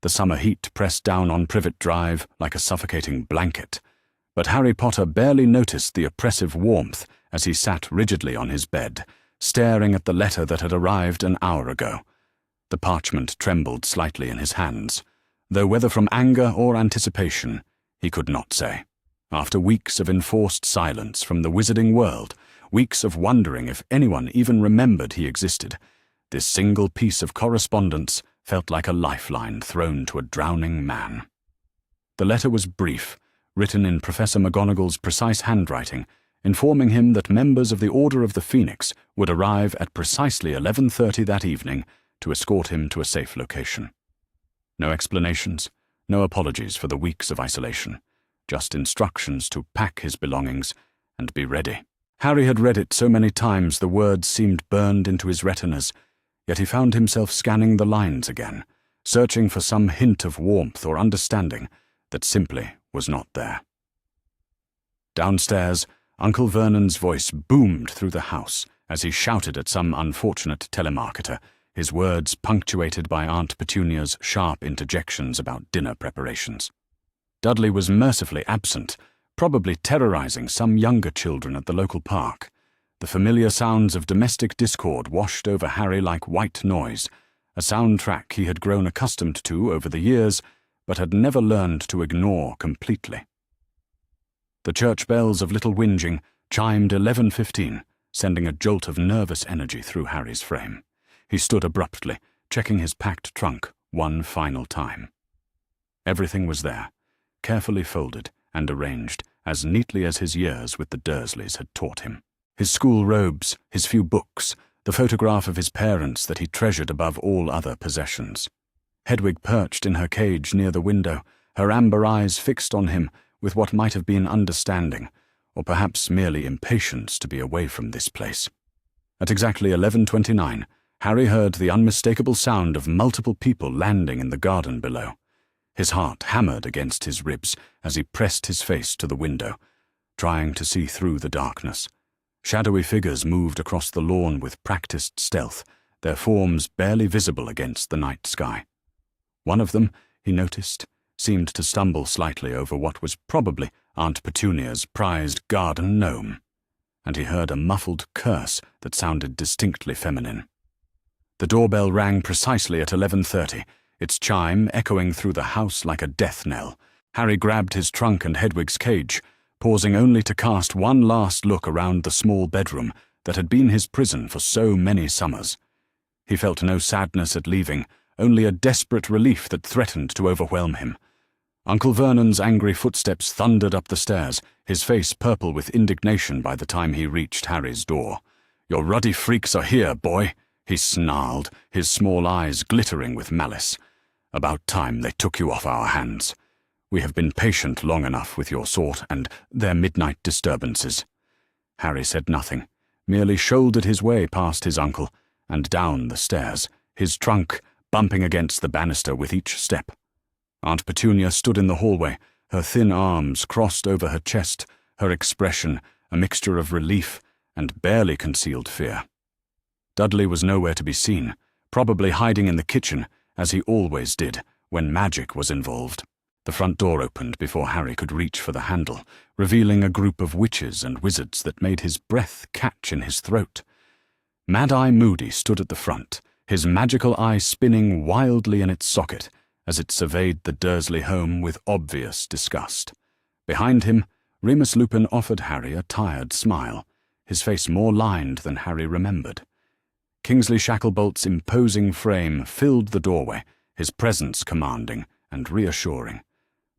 The summer heat pressed down on Privet Drive like a suffocating blanket, but Harry Potter barely noticed the oppressive warmth as he sat rigidly on his bed, staring at the letter that had arrived an hour ago. The parchment trembled slightly in his hands, though whether from anger or anticipation, he could not say. After weeks of enforced silence from the wizarding world, weeks of wondering if anyone even remembered he existed, this single piece of correspondence felt like a lifeline thrown to a drowning man. The letter was brief, written in Professor McGonagall's precise handwriting, informing him that members of the Order of the Phoenix would arrive at precisely 11:30 that evening to escort him to a safe location. No explanations, no apologies for the weeks of isolation, just instructions to pack his belongings and be ready. Harry had read it so many times the words seemed burned into his retinas, yet he found himself scanning the lines again, searching for some hint of warmth or understanding that simply was not there. Downstairs, Uncle Vernon's voice boomed through the house as he shouted at some unfortunate telemarketer, his words punctuated by Aunt Petunia's sharp interjections about dinner preparations. Dudley was mercifully absent, probably terrorizing some younger children at the local park. The familiar sounds of domestic discord washed over Harry like white noise, a soundtrack he had grown accustomed to over the years, but had never learned to ignore completely. The church bells of Little Whinging chimed 11:15, sending a jolt of nervous energy through Harry's frame. He stood abruptly, checking his packed trunk one final time. Everything was there, carefully folded and arranged as neatly as his years with the Dursleys had taught him. His school robes, his few books, the photograph of his parents that he treasured above all other possessions. Hedwig perched in her cage near the window, her amber eyes fixed on him with what might have been understanding, or perhaps merely impatience to be away from this place. At exactly 11:29, Harry heard the unmistakable sound of multiple people landing in the garden below. His heart hammered against his ribs as he pressed his face to the window, trying to see through the darkness. Shadowy figures moved across the lawn with practiced stealth, their forms barely visible against the night sky. One of them, he noticed, seemed to stumble slightly over what was probably Aunt Petunia's prized garden gnome, and he heard a muffled curse that sounded distinctly feminine. The doorbell rang precisely at 11:30, its chime echoing through the house like a death knell. Harry grabbed his trunk and Hedwig's cage, pausing only to cast one last look around the small bedroom that had been his prison for so many summers. He felt no sadness at leaving, only a desperate relief that threatened to overwhelm him. Uncle Vernon's angry footsteps thundered up the stairs, his face purple with indignation by the time he reached Harry's door. "Your ruddy freaks are here, boy," he snarled, his small eyes glittering with malice. "About time they took you off our hands. We have been patient long enough with your sort and their midnight disturbances." Harry said nothing, merely shouldered his way past his uncle and down the stairs, his trunk bumping against the banister with each step. Aunt Petunia stood in the hallway, her thin arms crossed over her chest, her expression a mixture of relief and barely concealed fear. Dudley was nowhere to be seen, probably hiding in the kitchen, as he always did when magic was involved. The front door opened before Harry could reach for the handle, revealing a group of witches and wizards that made his breath catch in his throat. Mad-Eye Moody stood at the front, his magical eye spinning wildly in its socket as it surveyed the Dursley home with obvious disgust. Behind him, Remus Lupin offered Harry a tired smile, his face more lined than Harry remembered. Kingsley Shacklebolt's imposing frame filled the doorway, his presence commanding and reassuring,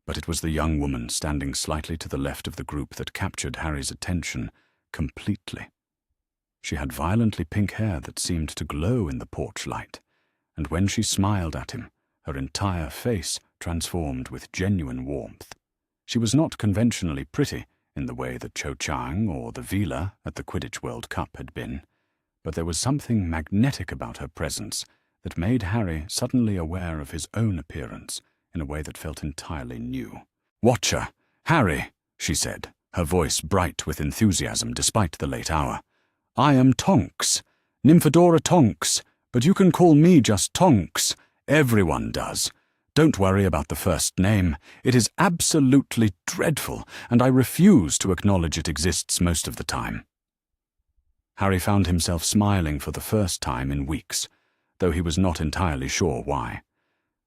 but it was the young woman standing slightly to the left of the group that captured Harry's attention completely. She had violently pink hair that seemed to glow in the porch light, and when she smiled at him, her entire face transformed with genuine warmth. She was not conventionally pretty in the way that Cho Chang or the Vila at the Quidditch World Cup had been, but there was something magnetic about her presence that made Harry suddenly aware of his own appearance in a way that felt entirely new. "Watcher! Harry!" she said, her voice bright with enthusiasm despite the late hour. "I am Tonks, Nymphadora Tonks, but you can call me just Tonks. Everyone does. Don't worry about the first name. It is absolutely dreadful, and I refuse to acknowledge it exists most of the time." Harry found himself smiling for the first time in weeks, though he was not entirely sure why.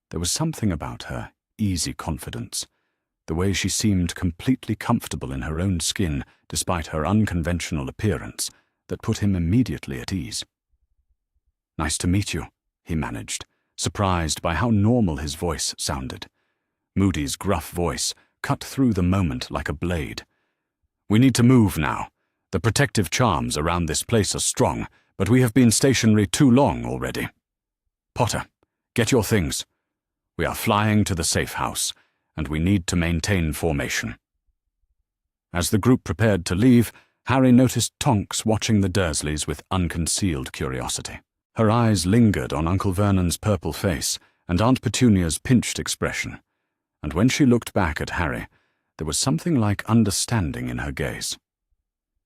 There was something about her easy confidence, the way she seemed completely comfortable in her own skin despite her unconventional appearance, that put him immediately at ease. "Nice to meet you," he managed, surprised by how normal his voice sounded. Moody's gruff voice cut through the moment like a blade. "We need to move now. The protective charms around this place are strong, but we have been stationary too long already. Potter, get your things. We are flying to the safe house, and we need to maintain formation." As the group prepared to leave, Harry noticed Tonks watching the Dursleys with unconcealed curiosity. Her eyes lingered on Uncle Vernon's purple face and Aunt Petunia's pinched expression, and when she looked back at Harry, there was something like understanding in her gaze.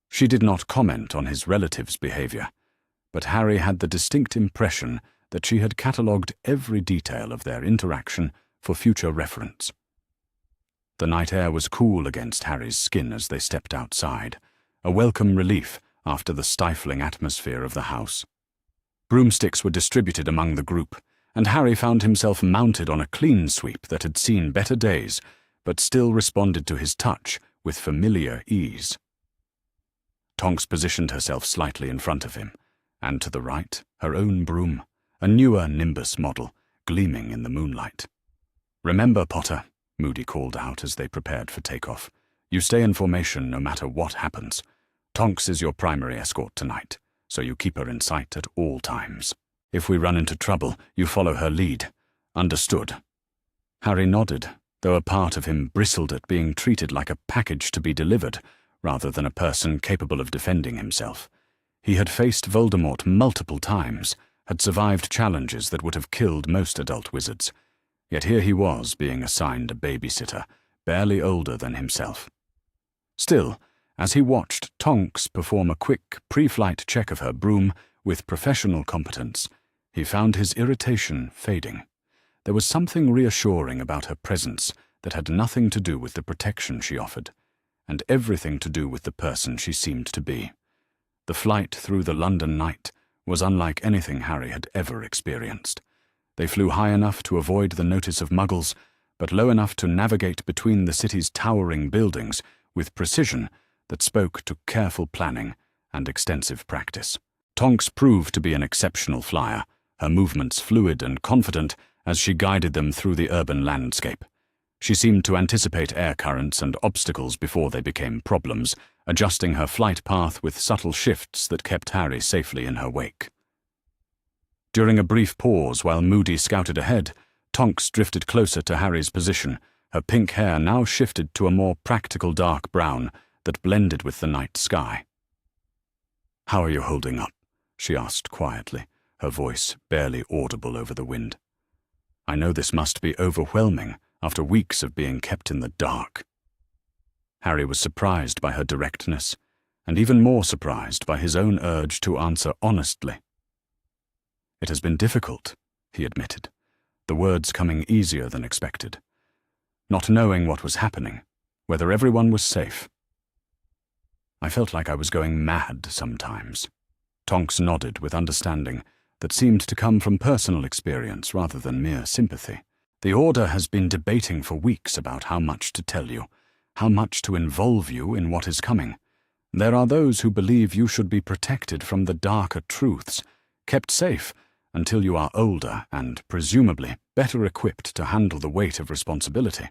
She did not comment on his relatives' behavior, but Harry had the distinct impression that she had catalogued every detail of their interaction for future reference. The night air was cool against Harry's skin as they stepped outside, a welcome relief after the stifling atmosphere of the house. Broomsticks were distributed among the group, and Harry found himself mounted on a clean sweep that had seen better days, but still responded to his touch with familiar ease. Tonks positioned herself slightly in front of him, and to the right, her own broom, a newer Nimbus model, gleaming in the moonlight. "Remember, Potter," Moody called out as they prepared for takeoff. "You stay in formation no matter what happens. Tonks is your primary escort tonight, so you keep her in sight at all times. If we run into trouble, you follow her lead. Understood?" Harry nodded, though a part of him bristled at being treated like a package to be delivered, rather than a person capable of defending himself. He had faced Voldemort multiple times, had survived challenges that would have killed most adult wizards. Yet here he was being assigned a babysitter, barely older than himself. Still, as he watched Tonks perform a quick pre-flight check of her broom with professional competence, he found his irritation fading. There was something reassuring about her presence that had nothing to do with the protection she offered, and everything to do with the person she seemed to be. The flight through the London night was unlike anything Harry had ever experienced. They flew high enough to avoid the notice of Muggles, but low enough to navigate between the city's towering buildings with precision that spoke to careful planning and extensive practice. Tonks proved to be an exceptional flyer, her movements fluid and confident as she guided them through the urban landscape. She seemed to anticipate air currents and obstacles before they became problems, adjusting her flight path with subtle shifts that kept Harry safely in her wake. During a brief pause while Moody scouted ahead, Tonks drifted closer to Harry's position, her pink hair now shifted to a more practical dark brown that blended with the night sky. "How are you holding up?" she asked quietly, her voice barely audible over the wind. "I know this must be overwhelming after weeks of being kept in the dark." Harry was surprised by her directness, and even more surprised by his own urge to answer honestly. "It has been difficult," he admitted, the words coming easier than expected. "Not knowing what was happening, whether everyone was safe. I felt like I was going mad sometimes." Tonks nodded with understanding that seemed to come from personal experience rather than mere sympathy. "The Order has been debating for weeks about how much to tell you, how much to involve you in what is coming. There are those who believe you should be protected from the darker truths, kept safe until you are older and, presumably, better equipped to handle the weight of responsibility."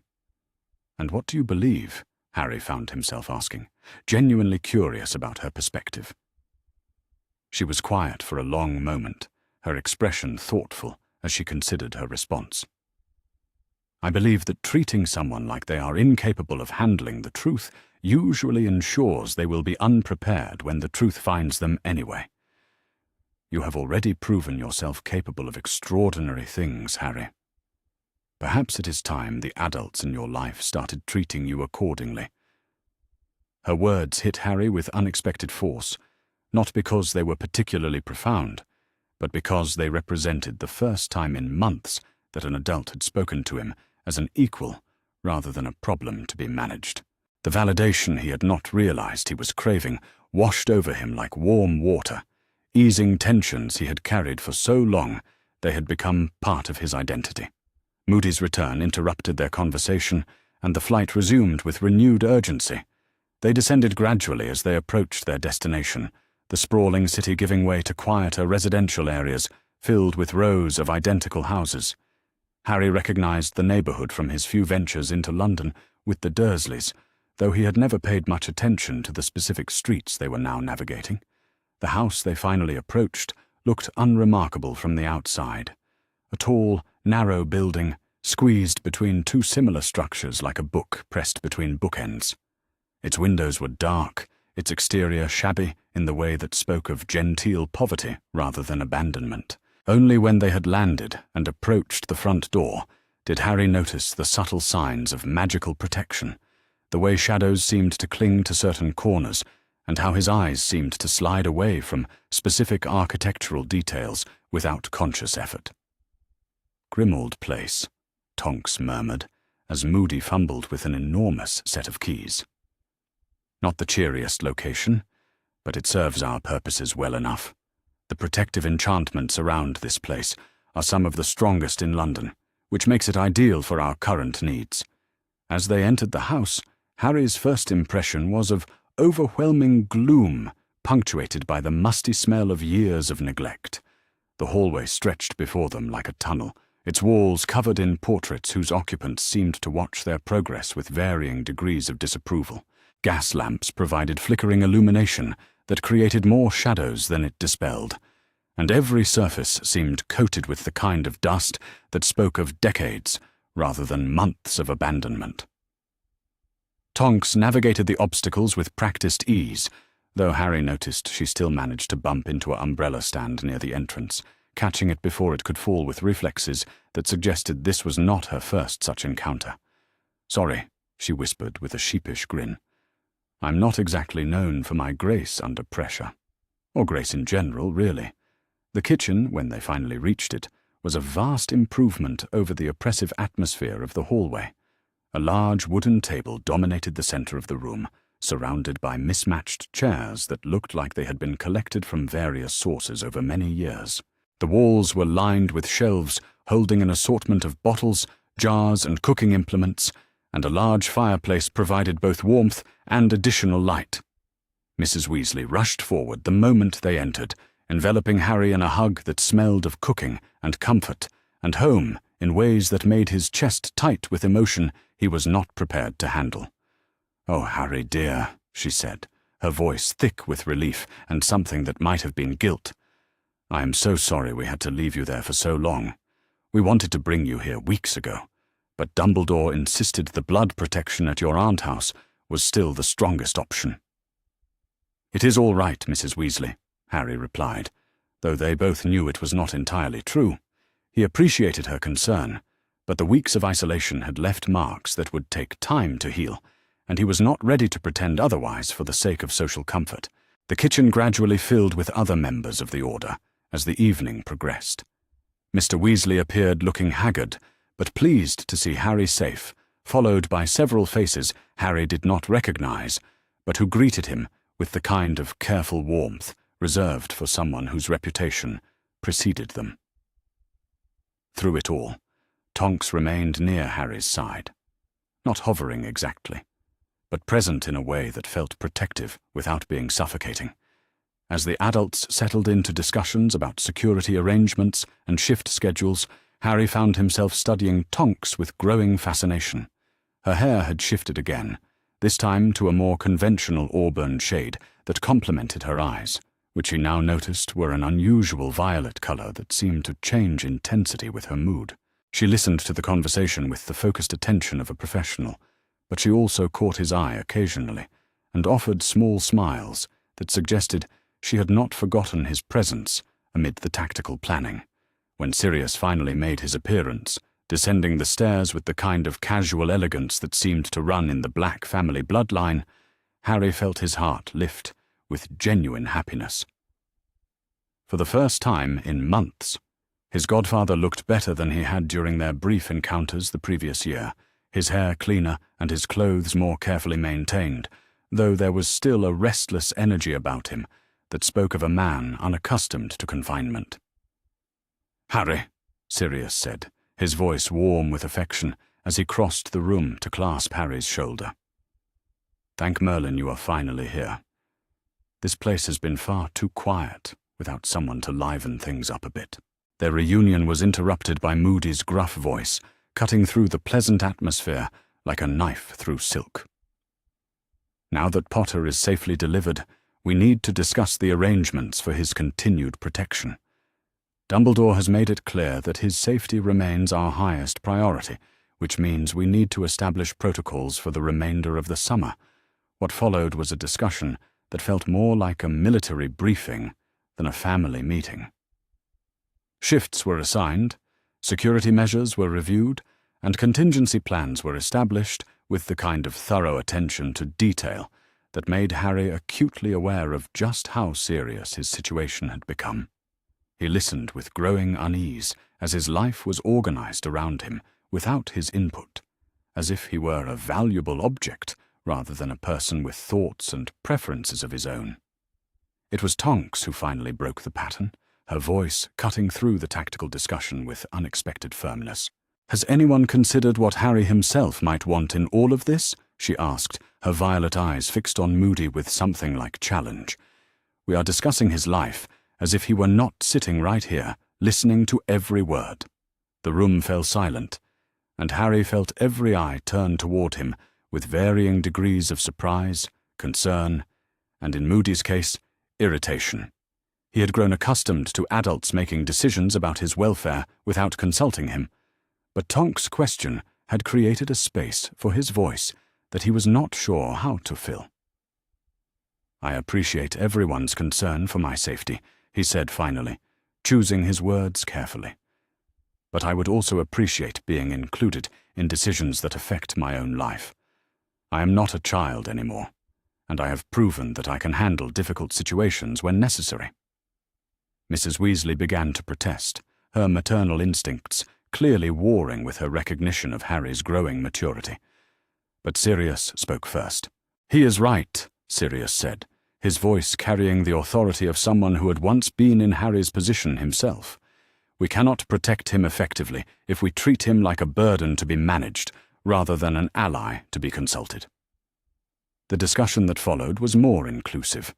"And what do you believe?" Harry found himself asking, genuinely curious about her perspective. She was quiet for a long moment, her expression thoughtful as she considered her response. "I believe that treating someone like they are incapable of handling the truth usually ensures they will be unprepared when the truth finds them anyway. You have already proven yourself capable of extraordinary things, Harry. Perhaps it is time the adults in your life started treating you accordingly." Her words hit Harry with unexpected force, not because they were particularly profound, but because they represented the first time in months that an adult had spoken to him as an equal rather than a problem to be managed. The validation he had not realized he was craving washed over him like warm water, easing tensions he had carried for so long they had become part of his identity. Moody's return interrupted their conversation, and the flight resumed with renewed urgency. They descended gradually as they approached their destination, the sprawling city giving way to quieter residential areas filled with rows of identical houses. Harry recognized the neighborhood from his few ventures into London with the Dursleys, though he had never paid much attention to the specific streets they were now navigating. The house they finally approached looked unremarkable from the outside. A tall, narrow building, squeezed between two similar structures like a book pressed between bookends. Its windows were dark, its exterior shabby in the way that spoke of genteel poverty rather than abandonment. Only when they had landed and approached the front door did Harry notice the subtle signs of magical protection, the way shadows seemed to cling to certain corners, and how his eyes seemed to slide away from specific architectural details without conscious effort. "Grimmauld Place," Tonks murmured, as Moody fumbled with an enormous set of keys. "Not the cheeriest location, but it serves our purposes well enough. The protective enchantments around this place are some of the strongest in London, which makes it ideal for our current needs." As they entered the house, Harry's first impression was of overwhelming gloom, punctuated by the musty smell of years of neglect. The hallway stretched before them like a tunnel, its walls covered in portraits whose occupants seemed to watch their progress with varying degrees of disapproval. Gas lamps provided flickering illumination that created more shadows than it dispelled, and every surface seemed coated with the kind of dust that spoke of decades rather than months of abandonment. Tonks navigated the obstacles with practiced ease, though Harry noticed she still managed to bump into an umbrella stand near the entrance, catching it before it could fall with reflexes that suggested this was not her first such encounter. "Sorry," she whispered with a sheepish grin. "I'm not exactly known for my grace under pressure. Or grace in general, really." The kitchen, when they finally reached it, was a vast improvement over the oppressive atmosphere of the hallway. A large wooden table dominated the center of the room, surrounded by mismatched chairs that looked like they had been collected from various sources over many years. The walls were lined with shelves holding an assortment of bottles, jars, and cooking implements, and a large fireplace provided both warmth and additional light. Mrs. Weasley rushed forward the moment they entered, enveloping Harry in a hug that smelled of cooking and comfort and home in ways that made his chest tight with emotion he was not prepared to handle. "Oh, Harry dear," she said, her voice thick with relief and something that might have been guilt. "I am so sorry we had to leave you there for so long. We wanted to bring you here weeks ago, but Dumbledore insisted the blood protection at your aunt house was still the strongest option." "It is all right, Mrs. Weasley," Harry replied, though they both knew it was not entirely true. He appreciated her concern, but the weeks of isolation had left marks that would take time to heal, and he was not ready to pretend otherwise for the sake of social comfort. The kitchen gradually filled with other members of the Order as the evening progressed. Mr. Weasley appeared looking haggard, but pleased to see Harry safe, followed by several faces Harry did not recognize, but who greeted him with the kind of careful warmth reserved for someone whose reputation preceded them. Through it all, Tonks remained near Harry's side, not hovering exactly, but present in a way that felt protective without being suffocating. As the adults settled into discussions about security arrangements and shift schedules, Harry found himself studying Tonks with growing fascination. Her hair had shifted again, this time to a more conventional auburn shade that complemented her eyes, which he now noticed were an unusual violet color that seemed to change intensity with her mood. She listened to the conversation with the focused attention of a professional, but she also caught his eye occasionally and offered small smiles that suggested she had not forgotten his presence amid the tactical planning. When Sirius finally made his appearance, descending the stairs with the kind of casual elegance that seemed to run in the Black family bloodline, Harry felt his heart lift with genuine happiness. For the first time in months, His godfather looked better than he had during their brief encounters the previous year, his hair cleaner and his clothes more carefully maintained, though there was still a restless energy about him that spoke of a man unaccustomed to confinement. "Harry," Sirius said, his voice warm with affection, as he crossed the room to clasp Harry's shoulder. "Thank Merlin you are finally here. This place has been far too quiet without someone to liven things up a bit." Their reunion was interrupted by Moody's gruff voice, cutting through the pleasant atmosphere like a knife through silk. "Now that Potter is safely delivered, we need to discuss the arrangements for his continued protection. Dumbledore has made it clear that his safety remains our highest priority, which means we need to establish protocols for the remainder of the summer." What followed was a discussion that felt more like a military briefing than a family meeting. Shifts were assigned, security measures were reviewed, and contingency plans were established with the kind of thorough attention to detail that made Harry acutely aware of just how serious his situation had become. He listened with growing unease as his life was organized around him without his input, as if he were a valuable object rather than a person with thoughts and preferences of his own. It was Tonks who finally broke the pattern, her voice cutting through the tactical discussion with unexpected firmness. "Has anyone considered what Harry himself might want in all of this?" she asked, her violet eyes fixed on Moody with something like challenge. "We are discussing his life as if he were not sitting right here, listening to every word." The room fell silent, and Harry felt every eye turn toward him with varying degrees of surprise, concern, and in Moody's case, irritation. He had grown accustomed to adults making decisions about his welfare without consulting him, but Tonks' question had created a space for his voice that he was not sure how to fill. "I appreciate everyone's concern for my safety," he said finally, choosing his words carefully. "But I would also appreciate being included in decisions that affect my own life. I am not a child anymore, and I have proven that I can handle difficult situations when necessary." Mrs. Weasley began to protest, her maternal instincts clearly warring with her recognition of Harry's growing maturity. But Sirius spoke first. "He is right," Sirius said, his voice carrying the authority of someone who had once been in Harry's position himself. "We cannot protect him effectively if we treat him like a burden to be managed, rather than an ally to be consulted." The discussion that followed was more inclusive,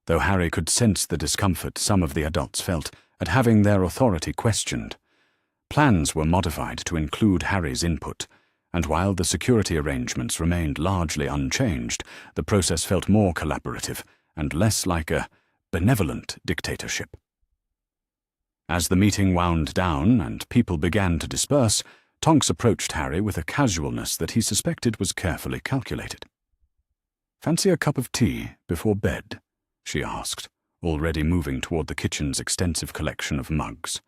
though Harry could sense the discomfort some of the adults felt at having their authority questioned. Plans were modified to include Harry's input, and while the security arrangements remained largely unchanged, the process felt more collaborative and less like a benevolent dictatorship. As the meeting wound down and people began to disperse, Tonks approached Harry with a casualness that he suspected was carefully calculated. "Fancy a cup of tea before bed?" she asked, already moving toward the kitchen's extensive collection of mugs.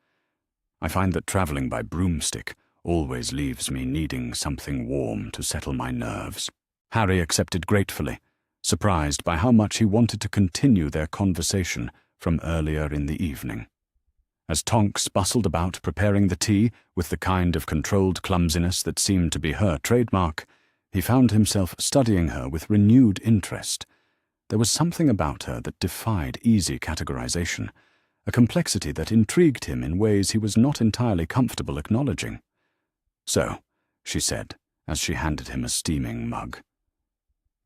"I find that traveling by broomstick always leaves me needing something warm to settle my nerves." Harry accepted gratefully, surprised by how much he wanted to continue their conversation from earlier in the evening. As Tonks bustled about preparing the tea with the kind of controlled clumsiness that seemed to be her trademark, he found himself studying her with renewed interest. There was something about her that defied easy categorization, a complexity that intrigued him in ways he was not entirely comfortable acknowledging. "So," she said, as she handed him a steaming mug,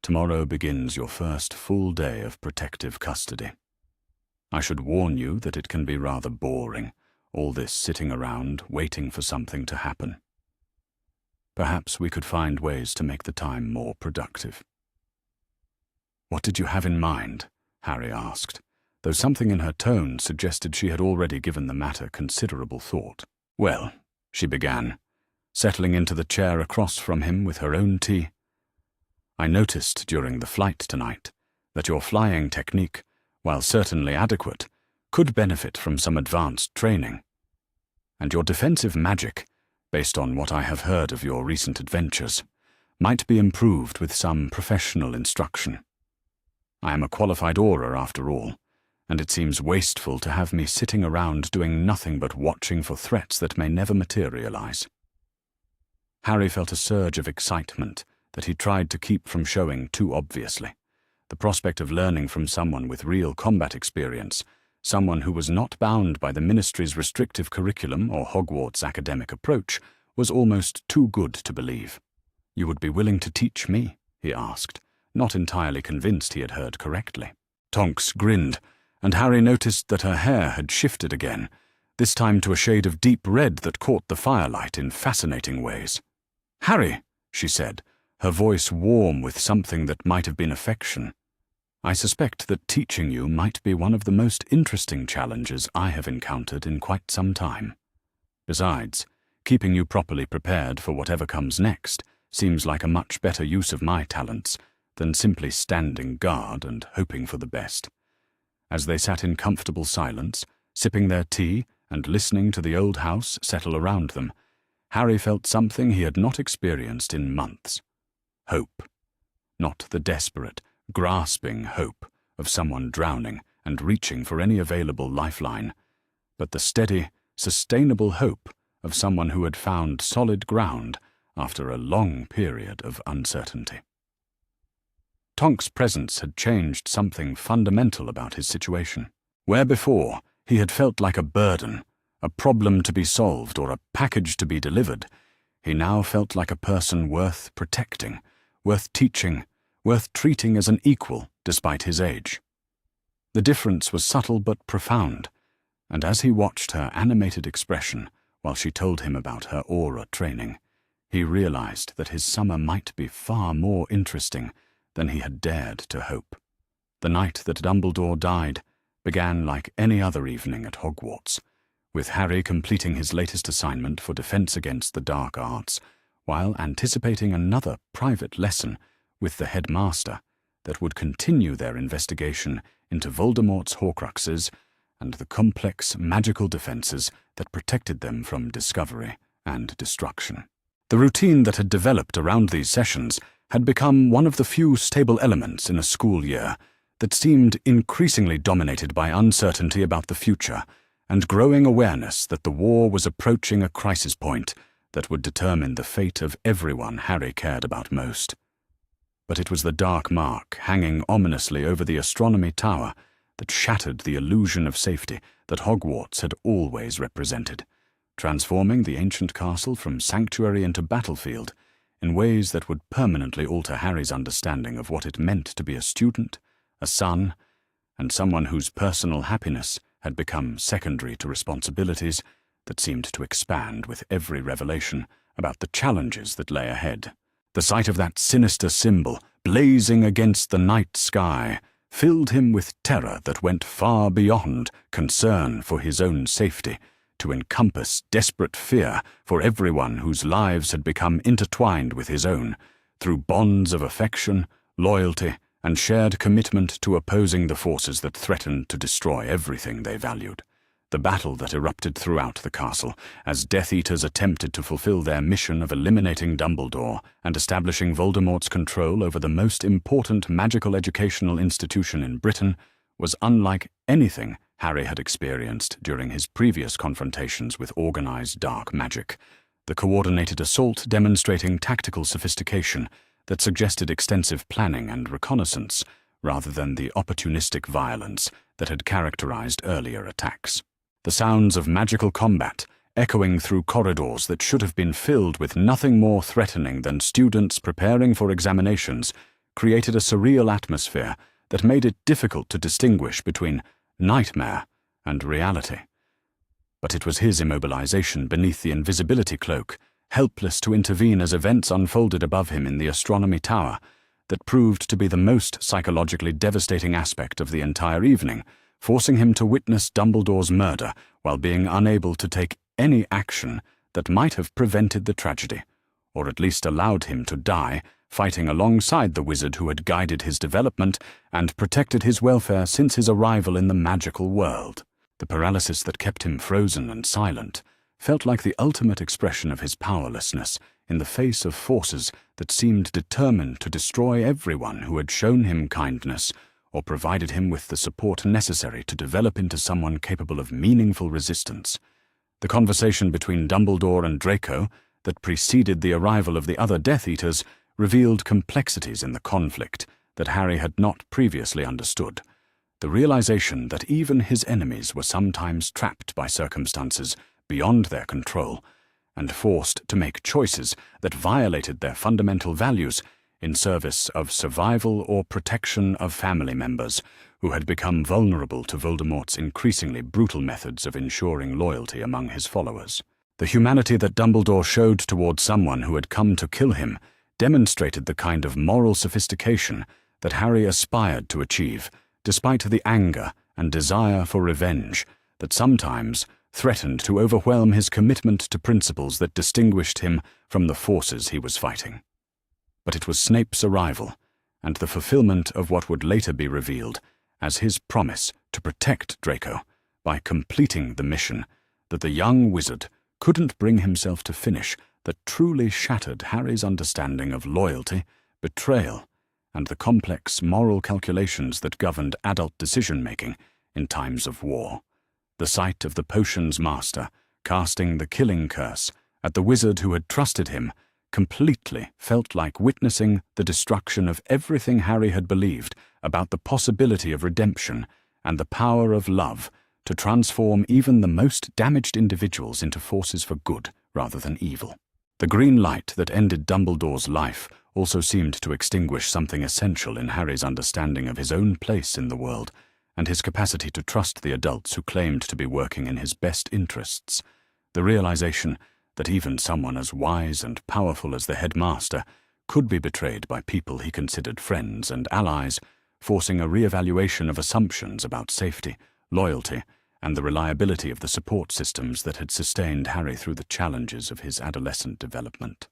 "tomorrow begins your first full day of protective custody. I should warn you that it can be rather boring, all this sitting around waiting for something to happen. Perhaps we could find ways to make the time more productive." "What did you have in mind?" Harry asked, though something in her tone suggested she had already given the matter considerable thought. "Well," she began, settling into the chair across from him with her own tea, "I noticed during the flight tonight that your flying technique, while certainly adequate, could benefit from some advanced training. And your defensive magic, based on what I have heard of your recent adventures, might be improved with some professional instruction. I am a qualified Auror after all, and it seems wasteful to have me sitting around doing nothing but watching for threats that may never materialize." Harry felt a surge of excitement that he tried to keep from showing too obviously. The prospect of learning from someone with real combat experience, someone who was not bound by the ministry's restrictive curriculum or Hogwarts' academic approach, was almost too good to believe. "You would be willing to teach me?" he asked, not entirely convinced he had heard correctly. Tonks grinned, and Harry noticed that her hair had shifted again, this time to a shade of deep red that caught the firelight in fascinating ways. "Harry," she said, her voice warm with something that might have been affection, "I suspect that teaching you might be one of the most interesting challenges I have encountered in quite some time. Besides, keeping you properly prepared for whatever comes next seems like a much better use of my talents than simply standing guard and hoping for the best." As they sat in comfortable silence, sipping their tea and listening to the old house settle around them, Harry felt something he had not experienced in months. Hope. Not the desperate, grasping hope of someone drowning and reaching for any available lifeline, but the steady, sustainable hope of someone who had found solid ground after a long period of uncertainty. Tonks' presence had changed something fundamental about his situation. Where before he had felt like a burden, a problem to be solved or a package to be delivered, he now felt like a person worth protecting, worth teaching, worth treating as an equal despite his age. The difference was subtle but profound, and as he watched her animated expression while she told him about her aura training, he realized that his summer might be far more interesting than he had dared to hope. The night that Dumbledore died began like any other evening at Hogwarts, with Harry completing his latest assignment for defense against the dark arts, while anticipating another private lesson with the headmaster that would continue their investigation into Voldemort's Horcruxes and the complex magical defenses that protected them from discovery and destruction. The routine that had developed around these sessions had become one of the few stable elements in a school year that seemed increasingly dominated by uncertainty about the future and growing awareness that the war was approaching a crisis point that would determine the fate of everyone Harry cared about most. But it was the dark mark hanging ominously over the astronomy tower that shattered the illusion of safety that Hogwarts had always represented, transforming the ancient castle from sanctuary into battlefield in ways that would permanently alter Harry's understanding of what it meant to be a student, a son, and someone whose personal happiness had become secondary to responsibilities that seemed to expand with every revelation about the challenges that lay ahead. The sight of that sinister symbol blazing against the night sky filled him with terror that went far beyond concern for his own safety, to encompass desperate fear for everyone whose lives had become intertwined with his own, through bonds of affection, loyalty, and shared commitment to opposing the forces that threatened to destroy everything they valued. The battle that erupted throughout the castle, as Death Eaters attempted to fulfill their mission of eliminating Dumbledore and establishing Voldemort's control over the most important magical educational institution in Britain, was unlike anything Harry had experienced during his previous confrontations with organized dark magic, the coordinated assault demonstrating tactical sophistication that suggested extensive planning and reconnaissance, rather than the opportunistic violence that had characterized earlier attacks. The sounds of magical combat, echoing through corridors that should have been filled with nothing more threatening than students preparing for examinations, created a surreal atmosphere that made it difficult to distinguish between nightmare and reality. But it was his immobilization beneath the invisibility cloak, helpless to intervene as events unfolded above him in the astronomy tower, that proved to be the most psychologically devastating aspect of the entire evening, forcing him to witness Dumbledore's murder while being unable to take any action that might have prevented the tragedy, or at least allowed him to die fighting alongside the wizard who had guided his development and protected his welfare since his arrival in the magical world. The paralysis that kept him frozen and silent felt like the ultimate expression of his powerlessness in the face of forces that seemed determined to destroy everyone who had shown him kindness or provided him with the support necessary to develop into someone capable of meaningful resistance. The conversation between Dumbledore and Draco that preceded the arrival of the other Death Eaters revealed complexities in the conflict that Harry had not previously understood. The realization that even his enemies were sometimes trapped by circumstances beyond their control and forced to make choices that violated their fundamental values in service of survival or protection of family members who had become vulnerable to Voldemort's increasingly brutal methods of ensuring loyalty among his followers. The humanity that Dumbledore showed toward someone who had come to kill him demonstrated the kind of moral sophistication that Harry aspired to achieve, despite the anger and desire for revenge that sometimes threatened to overwhelm his commitment to principles that distinguished him from the forces he was fighting. But it was Snape's arrival, and the fulfillment of what would later be revealed as his promise to protect Draco by completing the mission that the young wizard couldn't bring himself to finish that truly shattered Harry's understanding of loyalty, betrayal, and the complex moral calculations that governed adult decision-making in times of war. The sight of the potion's master casting the killing curse at the wizard who had trusted him completely felt like witnessing the destruction of everything Harry had believed about the possibility of redemption and the power of love to transform even the most damaged individuals into forces for good rather than evil. The green light that ended Dumbledore's life also seemed to extinguish something essential in Harry's understanding of his own place in the world and his capacity to trust the adults who claimed to be working in his best interests. The realization that even someone as wise and powerful as the headmaster could be betrayed by people he considered friends and allies, forcing a re-evaluation of assumptions about safety, loyalty, and the reliability of the support systems that had sustained Harry through the challenges of his adolescent development.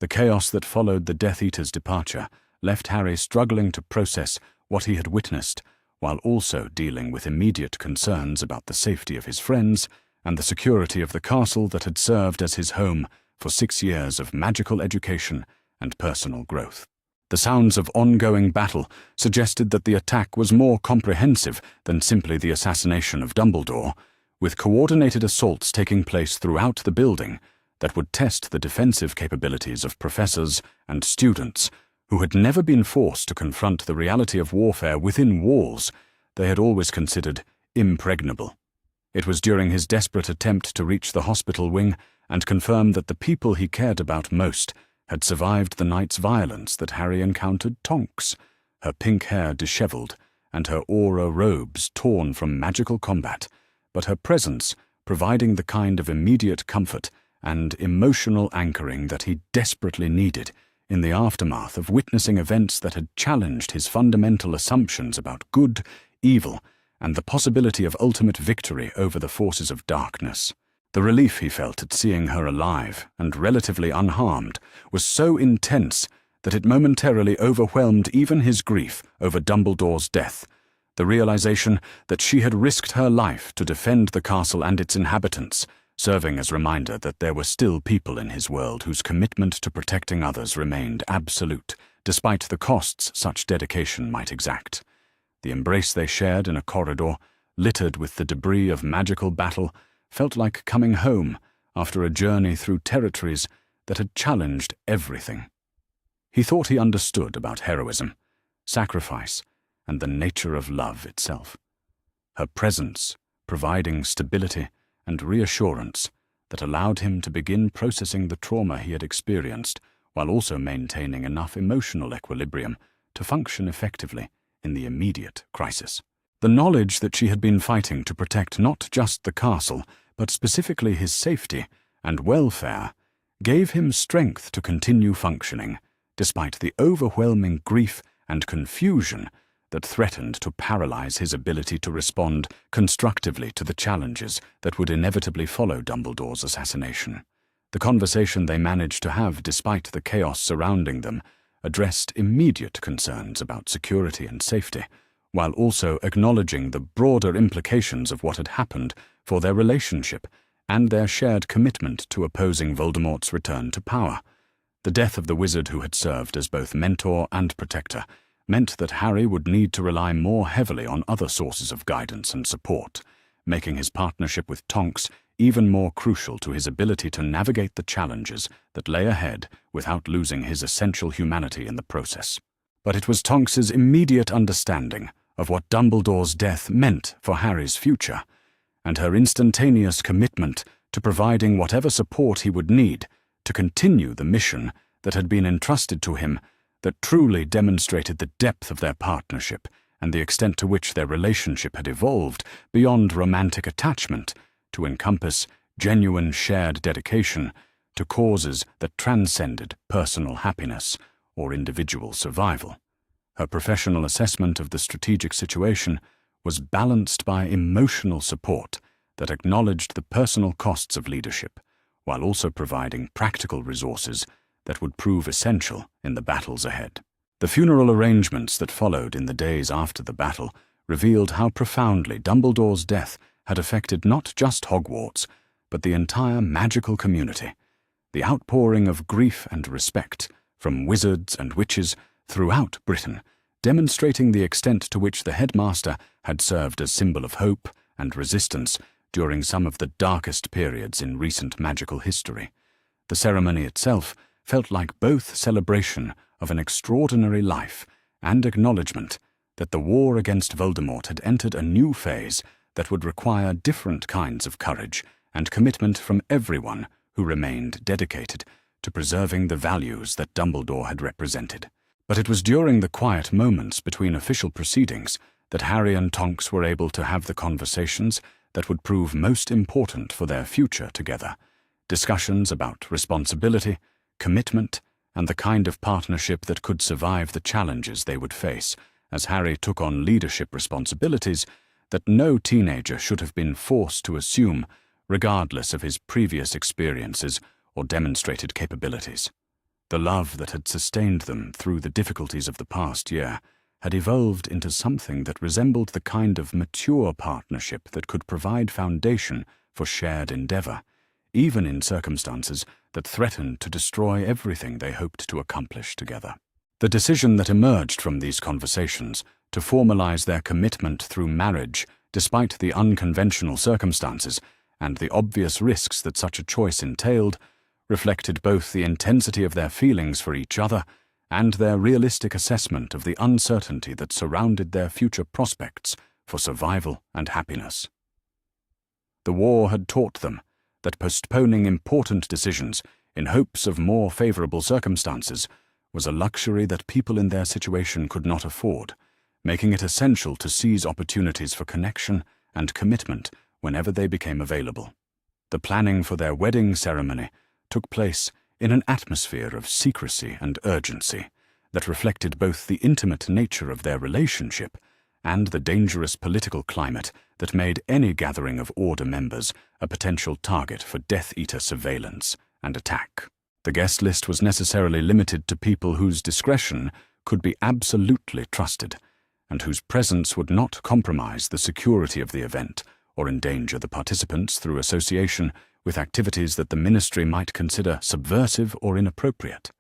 The chaos that followed the Death Eater's departure left Harry struggling to process what he had witnessed, while also dealing with immediate concerns about the safety of his friends and the security of the castle that had served as his home for 6 years of magical education and personal growth. The sounds of ongoing battle suggested that the attack was more comprehensive than simply the assassination of Dumbledore, with coordinated assaults taking place throughout the building that would test the defensive capabilities of professors and students who had never been forced to confront the reality of warfare within walls they had always considered impregnable. It was during his desperate attempt to reach the hospital wing and confirm that the people he cared about most had survived the night's violence that Harry encountered Tonks, her pink hair disheveled and her aura robes torn from magical combat, but her presence providing the kind of immediate comfort and emotional anchoring that he desperately needed in the aftermath of witnessing events that had challenged his fundamental assumptions about good, evil, and the possibility of ultimate victory over the forces of darkness. The relief he felt at seeing her alive and relatively unharmed was so intense that it momentarily overwhelmed even his grief over Dumbledore's death. The realization that she had risked her life to defend the castle and its inhabitants, serving as a reminder that there were still people in his world whose commitment to protecting others remained absolute, despite the costs such dedication might exact. The embrace they shared in a corridor, littered with the debris of magical battle, felt like coming home after a journey through territories that had challenged everything. He thought he understood about heroism, sacrifice, and the nature of love itself. Her presence providing stability and reassurance that allowed him to begin processing the trauma he had experienced while also maintaining enough emotional equilibrium to function effectively in the immediate crisis. The knowledge that she had been fighting to protect not just the castle, but specifically his safety and welfare, gave him strength to continue functioning, despite the overwhelming grief and confusion that threatened to paralyze his ability to respond constructively to the challenges that would inevitably follow Dumbledore's assassination. The conversation they managed to have despite the chaos surrounding them addressed immediate concerns about security and safety, while also acknowledging the broader implications of what had happened for their relationship and their shared commitment to opposing Voldemort's return to power. The death of the wizard who had served as both mentor and protector meant that Harry would need to rely more heavily on other sources of guidance and support, making his partnership with Tonks even more crucial to his ability to navigate the challenges that lay ahead without losing his essential humanity in the process. But it was Tonks's immediate understanding of what Dumbledore's death meant for Harry's future, and her instantaneous commitment to providing whatever support he would need to continue the mission that had been entrusted to him, that truly demonstrated the depth of their partnership and the extent to which their relationship had evolved beyond romantic attachment to encompass genuine shared dedication to causes that transcended personal happiness or individual survival. Her professional assessment of the strategic situation was balanced by emotional support that acknowledged the personal costs of leadership, while also providing practical resources that would prove essential in the battles ahead. The funeral arrangements that followed in the days after the battle revealed how profoundly Dumbledore's death had affected not just Hogwarts, but the entire magical community. The outpouring of grief and respect from wizards and witches throughout Britain, demonstrating the extent to which the headmaster had served as symbol of hope and resistance during some of the darkest periods in recent magical history. The ceremony itself felt like both celebration of an extraordinary life and acknowledgement that the war against Voldemort had entered a new phase that would require different kinds of courage and commitment from everyone who remained dedicated to preserving the values that Dumbledore had represented. But it was during the quiet moments between official proceedings that Harry and Tonks were able to have the conversations that would prove most important for their future together. Discussions about responsibility, commitment, and the kind of partnership that could survive the challenges they would face as Harry took on leadership responsibilities that no teenager should have been forced to assume, regardless of his previous experiences or demonstrated capabilities. The love that had sustained them through the difficulties of the past year had evolved into something that resembled the kind of mature partnership that could provide foundation for shared endeavor, even in circumstances that threatened to destroy everything they hoped to accomplish together. The decision that emerged from these conversations to formalize their commitment through marriage, despite the unconventional circumstances and the obvious risks that such a choice entailed, reflected both the intensity of their feelings for each other and their realistic assessment of the uncertainty that surrounded their future prospects for survival and happiness. The war had taught them that postponing important decisions in hopes of more favorable circumstances was a luxury that people in their situation could not afford, making it essential to seize opportunities for connection and commitment whenever they became available. The planning for their wedding ceremony took place in an atmosphere of secrecy and urgency that reflected both the intimate nature of their relationship and the dangerous political climate that made any gathering of Order members a potential target for Death Eater surveillance and attack. The guest list was necessarily limited to people whose discretion could be absolutely trusted, and whose presence would not compromise the security of the event or endanger the participants through association with activities that the Ministry might consider subversive or inappropriate.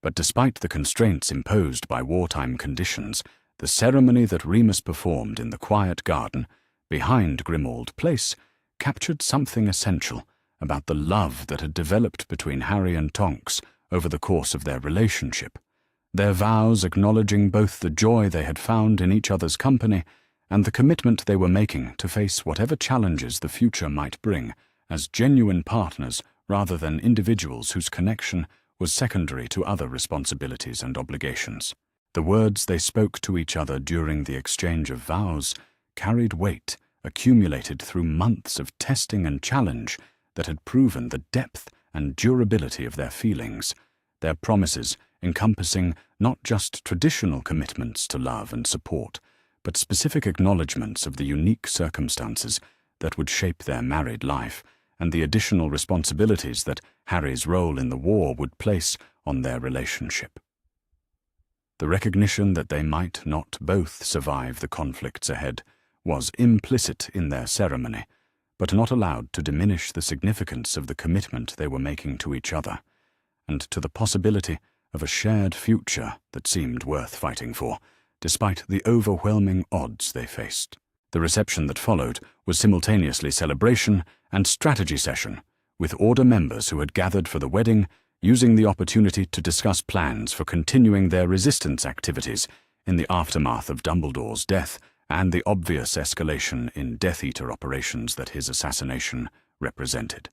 But despite the constraints imposed by wartime conditions, the ceremony that Remus performed in the quiet garden behind Grimmauld Place captured something essential about the love that had developed between Harry and Tonks over the course of their relationship, their vows acknowledging both the joy they had found in each other's company and the commitment they were making to face whatever challenges the future might bring as genuine partners rather than individuals whose connection was secondary to other responsibilities and obligations. The words they spoke to each other during the exchange of vows carried weight accumulated through months of testing and challenge that had proven the depth and durability of their feelings, their promises encompassing not just traditional commitments to love and support, but specific acknowledgments of the unique circumstances that would shape their married life and the additional responsibilities that Harry's role in the war would place on their relationship. The recognition that they might not both survive the conflicts ahead was implicit in their ceremony, but not allowed to diminish the significance of the commitment they were making to each other, and to the possibility of a shared future that seemed worth fighting for, despite the overwhelming odds they faced. The reception that followed was simultaneously celebration and strategy session, with Order members who had gathered for the wedding using the opportunity to discuss plans for continuing their resistance activities in the aftermath of Dumbledore's death and the obvious escalation in Death Eater operations that his assassination represented.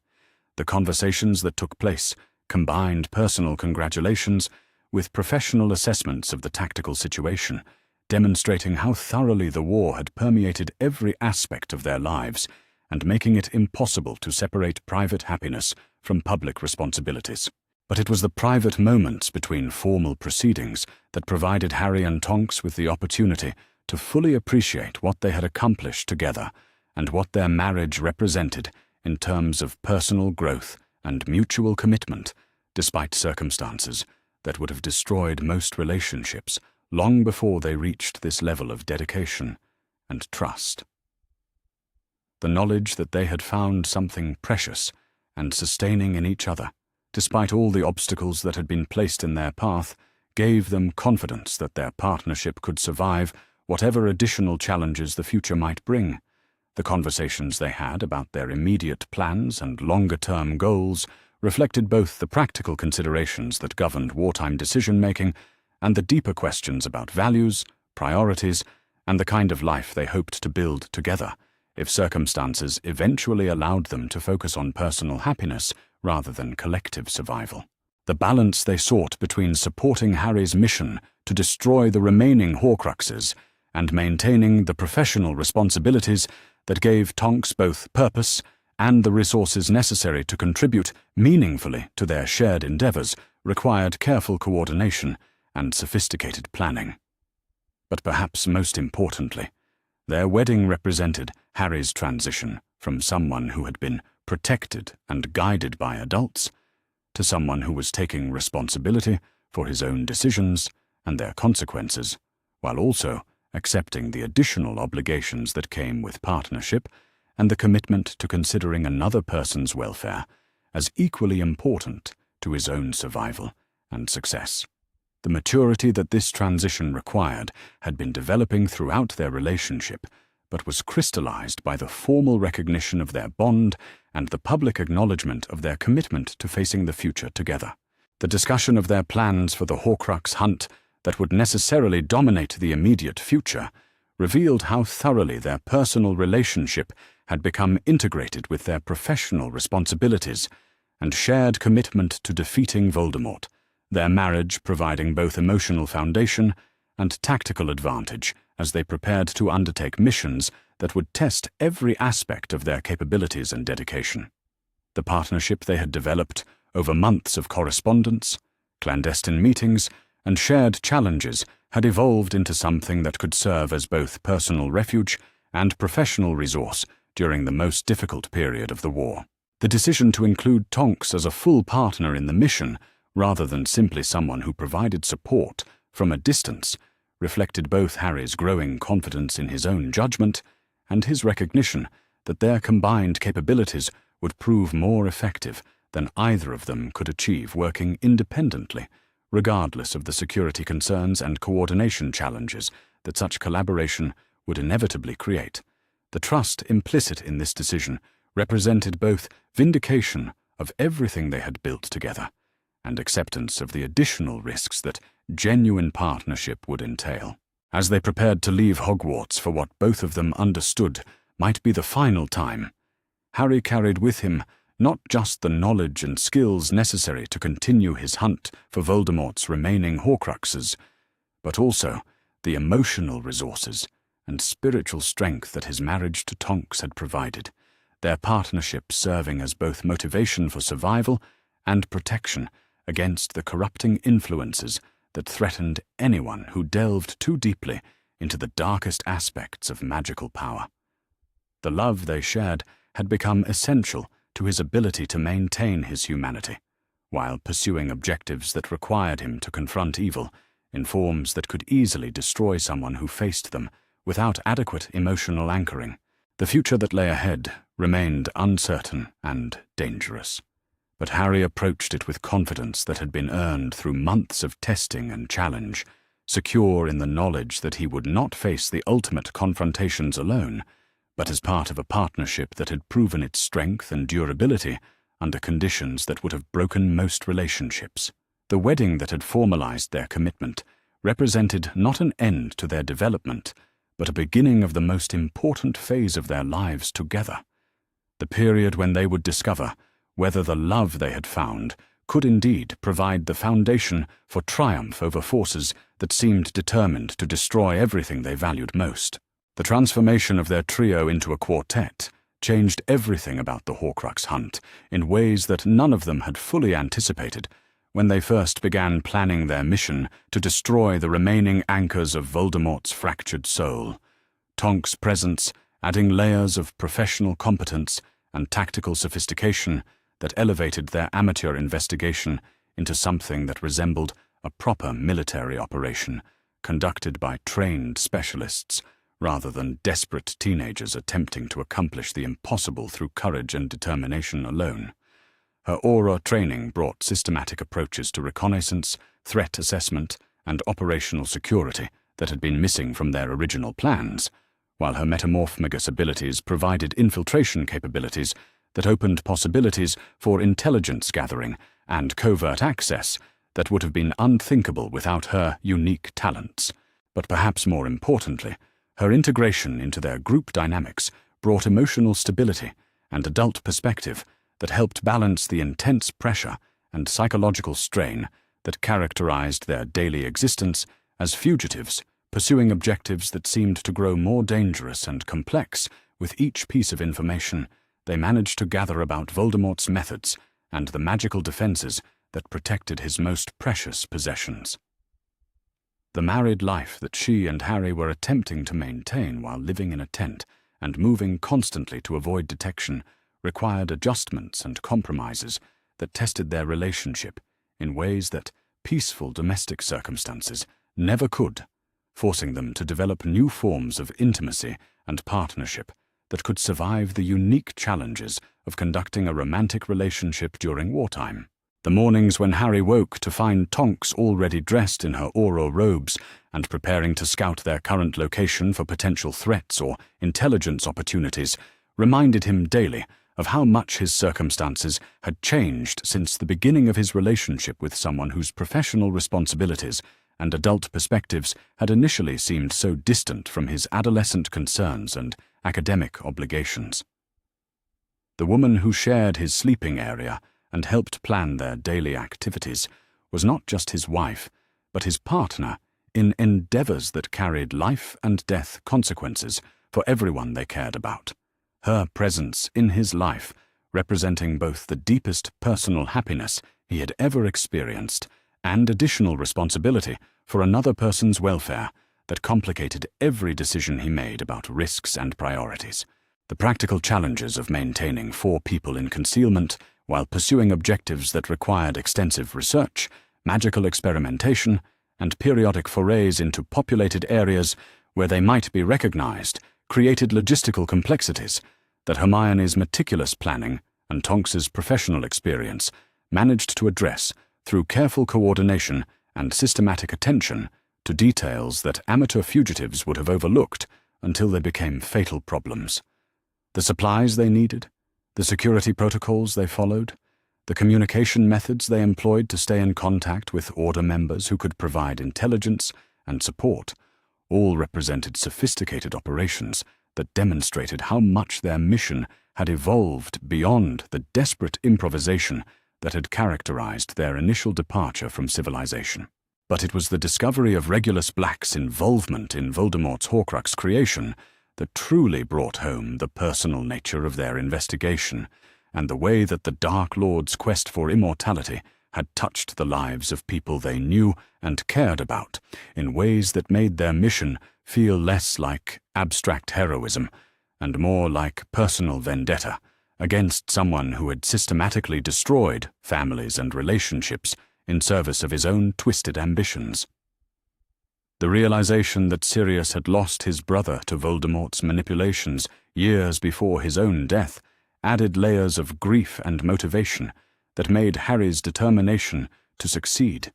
The conversations that took place combined personal congratulations with professional assessments of the tactical situation, demonstrating how thoroughly the war had permeated every aspect of their lives and making it impossible to separate private happiness from public responsibilities. But it was the private moments between formal proceedings that provided Harry and Tonks with the opportunity to fully appreciate what they had accomplished together and what their marriage represented in terms of personal growth and mutual commitment, despite circumstances that would have destroyed most relationships long before they reached this level of dedication and trust. The knowledge that they had found something precious and sustaining in each other, despite all the obstacles that had been placed in their path, gave them confidence that their partnership could survive whatever additional challenges the future might bring. The conversations they had about their immediate plans and longer-term goals reflected both the practical considerations that governed wartime decision-making and the deeper questions about values, priorities, and the kind of life they hoped to build together, if circumstances eventually allowed them to focus on personal happiness rather than collective survival. The balance they sought between supporting Harry's mission to destroy the remaining Horcruxes and maintaining the professional responsibilities that gave Tonks both purpose and the resources necessary to contribute meaningfully to their shared endeavors required careful coordination and sophisticated planning. But perhaps most importantly, their wedding represented Harry's transition from someone who had been protected and guided by adults to someone who was taking responsibility for his own decisions and their consequences, while also accepting the additional obligations that came with partnership and the commitment to considering another person's welfare as equally important to his own survival and success. The maturity that this transition required had been developing throughout their relationship, but was crystallized by the formal recognition of their bond and the public acknowledgement of their commitment to facing the future together. The discussion of their plans for the Horcrux hunt that would necessarily dominate the immediate future revealed how thoroughly their personal relationship had become integrated with their professional responsibilities and shared commitment to defeating Voldemort, their marriage providing both emotional foundation and tactical advantage as they prepared to undertake missions that would test every aspect of their capabilities and dedication. The partnership they had developed over months of correspondence, clandestine meetings, and shared challenges had evolved into something that could serve as both personal refuge and professional resource during the most difficult period of the war. The decision to include Tonks as a full partner in the mission, rather than simply someone who provided support from a distance, reflected both Harry's growing confidence in his own judgment and his recognition that their combined capabilities would prove more effective than either of them could achieve working independently, regardless of the security concerns and coordination challenges that such collaboration would inevitably create. The trust implicit in this decision represented both vindication of everything they had built together and acceptance of the additional risks that genuine partnership would entail. As they prepared to leave Hogwarts for what both of them understood might be the final time, Harry carried with him not just the knowledge and skills necessary to continue his hunt for Voldemort's remaining Horcruxes, but also the emotional resources and spiritual strength that his marriage to Tonks had provided, their partnership serving as both motivation for survival and protection against the corrupting influences that threatened anyone who delved too deeply into the darkest aspects of magical power. The love they shared had become essential to his ability to maintain his humanity, while pursuing objectives that required him to confront evil in forms that could easily destroy someone who faced them without adequate emotional anchoring. The future that lay ahead remained uncertain and dangerous, but Harry approached it with confidence that had been earned through months of testing and challenge, secure in the knowledge that he would not face the ultimate confrontations alone, but as part of a partnership that had proven its strength and durability under conditions that would have broken most relationships. The wedding that had formalized their commitment represented not an end to their development, but a beginning of the most important phase of their lives together, the period when they would discover whether the love they had found could indeed provide the foundation for triumph over forces that seemed determined to destroy everything they valued most. The transformation of their trio into a quartet changed everything about the Horcrux hunt in ways that none of them had fully anticipated when they first began planning their mission to destroy the remaining anchors of Voldemort's fractured soul. Tonks' presence adding layers of professional competence and tactical sophistication that elevated their amateur investigation into something that resembled a proper military operation conducted by trained specialists rather than desperate teenagers attempting to accomplish the impossible through courage and determination alone. Her aura training brought systematic approaches to reconnaissance, threat assessment, and operational security that had been missing from their original plans, while her metamorphmagus abilities provided infiltration capabilities that opened possibilities for intelligence gathering and covert access that would have been unthinkable without her unique talents. But perhaps more importantly, her integration into their group dynamics brought emotional stability and adult perspective that helped balance the intense pressure and psychological strain that characterized their daily existence as fugitives, pursuing objectives that seemed to grow more dangerous and complex with each piece of information they managed to gather about Voldemort's methods and the magical defenses that protected his most precious possessions. The married life that she and Harry were attempting to maintain while living in a tent and moving constantly to avoid detection required adjustments and compromises that tested their relationship in ways that peaceful domestic circumstances never could, forcing them to develop new forms of intimacy and partnership that could survive the unique challenges of conducting a romantic relationship during wartime. The mornings when Harry woke to find Tonks already dressed in her Auror robes and preparing to scout their current location for potential threats or intelligence opportunities reminded him daily of how much his circumstances had changed since the beginning of his relationship with someone whose professional responsibilities and adult perspectives had initially seemed so distant from his adolescent concerns and academic obligations. The woman who shared his sleeping area and helped plan their daily activities was not just his wife, but his partner in endeavors that carried life and death consequences for everyone they cared about. Her presence in his life representing both the deepest personal happiness he had ever experienced and additional responsibility for another person's welfare that complicated every decision he made about risks and priorities. The practical challenges of maintaining 4 people in concealment while pursuing objectives that required extensive research, magical experimentation, and periodic forays into populated areas where they might be recognized created logistical complexities that Hermione's meticulous planning and Tonks's professional experience managed to address through careful coordination and systematic attention to details that amateur fugitives would have overlooked until they became fatal problems. The supplies they needed, the security protocols they followed, the communication methods they employed to stay in contact with Order members who could provide intelligence and support, all represented sophisticated operations that demonstrated how much their mission had evolved beyond the desperate improvisation that had characterized their initial departure from civilization. But it was the discovery of Regulus Black's involvement in Voldemort's Horcrux creation that truly brought home the personal nature of their investigation and the way that the Dark Lord's quest for immortality had touched the lives of people they knew and cared about in ways that made their mission feel less like abstract heroism and more like personal vendetta against someone who had systematically destroyed families and relationships in service of his own twisted ambitions. The realization that Sirius had lost his brother to Voldemort's manipulations years before his own death added layers of grief and motivation that made Harry's determination to succeed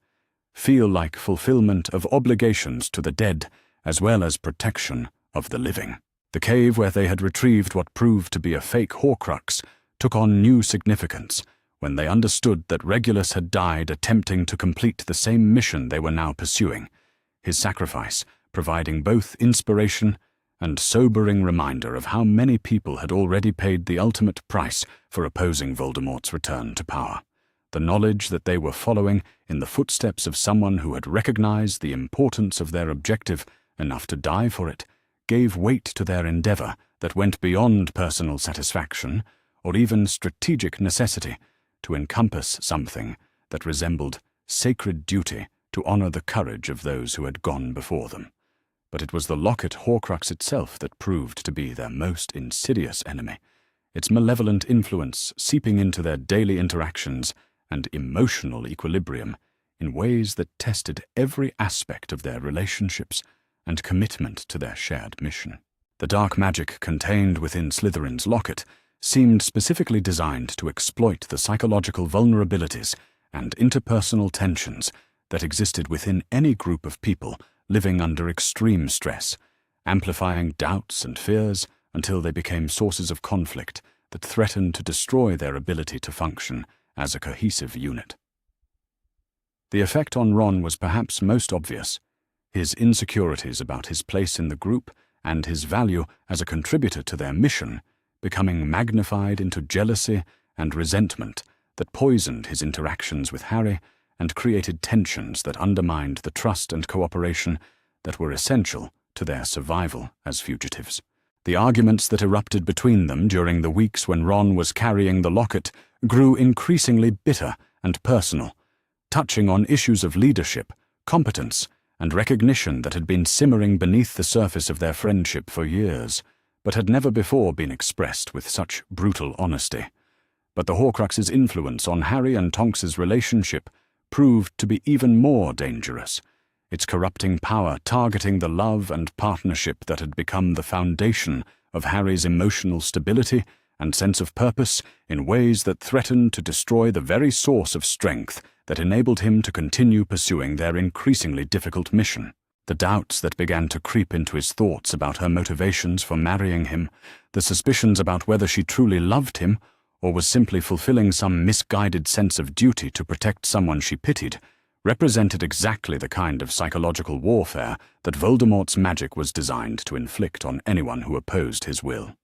feel like fulfillment of obligations to the dead as well as protection of the living. The cave where they had retrieved what proved to be a fake Horcrux took on new significance when they understood that Regulus had died attempting to complete the same mission they were now pursuing, his sacrifice providing both inspiration and sobering reminder of how many people had already paid the ultimate price for opposing Voldemort's return to power. The knowledge that they were following in the footsteps of someone who had recognized the importance of their objective enough to die for it gave weight to their endeavor that went beyond personal satisfaction or even strategic necessity to encompass something that resembled sacred duty to honor the courage of those who had gone before them. But it was the locket Horcrux itself that proved to be their most insidious enemy, its malevolent influence seeping into their daily interactions and emotional equilibrium in ways that tested every aspect of their relationships and commitment to their shared mission. The dark magic contained within Slytherin's locket seemed specifically designed to exploit the psychological vulnerabilities and interpersonal tensions that existed within any group of people living under extreme stress, amplifying doubts and fears until they became sources of conflict that threatened to destroy their ability to function as a cohesive unit. The effect on Ron was perhaps most obvious. His insecurities about his place in the group and his value as a contributor to their mission becoming magnified into jealousy and resentment that poisoned his interactions with Harry and created tensions that undermined the trust and cooperation that were essential to their survival as fugitives. The arguments that erupted between them during the weeks when Ron was carrying the locket grew increasingly bitter and personal, touching on issues of leadership, competence, and recognition that had been simmering beneath the surface of their friendship for years, but had never before been expressed with such brutal honesty. But the Horcrux's influence on Harry and Tonks's relationship proved to be even more dangerous, its corrupting power targeting the love and partnership that had become the foundation of Harry's emotional stability and sense of purpose in ways that threatened to destroy the very source of strength that enabled him to continue pursuing their increasingly difficult mission. The doubts that began to creep into his thoughts about her motivations for marrying him, the suspicions about whether she truly loved him or was simply fulfilling some misguided sense of duty to protect someone she pitied, represented exactly the kind of psychological warfare that Voldemort's magic was designed to inflict on anyone who opposed his will.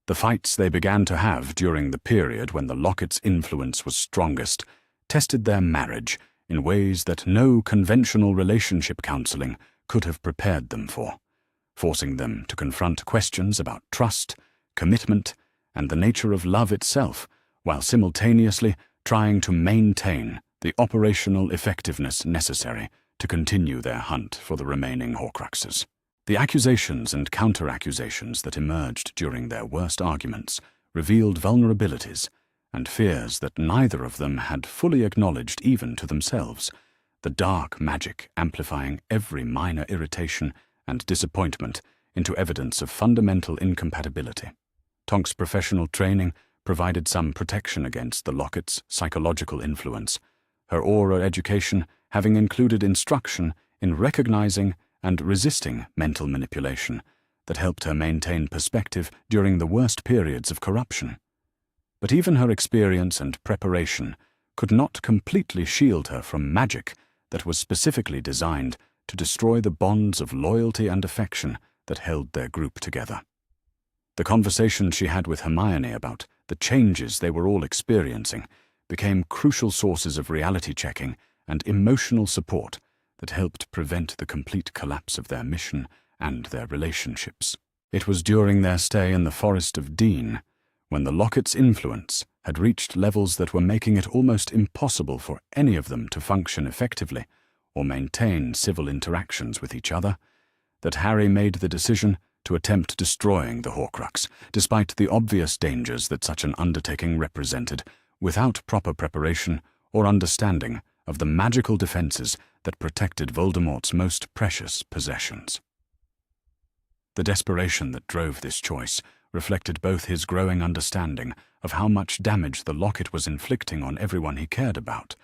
The fights they began to have during the period when the locket's influence was strongest tested their marriage in ways that no conventional relationship counseling could have prepared them for, forcing them to confront questions about trust, commitment, and the nature of love itself, while simultaneously trying to maintain the operational effectiveness necessary to continue their hunt for the remaining Horcruxes. The accusations and counter-accusations that emerged during their worst arguments revealed vulnerabilities and fears that neither of them had fully acknowledged even to themselves, the dark magic amplifying every minor irritation and disappointment into evidence of fundamental incompatibility. Tonks' professional training provided some protection against the locket's psychological influence, her aura education having included instruction in recognizing and resisting mental manipulation that helped her maintain perspective during the worst periods of corruption. But even her experience and preparation could not completely shield her from magic that was specifically designed to destroy the bonds of loyalty and affection that held their group together. The conversation she had with Hermione about the changes they were all experiencing became crucial sources of reality checking and emotional support that helped prevent the complete collapse of their mission and their relationships. It was during their stay in the Forest of Dean, when the locket's influence had reached levels that were making it almost impossible for any of them to function effectively or maintain civil interactions with each other, that Harry made the decision to attempt destroying the Horcrux, despite the obvious dangers that such an undertaking represented, without proper preparation or understanding of the magical defenses that protected Voldemort's most precious possessions. The desperation that drove this choice reflected both his growing understanding of how much damage the locket was inflicting on everyone he cared about,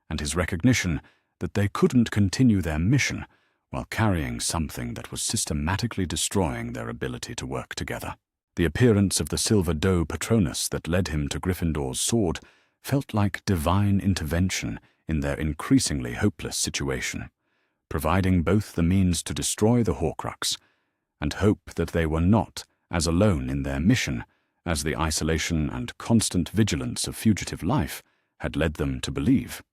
and his recognition that they couldn't continue their mission while carrying something that was systematically destroying their ability to work together. The appearance of the silver doe Patronus that led him to Gryffindor's sword felt like divine intervention in their increasingly hopeless situation, providing both the means to destroy the Horcrux and hope that they were not as alone in their mission as the isolation and constant vigilance of fugitive life had led them to believe.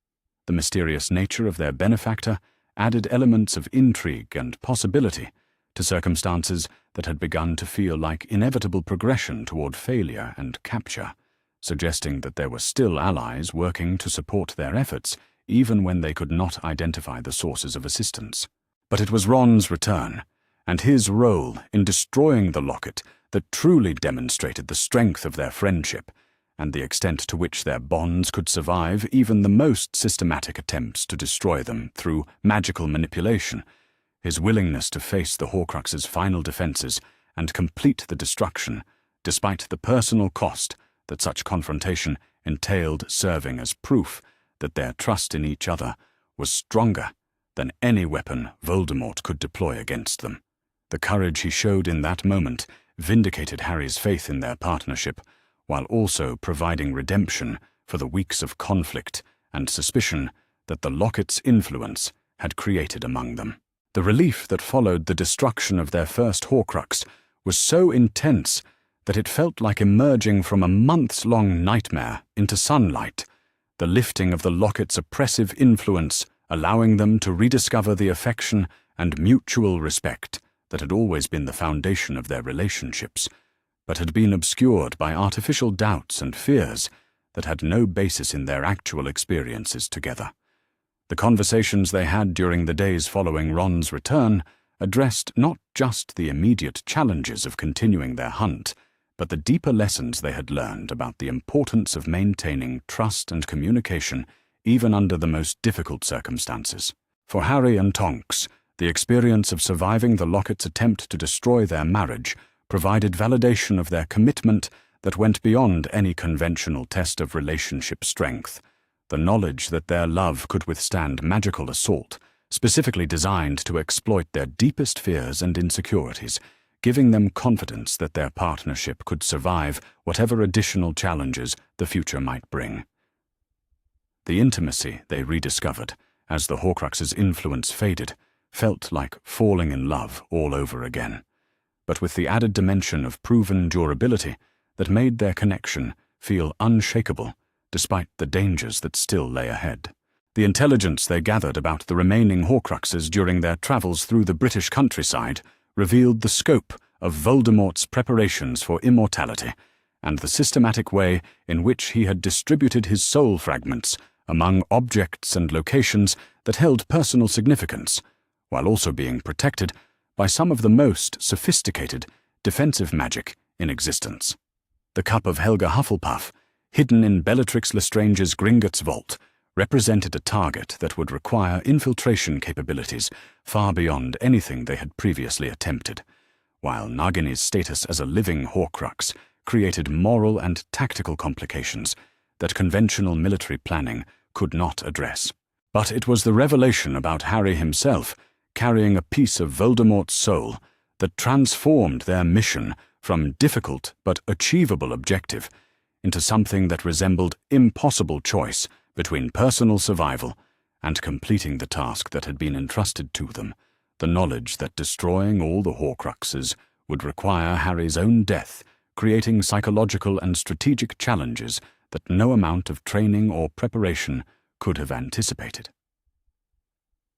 The mysterious nature of their benefactor added elements of intrigue and possibility to circumstances that had begun to feel like inevitable progression toward failure and capture, suggesting that there were still allies working to support their efforts even when they could not identify the sources of assistance. But it was Ron's return, and his role in destroying the locket that truly demonstrated the strength of their friendship and the extent to which their bonds could survive even the most systematic attempts to destroy them through magical manipulation. His willingness to face the Horcrux's final defenses and complete the destruction, despite the personal cost that such confrontation entailed, serving as proof that their trust in each other was stronger than any weapon Voldemort could deploy against them. The courage he showed in that moment vindicated Harry's faith in their partnership, while also providing redemption for the weeks of conflict and suspicion that the locket's influence had created among them. The relief that followed the destruction of their first Horcrux was so intense that it felt like emerging from a months-long nightmare into sunlight, the lifting of the locket's oppressive influence allowing them to rediscover the affection and mutual respect that had always been the foundation of their relationships, but had been obscured by artificial doubts and fears that had no basis in their actual experiences together. The conversations they had during the days following Ron's return addressed not just the immediate challenges of continuing their hunt, but the deeper lessons they had learned about the importance of maintaining trust and communication even under the most difficult circumstances. For Harry and Tonks, the experience of surviving the Locket's attempt to destroy their marriage provided validation of their commitment that went beyond any conventional test of relationship strength. The knowledge that their love could withstand magical assault, specifically designed to exploit their deepest fears and insecurities, giving them confidence that their partnership could survive whatever additional challenges the future might bring. The intimacy they rediscovered, as the Horcrux's influence faded, felt like falling in love all over again, but with the added dimension of proven durability that made their connection feel unshakable despite the dangers that still lay ahead. The intelligence they gathered about the remaining Horcruxes during their travels through the British countryside revealed the scope of Voldemort's preparations for immortality and the systematic way in which he had distributed his soul fragments among objects and locations that held personal significance, while also being protected by some of the most sophisticated defensive magic in existence. The cup of Helga Hufflepuff, hidden in Bellatrix Lestrange's Gringotts vault, represented a target that would require infiltration capabilities far beyond anything they had previously attempted, while Nagini's status as a living Horcrux created moral and tactical complications that conventional military planning could not address. But it was the revelation about Harry himself, carrying a piece of Voldemort's soul, that transformed their mission from difficult but achievable objective into something that resembled impossible choice between personal survival and completing the task that had been entrusted to them, the knowledge that destroying all the Horcruxes would require Harry's own death, creating psychological and strategic challenges that no amount of training or preparation could have anticipated.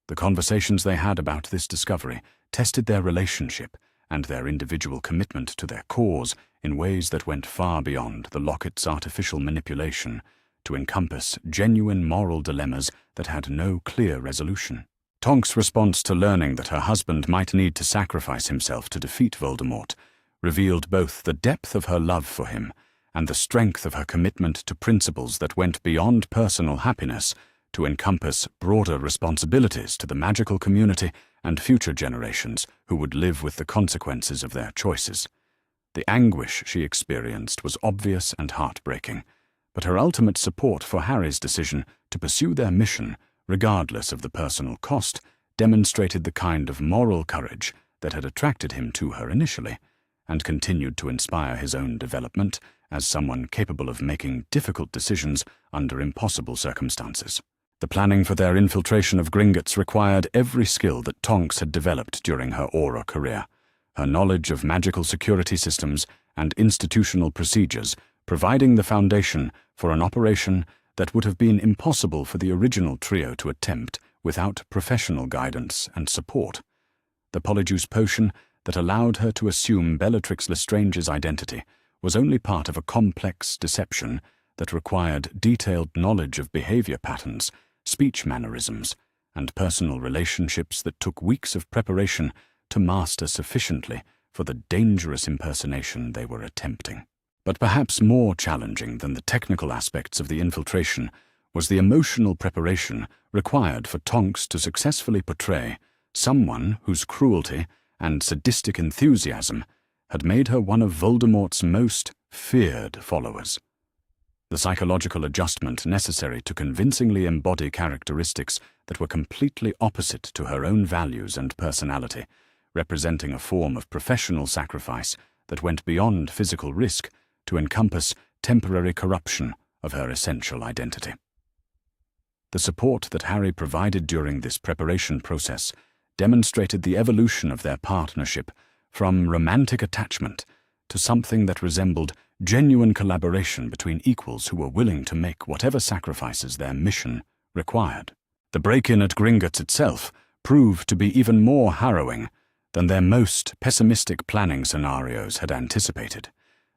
The conversations they had about this discovery tested their relationship and their individual commitment to their cause in ways that went far beyond the Locket's artificial manipulation to encompass genuine moral dilemmas that had no clear resolution. Tonks' response to learning that her husband might need to sacrifice himself to defeat Voldemort revealed both the depth of her love for him and the strength of her commitment to principles that went beyond personal happiness to encompass broader responsibilities to the magical community and future generations who would live with the consequences of their choices. The anguish she experienced was obvious and heartbreaking, but her ultimate support for Harry's decision to pursue their mission regardless of the personal cost, demonstrated the kind of moral courage that had attracted him to her initially, and continued to inspire his own development as someone capable of making difficult decisions under impossible circumstances. The planning for their infiltration of Gringotts required every skill that Tonks had developed during her Aura career. Her knowledge of magical security systems and institutional procedures providing the foundation for an operation that would have been impossible for the original trio to attempt without professional guidance and support. The Polyjuice potion that allowed her to assume Bellatrix Lestrange's identity was only part of a complex deception that required detailed knowledge of behavior patterns, speech mannerisms, and personal relationships that took weeks of preparation to master sufficiently for the dangerous impersonation they were attempting. But perhaps more challenging than the technical aspects of the infiltration was the emotional preparation required for Tonks to successfully portray someone whose cruelty and sadistic enthusiasm had made her one of Voldemort's most feared followers. The psychological adjustment necessary to convincingly embody characteristics that were completely opposite to her own values and personality, representing a form of professional sacrifice that went beyond physical risk to encompass temporary corruption of her essential identity. The support that Harry provided during this preparation process demonstrated the evolution of their partnership from romantic attachment to something that resembled genuine collaboration between equals who were willing to make whatever sacrifices their mission required. The break-in at Gringotts itself proved to be even more harrowing than their most pessimistic planning scenarios had anticipated,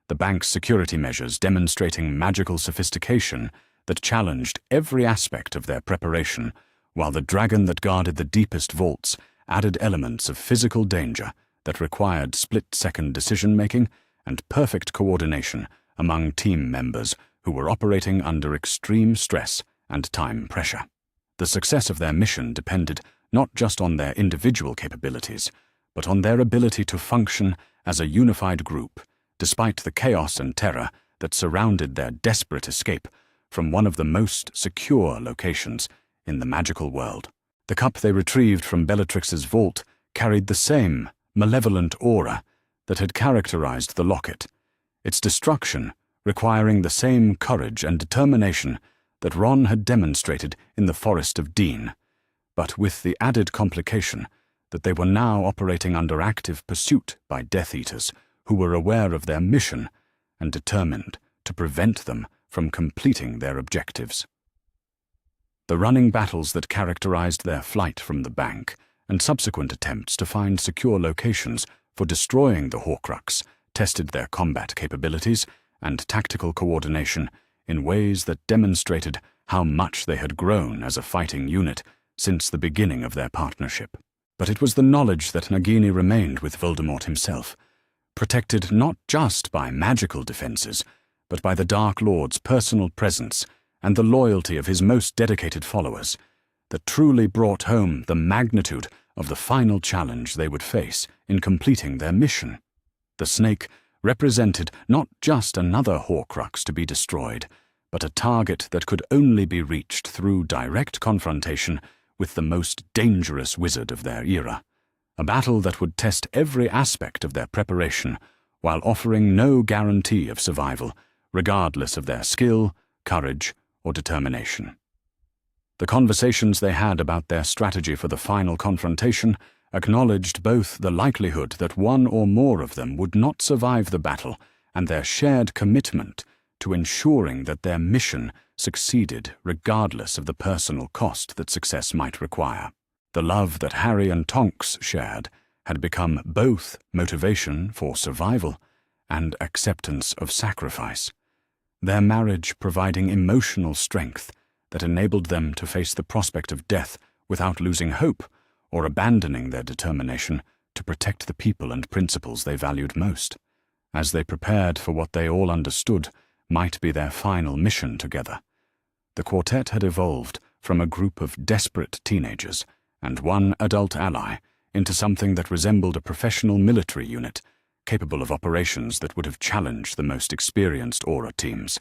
the bank's security measures demonstrating magical sophistication that challenged every aspect of their preparation, while the dragon that guarded the deepest vaults added elements of physical danger that required split-second decision-making and perfect coordination among team members who were operating under extreme stress and time pressure. The success of their mission depended not just on their individual capabilities, but on their ability to function as a unified group, despite the chaos and terror that surrounded their desperate escape from one of the most secure locations in the magical world. The cup they retrieved from Bellatrix's vault carried the same malevolent aura that had characterized the locket, its destruction requiring the same courage and determination that Ron had demonstrated in the Forest of Dean, but with the added complication that they were now operating under active pursuit by Death Eaters who were aware of their mission and determined to prevent them from completing their objectives. The running battles that characterized their flight from the bank and subsequent attempts to find secure locations for destroying the Horcrux tested their combat capabilities and tactical coordination in ways that demonstrated how much they had grown as a fighting unit since the beginning of their partnership. But it was the knowledge that Nagini remained with Voldemort himself, protected not just by magical defenses, but by the Dark Lord's personal presence and the loyalty of his most dedicated followers, that truly brought home the magnitude of the final challenge they would face in completing their mission. The snake represented not just another Horcrux to be destroyed, but a target that could only be reached through direct confrontation with the most dangerous wizard of their era, a battle that would test every aspect of their preparation while offering no guarantee of survival, regardless of their skill, courage, or determination. The conversations they had about their strategy for the final confrontation acknowledged both the likelihood that one or more of them would not survive the battle and their shared commitment to ensuring that their mission succeeded regardless of the personal cost that success might require. The love that Harry and Tonks shared had become both motivation for survival and acceptance of sacrifice, their marriage providing emotional strength that enabled them to face the prospect of death without losing hope or abandoning their determination to protect the people and principles they valued most, as they prepared for what they all understood might be their final mission together. The quartet had evolved from a group of desperate teenagers and one adult ally into something that resembled a professional military unit, capable of operations that would have challenged the most experienced Aura teams,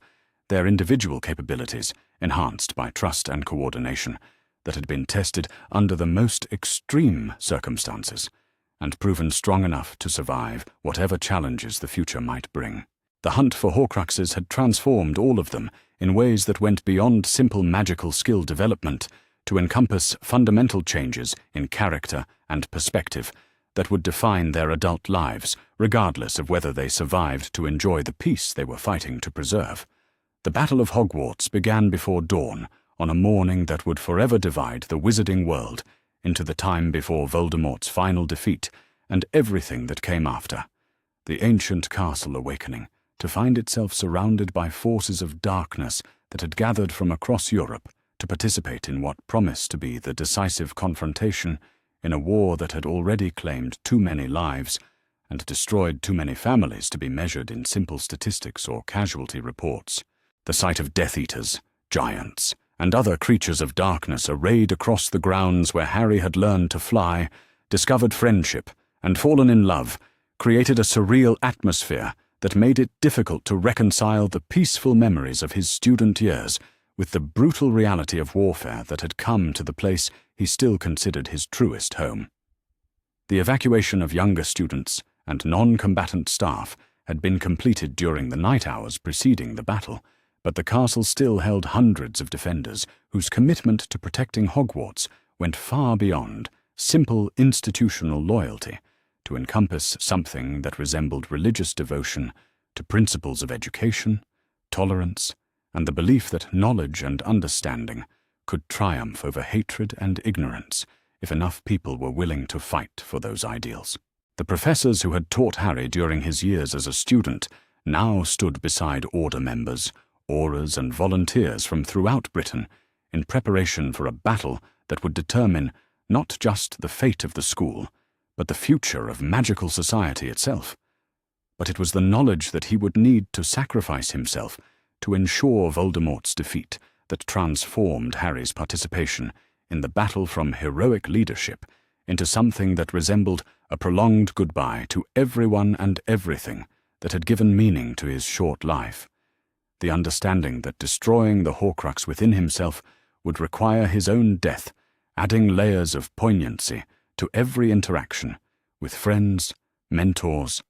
their individual capabilities enhanced by trust and coordination, that had been tested under the most extreme circumstances and proven strong enough to survive whatever challenges the future might bring. The hunt for Horcruxes had transformed all of them in ways that went beyond simple magical skill development to encompass fundamental changes in character and perspective that would define their adult lives, regardless of whether they survived to enjoy the peace they were fighting to preserve. The Battle of Hogwarts began before dawn, on a morning that would forever divide the wizarding world into the time before Voldemort's final defeat and everything that came after. The ancient castle awakening, to find itself surrounded by forces of darkness that had gathered from across Europe to participate in what promised to be the decisive confrontation in a war that had already claimed too many lives and destroyed too many families to be measured in simple statistics or casualty reports. The sight of Death Eaters, giants, and other creatures of darkness arrayed across the grounds where Harry had learned to fly, discovered friendship, and fallen in love, created a surreal atmosphere that made it difficult to reconcile the peaceful memories of his student years with the brutal reality of warfare that had come to the place he still considered his truest home. The evacuation of younger students and non-combatant staff had been completed during the night hours preceding the battle, but the castle still held hundreds of defenders whose commitment to protecting Hogwarts went far beyond simple institutional loyalty to encompass something that resembled religious devotion to principles of education, tolerance, and the belief that knowledge and understanding could triumph over hatred and ignorance if enough people were willing to fight for those ideals. The professors who had taught Harry during his years as a student now stood beside Order members, Aurors, and volunteers from throughout Britain in preparation for a battle that would determine not just the fate of the school, but the future of magical society itself. But it was the knowledge that he would need to sacrifice himself to ensure Voldemort's defeat that transformed Harry's participation in the battle from heroic leadership into something that resembled a prolonged goodbye to everyone and everything that had given meaning to his short life. The understanding that destroying the Horcrux within himself would require his own death, adding layers of poignancy to every interaction with friends, mentors,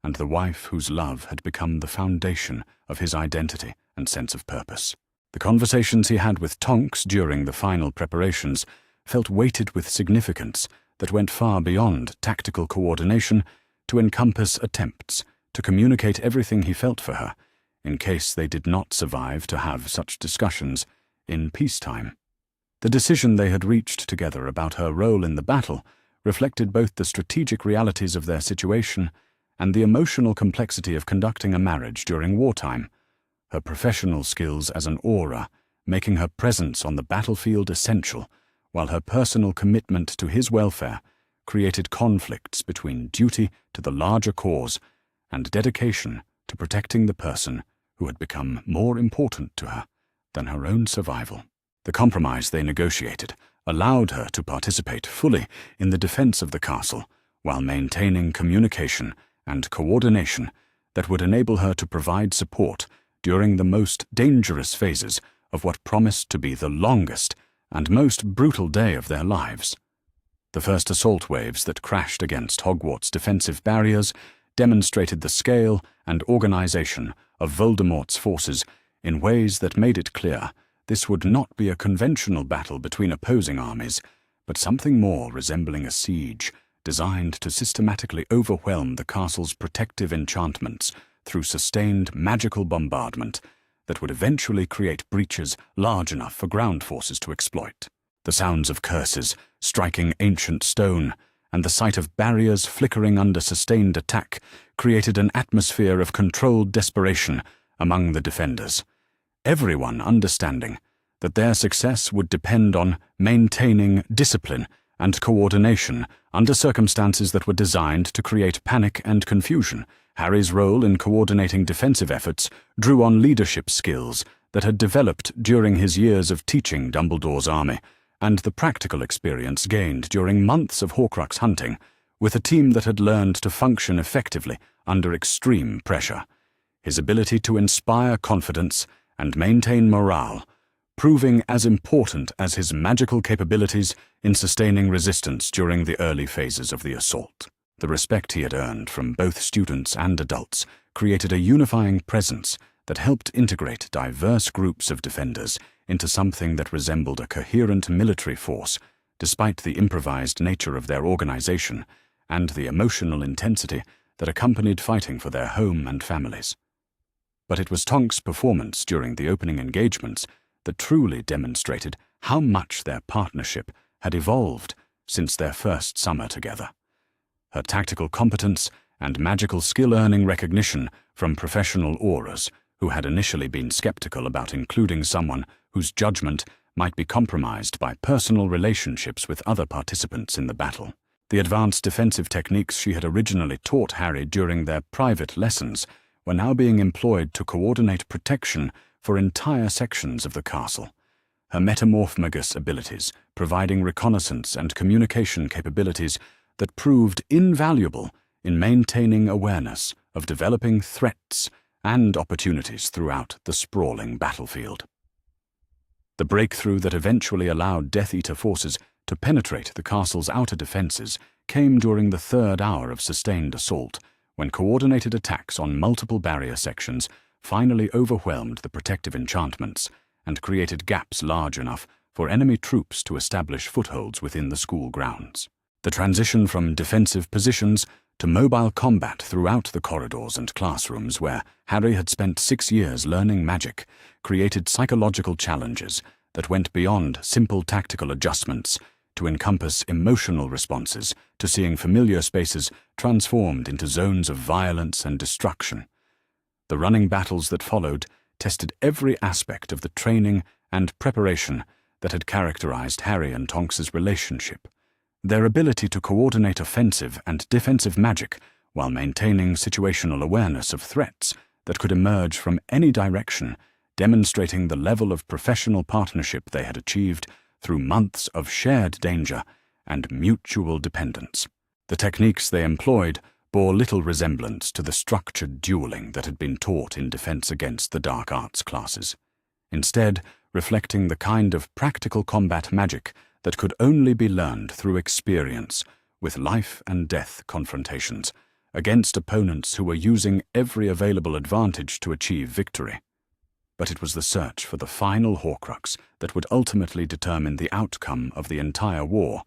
and the wife whose love had become the foundation of his identity and sense of purpose. The conversations he had with Tonks during the final preparations felt weighted with significance that went far beyond tactical coordination to encompass attempts to communicate everything he felt for her, in case they did not survive to have such discussions in peacetime. The decision they had reached together about her role in the battle reflected both the strategic realities of their situation and the emotional complexity of conducting a marriage during wartime, her professional skills as an Auror making her presence on the battlefield essential, while her personal commitment to his welfare created conflicts between duty to the larger cause and dedication to protecting the person who had become more important to her than her own survival. The compromise they negotiated allowed her to participate fully in the defense of the castle while maintaining communication and coordination that would enable her to provide support during the most dangerous phases of what promised to be the longest and most brutal day of their lives. The first assault waves that crashed against Hogwarts' defensive barriers demonstrated the scale and organization of Voldemort's forces in ways that made it clear this would not be a conventional battle between opposing armies, but something more resembling a siege designed to systematically overwhelm the castle's protective enchantments through sustained magical bombardment that would eventually create breaches large enough for ground forces to exploit. The sounds of curses striking ancient stone and the sight of barriers flickering under sustained attack created an atmosphere of controlled desperation among the defenders, everyone understanding that their success would depend on maintaining discipline and coordination under circumstances that were designed to create panic and confusion. Harry's role in coordinating defensive efforts drew on leadership skills that had developed during his years of teaching Dumbledore's army and the practical experience gained during months of Horcrux hunting with a team that had learned to function effectively under extreme pressure. His ability to inspire confidence and maintain morale proving as important as his magical capabilities in sustaining resistance during the early phases of the assault. The respect he had earned from both students and adults created a unifying presence that helped integrate diverse groups of defenders into something that resembled a coherent military force, despite the improvised nature of their organization and the emotional intensity that accompanied fighting for their home and families. But it was Tonks' performance during the opening engagements that truly demonstrated how much their partnership had evolved since their first summer together. Her tactical competence and magical skill-earning recognition from professional aurors who had initially been skeptical about including someone whose judgment might be compromised by personal relationships with other participants in the battle. The advanced defensive techniques she had originally taught Harry during their private lessons were now being employed to coordinate protection for entire sections of the castle. Her metamorphmagus abilities, providing reconnaissance and communication capabilities that proved invaluable in maintaining awareness of developing threats and opportunities throughout the sprawling battlefield. The breakthrough that eventually allowed Death Eater forces to penetrate the castle's outer defenses came during the third hour of sustained assault, when coordinated attacks on multiple barrier sections finally overwhelmed the protective enchantments and created gaps large enough for enemy troops to establish footholds within the school grounds. The transition from defensive positions to mobile combat throughout the corridors and classrooms where Harry had spent 6 years learning magic created psychological challenges that went beyond simple tactical adjustments to encompass emotional responses to seeing familiar spaces transformed into zones of violence and destruction. The running battles that followed tested every aspect of the training and preparation that had characterized Harry and Tonks' relationship. Their ability to coordinate offensive and defensive magic while maintaining situational awareness of threats that could emerge from any direction, demonstrating the level of professional partnership they had achieved through months of shared danger and mutual dependence. The techniques they employed bore little resemblance to the structured dueling that had been taught in defense against the dark arts classes, instead reflecting the kind of practical combat magic that could only be learned through experience with life and death confrontations against opponents who were using every available advantage to achieve victory. But it was the search for the final Horcrux that would ultimately determine the outcome of the entire war.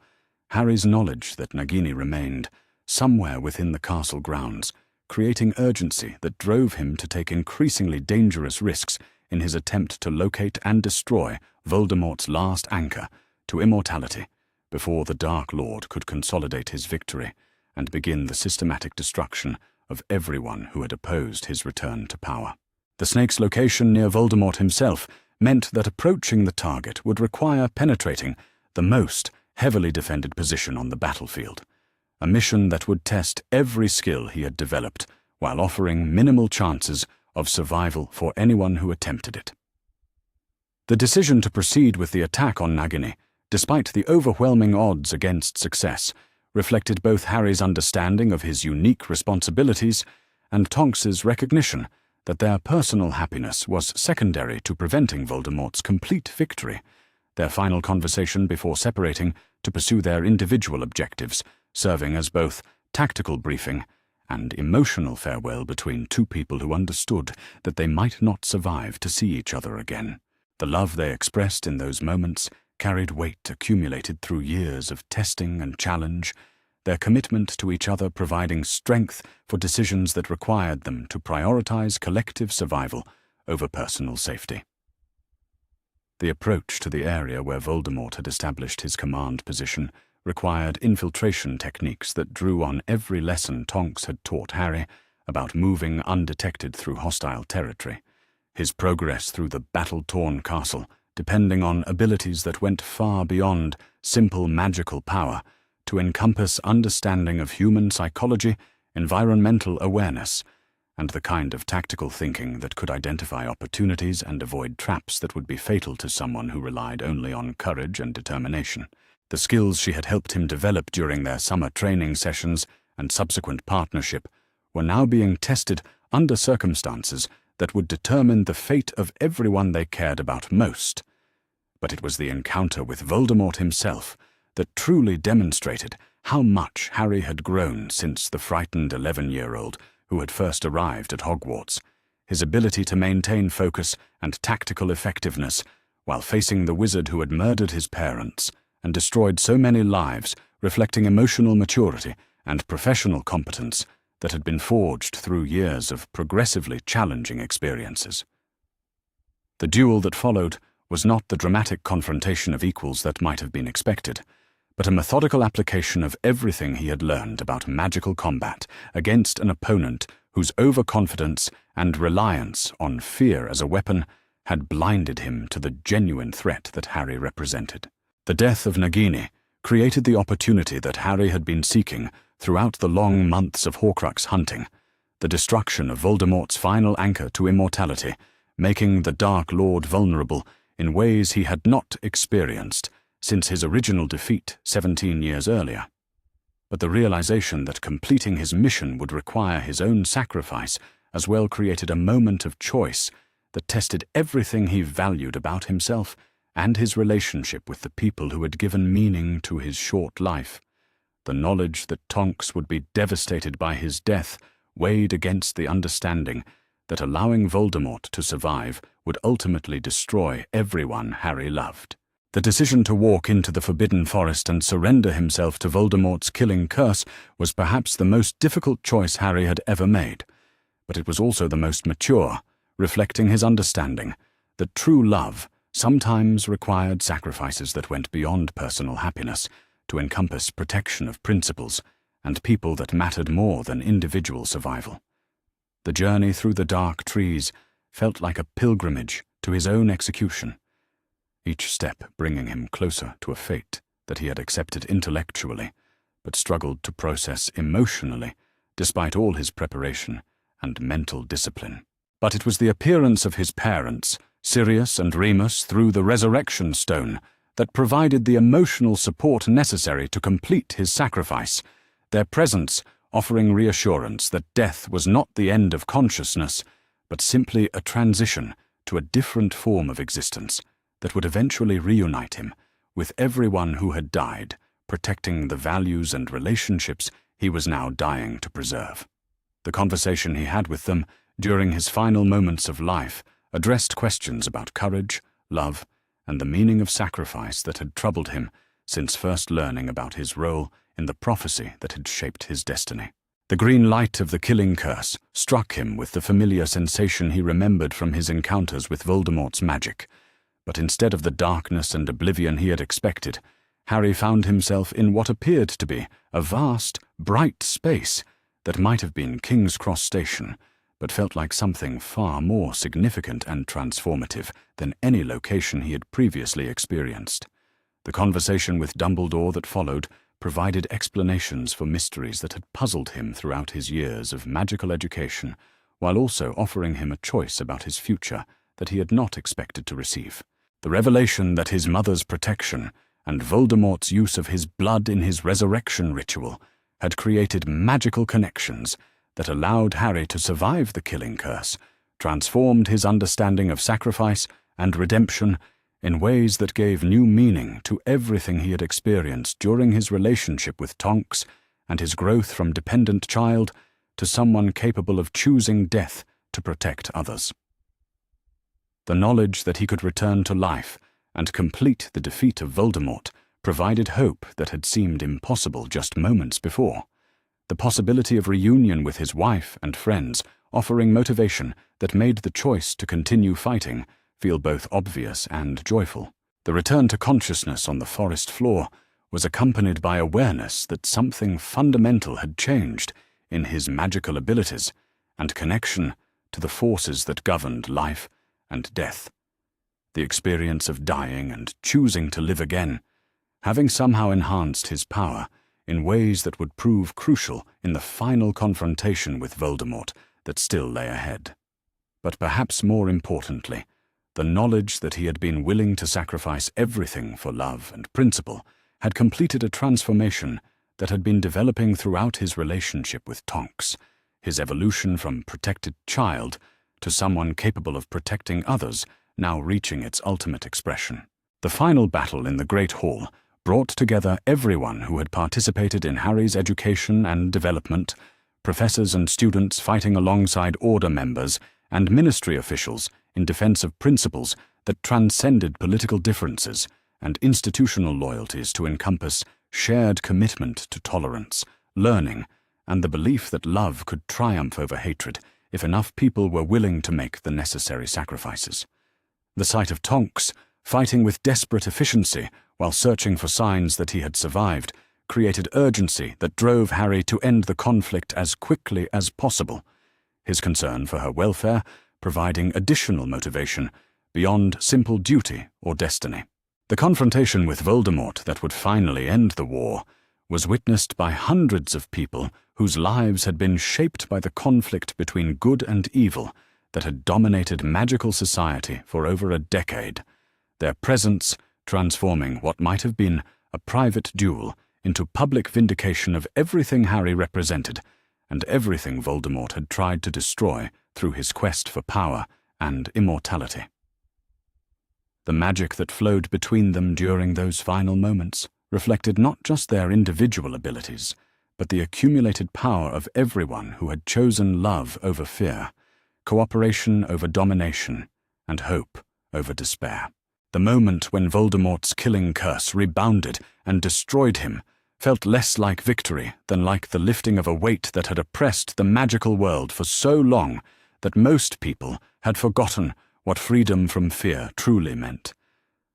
Harry's knowledge that Nagini remained somewhere within the castle grounds, creating urgency that drove him to take increasingly dangerous risks in his attempt to locate and destroy Voldemort's last anchor to immortality before the Dark Lord could consolidate his victory and begin the systematic destruction of everyone who had opposed his return to power. The snake's location near Voldemort himself meant that approaching the target would require penetrating the most heavily defended position on the battlefield, a mission that would test every skill he had developed while offering minimal chances of survival for anyone who attempted it. The decision to proceed with the attack on Nagini, despite the overwhelming odds against success, reflected both Harry's understanding of his unique responsibilities and Tonks's recognition that their personal happiness was secondary to preventing Voldemort's complete victory. Their final conversation before separating to pursue their individual objectives, serving as both tactical briefing and emotional farewell between two people who understood that they might not survive to see each other again. The love they expressed in those moments carried weight accumulated through years of testing and challenge, their commitment to each other providing strength for decisions that required them to prioritize collective survival over personal safety. The approach to the area where Voldemort had established his command position required infiltration techniques that drew on every lesson Tonks had taught Harry about moving undetected through hostile territory. His progress through the battle-torn castle, depending on abilities that went far beyond simple magical power to encompass understanding of human psychology, environmental awareness, and the kind of tactical thinking that could identify opportunities and avoid traps that would be fatal to someone who relied only on courage and determination. The skills she had helped him develop during their summer training sessions and subsequent partnership were now being tested under circumstances that would determine the fate of everyone they cared about most. But it was the encounter with Voldemort himself that truly demonstrated how much Harry had grown since the frightened 11-year-old who had first arrived at Hogwarts. His ability to maintain focus and tactical effectiveness while facing the wizard who had murdered his parents and destroyed so many lives, reflecting emotional maturity and professional competence that had been forged through years of progressively challenging experiences. The duel that followed was not the dramatic confrontation of equals that might have been expected, but a methodical application of everything he had learned about magical combat against an opponent whose overconfidence and reliance on fear as a weapon had blinded him to the genuine threat that Harry represented. The death of Nagini created the opportunity that Harry had been seeking throughout the long months of Horcrux hunting, the destruction of Voldemort's final anchor to immortality, making the Dark Lord vulnerable in ways he had not experienced since his original defeat 17 years earlier. But the realization that completing his mission would require his own sacrifice as well created a moment of choice that tested everything he valued about himself and his relationship with the people who had given meaning to his short life. The knowledge that Tonks would be devastated by his death weighed against the understanding that allowing Voldemort to survive would ultimately destroy everyone Harry loved. The decision to walk into the Forbidden Forest and surrender himself to Voldemort's killing curse was perhaps the most difficult choice Harry had ever made, but it was also the most mature, reflecting his understanding that true love sometimes required sacrifices that went beyond personal happiness to encompass protection of principles and people that mattered more than individual survival. The journey through the dark trees felt like a pilgrimage to his own execution, each step bringing him closer to a fate that he had accepted intellectually but struggled to process emotionally despite all his preparation and mental discipline. But it was the appearance of his parents, Sirius and Remus, through the Resurrection Stone that provided the emotional support necessary to complete his sacrifice, their presence offering reassurance that death was not the end of consciousness, but simply a transition to a different form of existence that would eventually reunite him with everyone who had died, protecting the values and relationships he was now dying to preserve. The conversation he had with them during his final moments of life addressed questions about courage, love, and the meaning of sacrifice that had troubled him since first learning about his role in the prophecy that had shaped his destiny. The green light of the killing curse struck him with the familiar sensation he remembered from his encounters with Voldemort's magic, but instead of the darkness and oblivion he had expected, Harry found himself in what appeared to be a vast, bright space that might have been King's Cross Station, but felt like something far more significant and transformative than any location he had previously experienced. The conversation with Dumbledore that followed provided explanations for mysteries that had puzzled him throughout his years of magical education, while also offering him a choice about his future that he had not expected to receive. The revelation that his mother's protection and Voldemort's use of his blood in his resurrection ritual had created magical connections that allowed Harry to survive the killing curse, transformed his understanding of sacrifice and redemption in ways that gave new meaning to everything he had experienced during his relationship with Tonks and his growth from dependent child to someone capable of choosing death to protect others. The knowledge that he could return to life and complete the defeat of Voldemort provided hope that had seemed impossible just moments before. The possibility of reunion with his wife and friends offering motivation that made the choice to continue fighting feel both obvious and joyful. The return to consciousness on the forest floor was accompanied by awareness that something fundamental had changed in his magical abilities and connection to the forces that governed life and death. The experience of dying and choosing to live again, having somehow enhanced his power in ways that would prove crucial in the final confrontation with Voldemort that still lay ahead. But perhaps more importantly, the knowledge that he had been willing to sacrifice everything for love and principle had completed a transformation that had been developing throughout his relationship with Tonks, his evolution from protected child to someone capable of protecting others now reaching its ultimate expression. The final battle in the Great Hall brought together everyone who had participated in Harry's education and development, professors and students fighting alongside Order members, and ministry officials in defense of principles that transcended political differences and institutional loyalties to encompass shared commitment to tolerance, learning, and the belief that love could triumph over hatred if enough people were willing to make the necessary sacrifices. The sight of Tonks, fighting with desperate efficiency while searching for signs that he had survived, created urgency that drove Harry to end the conflict as quickly as possible, his concern for her welfare providing additional motivation beyond simple duty or destiny. The confrontation with Voldemort that would finally end the war was witnessed by hundreds of people whose lives had been shaped by the conflict between good and evil that had dominated magical society for over a decade, their presence transforming what might have been a private duel into public vindication of everything Harry represented and everything Voldemort had tried to destroy through his quest for power and immortality. The magic that flowed between them during those final moments reflected not just their individual abilities, but the accumulated power of everyone who had chosen love over fear, cooperation over domination, and hope over despair. The moment when Voldemort's killing curse rebounded and destroyed him felt less like victory than like the lifting of a weight that had oppressed the magical world for so long that most people had forgotten what freedom from fear truly meant.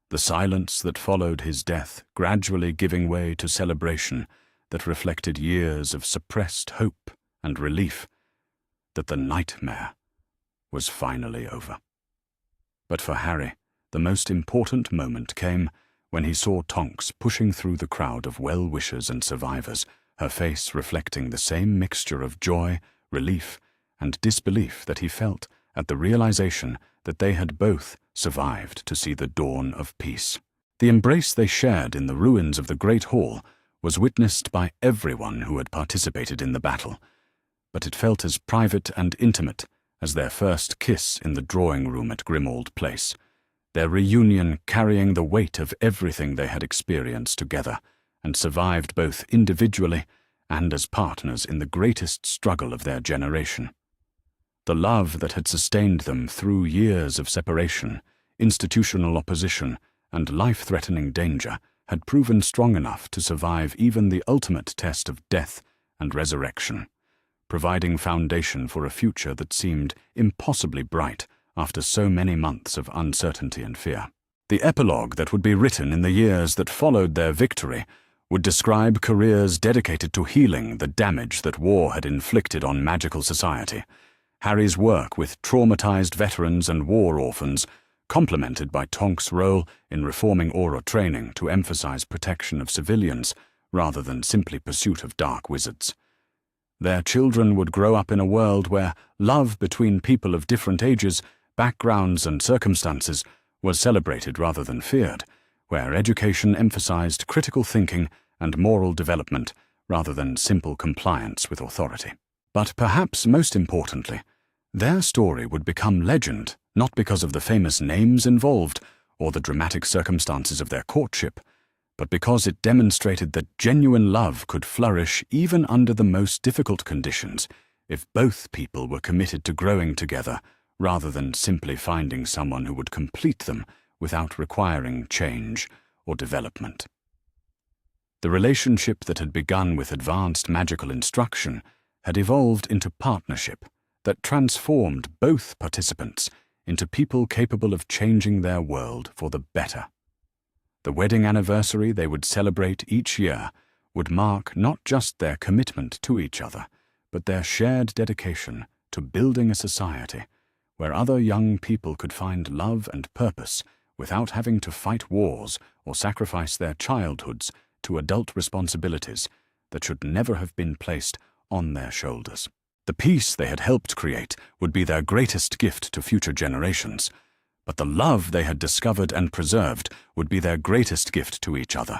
The silence that followed his death gradually giving way to celebration that reflected years of suppressed hope and relief that the nightmare was finally over. But for Harry, the most important moment came when he saw Tonks pushing through the crowd of well-wishers and survivors, her face reflecting the same mixture of joy, relief, and disbelief that he felt at the realization that they had both survived to see the dawn of peace. The embrace they shared in the ruins of the Great Hall was witnessed by everyone who had participated in the battle, but it felt as private and intimate as their first kiss in the drawing room at Grimmauld Place, their reunion carrying the weight of everything they had experienced together and survived both individually and as partners in the greatest struggle of their generation. The love that had sustained them through years of separation, institutional opposition, and life-threatening danger had proven strong enough to survive even the ultimate test of death and resurrection, providing foundation for a future that seemed impossibly bright after so many months of uncertainty and fear. The epilogue that would be written in the years that followed their victory would describe careers dedicated to healing the damage that war had inflicted on magical society. Harry's work with traumatized veterans and war orphans, complemented by Tonks' role in reforming Auror training to emphasize protection of civilians rather than simply pursuit of dark wizards. Their children would grow up in a world where love between people of different ages, backgrounds, and circumstances was celebrated rather than feared, where education emphasized critical thinking and moral development rather than simple compliance with authority. But perhaps most importantly, their story would become legend not because of the famous names involved or the dramatic circumstances of their courtship, but because it demonstrated that genuine love could flourish even under the most difficult conditions if both people were committed to growing together rather than simply finding someone who would complete them without requiring change or development. The relationship that had begun with advanced magical instruction had evolved into partnership that transformed both participants into people capable of changing their world for the better. The wedding anniversary they would celebrate each year would mark not just their commitment to each other, but their shared dedication to building a society where other young people could find love and purpose without having to fight wars or sacrifice their childhoods to adult responsibilities that should never have been placed on their shoulders. The peace they had helped create would be their greatest gift to future generations, but the love they had discovered and preserved would be their greatest gift to each other,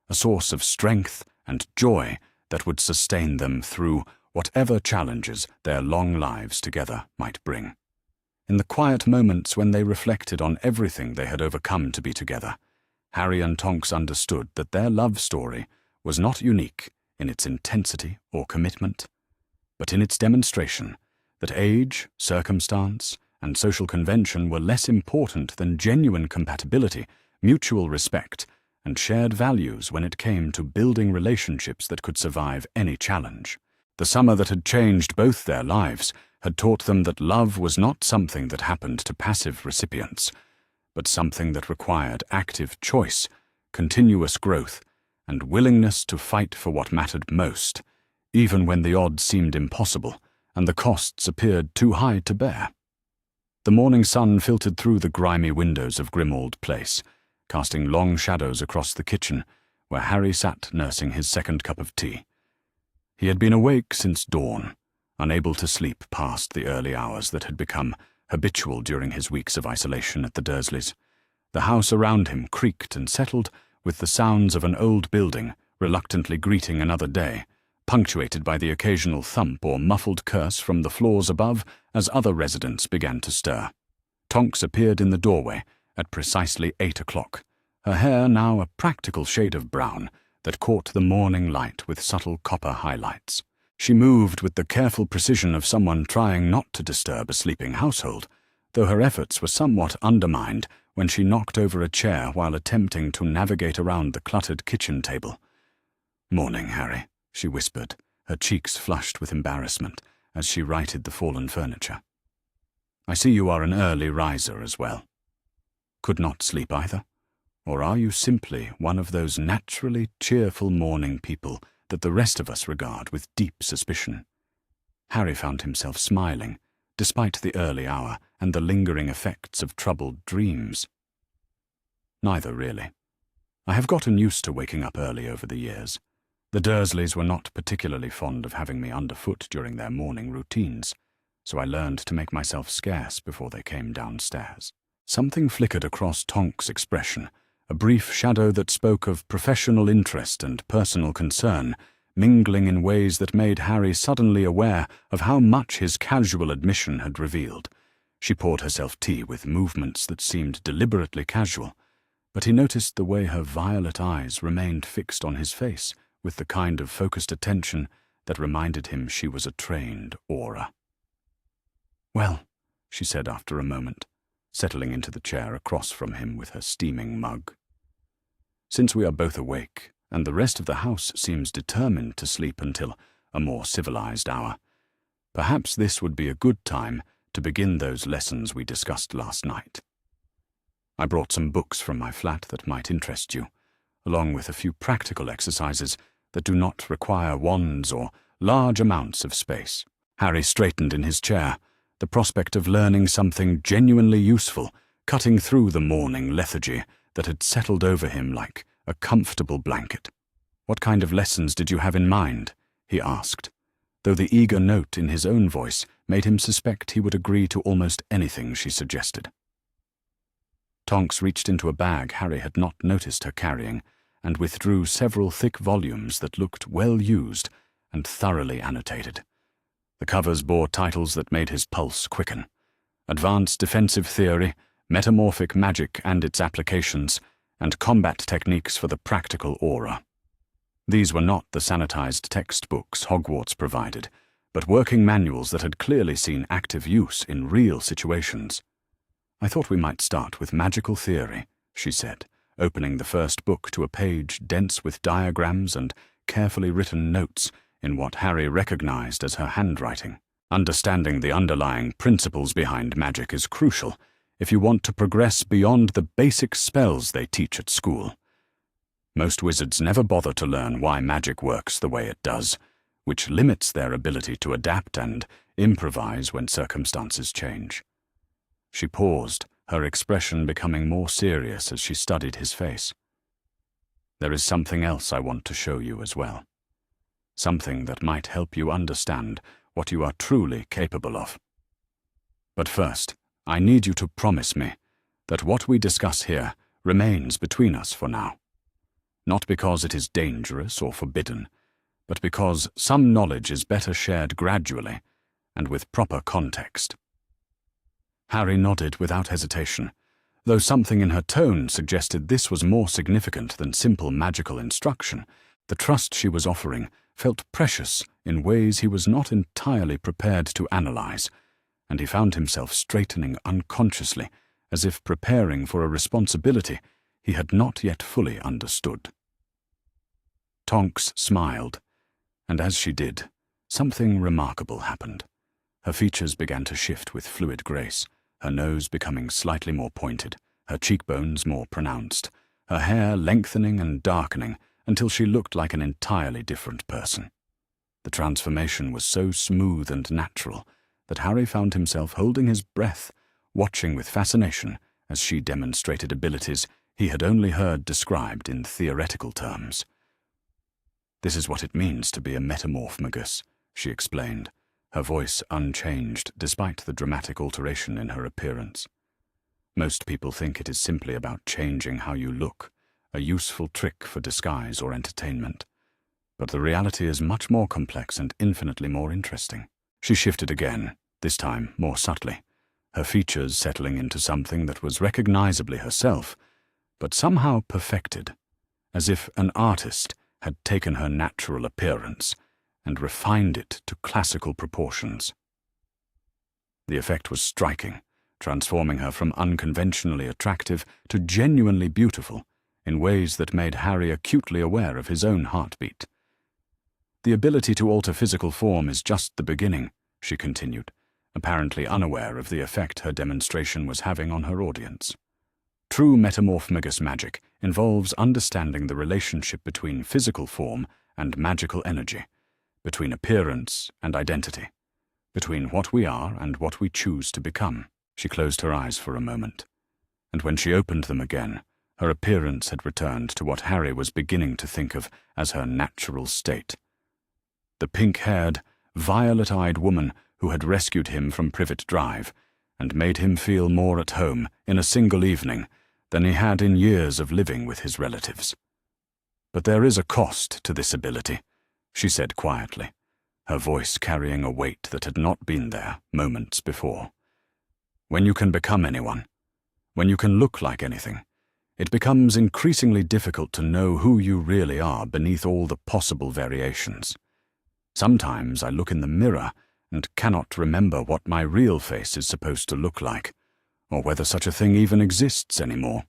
a source of strength and joy that would sustain them through whatever challenges their long lives together might bring. In the quiet moments when they reflected on everything they had overcome to be together, Harry and Tonks understood that their love story was not unique in its intensity or commitment, but in its demonstration that age, circumstance, and social convention were less important than genuine compatibility, mutual respect, and shared values when it came to building relationships that could survive any challenge. The summer that had changed both their lives had taught them that love was not something that happened to passive recipients, but something that required active choice, continuous growth, and willingness to fight for what mattered most, even when the odds seemed impossible and the costs appeared too high to bear. The morning sun filtered through the grimy windows of Grimmauld Place, casting long shadows across the kitchen, where Harry sat nursing his second cup of tea. He had been awake since dawn, unable to sleep past the early hours that had become habitual during his weeks of isolation at the Dursleys. The house around him creaked and settled with the sounds of an old building reluctantly greeting another day, punctuated by the occasional thump or muffled curse from the floors above as other residents began to stir. Tonks appeared in the doorway at precisely 8 o'clock, her hair now a practical shade of brown that caught the morning light with subtle copper highlights. She moved with the careful precision of someone trying not to disturb a sleeping household, though her efforts were somewhat undermined when she knocked over a chair while attempting to navigate around the cluttered kitchen table. "Morning, Harry," she whispered, her cheeks flushed with embarrassment as she righted the fallen furniture. "I see you are an early riser as well. Could not sleep either? Or are you simply one of those naturally cheerful morning people that the rest of us regard with deep suspicion?" Harry found himself smiling, despite the early hour and the lingering effects of troubled dreams. "Neither, really. I have gotten used to waking up early over the years. The Dursleys were not particularly fond of having me underfoot during their morning routines, so I learned to make myself scarce before they came downstairs." Something flickered across Tonks' expression, a brief shadow that spoke of professional interest and personal concern, mingling in ways that made Harry suddenly aware of how much his casual admission had revealed. She poured herself tea with movements that seemed deliberately casual, but he noticed the way her violet eyes remained fixed on his face with the kind of focused attention that reminded him she was a trained aura. "Well," she said after a moment, settling into the chair across from him with her steaming mug. "Since we are both awake, and the rest of the house seems determined to sleep until a more civilized hour, perhaps this would be a good time to begin those lessons we discussed last night. I brought some books from my flat that might interest you, along with a few practical exercises that do not require wands or large amounts of space." Harry straightened in his chair, the prospect of learning something genuinely useful cutting through the morning lethargy that had settled over him like a comfortable blanket. "What kind of lessons did you have in mind?" he asked, though the eager note in his own voice made him suspect he would agree to almost anything she suggested. Tonks reached into a bag Harry had not noticed her carrying and withdrew several thick volumes that looked well used and thoroughly annotated. The covers bore titles that made his pulse quicken: Advanced Defensive Theory, Metamorphic Magic and its Applications, and Combat Techniques for the Practical Aura. These were not the sanitized textbooks Hogwarts provided, but working manuals that had clearly seen active use in real situations. "I thought we might start with magical theory," she said, opening the first book to a page dense with diagrams and carefully written notes in what Harry recognized as her handwriting. Understanding the underlying principles behind magic is crucial if you want to progress beyond the basic spells they teach at school. Most wizards never bother to learn why magic works the way it does, which limits their ability to adapt and improvise when circumstances change. She paused, her expression becoming more serious as she studied his face. "There is something else I want to show you as well. Something that might help you understand what you are truly capable of. But first, I need you to promise me that what we discuss here remains between us for now. Not because it is dangerous or forbidden, but because some knowledge is better shared gradually and with proper context." Harry nodded without hesitation, Though something in her tone suggested this was more significant than simple magical instruction, the trust she was offering felt precious in ways he was not entirely prepared to analyze, and he found himself straightening unconsciously, as if preparing for a responsibility he had not yet fully understood. Tonks smiled, and as she did, something remarkable happened. Her features began to shift with fluid grace, her nose becoming slightly more pointed, her cheekbones more pronounced, her hair lengthening and darkening until she looked like an entirely different person. The transformation was so smooth and natural that Harry found himself holding his breath, watching with fascination as she demonstrated abilities he had only heard described in theoretical terms. "This is what it means to be a metamorphmagus," she explained, her voice unchanged despite the dramatic alteration in her appearance. "Most people think it is simply about changing how you look, a useful trick for disguise or entertainment. But the reality is much more complex and infinitely more interesting." She shifted again, this time more subtly, her features settling into something that was recognizably herself, but somehow perfected, as if an artist had taken her natural appearance and refined it to classical proportions. The effect was striking, transforming her from unconventionally attractive to genuinely beautiful in ways that made Harry acutely aware of his own heartbeat. "The ability to alter physical form is just the beginning," she continued, apparently unaware of the effect her demonstration was having on her audience. "True metamorphmagus magic involves understanding the relationship between physical form and magical energy, between appearance and identity, between what we are and what we choose to become." She closed her eyes for a moment, and when she opened them again, her appearance had returned to what Harry was beginning to think of as her natural state. The pink-haired, violet-eyed woman who had rescued him from Privet Drive and made him feel more at home in a single evening than he had in years of living with his relatives. "But there is a cost to this ability," she said quietly, her voice carrying a weight that had not been there moments before. "When you can become anyone, when you can look like anything, it becomes increasingly difficult to know who you really are beneath all the possible variations. Sometimes I look in the mirror and cannot remember what my real face is supposed to look like, or whether such a thing even exists anymore."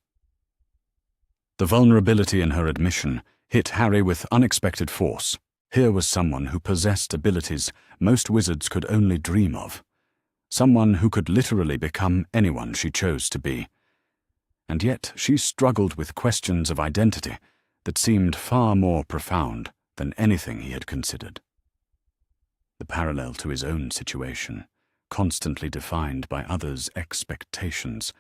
The vulnerability in her admission hit Harry with unexpected force. Here was someone who possessed abilities most wizards could only dream of, someone who could literally become anyone she chose to be. And yet she struggled with questions of identity that seemed far more profound than anything he had considered. The parallel to his own situation, constantly defined by others' expectations,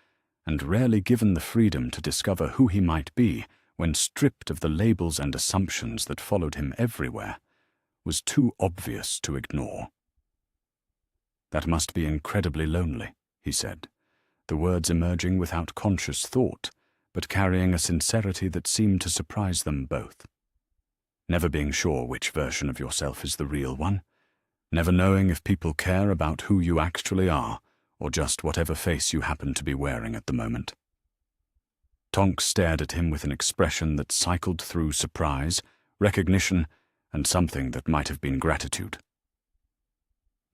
and rarely given the freedom to discover who he might be when stripped of the labels and assumptions that followed him everywhere, was too obvious to ignore. "That must be incredibly lonely," he said, the words emerging without conscious thought, but carrying a sincerity that seemed to surprise them both. "Never being sure which version of yourself is the real one, never knowing if people care about who you actually are, or just whatever face you happen to be wearing at the moment." Tonks stared at him with an expression that cycled through surprise, recognition, and something that might have been gratitude.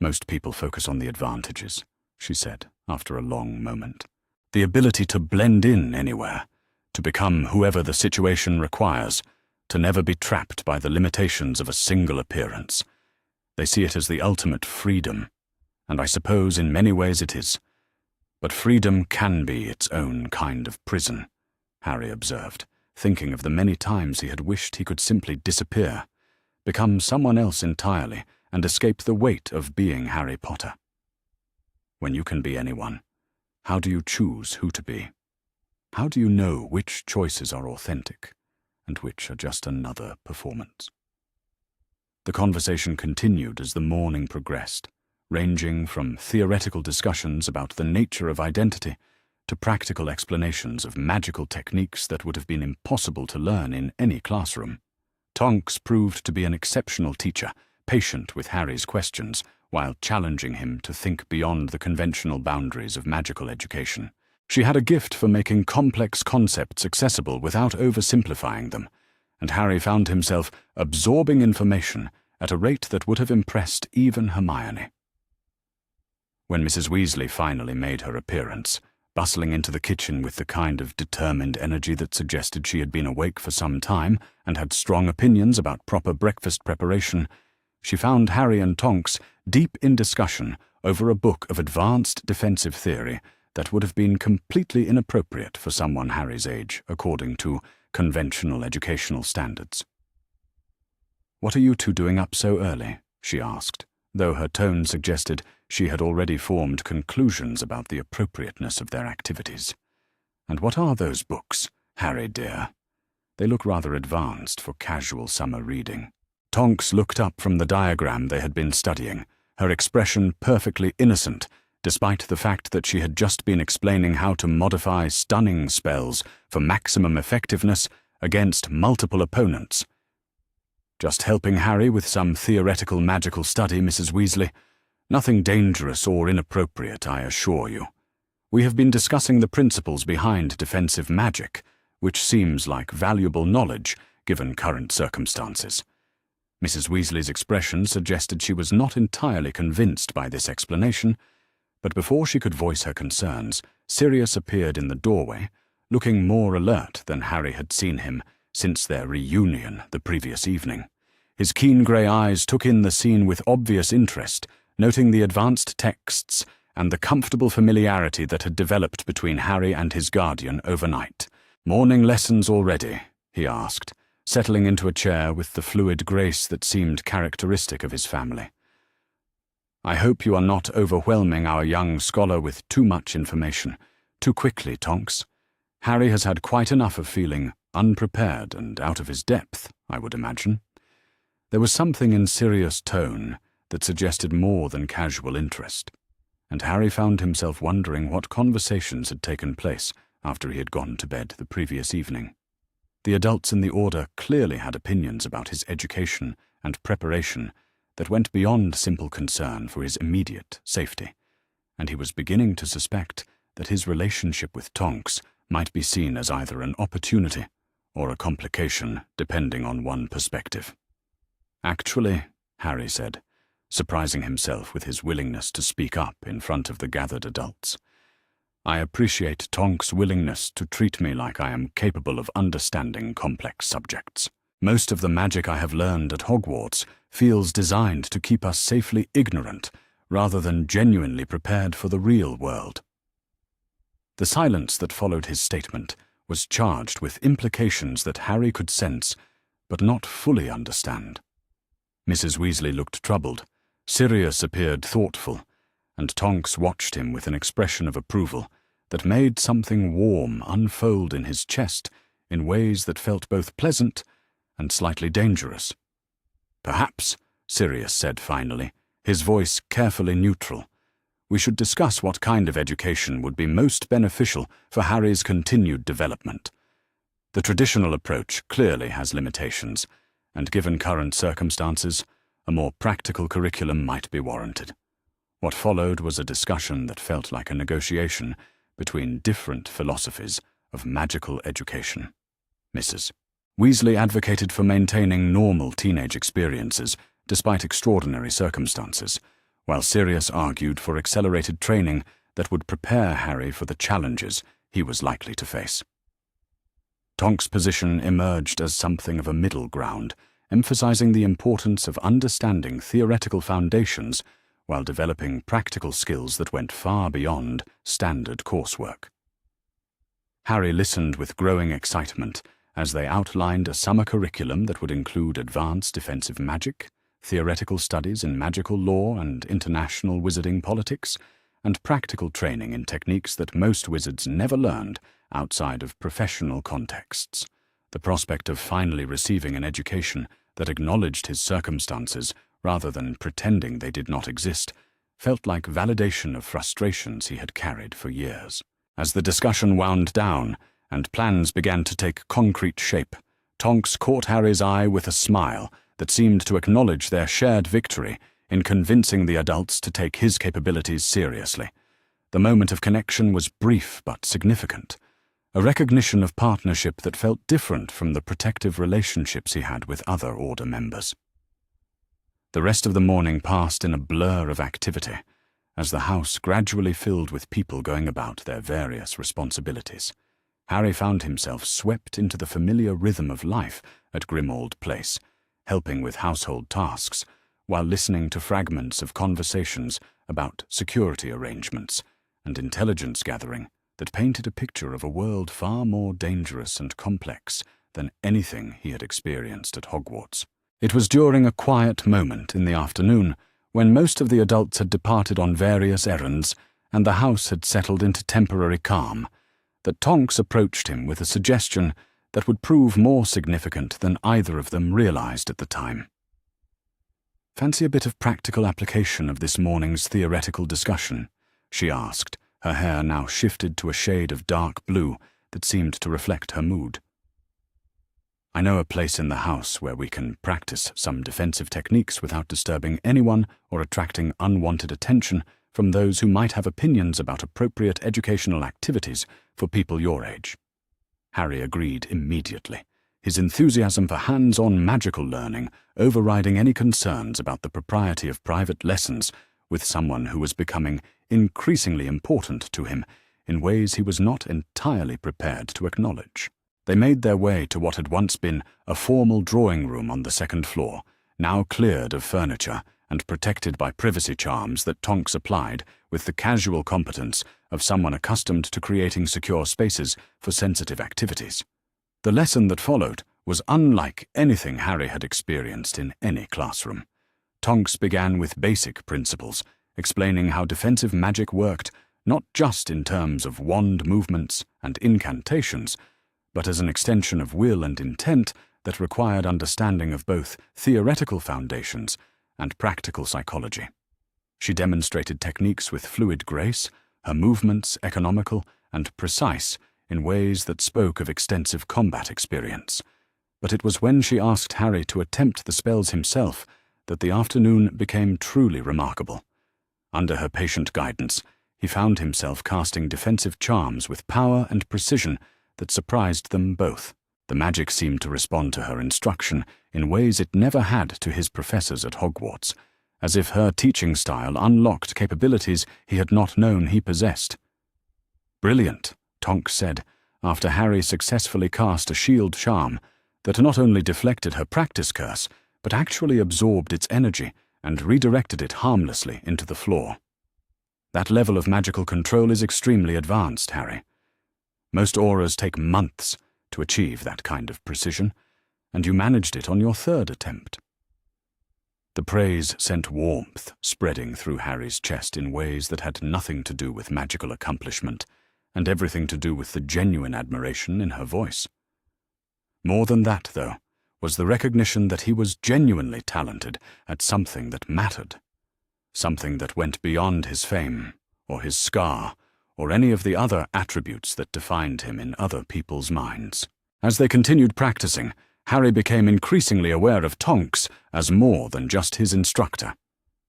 "Most people focus on the advantages," she said, after a long moment. "The ability to blend in anywhere, to become whoever the situation requires, to never be trapped by the limitations of a single appearance. They see it as the ultimate freedom, and I suppose in many ways it is. But freedom can be its own kind of prison," Harry observed, thinking of the many times he had wished he could simply disappear, become someone else entirely, and escape the weight of being Harry Potter. When you can be anyone, how do you choose who to be? How do you know which choices are authentic and which are just another performance? The conversation continued as the morning progressed, ranging from theoretical discussions about the nature of identity to practical explanations of magical techniques that would have been impossible to learn in any classroom. Tonks proved to be an exceptional teacher, patient with Harry's questions, while challenging him to think beyond the conventional boundaries of magical education. She had a gift for making complex concepts accessible without oversimplifying them, and Harry found himself absorbing information at a rate that would have impressed even Hermione. When Mrs. Weasley finally made her appearance, bustling into the kitchen with the kind of determined energy that suggested she had been awake for some time and had strong opinions about proper breakfast preparation, she found Harry and Tonks deep in discussion over a book of advanced defensive theory that would have been completely inappropriate for someone Harry's age, according to conventional educational standards. "What are you two doing up so early?" she asked, though her tone suggested she had already formed conclusions about the appropriateness of their activities. "And what are those books, Harry dear? They look rather advanced for casual summer reading." Tonks looked up from the diagram they had been studying, her expression perfectly innocent, despite the fact that she had just been explaining how to modify stunning spells for maximum effectiveness against multiple opponents. "Just helping Harry with some theoretical magical study, Mrs. Weasley. Nothing dangerous or inappropriate, I assure you. We have been discussing the principles behind defensive magic, which seems like valuable knowledge given current circumstances." Mrs. Weasley's expression suggested she was not entirely convinced by this explanation, but before she could voice her concerns, Sirius appeared in the doorway, looking more alert than Harry had seen him since their reunion the previous evening. His keen grey eyes took in the scene with obvious interest, noting the advanced texts and the comfortable familiarity that had developed between Harry and his guardian overnight. "Morning lessons already?" he asked, settling into a chair with the fluid grace that seemed characteristic of his family. "I hope you are not overwhelming our young scholar with too much information, too quickly, Tonks. Harry has had quite enough of feeling unprepared and out of his depth, I would imagine." There was something in Sirius' tone that suggested more than casual interest, and Harry found himself wondering what conversations had taken place after he had gone to bed the previous evening. The adults in the Order clearly had opinions about his education and preparation that went beyond simple concern for his immediate safety, and he was beginning to suspect that his relationship with Tonks might be seen as either an opportunity or a complication, depending on one perspective. "Actually," Harry said, surprising himself with his willingness to speak up in front of the gathered adults, "I appreciate Tonks' willingness to treat me like I am capable of understanding complex subjects. Most of the magic I have learned at Hogwarts feels designed to keep us safely ignorant rather than genuinely prepared for the real world." The silence that followed his statement was charged with implications that Harry could sense but not fully understand. Mrs. Weasley looked troubled, Sirius appeared thoughtful, and Tonks watched him with an expression of approval that made something warm unfold in his chest in ways that felt both pleasant and slightly dangerous. "Perhaps," Sirius said finally, his voice carefully neutral, "we should discuss what kind of education would be most beneficial for Harry's continued development. The traditional approach clearly has limitations, and given current circumstances, a more practical curriculum might be warranted." What followed was a discussion that felt like a negotiation between different philosophies of magical education. Mrs. Weasley advocated for maintaining normal teenage experiences despite extraordinary circumstances, while Sirius argued for accelerated training that would prepare Harry for the challenges he was likely to face. Tonks' position emerged as something of a middle ground, emphasizing the importance of understanding theoretical foundations while developing practical skills that went far beyond standard coursework. Harry listened with growing excitement as they outlined a summer curriculum that would include advanced defensive magic, theoretical studies in magical law and international wizarding politics, and practical training in techniques that most wizards never learned outside of professional contexts. The prospect of finally receiving an education that acknowledged his circumstances rather than pretending they did not exist felt like validation of frustrations he had carried for years. As the discussion wound down and plans began to take concrete shape, Tonks caught Harry's eye with a smile that seemed to acknowledge their shared victory in convincing the adults to take his capabilities seriously. The moment of connection was brief but significant, a recognition of partnership that felt different from the protective relationships he had with other Order members. The rest of the morning passed in a blur of activity, as the house gradually filled with people going about their various responsibilities. Harry found himself swept into the familiar rhythm of life at Grimmauld Place, helping with household tasks, while listening to fragments of conversations about security arrangements and intelligence gathering that painted a picture of a world far more dangerous and complex than anything he had experienced at Hogwarts. It was during a quiet moment in the afternoon, when most of the adults had departed on various errands and the house had settled into temporary calm, that Tonks approached him with a suggestion that would prove more significant than either of them realized at the time. "Fancy a bit of practical application of this morning's theoretical discussion?" she asked, her hair now shifted to a shade of dark blue that seemed to reflect her mood. "I know a place in the house where we can practice some defensive techniques without disturbing anyone or attracting unwanted attention from those who might have opinions about appropriate educational activities for people your age." Harry agreed immediately, his enthusiasm for hands-on magical learning overriding any concerns about the propriety of private lessons with someone who was becoming increasingly important to him in ways he was not entirely prepared to acknowledge. They made their way to what had once been a formal drawing room on the second floor, now cleared of furniture and protected by privacy charms that Tonks applied with the casual competence of someone accustomed to creating secure spaces for sensitive activities. The lesson that followed was unlike anything Harry had experienced in any classroom. Tonks began with basic principles, explaining how defensive magic worked not just in terms of wand movements and incantations, but as an extension of will and intent that required understanding of both theoretical foundations and practical psychology. She demonstrated techniques with fluid grace, her movements economical and precise in ways that spoke of extensive combat experience. But it was when she asked Harry to attempt the spells himself that the afternoon became truly remarkable. Under her patient guidance, he found himself casting defensive charms with power and precision that surprised them both. The magic seemed to respond to her instruction in ways it never had to his professors at Hogwarts, as if her teaching style unlocked capabilities he had not known he possessed. "Brilliant," Tonks said, after Harry successfully cast a shield charm that not only deflected her practice curse, but actually absorbed its energy and redirected it harmlessly into the floor. "That level of magical control is extremely advanced, Harry. Most auras take months to achieve that kind of precision, and you managed it on your third attempt." The praise sent warmth spreading through Harry's chest in ways that had nothing to do with magical accomplishment, and everything to do with the genuine admiration in her voice. More than that, though, was the recognition that he was genuinely talented at something that mattered, something that went beyond his fame, or his scar, or any of the other attributes that defined him in other people's minds. As they continued practicing, Harry became increasingly aware of Tonks as more than just his instructor.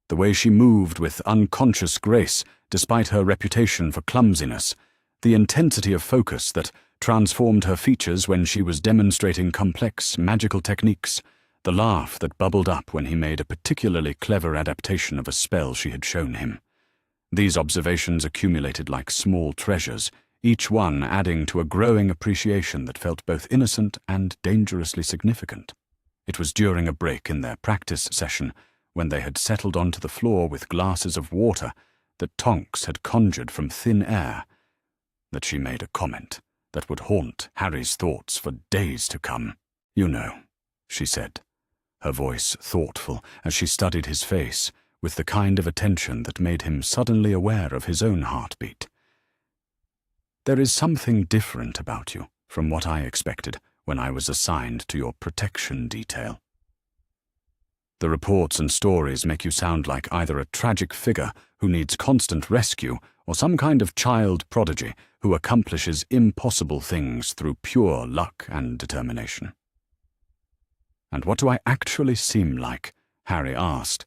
The way she moved with unconscious grace, despite her reputation for clumsiness, the intensity of focus that transformed her features when she was demonstrating complex magical techniques, the laugh that bubbled up when he made a particularly clever adaptation of a spell she had shown him. These observations accumulated like small treasures, each one adding to a growing appreciation that felt both innocent and dangerously significant. It was during a break in their practice session, when they had settled onto the floor with glasses of water that Tonks had conjured from thin air, that she made a comment that would haunt Harry's thoughts for days to come. "You know," she said, her voice thoughtful as she studied his face with the kind of attention that made him suddenly aware of his own heartbeat. "There is something different about you from what I expected when I was assigned to your protection detail. The reports and stories make you sound like either a tragic figure who needs constant rescue or some kind of child prodigy who accomplishes impossible things through pure luck and determination." "And what do I actually seem like?" Harry asked,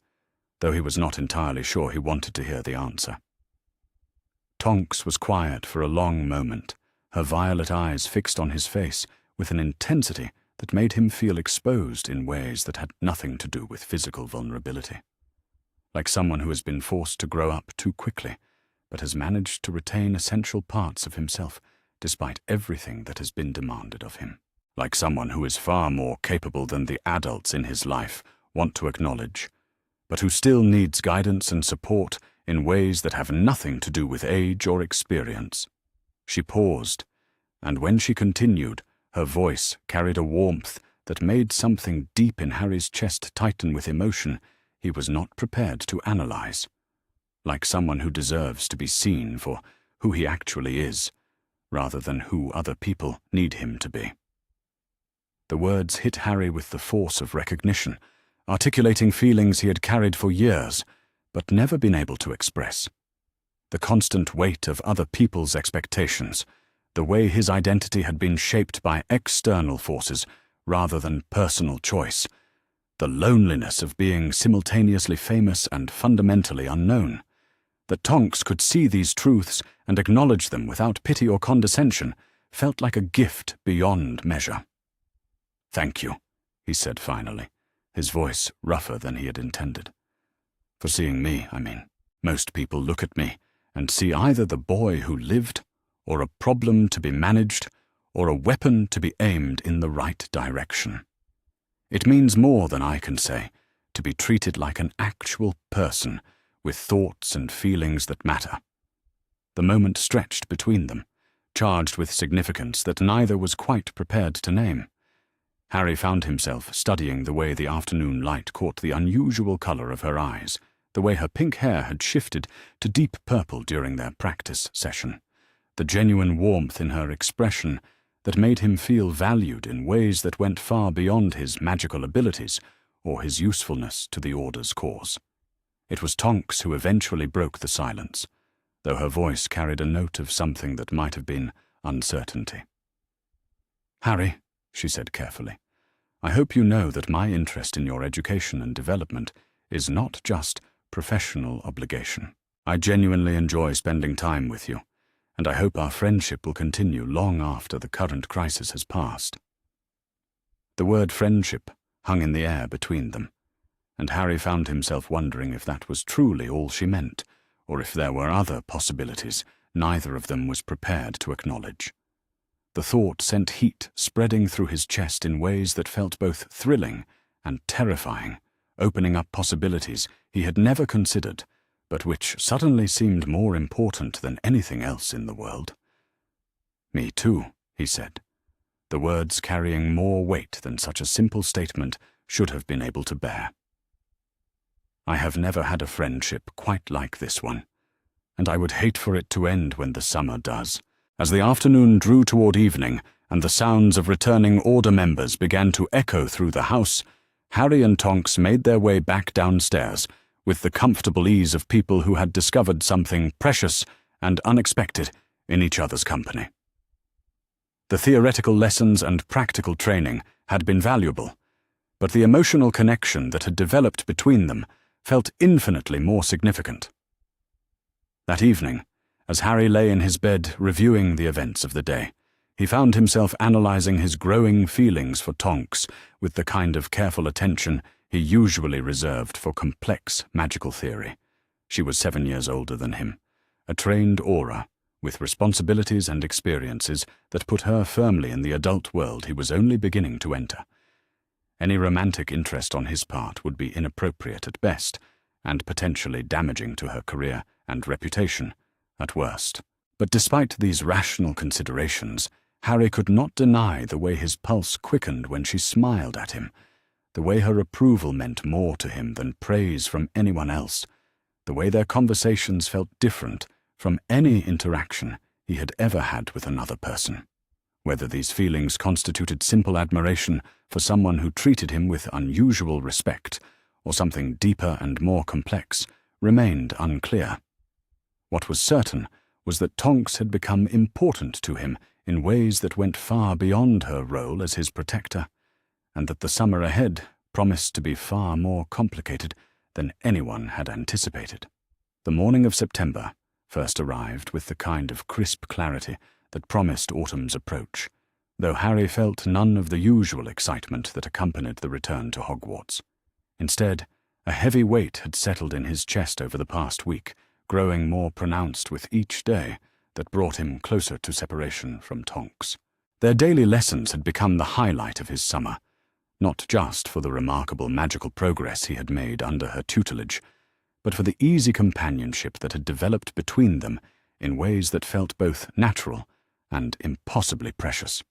though he was not entirely sure he wanted to hear the answer. Tonks was quiet for a long moment, her violet eyes fixed on his face with an intensity that made him feel exposed in ways that had nothing to do with physical vulnerability. Like someone who has been forced to grow up too quickly, but has managed to retain essential parts of himself despite everything that has been demanded of him. Like someone who is far more capable than the adults in his life want to acknowledge, but who still needs guidance and support in ways that have nothing to do with age or experience. She paused, and when she continued, her voice carried a warmth that made something deep in Harry's chest tighten with emotion he was not prepared to analyze. Like someone who deserves to be seen for who he actually is, rather than who other people need him to be. The words hit Harry with the force of recognition, articulating feelings he had carried for years, but never been able to express. The constant weight of other people's expectations, the way his identity had been shaped by external forces rather than personal choice, the loneliness of being simultaneously famous and fundamentally unknown. That Tonks could see these truths and acknowledge them without pity or condescension felt like a gift beyond measure. "Thank you," he said finally, his voice rougher than he had intended. "For seeing me, I mean. Most people look at me and see either the boy who lived, or a problem to be managed, or a weapon to be aimed in the right direction. It means more than I can say, to be treated like an actual person with thoughts and feelings that matter." The moment stretched between them, charged with significance that neither was quite prepared to name. Harry found himself studying the way the afternoon light caught the unusual color of her eyes, the way her pink hair had shifted to deep purple during their practice session, the genuine warmth in her expression that made him feel valued in ways that went far beyond his magical abilities or his usefulness to the Order's cause. It was Tonks who eventually broke the silence, though her voice carried a note of something that might have been uncertainty. "Harry," she said carefully, "I hope you know that my interest in your education and development is not just professional obligation. I genuinely enjoy spending time with you, and I hope our friendship will continue long after the current crisis has passed." The word friendship hung in the air between them, and Harry found himself wondering if that was truly all she meant, or if there were other possibilities neither of them was prepared to acknowledge. The thought sent heat spreading through his chest in ways that felt both thrilling and terrifying, opening up possibilities he had never considered, but which suddenly seemed more important than anything else in the world. "Me too," he said, the words carrying more weight than such a simple statement should have been able to bear. "I have never had a friendship quite like this one, and I would hate for it to end when the summer does." As the afternoon drew toward evening and the sounds of returning Order members began to echo through the house, Harry and Tonks made their way back downstairs with the comfortable ease of people who had discovered something precious and unexpected in each other's company. The theoretical lessons and practical training had been valuable, but the emotional connection that had developed between them felt infinitely more significant. That evening, as Harry lay in his bed reviewing the events of the day, he found himself analyzing his growing feelings for Tonks with the kind of careful attention he usually reserved for complex magical theory. She was 7 years older than him, a trained aura, with responsibilities and experiences that put her firmly in the adult world he was only beginning to enter. Any romantic interest on his part would be inappropriate at best, and potentially damaging to her career and reputation at worst. But despite these rational considerations, Harry could not deny the way his pulse quickened when she smiled at him, the way her approval meant more to him than praise from anyone else, the way their conversations felt different from any interaction he had ever had with another person. Whether these feelings constituted simple admiration for someone who treated him with unusual respect, or something deeper and more complex, remained unclear. What was certain was that Tonks had become important to him in ways that went far beyond her role as his protector, and that the summer ahead promised to be far more complicated than anyone had anticipated. The morning of September first arrived with the kind of crisp clarity that promised autumn's approach, though Harry felt none of the usual excitement that accompanied the return to Hogwarts. Instead, a heavy weight had settled in his chest over the past week, growing more pronounced with each day that brought him closer to separation from Tonks. Their daily lessons had become the highlight of his summer, not just for the remarkable magical progress he had made under her tutelage, but for the easy companionship that had developed between them in ways that felt both natural and impossibly precious.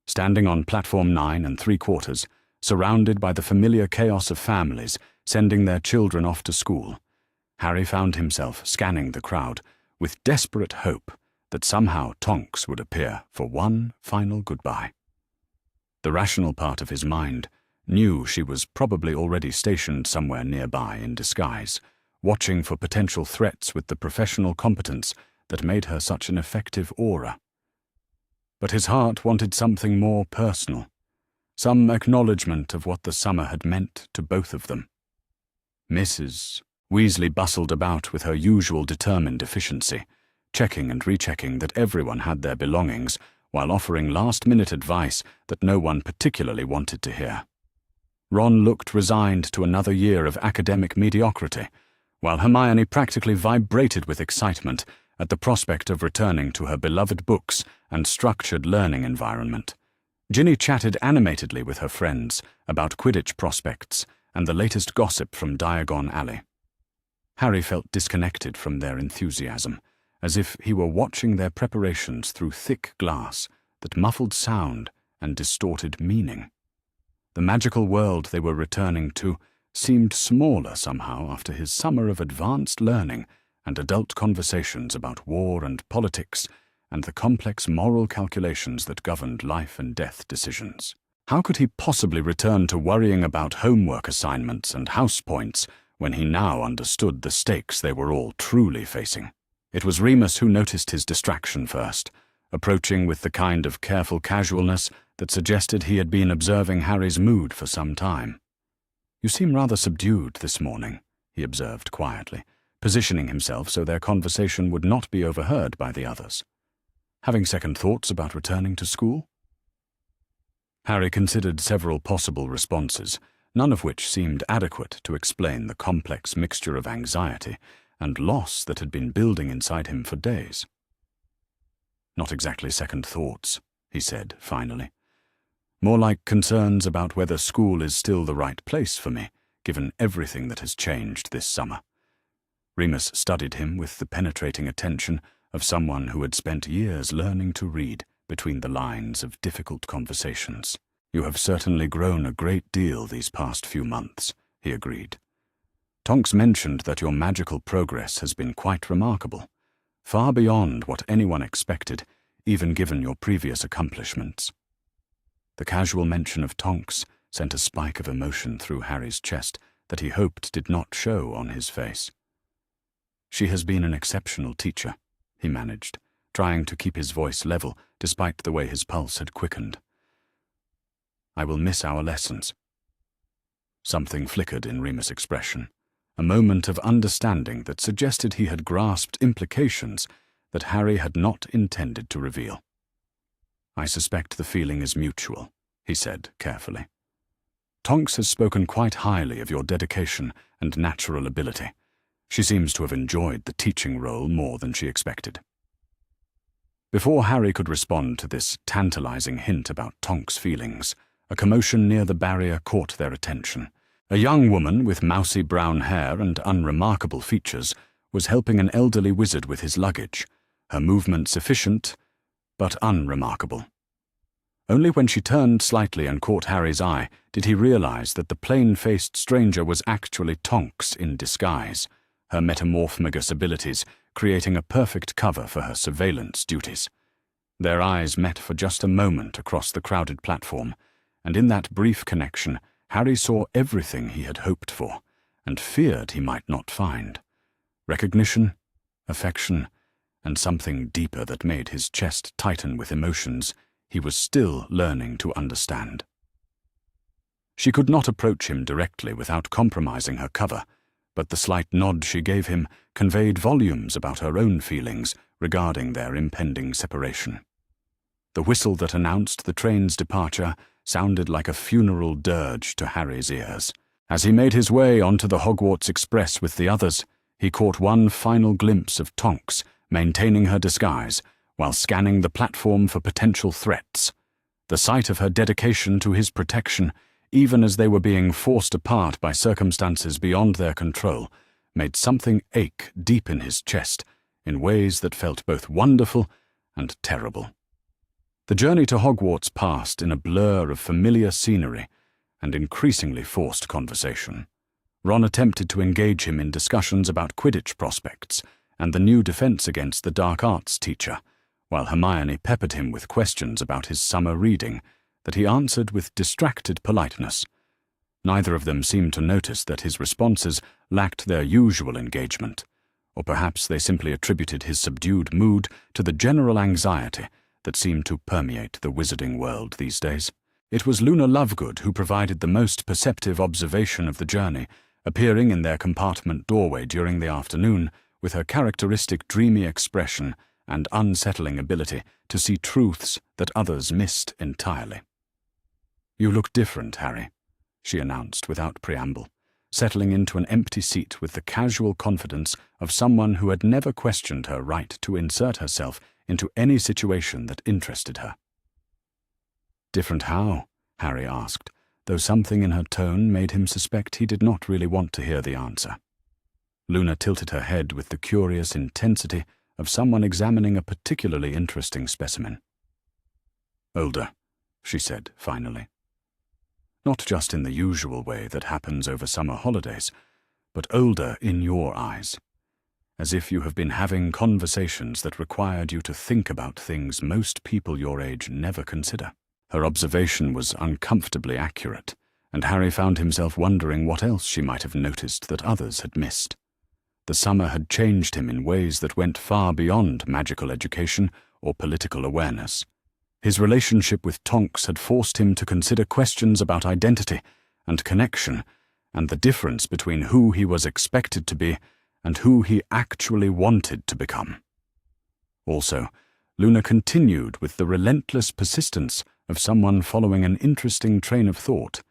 Standing on platform 9 3/4, surrounded by the familiar chaos of families sending their children off to school, Harry found himself scanning the crowd with desperate hope that somehow Tonks would appear for one final goodbye. The rational part of his mind knew she was probably already stationed somewhere nearby in disguise, watching for potential threats with the professional competence that made her such an effective aura. But his heart wanted something more personal, some acknowledgement of what the summer had meant to both of them. Mrs. Weasley bustled about with her usual determined efficiency, checking and rechecking that everyone had their belongings while offering last-minute advice that no one particularly wanted to hear. Ron looked resigned to another year of academic mediocrity, while Hermione practically vibrated with excitement at the prospect of returning to her beloved books and structured learning environment. Ginny chatted animatedly with her friends about Quidditch prospects and the latest gossip from Diagon Alley. Harry felt disconnected from their enthusiasm, as if he were watching their preparations through thick glass that muffled sound and distorted meaning. The magical world they were returning to seemed smaller somehow after his summer of advanced learning and adult conversations about war and politics and the complex moral calculations that governed life and death decisions. How could he possibly return to worrying about homework assignments and house points when he now understood the stakes they were all truly facing? It was Remus who noticed his distraction first, approaching with the kind of careful casualness that suggested he had been observing Harry's mood for some time. "You seem rather subdued this morning," he observed quietly, positioning himself so their conversation would not be overheard by the others. "Having second thoughts about returning to school?" Harry considered several possible responses, none of which seemed adequate to explain the complex mixture of anxiety and loss that had been building inside him for days. "Not exactly second thoughts," he said finally. "More like concerns about whether school is still the right place for me, given everything that has changed this summer." Remus studied him with the penetrating attention of someone who had spent years learning to read between the lines of difficult conversations. "You have certainly grown a great deal these past few months," he agreed. "Tonks mentioned that your magical progress has been quite remarkable, far beyond what anyone expected, even given your previous accomplishments." The casual mention of Tonks sent a spike of emotion through Harry's chest that he hoped did not show on his face. "She has been an exceptional teacher," he managed, trying to keep his voice level despite the way his pulse had quickened. "I will miss our lessons." Something flickered in Remus' expression, a moment of understanding that suggested he had grasped implications that Harry had not intended to reveal. "I suspect the feeling is mutual," he said carefully. "Tonks has spoken quite highly of your dedication and natural ability. She seems to have enjoyed the teaching role more than she expected." Before Harry could respond to this tantalizing hint about Tonks' feelings, a commotion near the barrier caught their attention. A young woman with mousy brown hair and unremarkable features was helping an elderly wizard with his luggage, her movements efficient but unremarkable. Only when she turned slightly and caught Harry's eye did he realize that the plain-faced stranger was actually Tonks in disguise, her metamorphmagus abilities creating a perfect cover for her surveillance duties. Their eyes met for just a moment across the crowded platform, and in that brief connection, Harry saw everything he had hoped for, and feared he might not find. Recognition, affection, and something deeper that made his chest tighten with emotions he was still learning to understand. She could not approach him directly without compromising her cover, but the slight nod she gave him conveyed volumes about her own feelings regarding their impending separation. The whistle that announced the train's departure sounded like a funeral dirge to Harry's ears. As he made his way onto the Hogwarts Express with the others, he caught one final glimpse of Tonks maintaining her disguise while scanning the platform for potential threats. The sight of her dedication to his protection, even as they were being forced apart by circumstances beyond their control, made something ache deep in his chest in ways that felt both wonderful and terrible. The journey to Hogwarts passed in a blur of familiar scenery and increasingly forced conversation. Ron attempted to engage him in discussions about Quidditch prospects and the new defense against the dark arts teacher, while Hermione peppered him with questions about his summer reading that he answered with distracted politeness. Neither of them seemed to notice that his responses lacked their usual engagement, or perhaps they simply attributed his subdued mood to the general anxiety that seemed to permeate the wizarding world these days. It was Luna Lovegood who provided the most perceptive observation of the journey, appearing in their compartment doorway during the afternoon with her characteristic dreamy expression and unsettling ability to see truths that others missed entirely. "You look different, Harry," she announced without preamble, settling into an empty seat with the casual confidence of someone who had never questioned her right to insert herself into any situation that interested her. "Different how?" Harry asked, though something in her tone made him suspect he did not really want to hear the answer. Luna tilted her head with the curious intensity of someone examining a particularly interesting specimen. "Older," she said finally. "Not just in the usual way that happens over summer holidays, but older in your eyes. As if you have been having conversations that required you to think about things most people your age never consider." Her observation was uncomfortably accurate, and Harry found himself wondering what else she might have noticed that others had missed. The summer had changed him in ways that went far beyond magical education or political awareness. His relationship with Tonks had forced him to consider questions about identity and connection, and the difference between who he was expected to be and who he actually wanted to become. Also, Luna continued with the relentless persistence of someone following an interesting train of thought.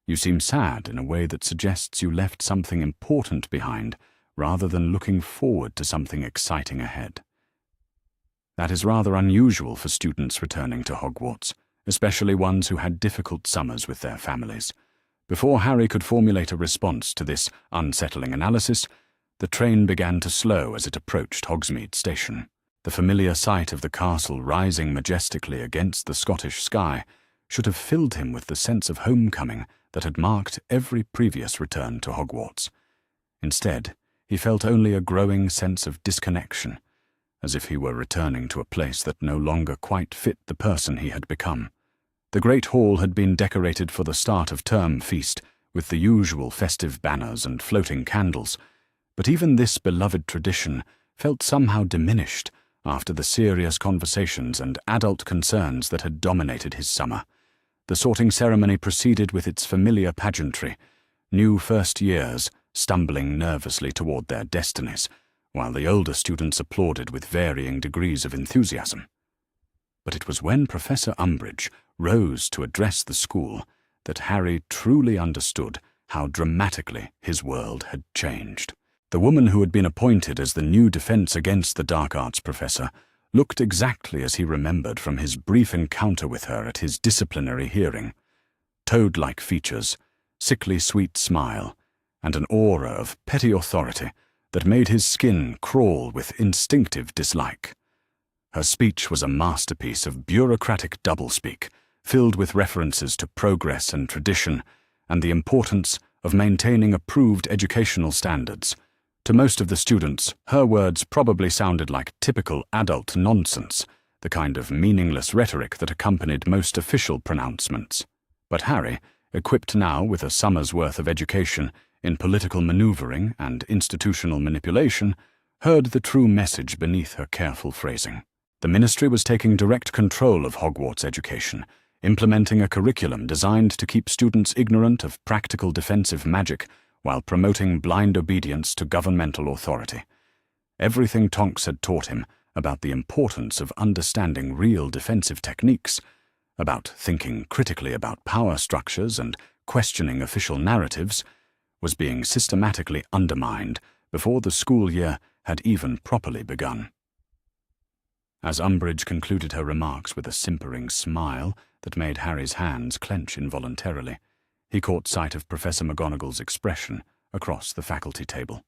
"You seem sad in a way that suggests you left something important behind, rather than looking forward to something exciting ahead." That is rather unusual for students returning to Hogwarts, especially ones who had difficult summers with their families. Before Harry could formulate a response to this unsettling analysis, the train began to slow as it approached Hogsmeade Station. The familiar sight of the castle rising majestically against the Scottish sky should have filled him with the sense of homecoming that had marked every previous return to Hogwarts. Instead, he felt only a growing sense of disconnection, as if he were returning to a place that no longer quite fit the person he had become. The Great Hall had been decorated for the start of term feast with the usual festive banners and floating candles, but even this beloved tradition felt somehow diminished after the serious conversations and adult concerns that had dominated his summer. The sorting ceremony proceeded with its familiar pageantry, new first years stumbling nervously toward their destinies, while the older students applauded with varying degrees of enthusiasm. But it was when Professor Umbridge rose to address the school that Harry truly understood how dramatically his world had changed. The woman who had been appointed as the new defense against the dark arts professor looked exactly as he remembered from his brief encounter with her at his disciplinary hearing. Toad-like features, sickly sweet smile, and an aura of petty authority that made his skin crawl with instinctive dislike. Her speech was a masterpiece of bureaucratic doublespeak, filled with references to progress and tradition, and the importance of maintaining approved educational standards. To most of the students, her words probably sounded like typical adult nonsense, the kind of meaningless rhetoric that accompanied most official pronouncements. But Harry, equipped now with a summer's worth of education in political maneuvering and institutional manipulation, heard the true message beneath her careful phrasing. The ministry was taking direct control of Hogwarts education, implementing a curriculum designed to keep students ignorant of practical defensive magic while promoting blind obedience to governmental authority. Everything Tonks had taught him about the importance of understanding real defensive techniques, about thinking critically about power structures and questioning official narratives, was being systematically undermined before the school year had even properly begun. As Umbridge concluded her remarks with a simpering smile that made Harry's hands clench involuntarily, he caught sight of Professor McGonagall's expression across the faculty table.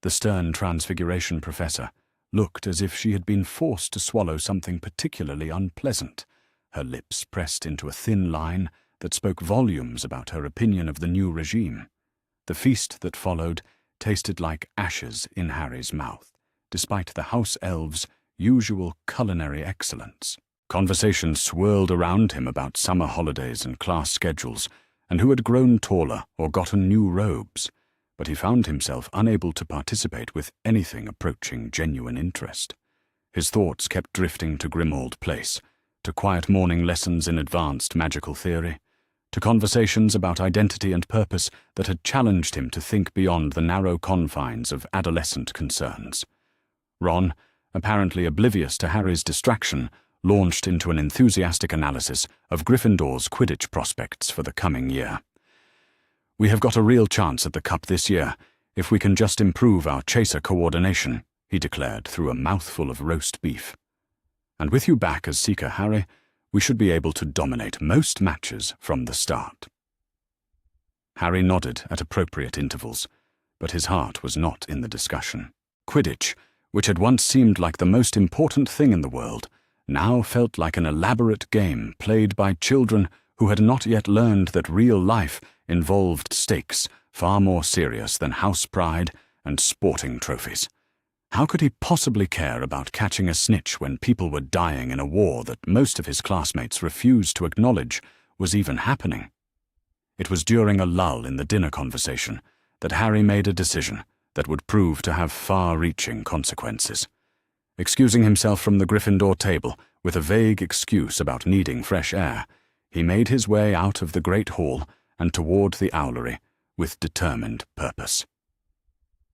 The stern Transfiguration professor looked as if she had been forced to swallow something particularly unpleasant, her lips pressed into a thin line that spoke volumes about her opinion of the new regime. The feast that followed tasted like ashes in Harry's mouth, despite the house elves' usual culinary excellence. Conversation swirled around him about summer holidays and class schedules, and who had grown taller or gotten new robes, but he found himself unable to participate with anything approaching genuine interest. His thoughts kept drifting to Grimmauld Place, to quiet morning lessons in advanced magical theory, to conversations about identity and purpose that had challenged him to think beyond the narrow confines of adolescent concerns. Ron, apparently oblivious to Harry's distraction, launched into an enthusiastic analysis of Gryffindor's Quidditch prospects for the coming year. "We have got a real chance at the Cup this year, if we can just improve our chaser coordination," he declared through a mouthful of roast beef. "And with you back as Seeker, Harry, we should be able to dominate most matches from the start." Harry nodded at appropriate intervals, but his heart was not in the discussion. Quidditch, which had once seemed like the most important thing in the world, now felt like an elaborate game played by children who had not yet learned that real life involved stakes far more serious than house pride and sporting trophies. How could he possibly care about catching a snitch when people were dying in a war that most of his classmates refused to acknowledge was even happening? It was during a lull in the dinner conversation that Harry made a decision that would prove to have far-reaching consequences. Excusing himself from the Gryffindor table with a vague excuse about needing fresh air, he made his way out of the Great Hall and toward the Owlery with determined purpose.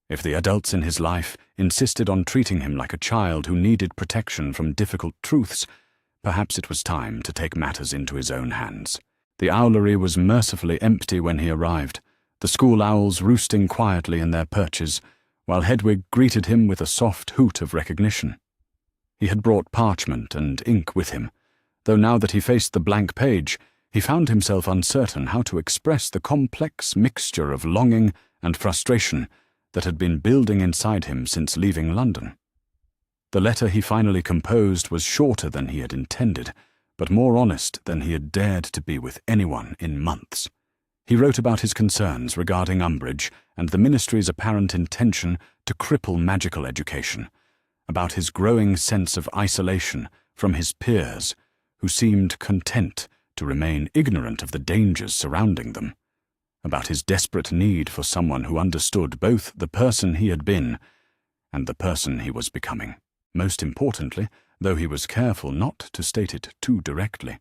If the adults in his life insisted on treating him like a child who needed protection from difficult truths, perhaps it was time to take matters into his own hands. The Owlery was mercifully empty when he arrived, the school owls roosting quietly in their perches, while Hedwig greeted him with a soft hoot of recognition. He had brought parchment and ink with him, though now that he faced the blank page, he found himself uncertain how to express the complex mixture of longing and frustration that had been building inside him since leaving London. The letter he finally composed was shorter than he had intended, but more honest than he had dared to be with anyone in months. He wrote about his concerns regarding Umbridge and the Ministry's apparent intention to cripple magical education, about his growing sense of isolation from his peers, who seemed content to remain ignorant of the dangers surrounding them, about his desperate need for someone who understood both the person he had been and the person he was becoming. Most importantly, though he was careful not to state it too directly,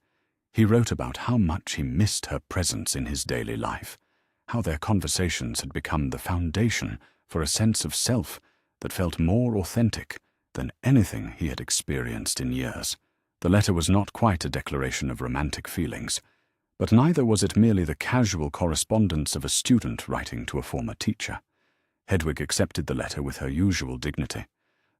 he wrote about how much he missed her presence in his daily life, how their conversations had become the foundation for a sense of self that felt more authentic than anything he had experienced in years. The letter was not quite a declaration of romantic feelings, but neither was it merely the casual correspondence of a student writing to a former teacher. Hedwig accepted the letter with her usual dignity,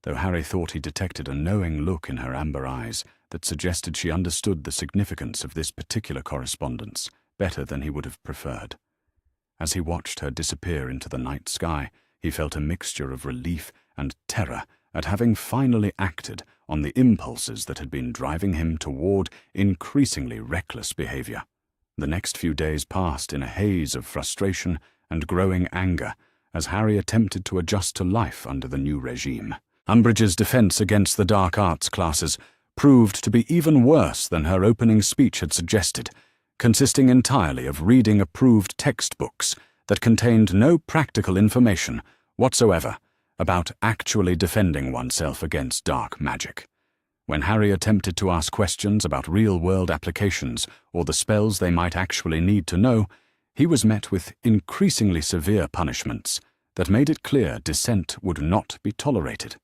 though Harry thought he detected a knowing look in her amber eyes that suggested she understood the significance of this particular correspondence better than he would have preferred. As he watched her disappear into the night sky, he felt a mixture of relief and terror at having finally acted on the impulses that had been driving him toward increasingly reckless behavior. The next few days passed in a haze of frustration and growing anger as Harry attempted to adjust to life under the new regime. Umbridge's defense against the dark arts classes proved to be even worse than her opening speech had suggested, consisting entirely of reading approved textbooks that contained no practical information whatsoever about actually defending oneself against dark magic. When Harry attempted to ask questions about real-world applications or the spells they might actually need to know, He was met with increasingly severe punishments that made it clear dissent would not be tolerated.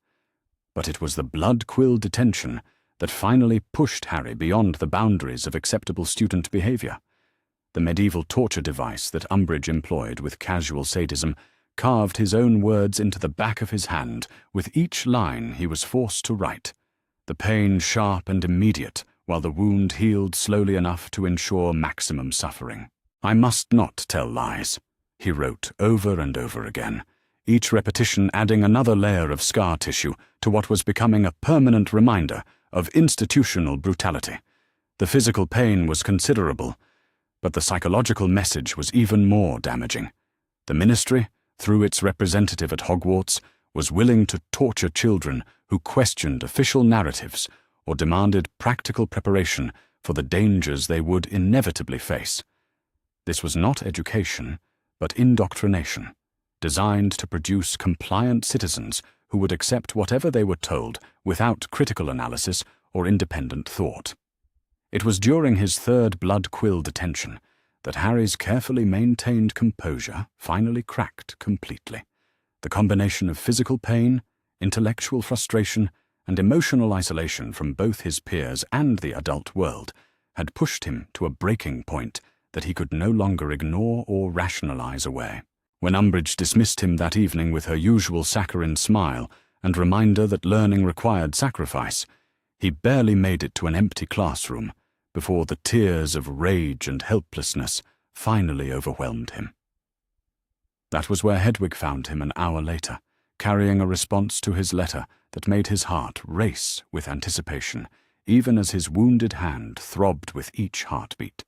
But it was the blood-quill detention that finally pushed Harry beyond the boundaries of acceptable student behavior. The medieval torture device that Umbridge employed with casual sadism carved his own words into the back of his hand with each line he was forced to write, the pain sharp and immediate, while the wound healed slowly enough to ensure maximum suffering. "I must not tell lies," he wrote over and over again, each repetition adding another layer of scar tissue to what was becoming a permanent reminder of institutional brutality. The physical pain was considerable, but the psychological message was even more damaging. The Ministry, through its representative at Hogwarts, was willing to torture children who questioned official narratives or demanded practical preparation for the dangers they would inevitably face. This was not education, but indoctrination, designed to produce compliant citizens who would accept whatever they were told without critical analysis or independent thought. It was during his third blood-quill detention that Harry's carefully maintained composure finally cracked completely. The combination of physical pain, intellectual frustration, and emotional isolation from both his peers and the adult world had pushed him to a breaking point that he could no longer ignore or rationalize away. When Umbridge dismissed him that evening with her usual saccharine smile and reminder that learning required sacrifice, he barely made it to an empty classroom before the tears of rage and helplessness finally overwhelmed him. That was where Hedwig found him an hour later, carrying a response to his letter that made his heart race with anticipation, even as his wounded hand throbbed with each heartbeat.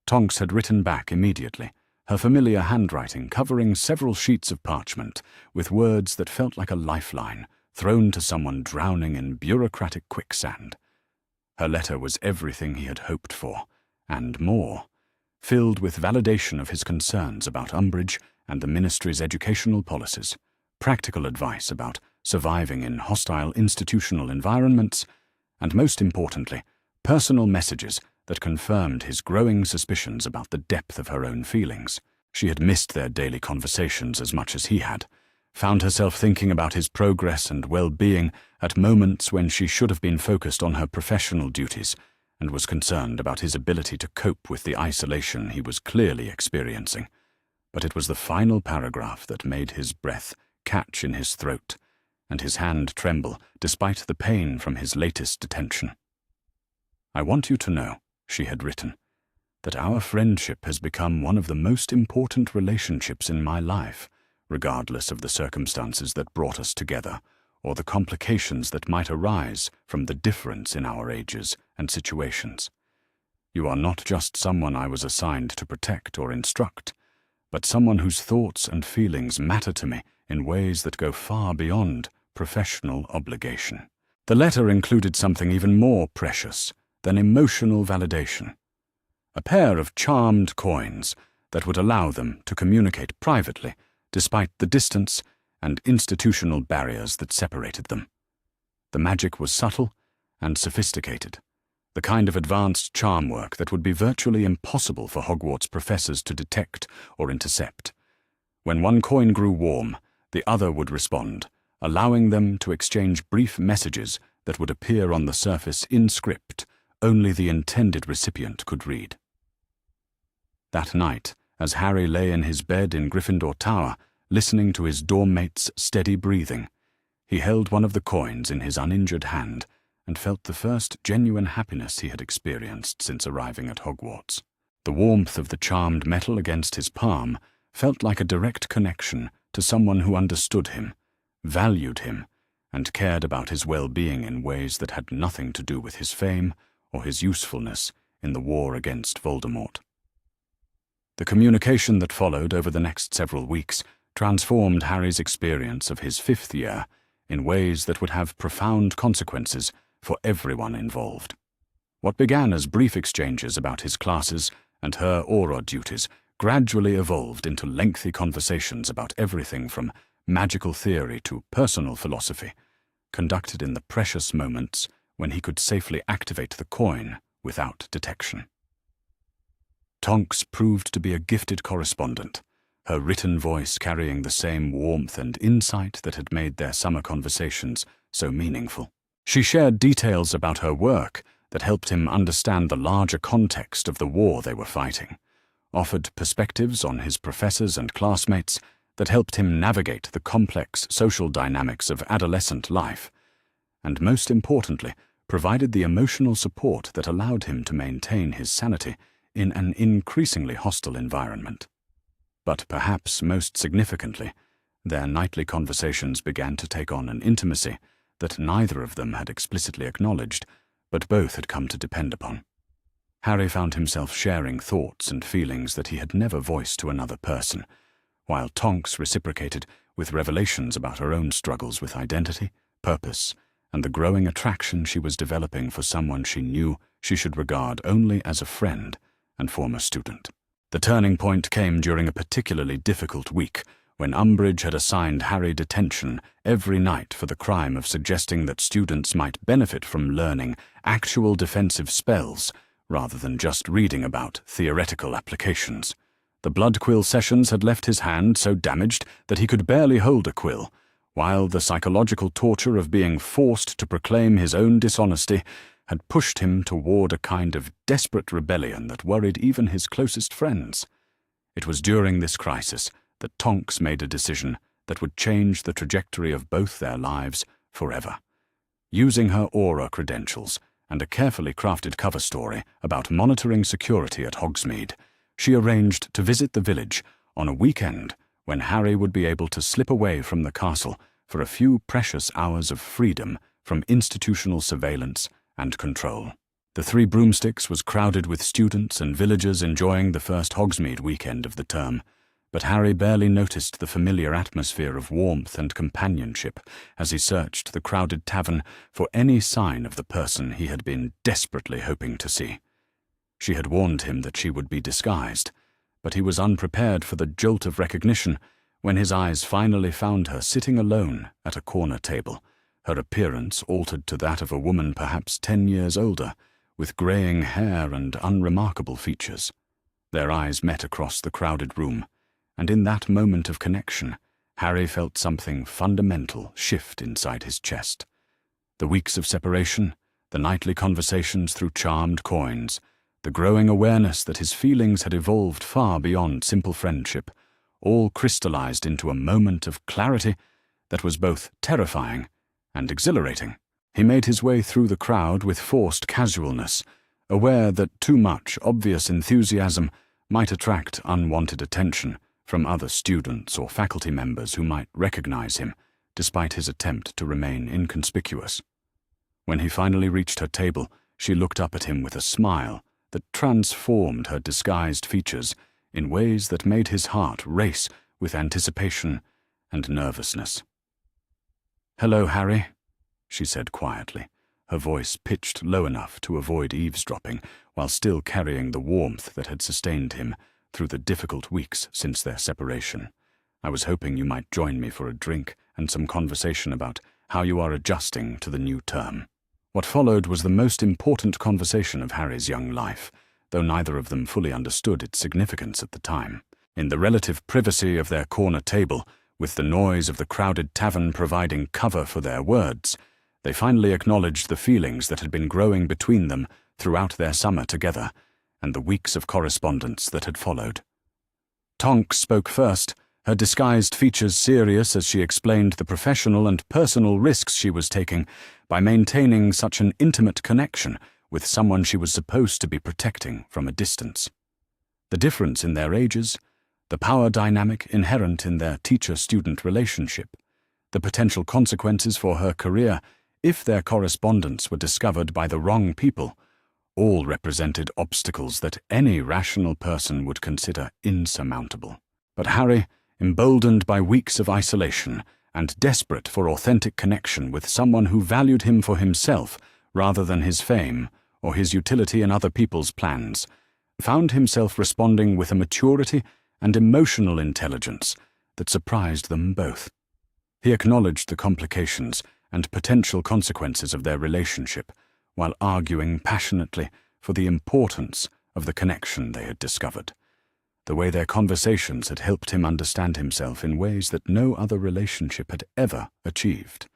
Tonks had written back immediately, her familiar handwriting covering several sheets of parchment with words that felt like a lifeline thrown to someone drowning in bureaucratic quicksand. Her letter was everything he had hoped for, and more, filled with validation of his concerns about Umbridge and the Ministry's educational policies, practical advice about surviving in hostile institutional environments, and most importantly, personal messages that confirmed his growing suspicions about the depth of her own feelings. She had missed their daily conversations as much as he had, found herself thinking about his progress and well-being at moments when she should have been focused on her professional duties, and was concerned about his ability to cope with the isolation he was clearly experiencing. But it was the final paragraph that made his breath catch in his throat, and his hand tremble despite the pain from his latest detention. "I want you to know," she had written, "that our friendship has become one of the most important relationships in my life, regardless of the circumstances that brought us together, or the complications that might arise from the difference in our ages and situations. You are not just someone I was assigned to protect or instruct, but someone whose thoughts and feelings matter to me in ways that go far beyond professional obligation." The letter included something even more precious than emotional validation: a pair of charmed coins that would allow them to communicate privately despite the distance and institutional barriers that separated them. The magic was subtle and sophisticated, the kind of advanced charm work that would be virtually impossible for Hogwarts professors to detect or intercept. When one coin grew warm, the other would respond, allowing them to exchange brief messages that would appear on the surface in script only the intended recipient could read. That night, as Harry lay in his bed in Gryffindor Tower, listening to his dorm mate's steady breathing, he held one of the coins in his uninjured hand and felt the first genuine happiness he had experienced since arriving at Hogwarts. The warmth of the charmed metal against his palm felt like a direct connection to someone who understood him, valued him, and cared about his well-being in ways that had nothing to do with his fame or his usefulness in the war against Voldemort. The communication that followed over the next several weeks transformed Harry's experience of his fifth year in ways that would have profound consequences for everyone involved. What began as brief exchanges about his classes and her aura duties gradually evolved into lengthy conversations about everything from magical theory to personal philosophy, conducted in the precious moments when he could safely activate the coin without detection. Tonks proved to be a gifted correspondent, her written voice carrying the same warmth and insight that had made their summer conversations so meaningful. She shared details about her work that helped him understand the larger context of the war they were fighting, offered perspectives on his professors and classmates that helped him navigate the complex social dynamics of adolescent life, and most importantly, provided the emotional support that allowed him to maintain his sanity in an increasingly hostile environment. But perhaps most significantly, their nightly conversations began to take on an intimacy that neither of them had explicitly acknowledged, but both had come to depend upon. Harry found himself sharing thoughts and feelings that he had never voiced to another person, while Tonks reciprocated with revelations about her own struggles with identity, purpose, and the growing attraction she was developing for someone she knew she should regard only as a friend and former student. The turning point came during a particularly difficult week, when Umbridge had assigned Harry detention every night for the crime of suggesting that students might benefit from learning actual defensive spells rather than just reading about theoretical applications. The blood quill sessions had left his hand so damaged that he could barely hold a quill, while the psychological torture of being forced to proclaim his own dishonesty had pushed him toward a kind of desperate rebellion that worried even his closest friends. It was during this crisis that Tonks made a decision that would change the trajectory of both their lives forever. Using her aura credentials and a carefully crafted cover story about monitoring security at Hogsmeade, she arranged to visit the village on a weekend when Harry would be able to slip away from the castle for a few precious hours of freedom from institutional surveillance and control. The Three Broomsticks was crowded with students and villagers enjoying the first Hogsmeade weekend of the term, but Harry barely noticed the familiar atmosphere of warmth and companionship as he searched the crowded tavern for any sign of the person he had been desperately hoping to see. She had warned him that she would be disguised, but he was unprepared for the jolt of recognition when his eyes finally found her sitting alone at a corner table, her appearance altered to that of a woman perhaps 10 years older, with greying hair and unremarkable features. Their eyes met across the crowded room, and in that moment of connection, Harry felt something fundamental shift inside his chest. The weeks of separation, the nightly conversations through charmed coins, the growing awareness that his feelings had evolved far beyond simple friendship, all crystallized into a moment of clarity that was both terrifying and exhilarating. He made his way through the crowd with forced casualness, aware that too much obvious enthusiasm might attract unwanted attention from other students or faculty members who might recognize him, despite his attempt to remain inconspicuous. When he finally reached her table, she looked up at him with a smile that transformed her disguised features in ways that made his heart race with anticipation and nervousness. "Hello, Harry," she said quietly, her voice pitched low enough to avoid eavesdropping while still carrying the warmth that had sustained him through the difficult weeks since their separation. "I was hoping you might join me for a drink and some conversation about how you are adjusting to the new term." What followed was the most important conversation of Harry's young life, though neither of them fully understood its significance at the time. In the relative privacy of their corner table, with the noise of the crowded tavern providing cover for their words, they finally acknowledged the feelings that had been growing between them throughout their summer together, and the weeks of correspondence that had followed. Tonks spoke first, her disguised features serious as she explained the professional and personal risks she was taking by maintaining such an intimate connection with someone she was supposed to be protecting from a distance. The difference in their ages, the power dynamic inherent in their teacher-student relationship, the potential consequences for her career if their correspondence were discovered by the wrong people, all represented obstacles that any rational person would consider insurmountable. But Harry, emboldened by weeks of isolation and desperate for authentic connection with someone who valued him for himself rather than his fame or his utility in other people's plans, found himself responding with a maturity and emotional intelligence that surprised them both. He acknowledged the complications and potential consequences of their relationship, while arguing passionately for the importance of the connection they had discovered. The way their conversations had helped him understand himself in ways that no other relationship had ever achieved.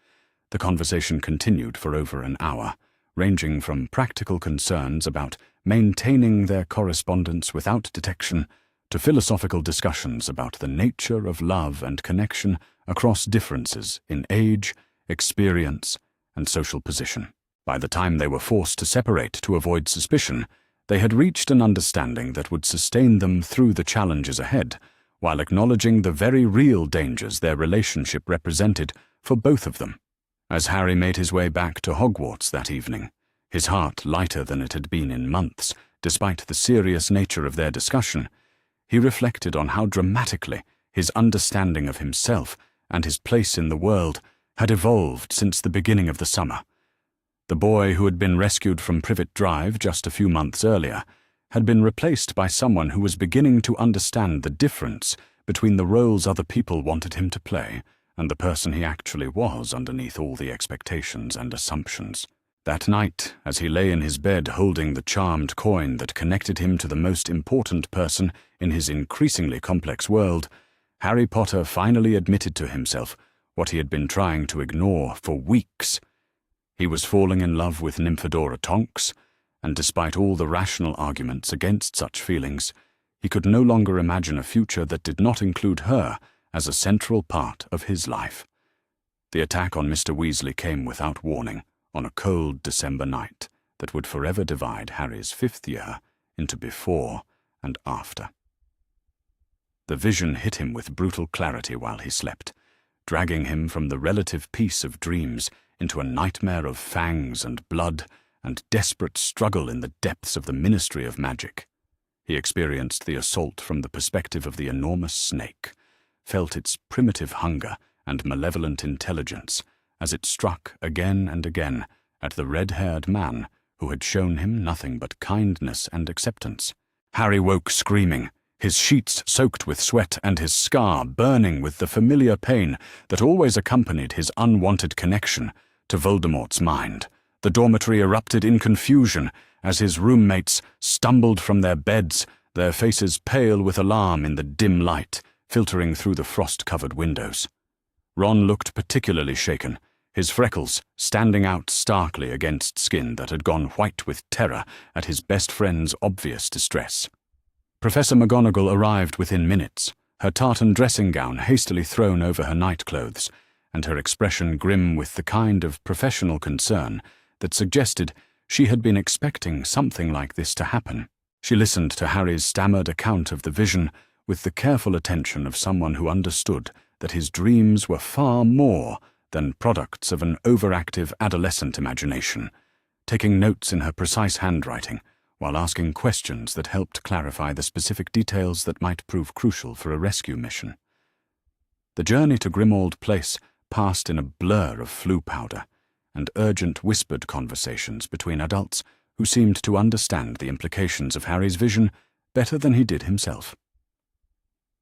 The conversation continued for over an hour, ranging from practical concerns about maintaining their correspondence without detection to philosophical discussions about the nature of love and connection across differences in age, experience, and social position. By the time they were forced to separate to avoid suspicion, they had reached an understanding that would sustain them through the challenges ahead, while acknowledging the very real dangers their relationship represented for both of them. As Harry made his way back to Hogwarts that evening, his heart lighter than it had been in months, despite the serious nature of their discussion, he reflected on how dramatically his understanding of himself and his place in the world had evolved since the beginning of the summer. The boy who had been rescued from Privet Drive just a few months earlier had been replaced by someone who was beginning to understand the difference between the roles other people wanted him to play and the person he actually was underneath all the expectations and assumptions. That night, as he lay in his bed holding the charmed coin that connected him to the most important person in his increasingly complex world, Harry Potter finally admitted to himself what he had been trying to ignore for weeks. He was falling in love with Nymphadora Tonks, and despite all the rational arguments against such feelings, he could no longer imagine a future that did not include her as a central part of his life. The attack on Mr. Weasley came without warning, on a cold December night that would forever divide Harry's 5th year into before and after. The vision hit him with brutal clarity while he slept, dragging him from the relative peace of dreams into a nightmare of fangs and blood and desperate struggle in the depths of the Ministry of Magic. He experienced the assault from the perspective of the enormous snake, felt its primitive hunger and malevolent intelligence as it struck again and again at the red-haired man who had shown him nothing but kindness and acceptance. Harry woke screaming, his sheets soaked with sweat and his scar burning with the familiar pain that always accompanied his unwanted connection to Voldemort's mind. The dormitory erupted in confusion as his roommates stumbled from their beds, their faces pale with alarm in the dim light filtering through the frost-covered windows. Ron looked particularly shaken, his freckles standing out starkly against skin that had gone white with terror at his best friend's obvious distress. Professor McGonagall arrived within minutes, her tartan dressing gown hastily thrown over her nightclothes, and her expression grim with the kind of professional concern that suggested she had been expecting something like this to happen. She listened to Harry's stammered account of the vision with the careful attention of someone who understood that his dreams were far more than products of an overactive adolescent imagination, taking notes in her precise handwriting while asking questions that helped clarify the specific details that might prove crucial for a rescue mission. The journey to Grimmauld Place passed in a blur of flue powder and urgent whispered conversations between adults who seemed to understand the implications of Harry's vision better than he did himself.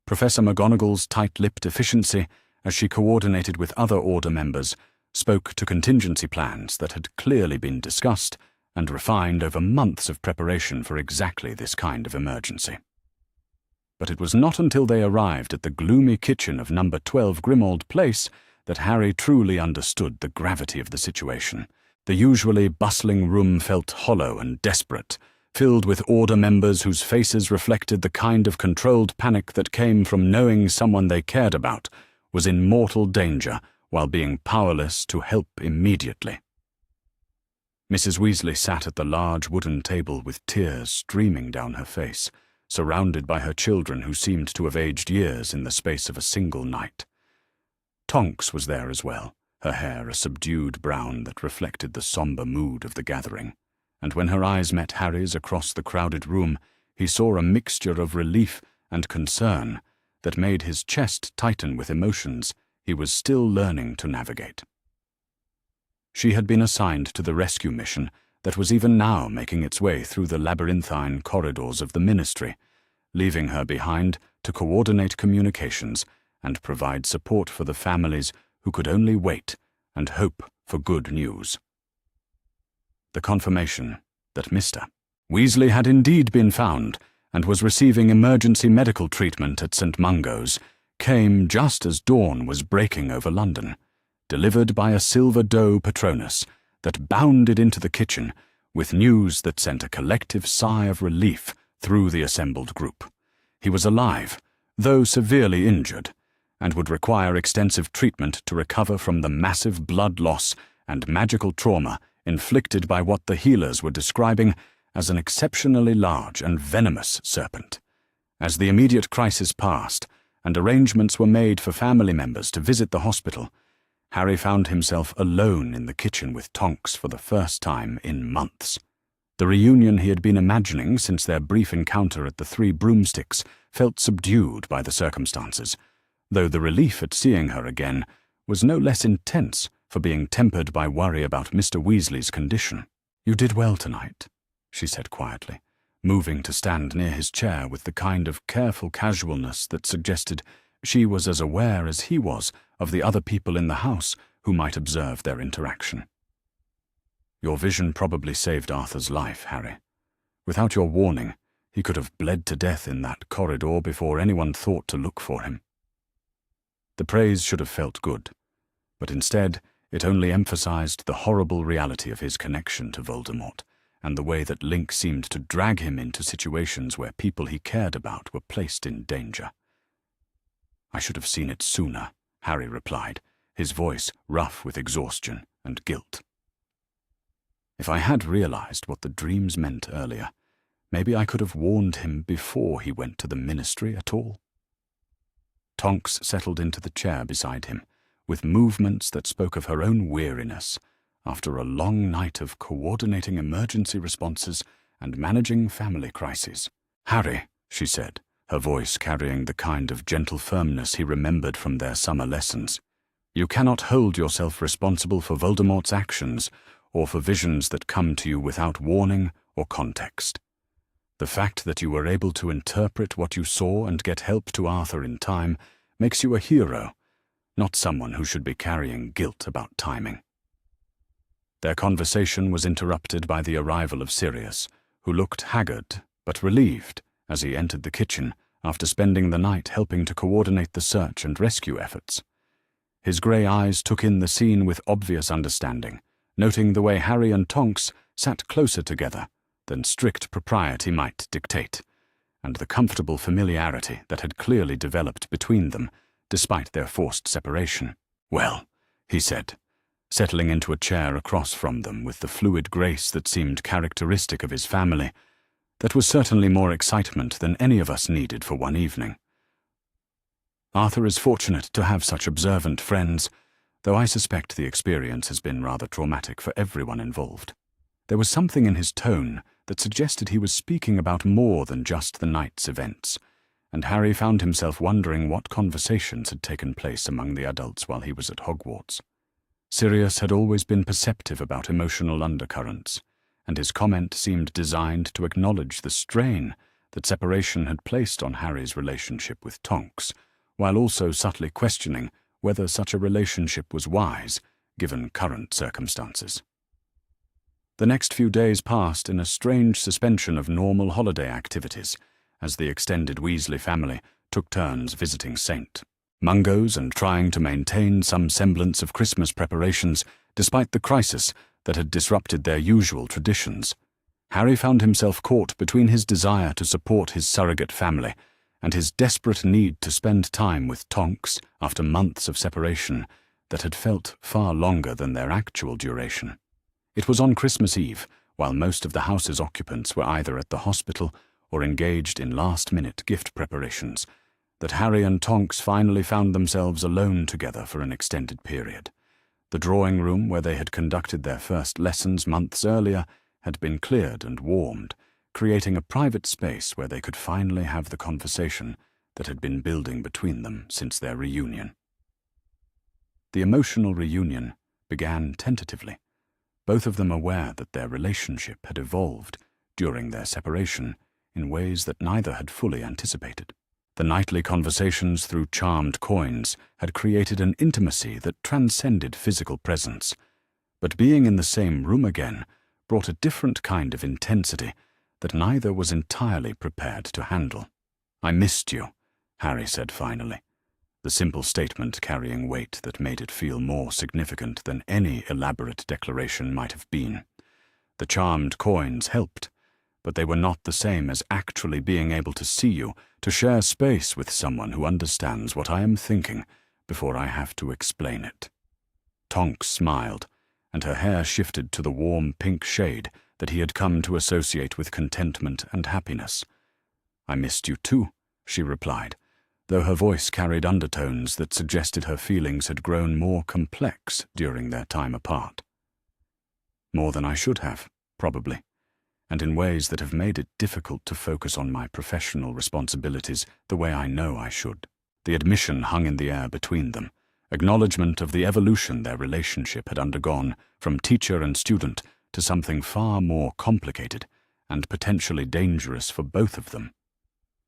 Professor McGonagall's tight-lipped efficiency, as she coordinated with other Order members, spoke to contingency plans that had clearly been discussed and refined over months of preparation for exactly this kind of emergency. But it was not until they arrived at the gloomy kitchen of number 12 Grimmauld Place that Harry truly understood the gravity of the situation. The usually bustling room felt hollow and desperate, filled with Order members whose faces reflected the kind of controlled panic that came from knowing someone they cared about was in mortal danger while being powerless to help immediately. Mrs. Weasley sat at the large wooden table with tears streaming down her face, surrounded by her children who seemed to have aged years in the space of a single night. Tonks was there as well, her hair a subdued brown that reflected the somber mood of the gathering, and when her eyes met Harry's across the crowded room, he saw a mixture of relief and concern that made his chest tighten with emotions he was still learning to navigate. She had been assigned to the rescue mission that was even now making its way through the labyrinthine corridors of the Ministry, leaving her behind to coordinate communications and provide support for the families who could only wait and hope for good news. The confirmation that Mr. Weasley had indeed been found and was receiving emergency medical treatment at St. Mungo's, came just as dawn was breaking over London, delivered by a silver doe Patronus that bounded into the kitchen with news that sent a collective sigh of relief through the assembled group. He was alive, though severely injured, and would require extensive treatment to recover from the massive blood loss and magical trauma inflicted by what the healers were describing as an exceptionally large and venomous serpent. As the immediate crisis passed, and arrangements were made for family members to visit the hospital, Harry found himself alone in the kitchen with Tonks for the first time in months. The reunion he had been imagining since their brief encounter at the Three Broomsticks felt subdued by the circumstances, though the relief at seeing her again was no less intense for being tempered by worry about Mr. Weasley's condition. "You did well tonight," she said quietly, moving to stand near his chair with the kind of careful casualness that suggested she was as aware as he was of the other people in the house who might observe their interaction. "Your vision probably saved Arthur's life, Harry. Without your warning, he could have bled to death in that corridor before anyone thought to look for him." The praise should have felt good, but instead it only emphasized the horrible reality of his connection to Voldemort, and the way that Link seemed to drag him into situations where people he cared about were placed in danger. "I should have seen it sooner," Harry replied, his voice rough with exhaustion and guilt. "If I had realized what the dreams meant earlier, maybe I could have warned him before he went to the ministry at all." Tonks settled into the chair beside him, with movements that spoke of her own weariness after a long night of coordinating emergency responses and managing family crises. "Harry," she said, her voice carrying the kind of gentle firmness he remembered from their summer lessons, "you cannot hold yourself responsible for Voldemort's actions or for visions that come to you without warning or context. The fact that you were able to interpret what you saw and get help to Arthur in time makes you a hero, not someone who should be carrying guilt about timing." Their conversation was interrupted by the arrival of Sirius, who looked haggard but relieved as he entered the kitchen after spending the night helping to coordinate the search and rescue efforts. His grey eyes took in the scene with obvious understanding, noting the way Harry and Tonks sat closer together than strict propriety might dictate, and the comfortable familiarity that had clearly developed between them, despite their forced separation. "Well," he said, settling into a chair across from them with the fluid grace that seemed characteristic of his family, that was certainly more excitement than any of us needed for one evening. "Arthur is fortunate to have such observant friends, though I suspect the experience has been rather traumatic for everyone involved." There was something in his tone that suggested he was speaking about more than just the night's events, and Harry found himself wondering what conversations had taken place among the adults while he was at Hogwarts. Sirius had always been perceptive about emotional undercurrents, and his comment seemed designed to acknowledge the strain that separation had placed on Harry's relationship with Tonks, while also subtly questioning whether such a relationship was wise, given current circumstances. The next few days passed in a strange suspension of normal holiday activities, as the extended Weasley family took turns visiting St. Mungo's and trying to maintain some semblance of Christmas preparations despite the crisis that had disrupted their usual traditions. Harry found himself caught between his desire to support his surrogate family and his desperate need to spend time with Tonks after months of separation that had felt far longer than their actual duration. It was on Christmas Eve, while most of the house's occupants were either at the hospital or engaged in last-minute gift preparations, that Harry and Tonks finally found themselves alone together for an extended period. The drawing room where they had conducted their first lessons months earlier had been cleared and warmed, creating a private space where they could finally have the conversation that had been building between them since their reunion. The emotional reunion began tentatively, both of them aware that their relationship had evolved during their separation in ways that neither had fully anticipated. The nightly conversations through charmed coins had created an intimacy that transcended physical presence, but being in the same room again brought a different kind of intensity that neither was entirely prepared to handle. "I missed you," Harry said finally, the simple statement carrying weight that made it feel more significant than any elaborate declaration might have been. The charmed coins helped, but they were not the same as actually being able to see you, to share space with someone who understands what I am thinking before I have to explain it. Tonks smiled, and her hair shifted to the warm pink shade that he had come to associate with contentment and happiness. "I missed you too," she replied, though her voice carried undertones that suggested her feelings had grown more complex during their time apart. "More than I should have, probably, and in ways that have made it difficult to focus on my professional responsibilities the way I know I should." The admission hung in the air between them, acknowledgement of the evolution their relationship had undergone from teacher and student to something far more complicated and potentially dangerous for both of them.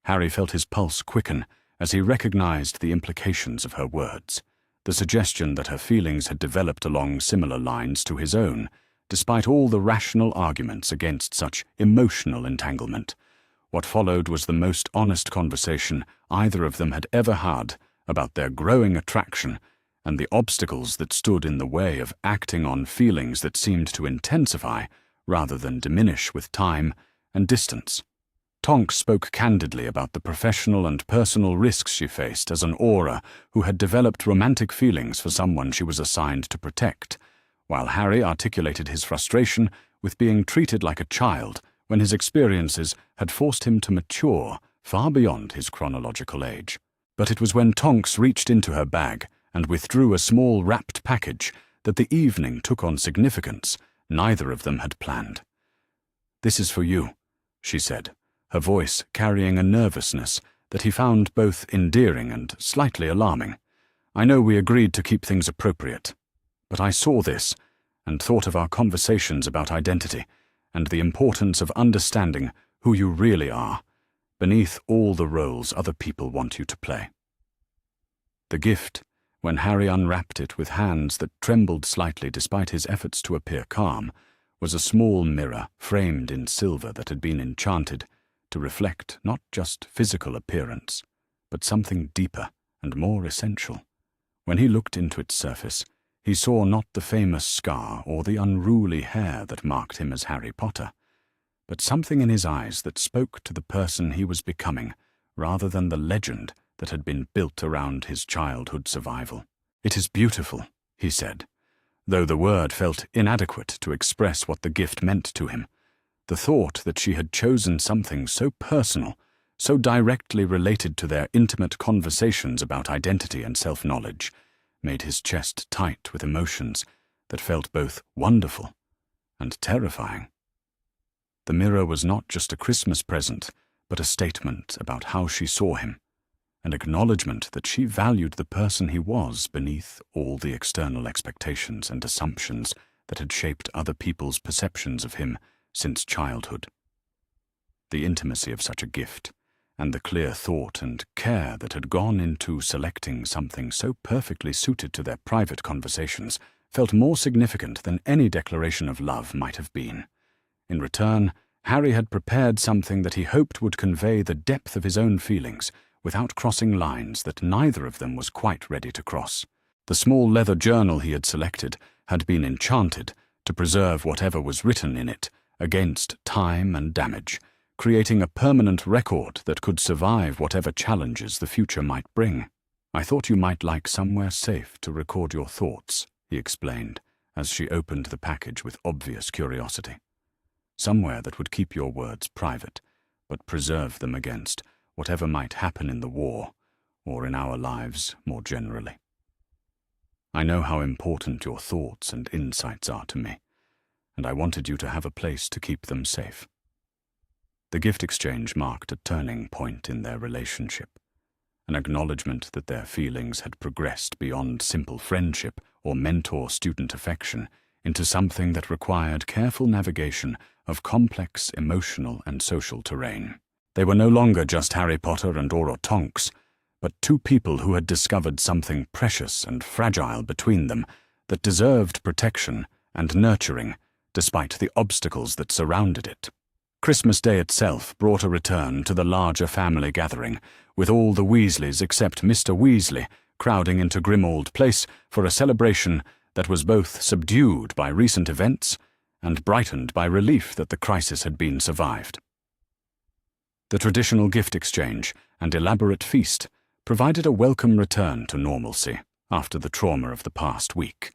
Harry felt his pulse quicken as he recognized the implications of her words, the suggestion that her feelings had developed along similar lines to his own, despite all the rational arguments against such emotional entanglement. What followed was the most honest conversation either of them had ever had about their growing attraction and the obstacles that stood in the way of acting on feelings that seemed to intensify rather than diminish with time and distance. Tonks spoke candidly about the professional and personal risks she faced as an aura who had developed romantic feelings for someone she was assigned to protect, while Harry articulated his frustration with being treated like a child when his experiences had forced him to mature far beyond his chronological age. But it was when Tonks reached into her bag and withdrew a small wrapped package that the evening took on significance neither of them had planned. "This is for you," she said, her voice carrying a nervousness that he found both endearing and slightly alarming. "I know we agreed to keep things appropriate, but I saw this and thought of our conversations about identity and the importance of understanding who you really are, beneath all the roles other people want you to play." The gift, when Harry unwrapped it with hands that trembled slightly despite his efforts to appear calm, was a small mirror framed in silver that had been enchanted to reflect not just physical appearance, but something deeper and more essential. When he looked into its surface, he saw not the famous scar or the unruly hair that marked him as Harry Potter, but something in his eyes that spoke to the person he was becoming rather than the legend that had been built around his childhood survival. "It is beautiful," he said, though the word felt inadequate to express what the gift meant to him. The thought that she had chosen something so personal, so directly related to their intimate conversations about identity and self-knowledge, made his chest tight with emotions that felt both wonderful and terrifying. The mirror was not just a Christmas present, but a statement about how she saw him, an acknowledgement that she valued the person he was beneath all the external expectations and assumptions that had shaped other people's perceptions of him since childhood. The intimacy of such a gift, and the clear thought and care that had gone into selecting something so perfectly suited to their private conversations, felt more significant than any declaration of love might have been. In return, Harry had prepared something that he hoped would convey the depth of his own feelings without crossing lines that neither of them was quite ready to cross. The small leather journal he had selected had been enchanted to preserve whatever was written in it against time and damage, creating a permanent record that could survive whatever challenges the future might bring. "I thought you might like somewhere safe to record your thoughts," he explained, as she opened the package with obvious curiosity. "Somewhere that would keep your words private, but preserve them against whatever might happen in the war, or in our lives more generally. I know how important your thoughts and insights are to me, and I wanted you to have a place to keep them safe." The gift exchange marked a turning point in their relationship, an acknowledgement that their feelings had progressed beyond simple friendship or mentor-student affection into something that required careful navigation of complex emotional and social terrain. They were no longer just Harry Potter and Aura Tonks, but two people who had discovered something precious and fragile between them that deserved protection and nurturing despite the obstacles that surrounded it. Christmas Day itself brought a return to the larger family gathering, with all the Weasleys except Mr. Weasley crowding into Grimmauld Place for a celebration that was both subdued by recent events and brightened by relief that the crisis had been survived. The traditional gift exchange and elaborate feast provided a welcome return to normalcy after the trauma of the past week,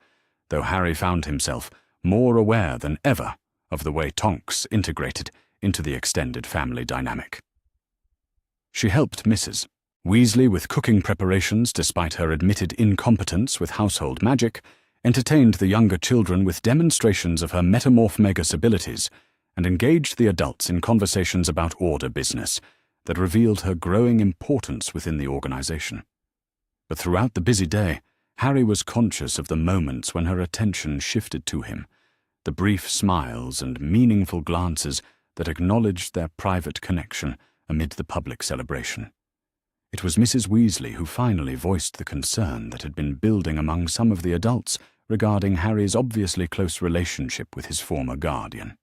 though Harry found himself more aware than ever of the way Tonks integrated into the extended family dynamic. She helped Mrs. Weasley with cooking preparations despite her admitted incompetence with household magic, entertained the younger children with demonstrations of her metamorph magus abilities, and engaged the adults in conversations about order business that revealed her growing importance within the organization. But throughout the busy day, Harry was conscious of the moments when her attention shifted to him, the brief smiles and meaningful glances that acknowledged their private connection amid the public celebration. It was Mrs. Weasley who finally voiced the concern that had been building among some of the adults regarding Harry's obviously close relationship with his former guardian.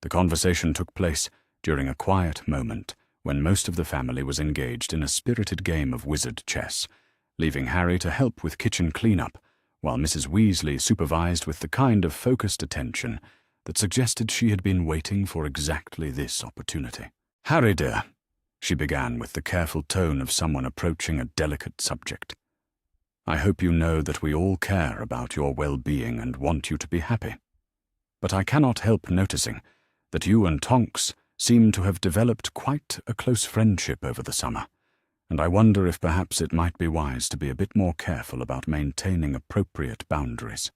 The conversation took place during a quiet moment when most of the family was engaged in a spirited game of wizard chess, leaving Harry to help with kitchen cleanup, while Mrs. Weasley supervised with the kind of focused attention that suggested she had been waiting for exactly this opportunity. "Harry, dear," she began with the careful tone of someone approaching a delicate subject, "I hope you know that we all care about your well-being and want you to be happy. But I cannot help noticing that you and Tonks seem to have developed quite a close friendship over the summer, and I wonder if perhaps it might be wise to be a bit more careful about maintaining appropriate boundaries."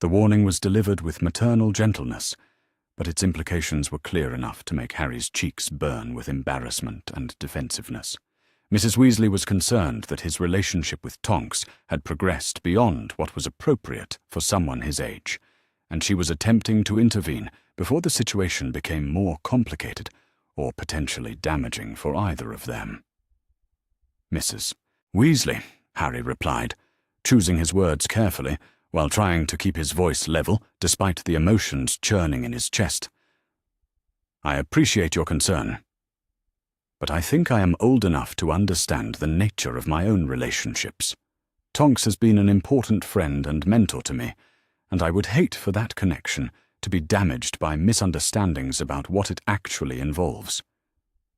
The warning was delivered with maternal gentleness, but its implications were clear enough to make Harry's cheeks burn with embarrassment and defensiveness. Mrs. Weasley was concerned that his relationship with Tonks had progressed beyond what was appropriate for someone his age, and she was attempting to intervene before the situation became more complicated or potentially damaging for either of them. "Mrs. Weasley," Harry replied, choosing his words carefully while trying to keep his voice level despite the emotions churning in his chest. "I appreciate your concern, but I think I am old enough to understand the nature of my own relationships. Tonks has been an important friend and mentor to me, and I would hate for that connection to be damaged by misunderstandings about what it actually involves."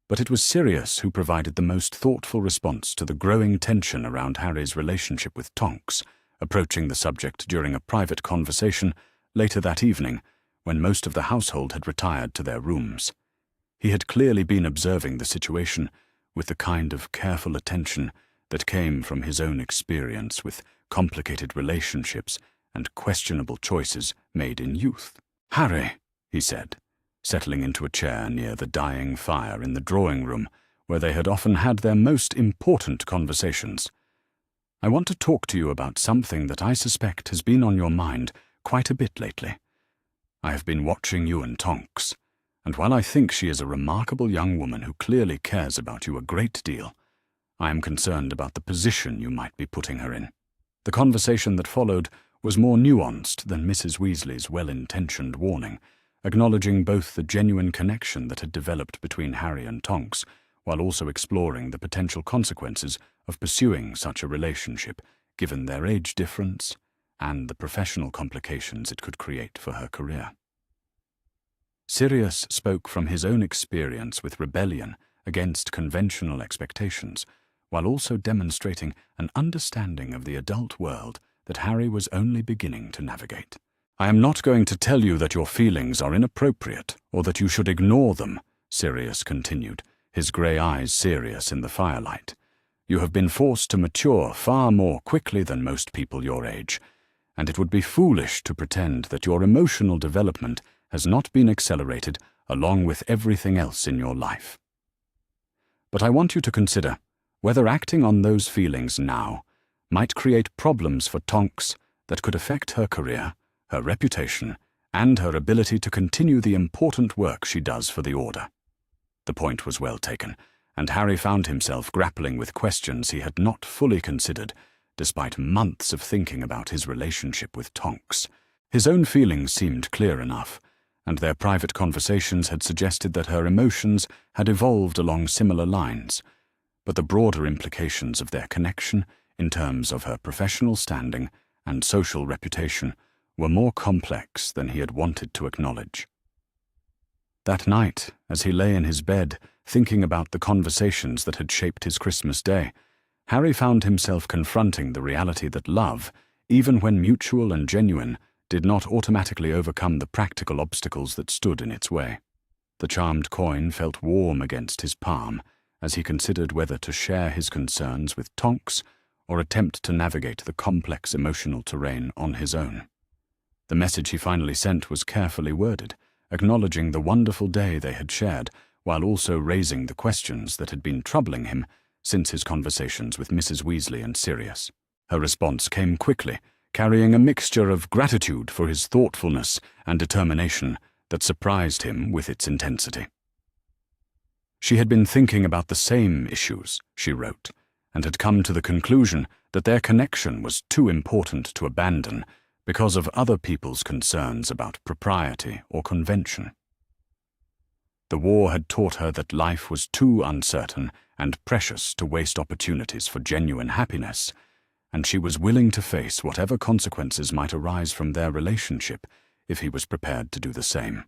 But it was Sirius who provided the most thoughtful response to the growing tension around Harry's relationship with Tonks, approaching the subject during a private conversation later that evening when most of the household had retired to their rooms. He had clearly been observing the situation with the kind of careful attention that came from his own experience with complicated relationships and questionable choices made in youth. "Harry," he said, settling into a chair near the dying fire in the drawing room where they had often had their most important conversations, "I want to talk to you about something that I suspect has been on your mind quite a bit lately. I have been watching you and Tonks, and while I think she is a remarkable young woman who clearly cares about you a great deal, I am concerned about the position you might be putting her in." The conversation that followed was more nuanced than Mrs. Weasley's well-intentioned warning, acknowledging both the genuine connection that had developed between Harry and Tonks, while also exploring the potential consequences of pursuing such a relationship, given their age difference and the professional complications it could create for her career. Sirius spoke from his own experience with rebellion against conventional expectations, while also demonstrating an understanding of the adult world that Harry was only beginning to navigate. "I am not going to tell you that your feelings are inappropriate or that you should ignore them," Sirius continued, his grey eyes serious in the firelight. "You have been forced to mature far more quickly than most people your age, and it would be foolish to pretend that your emotional development has not been accelerated along with everything else in your life. But I want you to consider whether acting on those feelings now might create problems for Tonks that could affect her career, her reputation, and her ability to continue the important work she does for the Order." The point was well taken, and Harry found himself grappling with questions he had not fully considered, despite months of thinking about his relationship with Tonks. His own feelings seemed clear enough, and their private conversations had suggested that her emotions had evolved along similar lines, but the broader implications of their connection, in terms of her professional standing and social reputation, were more complex than he had wanted to acknowledge. That night, as he lay in his bed, thinking about the conversations that had shaped his Christmas day, Harry found himself confronting the reality that love, even when mutual and genuine, did not automatically overcome the practical obstacles that stood in its way. The charmed coin felt warm against his palm as he considered whether to share his concerns with Tonks or attempt to navigate the complex emotional terrain on his own. The message he finally sent was carefully worded, acknowledging the wonderful day they had shared, while also raising the questions that had been troubling him since his conversations with Mrs. Weasley and Sirius. Her response came quickly, carrying a mixture of gratitude for his thoughtfulness and determination that surprised him with its intensity. She had been thinking about the same issues, she wrote, and had come to the conclusion that their connection was too important to abandon because of other people's concerns about propriety or convention. The war had taught her that life was too uncertain and precious to waste opportunities for genuine happiness, and she was willing to face whatever consequences might arise from their relationship if he was prepared to do the same.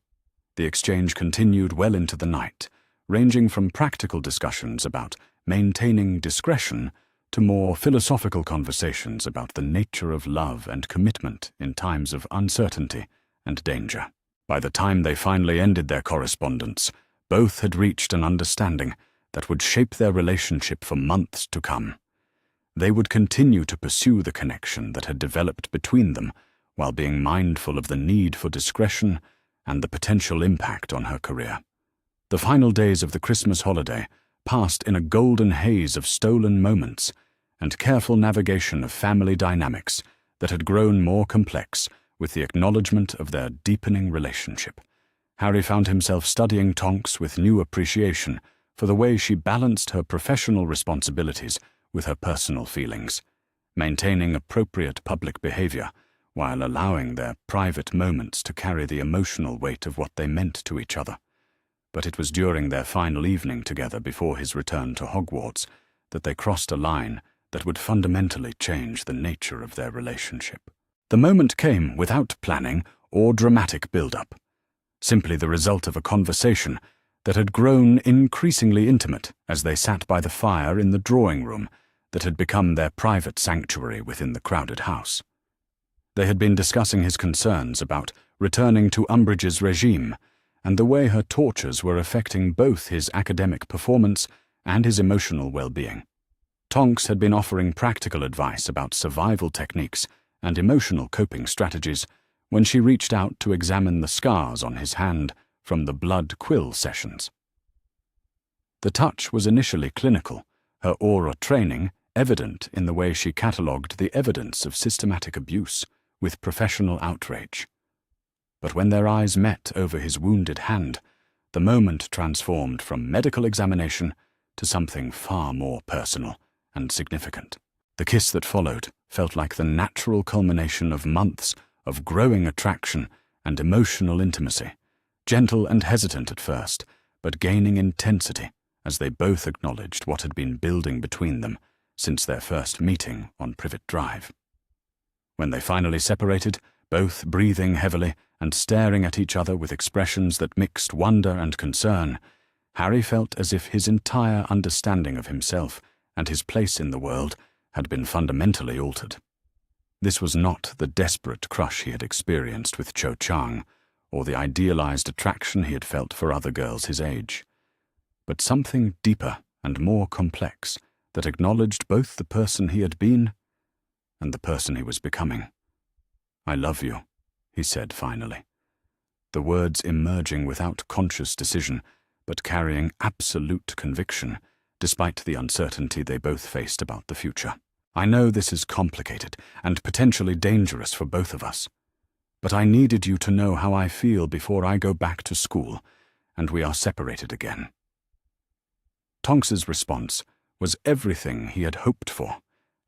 The exchange continued well into the night, ranging from practical discussions about maintaining discretion to more philosophical conversations about the nature of love and commitment in times of uncertainty and danger. By the time they finally ended their correspondence, both had reached an understanding that would shape their relationship for months to come. They would continue to pursue the connection that had developed between them while being mindful of the need for discretion and the potential impact on her career. The final days of the Christmas holiday passed in a golden haze of stolen moments and careful navigation of family dynamics that had grown more complex with the acknowledgement of their deepening relationship. Harry found himself studying Tonks with new appreciation for the way she balanced her professional responsibilities with her personal feelings, maintaining appropriate public behavior while allowing their private moments to carry the emotional weight of what they meant to each other. But it was during their final evening together before his return to Hogwarts that they crossed a line that would fundamentally change the nature of their relationship. The moment came without planning or dramatic build-up, simply the result of a conversation that had grown increasingly intimate as they sat by the fire in the drawing room that had become their private sanctuary within the crowded house. They had been discussing his concerns about returning to Umbridge's regime and the way her tortures were affecting both his academic performance and his emotional well-being. Tonks had been offering practical advice about survival techniques and emotional coping strategies when she reached out to examine the scars on his hand from the blood quill sessions. The touch was initially clinical, her aura training evident in the way she catalogued the evidence of systematic abuse with professional outrage. But when their eyes met over his wounded hand, the moment transformed from medical examination to something far more personal and significant. The kiss that followed felt like the natural culmination of months of growing attraction and emotional intimacy, gentle and hesitant at first, but gaining intensity as they both acknowledged what had been building between them since their first meeting on Privet Drive. When they finally separated, both breathing heavily and staring at each other with expressions that mixed wonder and concern, Harry felt as if his entire understanding of himself and his place in the world had been fundamentally altered. This was not the desperate crush he had experienced with Cho Chang, or the idealized attraction he had felt for other girls his age, but something deeper and more complex that acknowledged both the person he had been and the person he was becoming. "I love you," he said finally, the words emerging without conscious decision, but carrying absolute conviction, despite the uncertainty they both faced about the future. "I know this is complicated and potentially dangerous for both of us, but I needed you to know how I feel before I go back to school and we are separated again." Tonks's response was everything he had hoped for,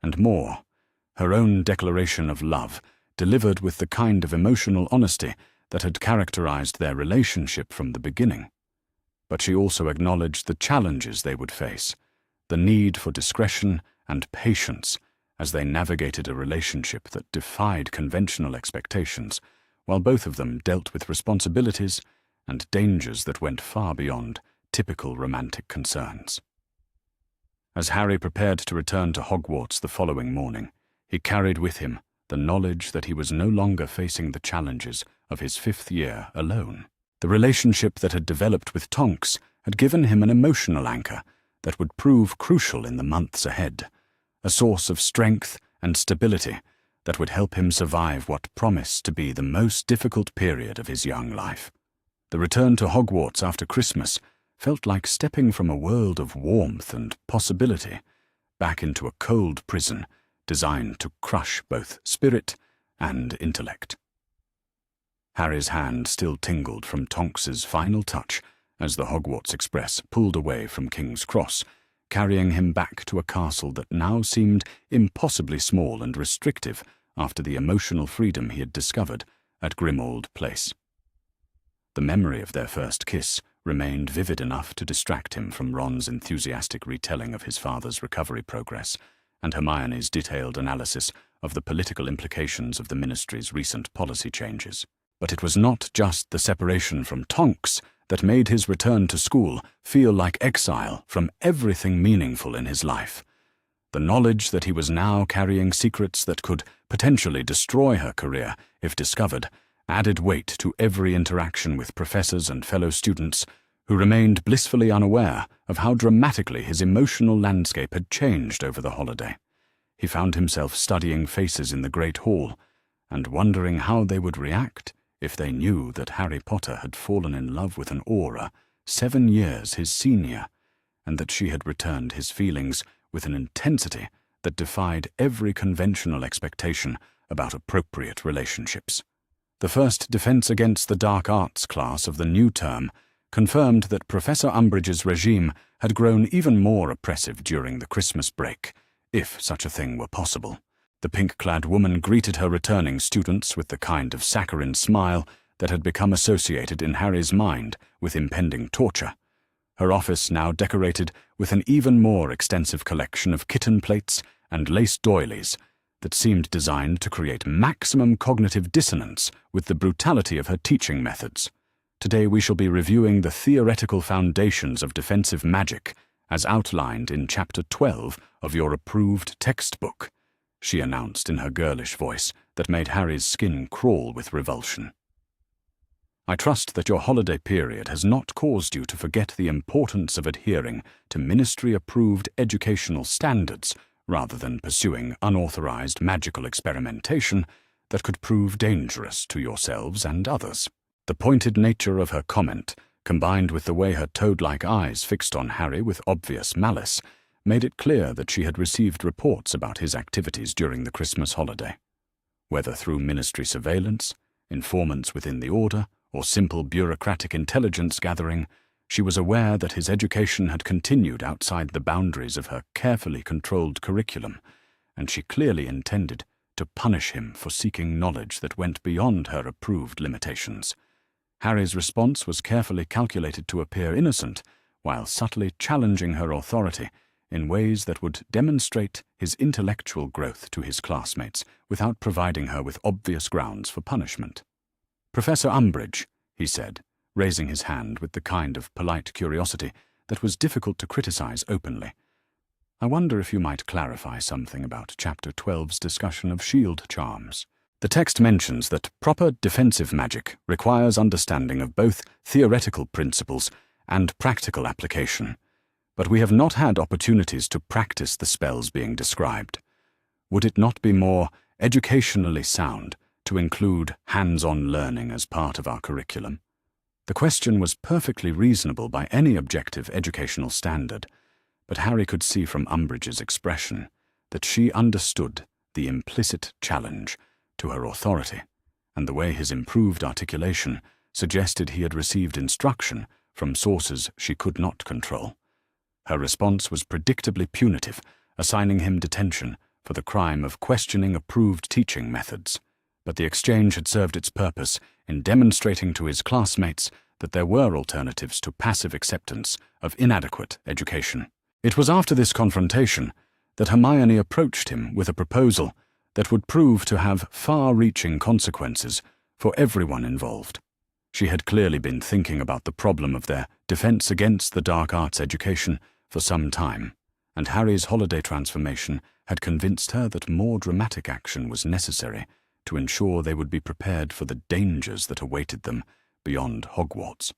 and more, her own declaration of love, delivered with the kind of emotional honesty that had characterized their relationship from the beginning. But she also acknowledged the challenges they would face, the need for discretion and patience as they navigated a relationship that defied conventional expectations, while both of them dealt with responsibilities and dangers that went far beyond typical romantic concerns. As Harry prepared to return to Hogwarts the following morning, he carried with him the knowledge that he was no longer facing the challenges of his 5th year alone. The relationship that had developed with Tonks had given him an emotional anchor that would prove crucial in the months ahead, a source of strength and stability that would help him survive what promised to be the most difficult period of his young life. The return to Hogwarts after Christmas felt like stepping from a world of warmth and possibility back into a cold prison designed to crush both spirit and intellect. Harry's hand still tingled from Tonks's final touch as the Hogwarts Express pulled away from King's Cross, carrying him back to a castle that now seemed impossibly small and restrictive after the emotional freedom he had discovered at Grimmauld Place. The memory of their first kiss remained vivid enough to distract him from Ron's enthusiastic retelling of his father's recovery progress and Hermione's detailed analysis of the political implications of the Ministry's recent policy changes. But it was not just the separation from Tonks that made his return to school feel like exile from everything meaningful in his life. The knowledge that he was now carrying secrets that could potentially destroy her career if discovered added weight to every interaction with professors and fellow students who remained blissfully unaware of how dramatically his emotional landscape had changed over the holiday. He found himself studying faces in the Great Hall and wondering how they would react if they knew that Harry Potter had fallen in love with an Auror 7 years his senior, and that she had returned his feelings with an intensity that defied every conventional expectation about appropriate relationships. The first Defense Against the Dark Arts class of the new term confirmed that Professor Umbridge's regime had grown even more oppressive during the Christmas break, if such a thing were possible. The pink-clad woman greeted her returning students with the kind of saccharine smile that had become associated in Harry's mind with impending torture, her office now decorated with an even more extensive collection of kitten plates and lace doilies that seemed designed to create maximum cognitive dissonance with the brutality of her teaching methods. Today we shall be reviewing the theoretical foundations of defensive magic as outlined in Chapter 12 of your approved textbook, she announced in her girlish voice that made Harry's skin crawl with revulsion. I trust that your holiday period has not caused you to forget the importance of adhering to ministry-approved educational standards rather than pursuing unauthorized magical experimentation that could prove dangerous to yourselves and others. The pointed nature of her comment, combined with the way her toad-like eyes fixed on Harry with obvious malice, made it clear that she had received reports about his activities during the Christmas holiday. Whether through ministry surveillance, informants within the Order, or simple bureaucratic intelligence gathering, she was aware that his education had continued outside the boundaries of her carefully controlled curriculum, and she clearly intended to punish him for seeking knowledge that went beyond her approved limitations. Harry's response was carefully calculated to appear innocent, while subtly challenging her authority in ways that would demonstrate his intellectual growth to his classmates without providing her with obvious grounds for punishment. "Professor Umbridge," he said, raising his hand with the kind of polite curiosity that was difficult to criticize openly, "I wonder if you might clarify something about Chapter 12's discussion of shield charms. The text mentions that proper defensive magic requires understanding of both theoretical principles and practical application, but we have not had opportunities to practice the spells being described. Would it not be more educationally sound to include hands-on learning as part of our curriculum?" The question was perfectly reasonable by any objective educational standard, but Harry could see from Umbridge's expression that she understood the implicit challenge to her authority, and the way his improved articulation suggested he had received instruction from sources she could not control. Her response was predictably punitive, assigning him detention for the crime of questioning approved teaching methods, but the exchange had served its purpose in demonstrating to his classmates that there were alternatives to passive acceptance of inadequate education. It was after this confrontation that Hermione approached him with a proposal that would prove to have far-reaching consequences for everyone involved. She had clearly been thinking about the problem of their defense against the dark arts education for some time, and Harry's holiday transformation had convinced her that more dramatic action was necessary to ensure they would be prepared for the dangers that awaited them beyond Hogwarts.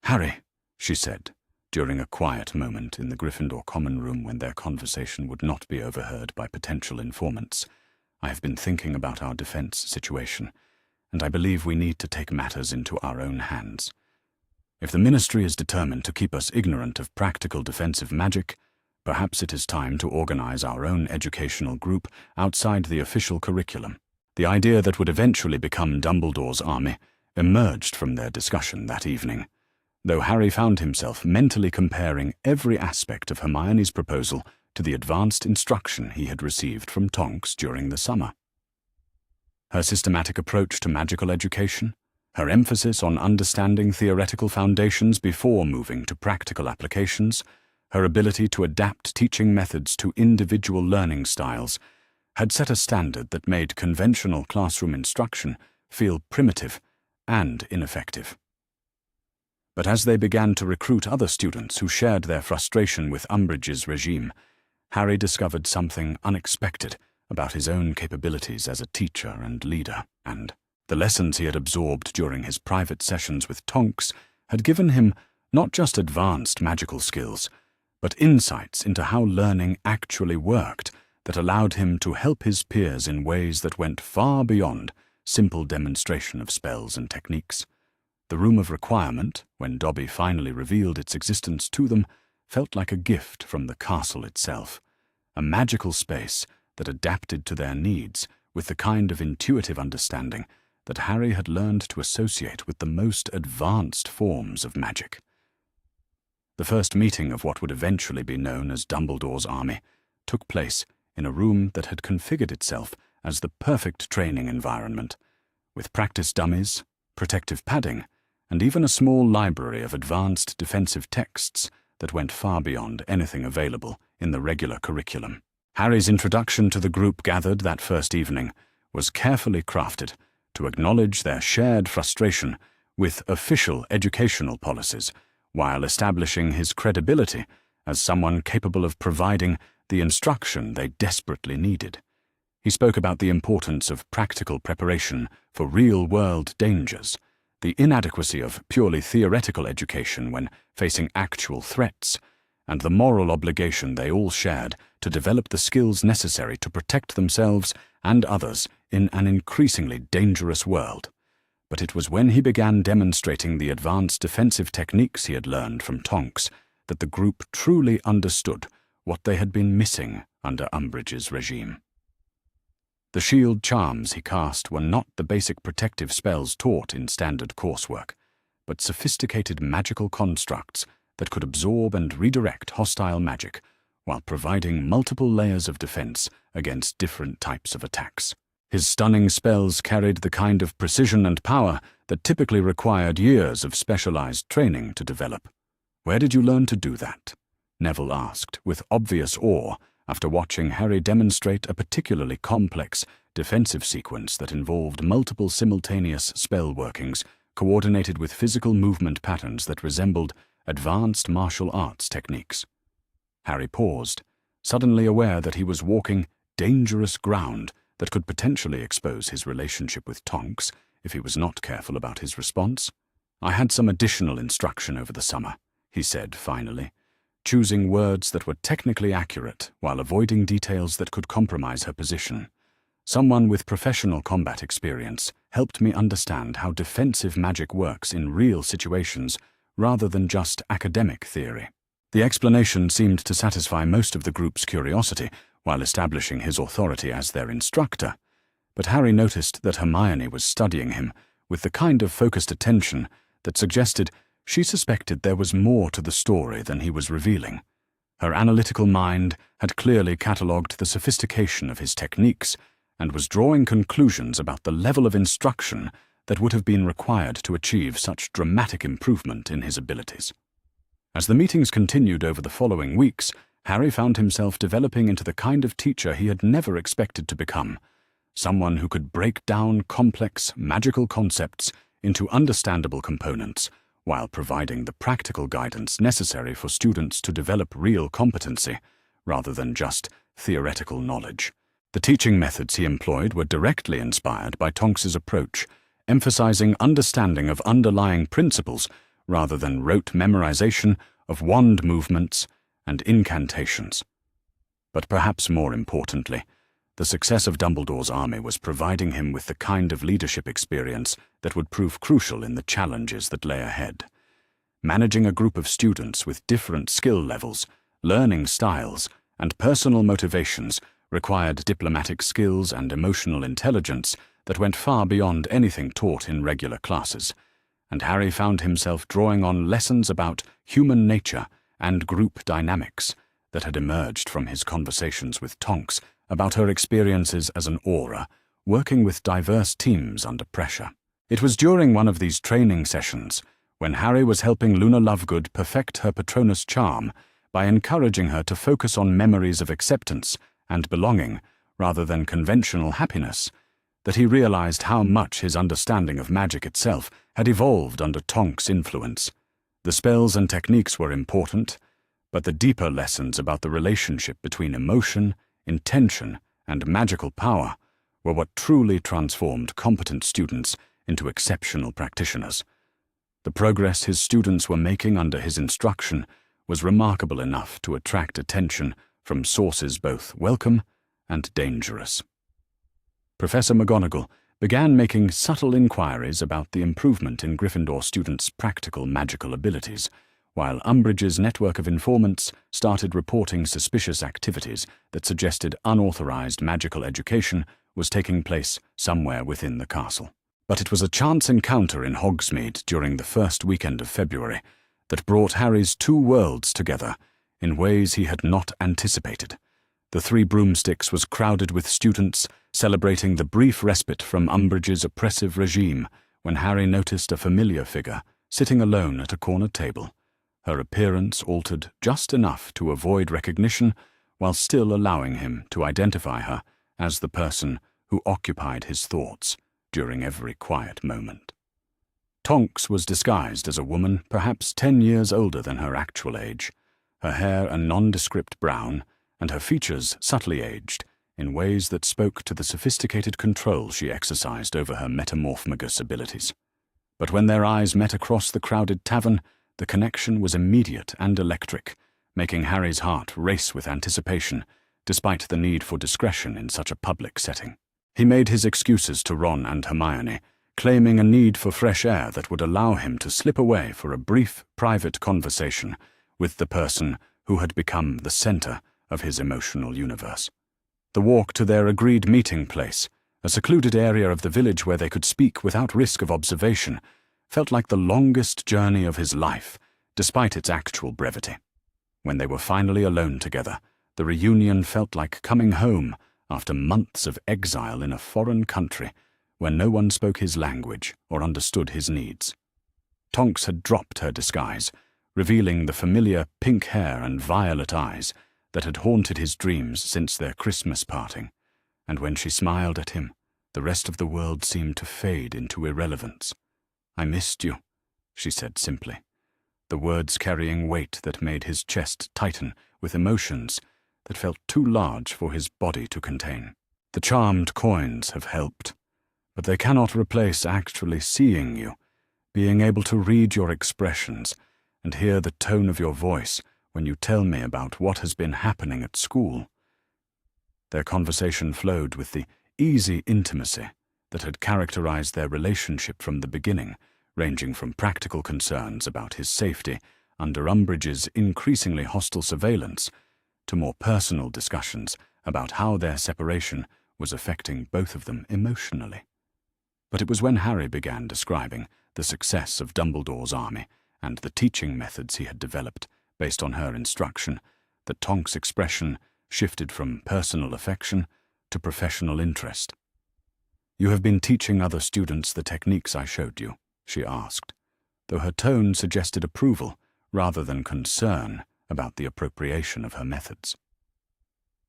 "Harry," she said, during a quiet moment in the Gryffindor common room when their conversation would not be overheard by potential informants, "I have been thinking about our defense situation, and I believe we need to take matters into our own hands. If the Ministry is determined to keep us ignorant of practical defensive magic, perhaps it is time to organize our own educational group outside the official curriculum." The idea that would eventually become Dumbledore's army emerged from their discussion that evening, though Harry found himself mentally comparing every aspect of Hermione's proposal to the advanced instruction he had received from Tonks during the summer. Her systematic approach to magical education, her emphasis on understanding theoretical foundations before moving to practical applications, her ability to adapt teaching methods to individual learning styles, had set a standard that made conventional classroom instruction feel primitive and ineffective. But as they began to recruit other students who shared their frustration with Umbridge's regime, Harry discovered something unexpected about his own capabilities as a teacher and leader, and the lessons he had absorbed during his private sessions with Tonks had given him not just advanced magical skills, but insights into how learning actually worked that allowed him to help his peers in ways that went far beyond simple demonstration of spells and techniques. The Room of Requirement, when Dobby finally revealed its existence to them, felt like a gift from the castle itself, a magical space that adapted to their needs with the kind of intuitive understanding that Harry had learned to associate with the most advanced forms of magic. The first meeting of what would eventually be known as Dumbledore's army took place in a room that had configured itself as the perfect training environment, with practice dummies, protective padding, and even a small library of advanced defensive texts that went far beyond anything available in the regular curriculum. Harry's introduction to the group gathered that first evening was carefully crafted to acknowledge their shared frustration with official educational policies, while establishing his credibility as someone capable of providing the instruction they desperately needed. He spoke about the importance of practical preparation for real-world dangers, the inadequacy of purely theoretical education when facing actual threats, and the moral obligation they all shared to develop the skills necessary to protect themselves and others in an increasingly dangerous world. But it was when he began demonstrating the advanced defensive techniques he had learned from Tonks that the group truly understood what they had been missing under Umbridge's regime. The shield charms he cast were not the basic protective spells taught in standard coursework, but sophisticated magical constructs that could absorb and redirect hostile magic while providing multiple layers of defense against different types of attacks. His stunning spells carried the kind of precision and power that typically required years of specialized training to develop. "Where did you learn to do that?" Neville asked, with obvious awe, after watching Harry demonstrate a particularly complex defensive sequence that involved multiple simultaneous spell workings coordinated with physical movement patterns that resembled advanced martial arts techniques. Harry paused, suddenly aware that he was walking dangerous ground that could potentially expose his relationship with Tonks if he was not careful about his response. "I had some additional instruction over the summer," he said finally, choosing words that were technically accurate while avoiding details that could compromise her position. "Someone with professional combat experience helped me understand how defensive magic works in real situations rather than just academic theory." The explanation seemed to satisfy most of the group's curiosity while establishing his authority as their instructor, but Harry noticed that Hermione was studying him with the kind of focused attention that suggested she suspected there was more to the story than he was revealing. Her analytical mind had clearly catalogued the sophistication of his techniques and was drawing conclusions about the level of instruction that would have been required to achieve such dramatic improvement in his abilities. As the meetings continued over the following weeks, Harry found himself developing into the kind of teacher he had never expected to become, someone who could break down complex, magical concepts into understandable components, while providing the practical guidance necessary for students to develop real competency, rather than just theoretical knowledge. The teaching methods he employed were directly inspired by Tonks's approach, emphasizing understanding of underlying principles rather than rote memorization of wand movements and incantations. But perhaps more importantly, the success of Dumbledore's army was providing him with the kind of leadership experience that would prove crucial in the challenges that lay ahead. Managing a group of students with different skill levels, learning styles, and personal motivations required diplomatic skills and emotional intelligence that went far beyond anything taught in regular classes, and Harry found himself drawing on lessons about human nature and group dynamics that had emerged from his conversations with Tonks about her experiences as an aura, working with diverse teams under pressure. It was during one of these training sessions, when Harry was helping Luna Lovegood perfect her Patronus charm by encouraging her to focus on memories of acceptance and belonging rather than conventional happiness, that he realized how much his understanding of magic itself had evolved under Tonks' influence. The spells and techniques were important, but the deeper lessons about the relationship between emotion, intention, and magical power were what truly transformed competent students into exceptional practitioners. The progress his students were making under his instruction was remarkable enough to attract attention from sources both welcome and dangerous. Professor McGonagall began making subtle inquiries about the improvement in Gryffindor students' practical magical abilities, while Umbridge's network of informants started reporting suspicious activities that suggested unauthorized magical education was taking place somewhere within the castle. But it was a chance encounter in Hogsmeade during the first weekend of February that brought Harry's two worlds together in ways he had not anticipated. The Three Broomsticks was crowded with students celebrating the brief respite from Umbridge's oppressive regime when Harry noticed a familiar figure sitting alone at a corner table, her appearance altered just enough to avoid recognition while still allowing him to identify her as the person who occupied his thoughts during every quiet moment. Tonks was disguised as a woman perhaps 10 years older than her actual age, her hair a nondescript brown, and her features subtly aged in ways that spoke to the sophisticated control she exercised over her metamorphmagus abilities. But when their eyes met across the crowded tavern, the connection was immediate and electric, making Harry's heart race with anticipation, despite the need for discretion in such a public setting. He made his excuses to Ron and Hermione, claiming a need for fresh air that would allow him to slip away for a brief, private conversation with the person who had become the center of his emotional universe. The walk to their agreed meeting place, a secluded area of the village where they could speak without risk of observation, felt like the longest journey of his life, despite its actual brevity. When they were finally alone together, the reunion felt like coming home after months of exile in a foreign country where no one spoke his language or understood his needs. Tonks had dropped her disguise, revealing the familiar pink hair and violet eyes that had haunted his dreams since their Christmas parting, and when she smiled at him, the rest of the world seemed to fade into irrelevance. "I missed you," she said simply, the words carrying weight that made his chest tighten with emotions that felt too large for his body to contain. The charmed coins have helped, but they cannot replace actually seeing you, being able to read your expressions and hear the tone of your voice when you tell me about what has been happening at school. Their conversation flowed with the easy intimacy that had characterized their relationship from the beginning, ranging from practical concerns about his safety under Umbridge's increasingly hostile surveillance to more personal discussions about how their separation was affecting both of them emotionally. But it was when Harry began describing the success of Dumbledore's army and the teaching methods he had developed based on her instruction that Tonks' expression shifted from personal affection to professional interest. "You have been teaching other students the techniques I showed you?" she asked, though her tone suggested approval rather than concern about the appropriation of her methods.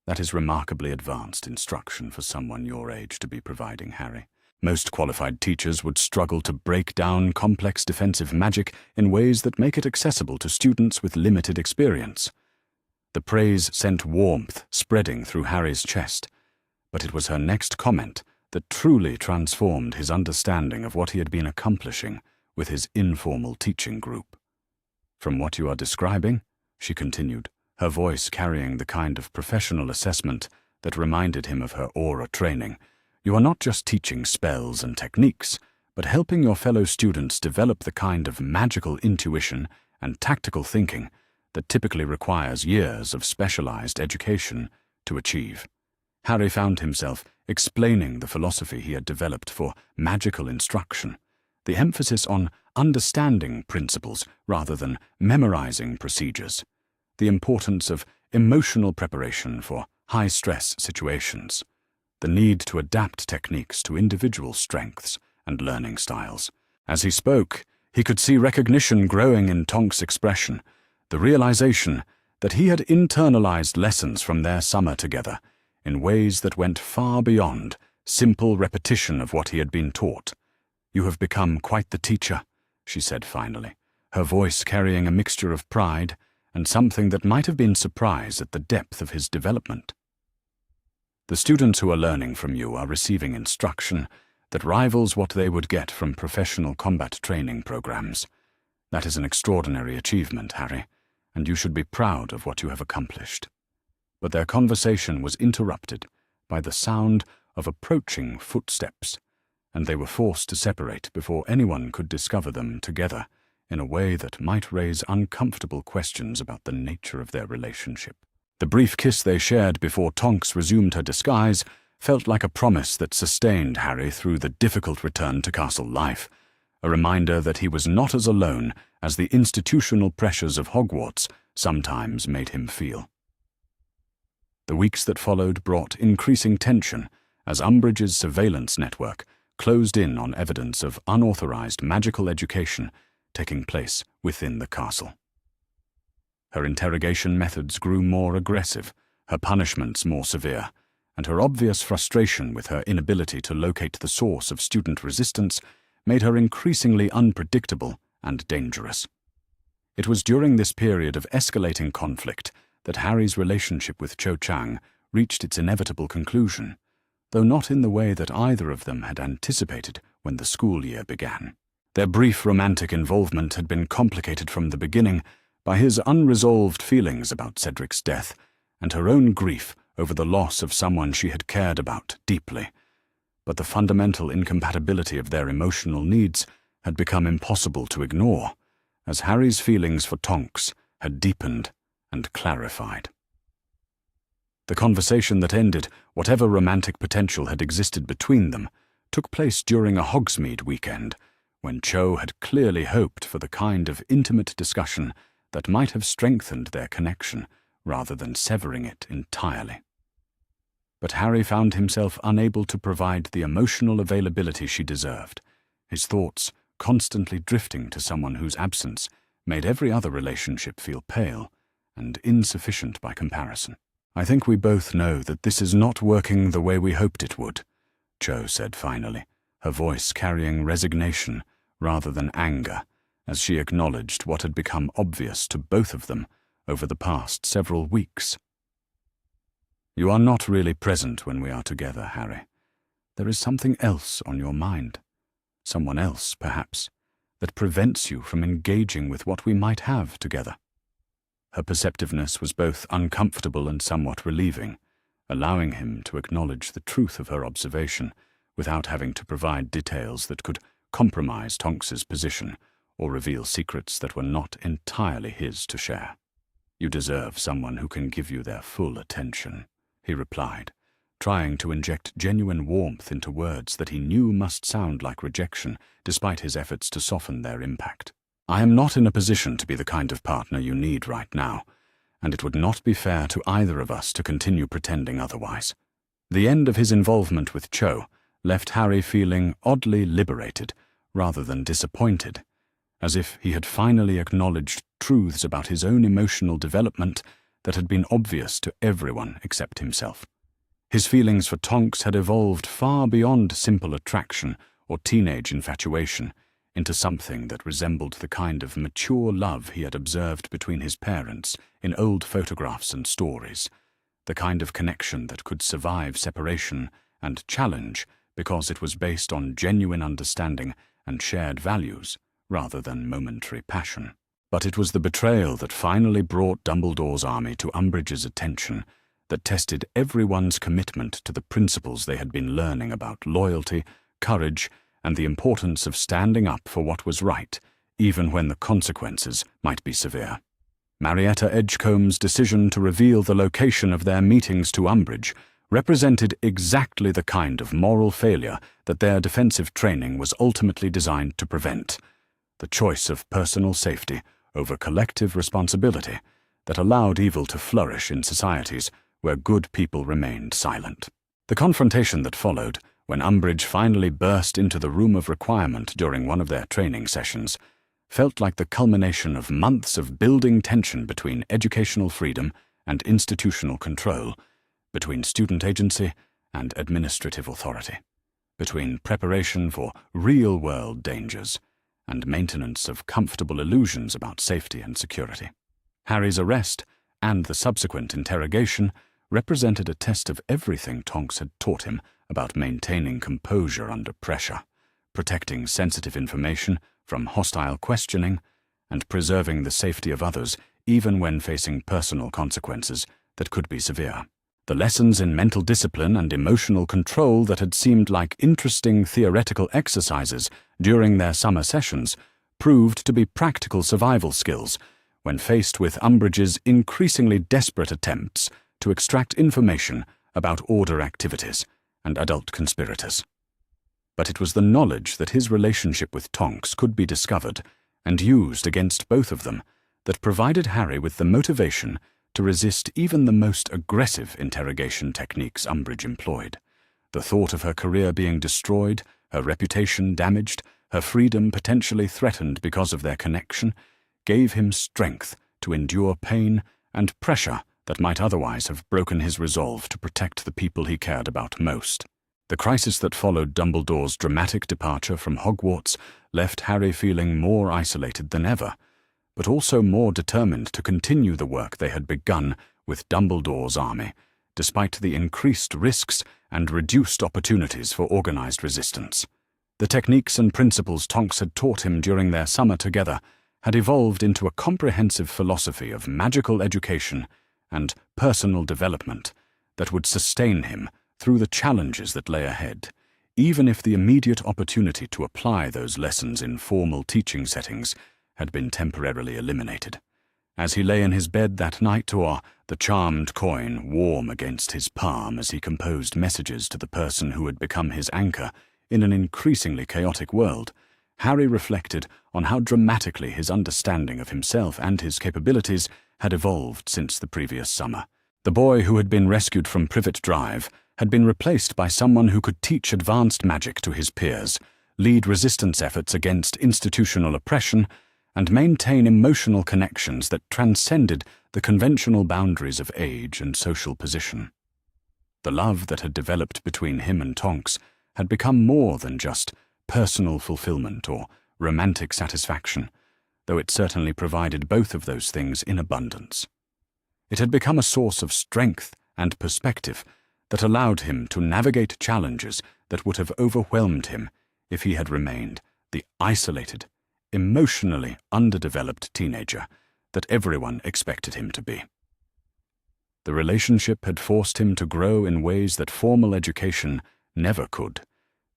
"That is remarkably advanced instruction for someone your age to be providing, Harry. Most qualified teachers would struggle to break down complex defensive magic in ways that make it accessible to students with limited experience." The praise sent warmth spreading through Harry's chest, but it was her next comment that truly transformed his understanding of what he had been accomplishing with his informal teaching group. "From what you are describing," she continued, her voice carrying the kind of professional assessment that reminded him of her aura training, "you are not just teaching spells and techniques, but helping your fellow students develop the kind of magical intuition and tactical thinking that typically requires years of specialized education to achieve." Harry found himself explaining the philosophy he had developed for magical instruction, the emphasis on understanding principles rather than memorizing procedures, the importance of emotional preparation for high-stress situations, the need to adapt techniques to individual strengths and learning styles. As he spoke, he could see recognition growing in Tonks' expression, the realization that he had internalized lessons from their summer together in ways that went far beyond simple repetition of what he had been taught. "You have become quite the teacher," she said finally, her voice carrying a mixture of pride and something that might have been surprise at the depth of his development. "The students who are learning from you are receiving instruction that rivals what they would get from professional combat training programs. That is an extraordinary achievement, Harry, and you should be proud of what you have accomplished." But their conversation was interrupted by the sound of approaching footsteps, and they were forced to separate before anyone could discover them together in a way that might raise uncomfortable questions about the nature of their relationship. The brief kiss they shared before Tonks resumed her disguise felt like a promise that sustained Harry through the difficult return to castle life, a reminder that he was not as alone as the institutional pressures of Hogwarts sometimes made him feel. The weeks that followed brought increasing tension as Umbridge's surveillance network closed in on evidence of unauthorized magical education taking place within the castle. Her interrogation methods grew more aggressive, her punishments more severe, and her obvious frustration with her inability to locate the source of student resistance made her increasingly unpredictable and dangerous. It was during this period of escalating conflict that Harry's relationship with Cho Chang reached its inevitable conclusion, though not in the way that either of them had anticipated when the school year began. Their brief romantic involvement had been complicated from the beginning by his unresolved feelings about Cedric's death and her own grief over the loss of someone she had cared about deeply. But the fundamental incompatibility of their emotional needs had become impossible to ignore, as Harry's feelings for Tonks had deepened and clarified. The conversation that ended whatever romantic potential had existed between them took place during a Hogsmeade weekend, when Cho had clearly hoped for the kind of intimate discussion that might have strengthened their connection rather than severing it entirely. But Harry found himself unable to provide the emotional availability she deserved, his thoughts constantly drifting to someone whose absence made every other relationship feel pale and insufficient by comparison. "I think we both know that this is not working the way we hoped it would," Cho said finally, her voice carrying resignation rather than anger, as she acknowledged what had become obvious to both of them over the past several weeks. "You are not really present when we are together, Harry. There is something else on your mind. Someone else, perhaps, that prevents you from engaging with what we might have together." Her perceptiveness was both uncomfortable and somewhat relieving, allowing him to acknowledge the truth of her observation without having to provide details that could compromise Tonks's position or reveal secrets that were not entirely his to share. "You deserve someone who can give you their full attention," he replied, trying to inject genuine warmth into words that he knew must sound like rejection despite his efforts to soften their impact. "I am not in a position to be the kind of partner you need right now, and it would not be fair to either of us to continue pretending otherwise." The end of his involvement with Cho, left Harry feeling oddly liberated rather than disappointed, as if he had finally acknowledged truths about his own emotional development that had been obvious to everyone except himself. His feelings for Tonks had evolved far beyond simple attraction or teenage infatuation into something that resembled the kind of mature love he had observed between his parents in old photographs and stories, the kind of connection that could survive separation and challenge because it was based on genuine understanding and shared values rather than momentary passion. But it was the betrayal that finally brought Dumbledore's army to Umbridge's attention that tested everyone's commitment to the principles they had been learning about loyalty, courage, and the importance of standing up for what was right, even when the consequences might be severe. Marietta Edgecombe's decision to reveal the location of their meetings to Umbridge represented exactly the kind of moral failure that their defensive training was ultimately designed to prevent, the choice of personal safety over collective responsibility that allowed evil to flourish in societies where good people remained silent. The confrontation that followed, when Umbridge finally burst into the room of requirement during one of their training sessions, felt like the culmination of months of building tension between educational freedom and institutional control, between student agency and administrative authority, between preparation for real-world dangers and maintenance of comfortable illusions about safety and security. Harry's arrest and the subsequent interrogation represented a test of everything Tonks had taught him about maintaining composure under pressure, protecting sensitive information from hostile questioning, and preserving the safety of others even when facing personal consequences that could be severe. The lessons in mental discipline and emotional control that had seemed like interesting theoretical exercises during their summer sessions proved to be practical survival skills when faced with Umbridge's increasingly desperate attempts to extract information about Order activities and adult conspirators. But it was the knowledge that his relationship with Tonks could be discovered and used against both of them that provided Harry with the motivation to resist even the most aggressive interrogation techniques Umbridge employed. The thought of her career being destroyed, her reputation damaged, her freedom potentially threatened because of their connection, gave him strength to endure pain and pressure that might otherwise have broken his resolve to protect the people he cared about most. The crisis that followed Dumbledore's dramatic departure from Hogwarts left Harry feeling more isolated than ever, but also more determined to continue the work they had begun with Dumbledore's army, despite the increased risks and reduced opportunities for organized resistance. The techniques and principles Tonks had taught him during their summer together had evolved into a comprehensive philosophy of magical education and personal development that would sustain him through the challenges that lay ahead, even if the immediate opportunity to apply those lessons in formal teaching settings had been temporarily eliminated. As he lay in his bed that night, or the charmed coin warm against his palm as he composed messages to the person who had become his anchor in an increasingly chaotic world, Harry reflected on how dramatically his understanding of himself and his capabilities had evolved since the previous summer. The boy who had been rescued from Privet Drive had been replaced by someone who could teach advanced magic to his peers, lead resistance efforts against institutional oppression, and maintain emotional connections that transcended the conventional boundaries of age and social position. The love that had developed between him and Tonks had become more than just personal fulfillment or romantic satisfaction, though it certainly provided both of those things in abundance. It had become a source of strength and perspective that allowed him to navigate challenges that would have overwhelmed him if he had remained the isolated, emotionally underdeveloped teenager that everyone expected him to be. The relationship had forced him to grow in ways that formal education never could,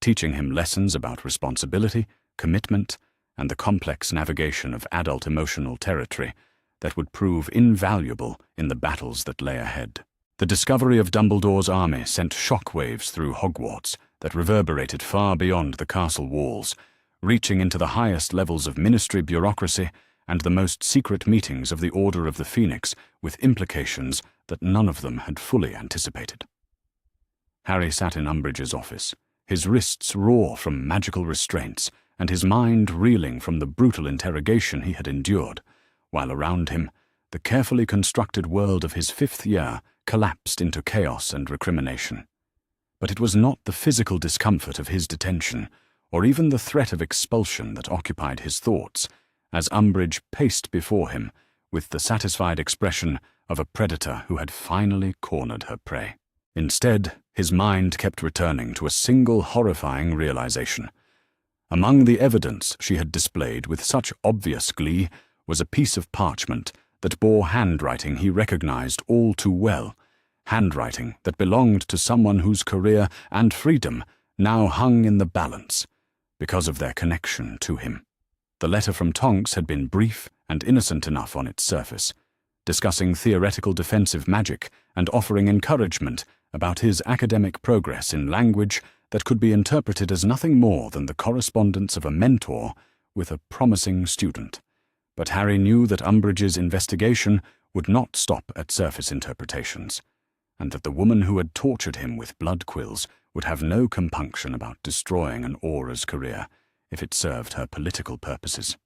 teaching him lessons about responsibility, commitment, and the complex navigation of adult emotional territory that would prove invaluable in the battles that lay ahead. The discovery of Dumbledore's army sent shockwaves through Hogwarts that reverberated far beyond the castle walls, reaching into the highest levels of ministry bureaucracy and the most secret meetings of the Order of the Phoenix, with implications that none of them had fully anticipated. Harry sat in Umbridge's office, his wrists raw from magical restraints, and his mind reeling from the brutal interrogation he had endured, while around him, the carefully constructed world of his 5th year collapsed into chaos and recrimination. But it was not the physical discomfort of his detention, or even the threat of expulsion that occupied his thoughts, as Umbridge paced before him with the satisfied expression of a predator who had finally cornered her prey. Instead, his mind kept returning to a single horrifying realization. Among the evidence she had displayed with such obvious glee was a piece of parchment that bore handwriting he recognized all too well, handwriting that belonged to someone whose career and freedom now hung in the balance because of their connection to him. The letter from Tonks had been brief and innocent enough on its surface, discussing theoretical defensive magic and offering encouragement about his academic progress in language that could be interpreted as nothing more than the correspondence of a mentor with a promising student. But Harry knew that Umbridge's investigation would not stop at surface interpretations, and that the woman who had tortured him with blood quills would have no compunction about destroying an Aura's career if it served her political purposes.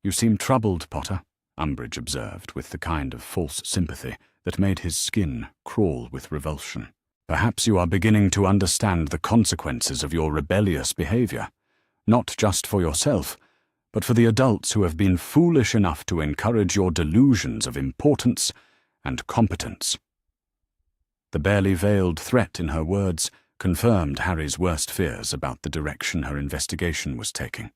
"You seem troubled, Potter," Umbridge observed with the kind of false sympathy that made his skin crawl with revulsion. "Perhaps you are beginning to understand the consequences of your rebellious behavior, not just for yourself, but for the adults who have been foolish enough to encourage your delusions of importance and competence." The barely veiled threat in her words confirmed Harry's worst fears about the direction her investigation was taking.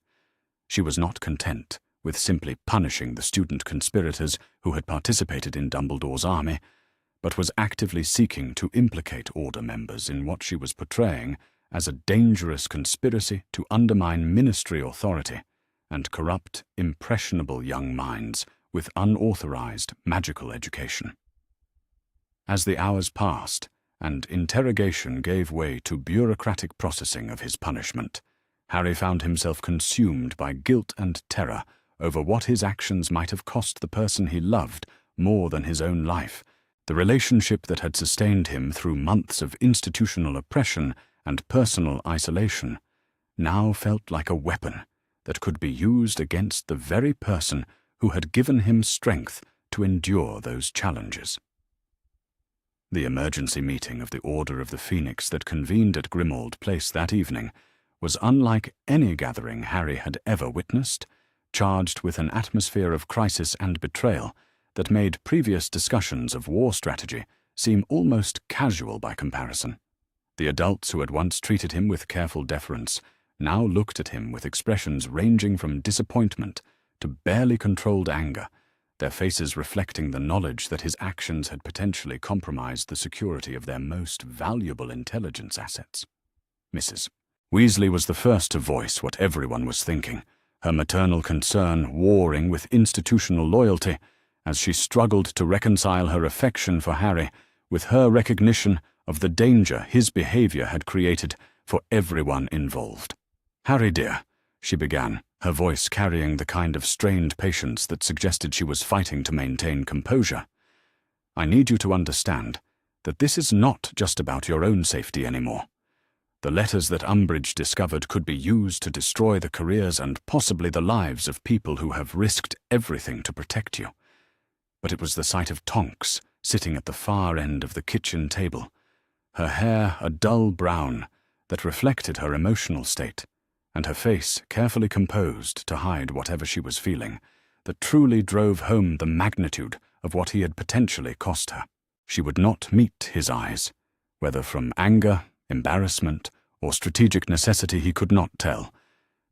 She was not content with simply punishing the student conspirators who had participated in Dumbledore's army, but was actively seeking to implicate Order members in what she was portraying as a dangerous conspiracy to undermine ministry authority and corrupt, impressionable young minds with unauthorized magical education. As the hours passed, and interrogation gave way to bureaucratic processing of his punishment, Harry found himself consumed by guilt and terror over what his actions might have cost the person he loved more than his own life. The relationship that had sustained him through months of institutional oppression and personal isolation now felt like a weapon that could be used against the very person who had given him strength to endure those challenges. The emergency meeting of the Order of the Phoenix that convened at Grimmauld Place that evening was unlike any gathering Harry had ever witnessed, charged with an atmosphere of crisis and betrayal that made previous discussions of war strategy seem almost casual by comparison. The adults who had once treated him with careful deference now looked at him with expressions ranging from disappointment to barely controlled anger, their faces reflecting the knowledge that his actions had potentially compromised the security of their most valuable intelligence assets. Mrs. Weasley was the first to voice what everyone was thinking, her maternal concern warring with institutional loyalty as she struggled to reconcile her affection for Harry with her recognition of the danger his behavior had created for everyone involved. "Harry, dear," she began, her voice carrying the kind of strained patience that suggested she was fighting to maintain composure. "I need you to understand that this is not just about your own safety anymore. The letters that Umbridge discovered could be used to destroy the careers and possibly the lives of people who have risked everything to protect you. But it was the sight of Tonks sitting at the far end of the kitchen table, her hair a dull brown that reflected her emotional state, and her face carefully composed to hide whatever she was feeling, that truly drove home the magnitude of what he had potentially cost her. She would not meet his eyes, whether from anger, embarrassment, or strategic necessity he could not tell,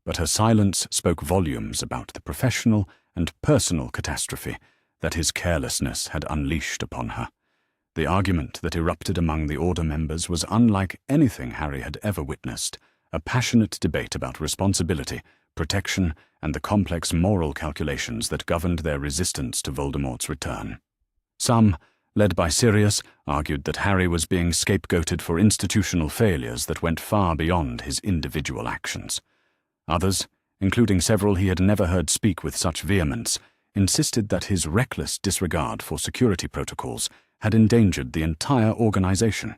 but her silence spoke volumes about the professional and personal catastrophe that his carelessness had unleashed upon her. The argument that erupted among the Order members was unlike anything Harry had ever witnessed, a passionate debate about responsibility, protection, and the complex moral calculations that governed their resistance to Voldemort's return. Some, led by Sirius, argued that Harry was being scapegoated for institutional failures that went far beyond his individual actions. Others, including several he had never heard speak with such vehemence, insisted that his reckless disregard for security protocols had endangered the entire organization.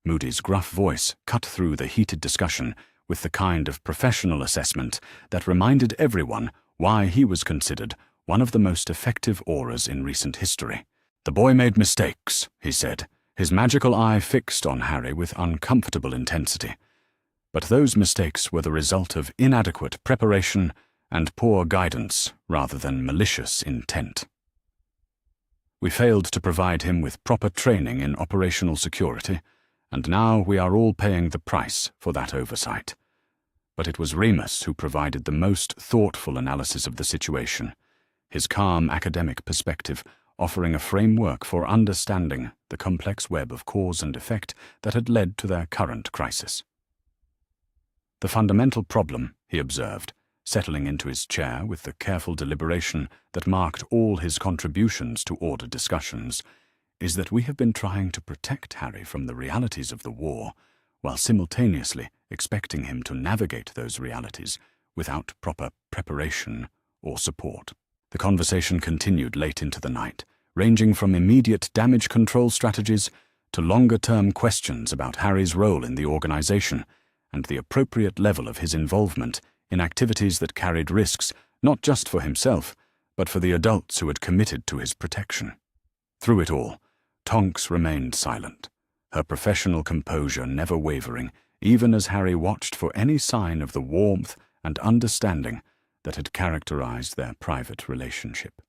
Moody's gruff voice cut through the heated discussion with the kind of professional assessment that reminded everyone why he was considered one of the most effective aurors in recent history. "The boy made mistakes," he said, his magical eye fixed on Harry with uncomfortable intensity. But those mistakes were the result of inadequate preparation and poor guidance rather than malicious intent. We failed to provide him with proper training in operational security, and now we are all paying the price for that oversight. But it was Remus who provided the most thoughtful analysis of the situation, his calm academic perspective offering a framework for understanding the complex web of cause and effect that had led to their current crisis. "The fundamental problem," he observed, settling into his chair with the careful deliberation that marked all his contributions to order discussions, "is that we have been trying to protect Harry from the realities of the war, while simultaneously expecting him to navigate those realities without proper preparation or support." The conversation continued late into the night, ranging from immediate damage control strategies to longer-term questions about Harry's role in the organization and the appropriate level of his involvement in activities that carried risks not just for himself, but for the adults who had committed to his protection. Through it all, Tonks remained silent, her professional composure never wavering, even as Harry watched for any sign of the warmth and understanding that had characterized their private relationship.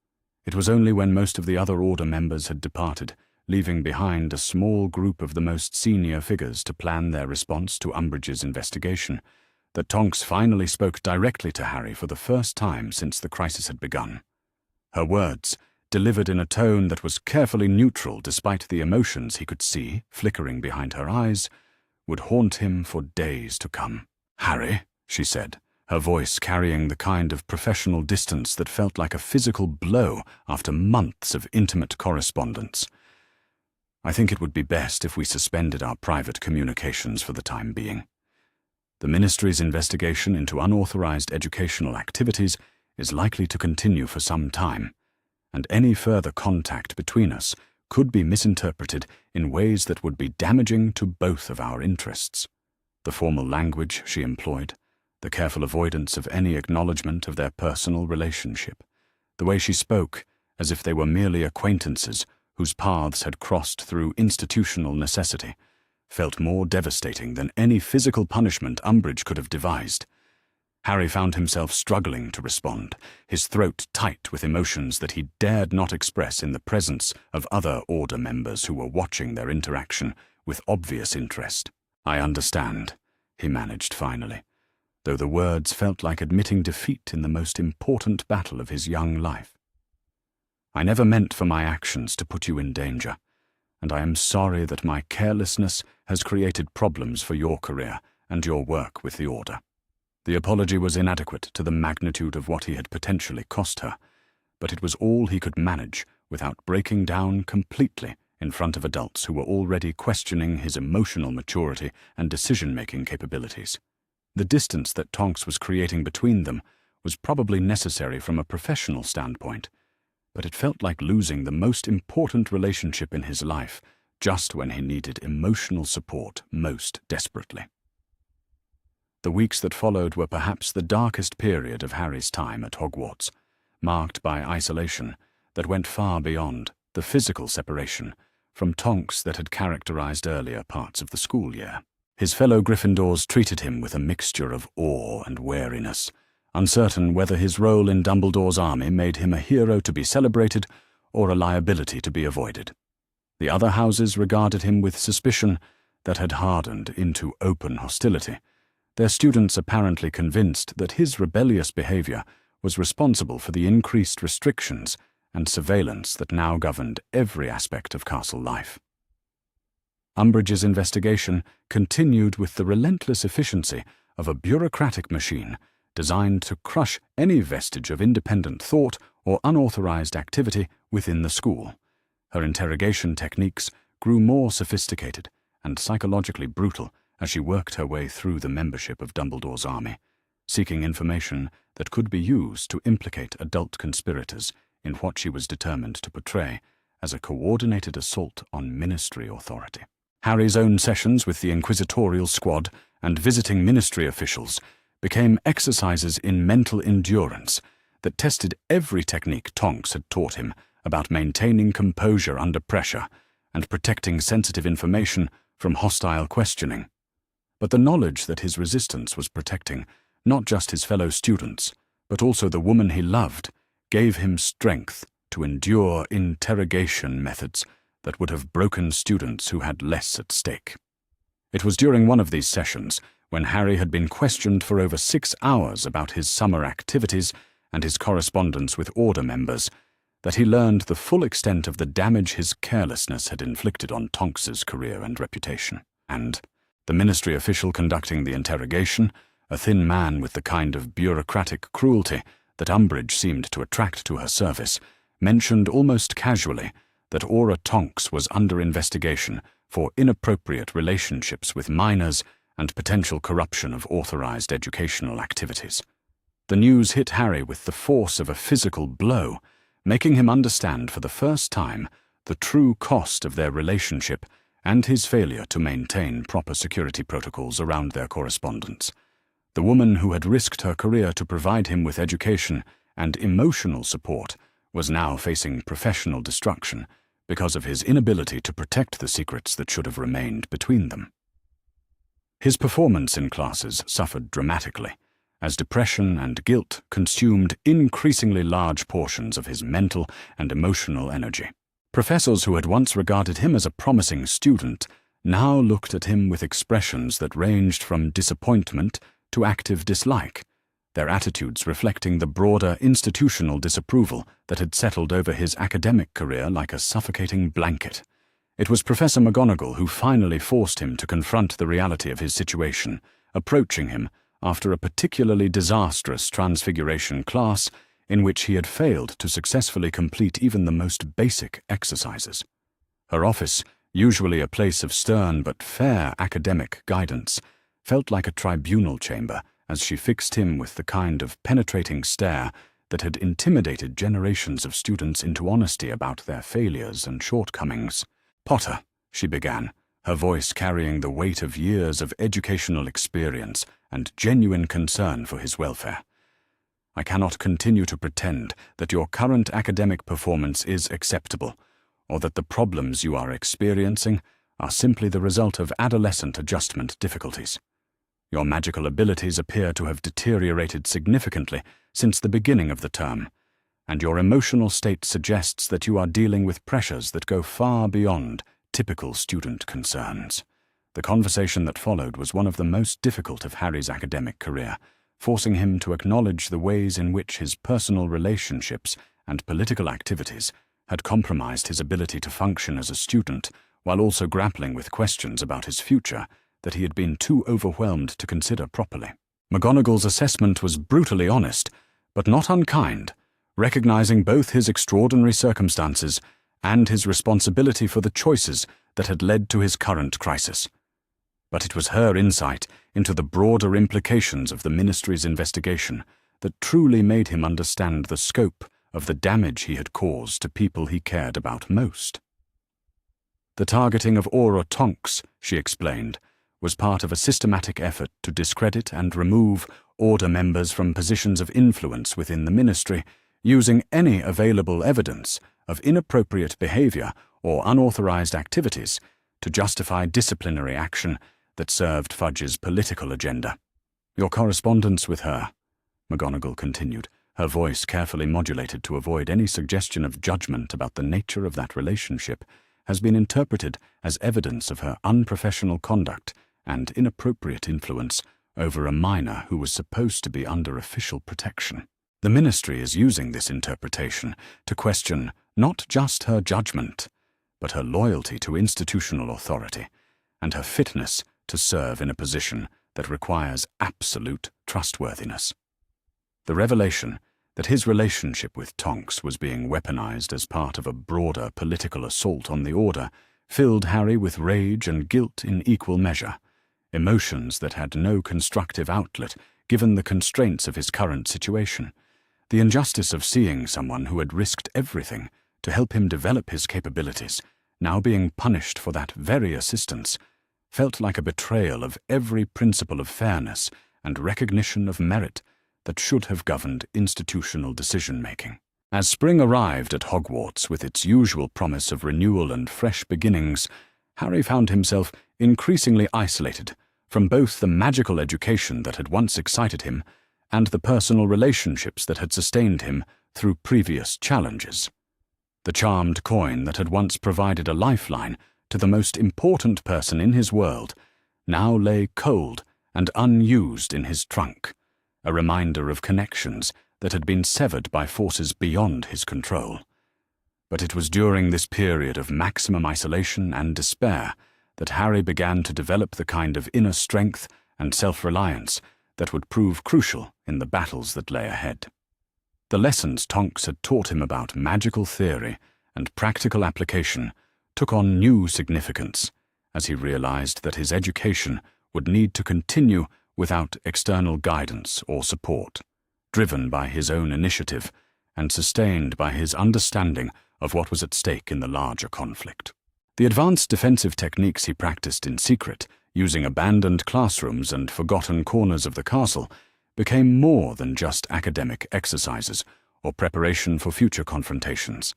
It was only when most of the other Order members had departed, leaving behind a small group of the most senior figures to plan their response to Umbridge's investigation, that Tonks finally spoke directly to Harry for the first time since the crisis had begun. Her words, delivered in a tone that was carefully neutral despite the emotions he could see flickering behind her eyes, would haunt him for days to come. "Harry," she said, her voice carrying the kind of professional distance that felt like a physical blow after months of intimate correspondence, "I think it would be best if we suspended our private communications for the time being. The Ministry's investigation into unauthorized educational activities is likely to continue for some time, and any further contact between us could be misinterpreted in ways that would be damaging to both of our interests." The formal language she employed, the careful avoidance of any acknowledgement of their personal relationship, the way she spoke as if they were merely acquaintances whose paths had crossed through institutional necessity, felt more devastating than any physical punishment Umbridge could have devised. Harry found himself struggling to respond, his throat tight with emotions that he dared not express in the presence of other Order members who were watching their interaction with obvious interest. "I understand," he managed finally, though the words felt like admitting defeat in the most important battle of his young life. "I never meant for my actions to put you in danger, and I am sorry that my carelessness has created problems for your career and your work with the Order." The apology was inadequate to the magnitude of what he had potentially cost her, but it was all he could manage without breaking down completely in front of adults who were already questioning his emotional maturity and decision-making capabilities. The distance that Tonks was creating between them was probably necessary from a professional standpoint, but it felt like losing the most important relationship in his life just when he needed emotional support most desperately. The weeks that followed were perhaps the darkest period of Harry's time at Hogwarts, marked by isolation that went far beyond the physical separation from Tonks that had characterized earlier parts of the school year. His fellow Gryffindors treated him with a mixture of awe and wariness, uncertain whether his role in Dumbledore's army made him a hero to be celebrated or a liability to be avoided. The other houses regarded him with suspicion that had hardened into open hostility, their students apparently convinced that his rebellious behavior was responsible for the increased restrictions and surveillance that now governed every aspect of castle life. Umbridge's investigation continued with the relentless efficiency of a bureaucratic machine designed to crush any vestige of independent thought or unauthorized activity within the school. Her interrogation techniques grew more sophisticated and psychologically brutal as she worked her way through the membership of Dumbledore's army, seeking information that could be used to implicate adult conspirators in what she was determined to portray as a coordinated assault on Ministry authority. Harry's own sessions with the inquisitorial squad and visiting ministry officials became exercises in mental endurance that tested every technique Tonks had taught him about maintaining composure under pressure and protecting sensitive information from hostile questioning. But the knowledge that his resistance was protecting not just his fellow students, but also the woman he loved, gave him strength to endure interrogation methods that would have broken students who had less at stake. It was during one of these sessions, when Harry had been questioned for over 6 hours about his summer activities and his correspondence with Order members, that he learned the full extent of the damage his carelessness had inflicted on Tonks's career and reputation. And the ministry official conducting the interrogation, a thin man with the kind of bureaucratic cruelty that Umbridge seemed to attract to her service, mentioned almost casually that Aura Tonks was under investigation for inappropriate relationships with minors and potential corruption of authorized educational activities. The news hit Harry with the force of a physical blow, making him understand for the first time the true cost of their relationship and his failure to maintain proper security protocols around their correspondence. The woman who had risked her career to provide him with education and emotional support was now facing professional destruction because of his inability to protect the secrets that should have remained between them. His performance in classes suffered dramatically, as depression and guilt consumed increasingly large portions of his mental and emotional energy. Professors who had once regarded him as a promising student now looked at him with expressions that ranged from disappointment to active dislike, their attitudes reflecting the broader institutional disapproval that had settled over his academic career like a suffocating blanket. It was Professor McGonagall who finally forced him to confront the reality of his situation, approaching him after a particularly disastrous Transfiguration class in which he had failed to successfully complete even the most basic exercises. Her office, usually a place of stern but fair academic guidance, felt like a tribunal chamber as she fixed him with the kind of penetrating stare that had intimidated generations of students into honesty about their failures and shortcomings. "Potter," she began, her voice carrying the weight of years of educational experience and genuine concern for his welfare. "I cannot continue to pretend that your current academic performance is acceptable, or that the problems you are experiencing are simply the result of adolescent adjustment difficulties. Your magical abilities appear to have deteriorated significantly since the beginning of the term, and your emotional state suggests that you are dealing with pressures that go far beyond typical student concerns." The conversation that followed was one of the most difficult of Harry's academic career, forcing him to acknowledge the ways in which his personal relationships and political activities had compromised his ability to function as a student, while also grappling with questions about his future that he had been too overwhelmed to consider properly. McGonagall's assessment was brutally honest, but not unkind, recognizing both his extraordinary circumstances and his responsibility for the choices that had led to his current crisis. But it was her insight into the broader implications of the ministry's investigation that truly made him understand the scope of the damage he had caused to people he cared about most. The targeting of Aura Tonks, she explained, was part of a systematic effort to discredit and remove Order members from positions of influence within the ministry, using any available evidence of inappropriate behavior or unauthorized activities to justify disciplinary action that served Fudge's political agenda. "Your correspondence with her," McGonagall continued, her voice carefully modulated to avoid any suggestion of judgment about the nature of that relationship, "has been interpreted as evidence of her unprofessional conduct and inappropriate influence over a minor who was supposed to be under official protection. The ministry is using this interpretation to question not just her judgment, but her loyalty to institutional authority and her fitness to serve in a position that requires absolute trustworthiness." The revelation that his relationship with Tonks was being weaponized as part of a broader political assault on the Order filled Harry with rage and guilt in equal measure, emotions that had no constructive outlet given the constraints of his current situation. The injustice of seeing someone who had risked everything to help him develop his capabilities now being punished for that very assistance, felt like a betrayal of every principle of fairness and recognition of merit that should have governed institutional decision-making. As spring arrived at Hogwarts with its usual promise of renewal and fresh beginnings, Harry found himself increasingly isolated from both the magical education that had once excited him and the personal relationships that had sustained him through previous challenges. The charmed coin that had once provided a lifeline to the most important person in his world now lay cold and unused in his trunk, a reminder of connections that had been severed by forces beyond his control. But it was during this period of maximum isolation and despair that Harry began to develop the kind of inner strength and self-reliance that would prove crucial in the battles that lay ahead. The lessons Tonks had taught him about magical theory and practical application took on new significance as he realized that his education would need to continue without external guidance or support, driven by his own initiative and sustained by his understanding of what was at stake in the larger conflict. The advanced defensive techniques he practiced in secret, using abandoned classrooms and forgotten corners of the castle, became more than just academic exercises or preparation for future confrontations.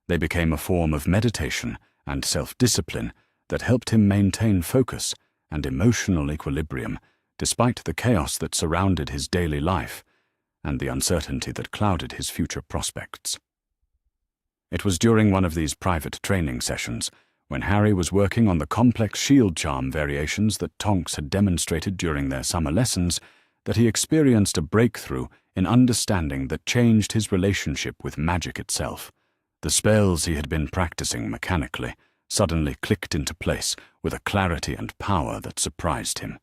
They became a form of meditation and self-discipline that helped him maintain focus and emotional equilibrium despite the chaos that surrounded his daily life and the uncertainty that clouded his future prospects. It was during one of these private training sessions, when Harry was working on the complex shield charm variations that Tonks had demonstrated during their summer lessons, that he experienced a breakthrough in understanding that changed his relationship with magic itself. The spells he had been practicing mechanically suddenly clicked into place with a clarity and power that surprised him,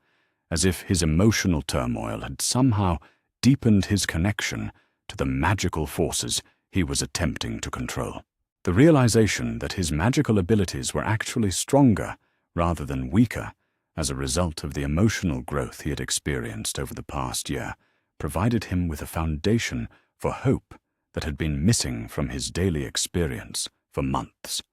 as if his emotional turmoil had somehow deepened his connection to the magical forces he was attempting to control. The realization that his magical abilities were actually stronger rather than weaker as a result of the emotional growth he had experienced over the past year provided him with a foundation for hope that had been missing from his daily experience for months.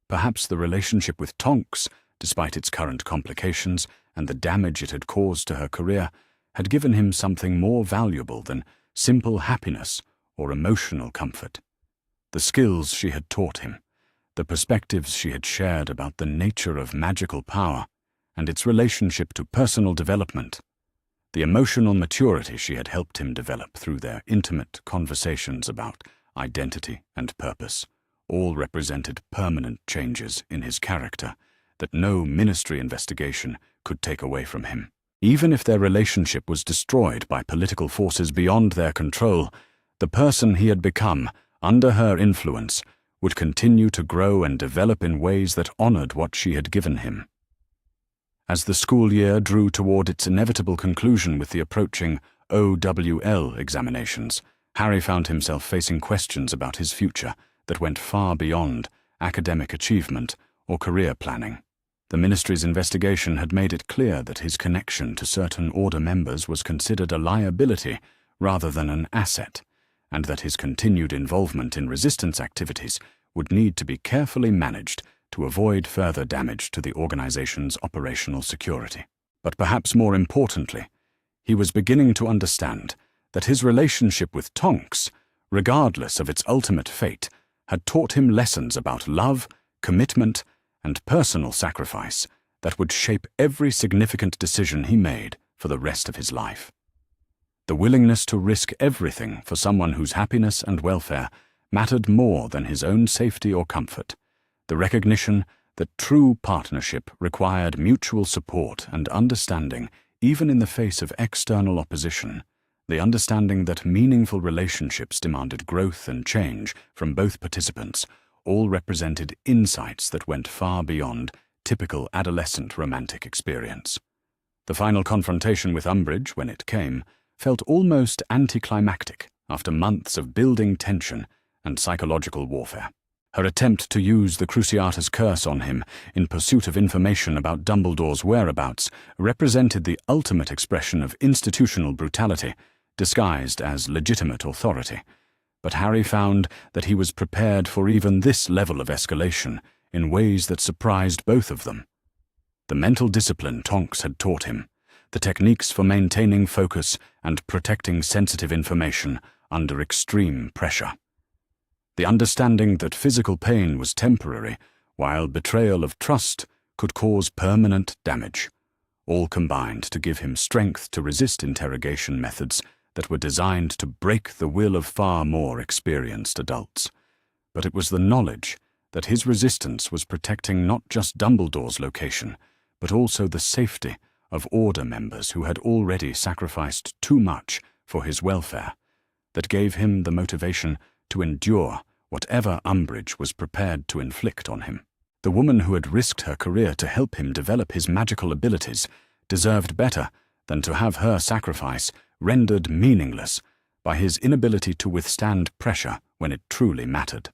Perhaps the relationship with Tonks, despite its current complications and the damage it had caused to her career, had given him something more valuable than simple happiness or emotional comfort. The skills she had taught him, the perspectives she had shared about the nature of magical power and its relationship to personal development, the emotional maturity she had helped him develop through their intimate conversations about identity and purpose, all represented permanent changes in his character that no ministry investigation could take away from him. Even if their relationship was destroyed by political forces beyond their control, the person he had become under her influence would continue to grow and develop in ways that honored what she had given him. As the school year drew toward its inevitable conclusion with the approaching OWL examinations, Harry found himself facing questions about his future that went far beyond academic achievement or career planning. The ministry's investigation had made it clear that his connection to certain order members was considered a liability rather than an asset, and that his continued involvement in resistance activities would need to be carefully managed to avoid further damage to the organization's operational security. But perhaps more importantly, he was beginning to understand that his relationship with Tonks, regardless of its ultimate fate, had taught him lessons about love, commitment, and personal sacrifice that would shape every significant decision he made for the rest of his life. The willingness to risk everything for someone whose happiness and welfare mattered more than his own safety or comfort, the recognition that true partnership required mutual support and understanding even in the face of external opposition, the understanding that meaningful relationships demanded growth and change from both participants, all represented insights that went far beyond typical adolescent romantic experience. The final confrontation with Umbridge, when it came, felt almost anticlimactic after months of building tension and psychological warfare. Her attempt to use the Cruciatus curse on him in pursuit of information about Dumbledore's whereabouts represented the ultimate expression of institutional brutality, disguised as legitimate authority. But Harry found that he was prepared for even this level of escalation in ways that surprised both of them. The mental discipline Tonks had taught him, the techniques for maintaining focus and protecting sensitive information under extreme pressure. The understanding that physical pain was temporary, while betrayal of trust could cause permanent damage, all combined to give him strength to resist interrogation methods that were designed to break the will of far more experienced adults. But it was the knowledge that his resistance was protecting not just Dumbledore's location, but also the safety of Order members who had already sacrificed too much for his welfare, that gave him the motivation to endure whatever Umbridge was prepared to inflict on him. The woman who had risked her career to help him develop his magical abilities deserved better than to have her sacrifice rendered meaningless by his inability to withstand pressure when it truly mattered.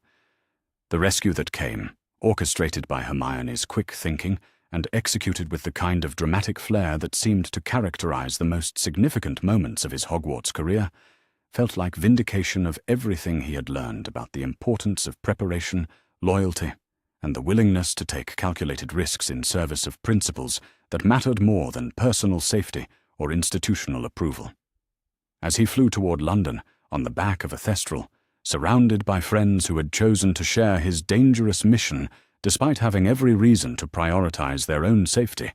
The rescue that came, orchestrated by Hermione's quick thinking and executed with the kind of dramatic flair that seemed to characterize the most significant moments of his Hogwarts career, felt like vindication of everything he had learned about the importance of preparation, loyalty, and the willingness to take calculated risks in service of principles that mattered more than personal safety or institutional approval. As he flew toward London on the back of a Thestral, surrounded by friends who had chosen to share his dangerous mission despite having every reason to prioritize their own safety,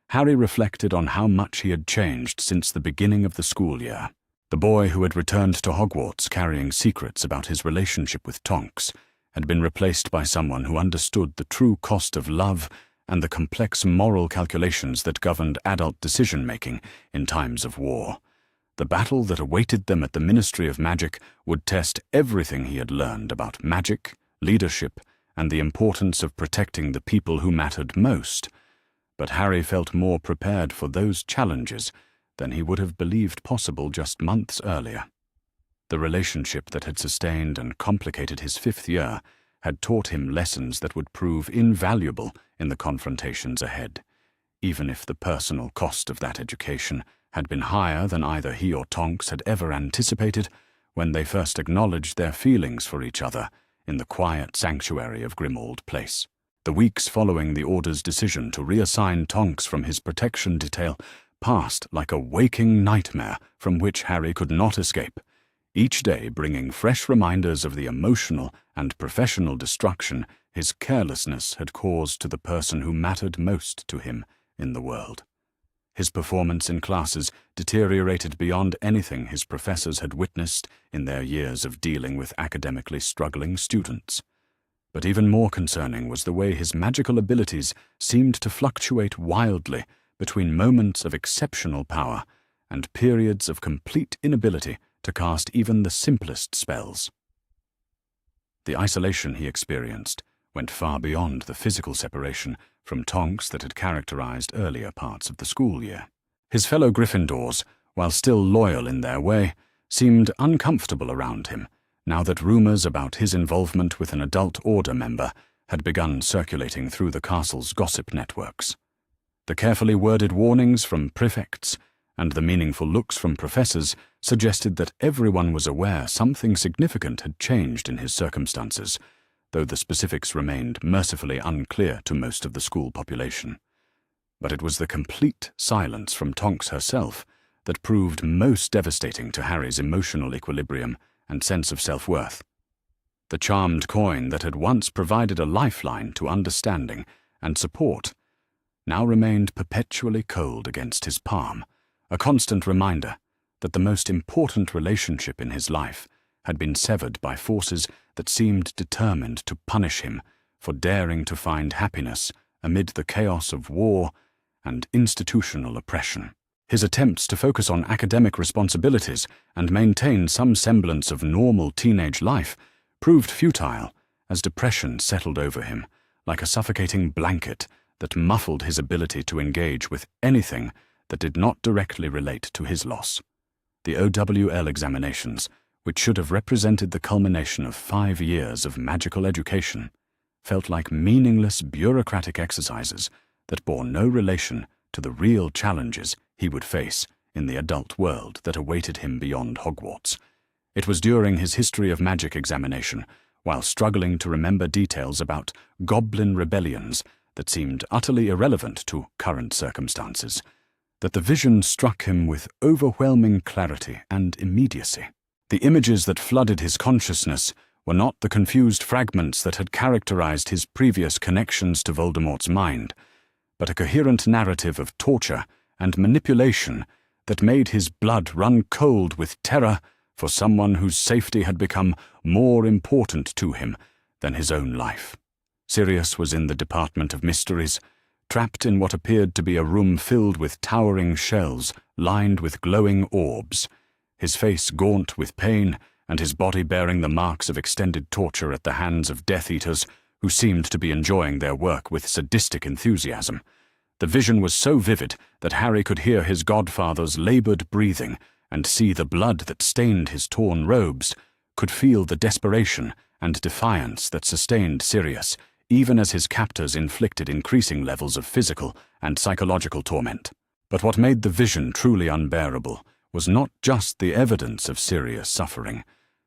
Harry reflected on how much he had changed since the beginning of the school year. The boy who had returned to Hogwarts carrying secrets about his relationship with Tonks had been replaced by someone who understood the true cost of love and the complex moral calculations that governed adult decision-making in times of war. The battle that awaited them at the Ministry of Magic would test everything he had learned about magic, leadership, and the importance of protecting the people who mattered most. But Harry felt more prepared for those challenges than he would have believed possible just months earlier. The relationship that had sustained and complicated his 5th year had taught him lessons that would prove invaluable in the confrontations ahead, even if the personal cost of that education had been higher than either he or Tonks had ever anticipated when they first acknowledged their feelings for each other in the quiet sanctuary of Grimmauld Place. The weeks following the Order's decision to reassign Tonks from his protection detail passed like a waking nightmare from which Harry could not escape, each day bringing fresh reminders of the emotional and professional destruction his carelessness had caused to the person who mattered most to him in the world. His performance in classes deteriorated beyond anything his professors had witnessed in their years of dealing with academically struggling students. But even more concerning was the way his magical abilities seemed to fluctuate wildly between moments of exceptional power and periods of complete inability to cast even the simplest spells. The isolation he experienced went far beyond the physical separation from Tonks that had characterized earlier parts of the school year. His fellow Gryffindors, while still loyal in their way, seemed uncomfortable around him now that rumors about his involvement with an adult Order member had begun circulating through the castle's gossip networks. The carefully worded warnings from prefects and the meaningful looks from professors suggested that everyone was aware something significant had changed in his circumstances, though the specifics remained mercifully unclear to most of the school population. But it was the complete silence from Tonks herself that proved most devastating to Harry's emotional equilibrium and sense of self-worth. The charmed coin that had once provided a lifeline to understanding and support now remained perpetually cold against his palm, a constant reminder that the most important relationship in his life had been severed by forces that seemed determined to punish him for daring to find happiness amid the chaos of war and institutional oppression. His attempts to focus on academic responsibilities and maintain some semblance of normal teenage life proved futile as depression settled over him like a suffocating blanket that muffled his ability to engage with anything that did not directly relate to his loss. The OWL examinations, which should have represented the culmination of 5 years of magical education, felt like meaningless bureaucratic exercises that bore no relation to the real challenges he would face in the adult world that awaited him beyond Hogwarts. It was during his History of Magic examination, while struggling to remember details about goblin rebellions that seemed utterly irrelevant to current circumstances, that the vision struck him with overwhelming clarity and immediacy. The images that flooded his consciousness were not the confused fragments that had characterized his previous connections to Voldemort's mind, but a coherent narrative of torture and manipulation that made his blood run cold with terror for someone whose safety had become more important to him than his own life. Sirius was in the Department of Mysteries, trapped in what appeared to be a room filled with towering shelves lined with glowing orbs, his face gaunt with pain and his body bearing the marks of extended torture at the hands of Death Eaters who seemed to be enjoying their work with sadistic enthusiasm. The vision was so vivid that Harry could hear his godfather's labored breathing and see the blood that stained his torn robes, could feel the desperation and defiance that sustained Sirius, even as his captors inflicted increasing levels of physical and psychological torment. But what made the vision truly unbearable was not just the evidence of Sirius suffering,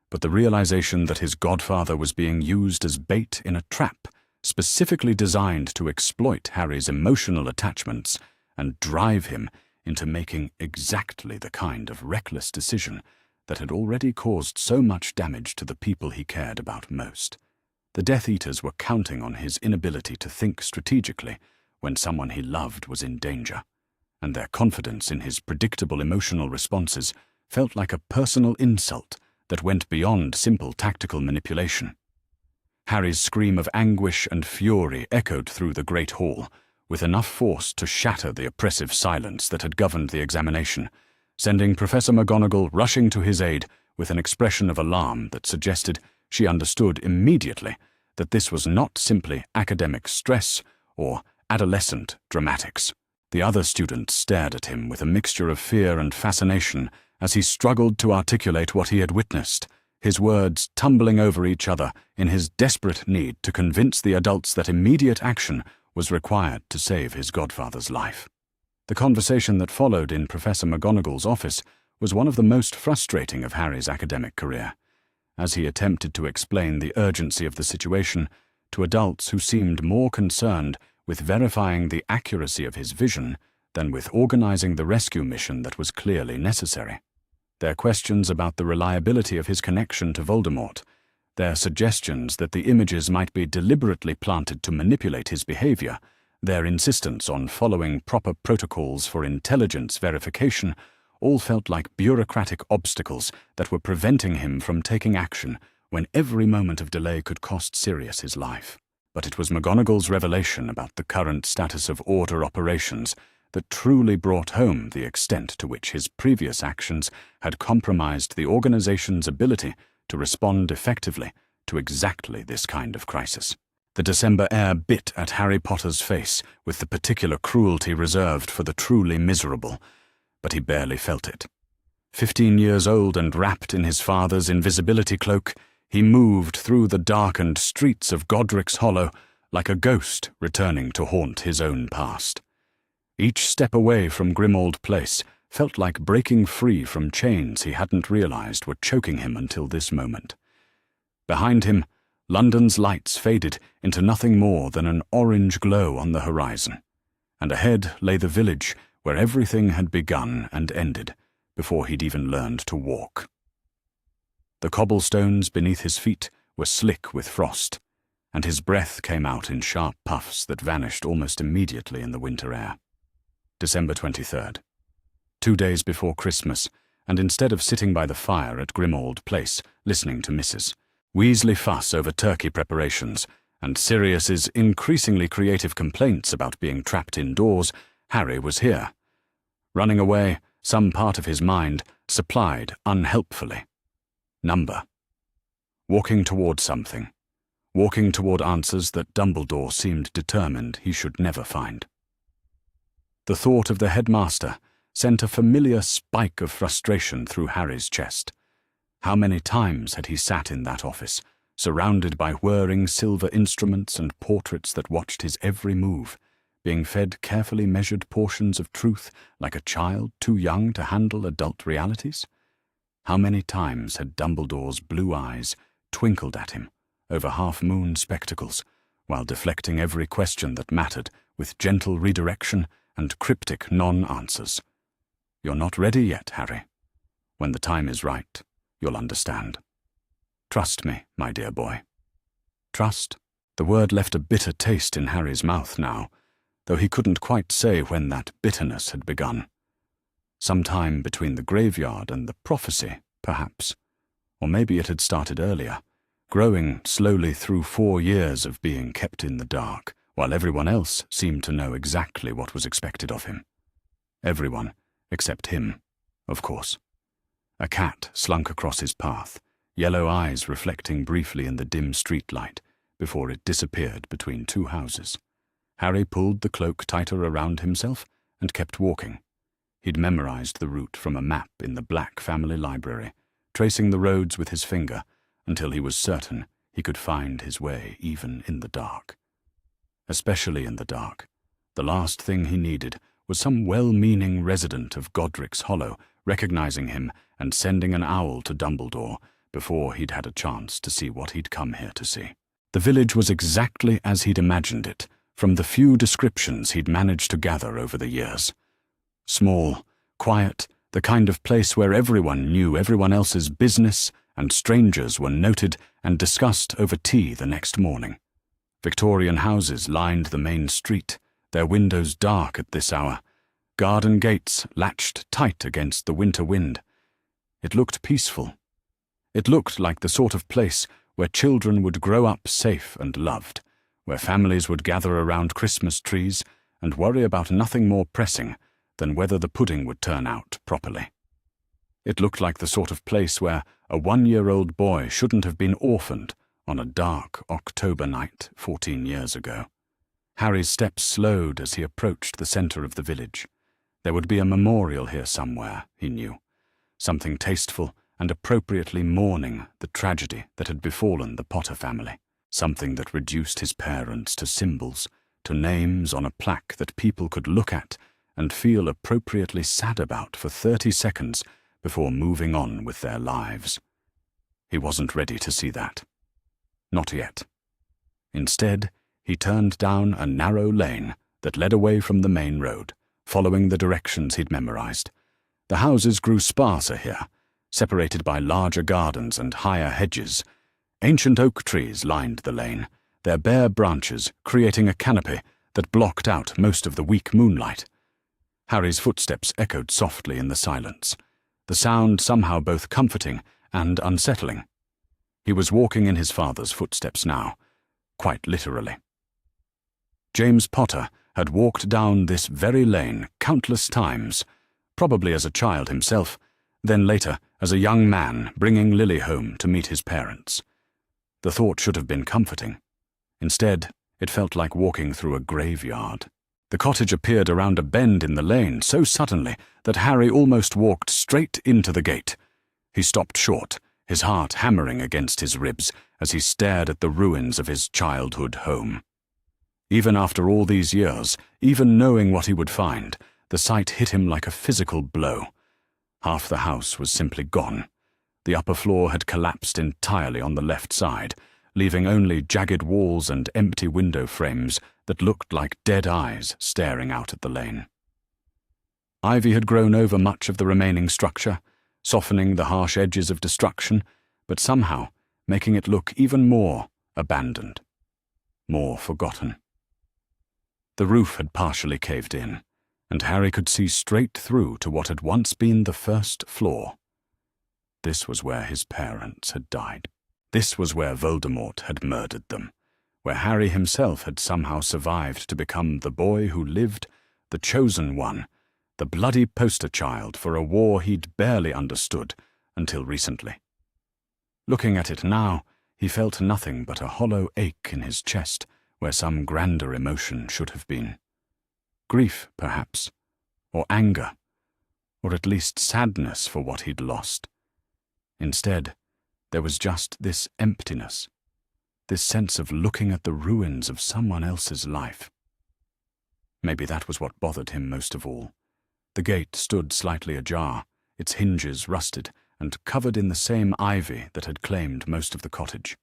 but the realization that his godfather was being used as bait in a trap specifically designed to exploit Harry's emotional attachments and drive him into making exactly the kind of reckless decision that had already caused so much damage to the people he cared about most. The Death Eaters were counting on his inability to think strategically when someone he loved was in danger, and their confidence in his predictable emotional responses felt like a personal insult that went beyond simple tactical manipulation. Harry's scream of anguish and fury echoed through the great hall, with enough force to shatter the oppressive silence that had governed the examination, sending Professor McGonagall rushing to his aid with an expression of alarm that suggested she understood immediately that this was not simply academic stress or adolescent dramatics. The other students stared at him with a mixture of fear and fascination as he struggled to articulate what he had witnessed, his words tumbling over each other in his desperate need to convince the adults that immediate action was required to save his godfather's life. The conversation that followed in Professor McGonagall's office was one of the most frustrating of Harry's academic career, as he attempted to explain the urgency of the situation to adults who seemed more concerned with verifying the accuracy of his vision than with organizing the rescue mission that was clearly necessary. Their questions about the reliability of his connection to Voldemort, their suggestions that the images might be deliberately planted to manipulate his behavior, their insistence on following proper protocols for intelligence verification, all felt like bureaucratic obstacles that were preventing him from taking action when every moment of delay could cost Sirius his life. But it was McGonagall's revelation about the current status of Order operations that truly brought home the extent to which his previous actions had compromised the organization's ability to respond effectively to exactly this kind of crisis. The December air bit at Harry Potter's face with the particular cruelty reserved for the truly miserable, but he barely felt it. 15 years old and wrapped in his father's invisibility cloak, he moved through the darkened streets of Godric's Hollow like a ghost returning to haunt his own past. Each step away from Grimmauld Place felt like breaking free from chains he hadn't realized were choking him until this moment. Behind him, London's lights faded into nothing more than an orange glow on the horizon, and ahead lay the village where everything had begun and ended before he'd even learned to walk. The cobblestones beneath his feet were slick with frost, and his breath came out in sharp puffs that vanished almost immediately in the winter air. December 23rd. 2 days before Christmas, and instead of sitting by the fire at Grimmauld Place listening to Mrs. Weasley fuss over turkey preparations and Sirius's increasingly creative complaints about being trapped indoors, Harry was here. Running away, some part of his mind supplied unhelpfully. Number. Walking toward something. Walking toward answers that Dumbledore seemed determined he should never find. The thought of the headmaster sent a familiar spike of frustration through Harry's chest. How many times had he sat in that office, surrounded by whirring silver instruments and portraits that watched his every move, being fed carefully measured portions of truth like a child too young to handle adult realities? How many times had Dumbledore's blue eyes twinkled at him, over half-moon spectacles, while deflecting every question that mattered with gentle redirection and cryptic non-answers. "You're not ready yet, Harry. When the time is right, you'll understand. Trust me, my dear boy." Trust? The word left a bitter taste in Harry's mouth now, though he couldn't quite say when that bitterness had begun. Sometime between the graveyard and the prophecy, perhaps. Or maybe it had started earlier, growing slowly through 4 years of being kept in the dark, while everyone else seemed to know exactly what was expected of him. Everyone, except him, of course. A cat slunk across his path, yellow eyes reflecting briefly in the dim streetlight, before it disappeared between 2 houses. Harry pulled the cloak tighter around himself and kept walking. He'd memorized the route from a map in the Black family library, tracing the roads with his finger until he was certain he could find his way even in the dark. Especially in the dark, the last thing he needed was some well-meaning resident of Godric's Hollow recognizing him and sending an owl to Dumbledore before he'd had a chance to see what he'd come here to see. The village was exactly as he'd imagined it, from the few descriptions he'd managed to gather over the years. Small, quiet, the kind of place where everyone knew everyone else's business and strangers were noted and discussed over tea the next morning. Victorian houses lined the main street, their windows dark at this hour, garden gates latched tight against the winter wind. It looked peaceful. It looked like the sort of place where children would grow up safe and loved, where families would gather around Christmas trees and worry about nothing more pressing than whether the pudding would turn out properly. It looked like the sort of place where a 1-year-old boy shouldn't have been orphaned on a dark October night 14 years ago. Harry's steps slowed as he approached the center of the village. There would be a memorial here somewhere, he knew, something tasteful and appropriately mourning the tragedy that had befallen the Potter family, something that reduced his parents to symbols, to names on a plaque that people could look at and feel appropriately sad about for 30 seconds before moving on with their lives. He wasn't ready to see that. Not yet. Instead, he turned down a narrow lane that led away from the main road, following the directions he'd memorized. The houses grew sparser here, separated by larger gardens and higher hedges. Ancient oak trees lined the lane, their bare branches creating a canopy that blocked out most of the weak moonlight. Harry's footsteps echoed softly in the silence, the sound somehow both comforting and unsettling. He was walking in his father's footsteps now, quite literally. James Potter had walked down this very lane countless times, probably as a child himself, then later as a young man bringing Lily home to meet his parents. The thought should have been comforting. Instead, it felt like walking through a graveyard. The cottage appeared around a bend in the lane so suddenly that Harry almost walked straight into the gate. He stopped short, his heart hammering against his ribs as he stared at the ruins of his childhood home. Even after all these years, even knowing what he would find, the sight hit him like a physical blow. Half the house was simply gone. The upper floor had collapsed entirely on the left side, leaving only jagged walls and empty window frames that looked like dead eyes staring out at the lane. Ivy had grown over much of the remaining structure, softening the harsh edges of destruction, but somehow making it look even more abandoned, more forgotten. The roof had partially caved in, and Harry could see straight through to what had once been the first floor. This was where his parents had died. This was where Voldemort had murdered them, where Harry himself had somehow survived to become the boy who lived, the chosen one, the bloody poster child for a war he'd barely understood until recently. Looking at it now, he felt nothing but a hollow ache in his chest where some grander emotion should have been. Grief, perhaps, or anger, or at least sadness for what he'd lost. Instead, there was just this emptiness, this sense of looking at the ruins of someone else's life. Maybe that was what bothered him most of all. The gate stood slightly ajar, its hinges rusted and covered in the same ivy that had claimed most of the cottage.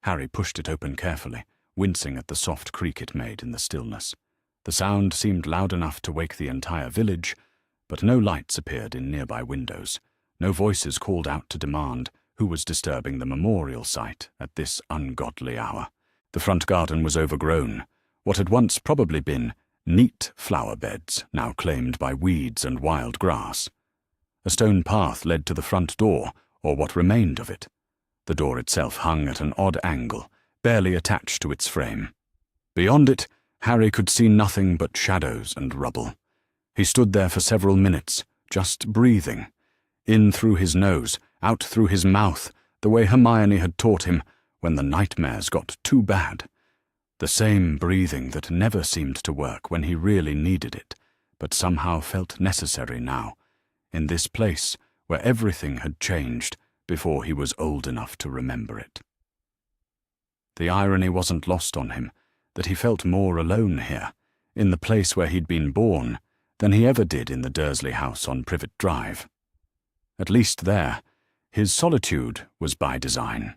Harry pushed it open carefully, wincing at the soft creak it made in the stillness. The sound seemed loud enough to wake the entire village, but no lights appeared in nearby windows. No voices called out to demand who was disturbing the memorial site at this ungodly hour. The front garden was overgrown. What had once probably been neat flower beds, now claimed by weeds and wild grass. A stone path led to the front door, or what remained of it. The door itself hung at an odd angle, barely attached to its frame. Beyond it, Harry could see nothing but shadows and rubble. He stood there for several minutes, just breathing. In through his nose, out through his mouth, the way Hermione had taught him when the nightmares got too bad. The same breathing that never seemed to work when he really needed it, but somehow felt necessary now, in this place where everything had changed before he was old enough to remember it. The irony wasn't lost on him, that he felt more alone here, in the place where he'd been born, than he ever did in the Dursley house on Privet Drive. At least there, his solitude was by design.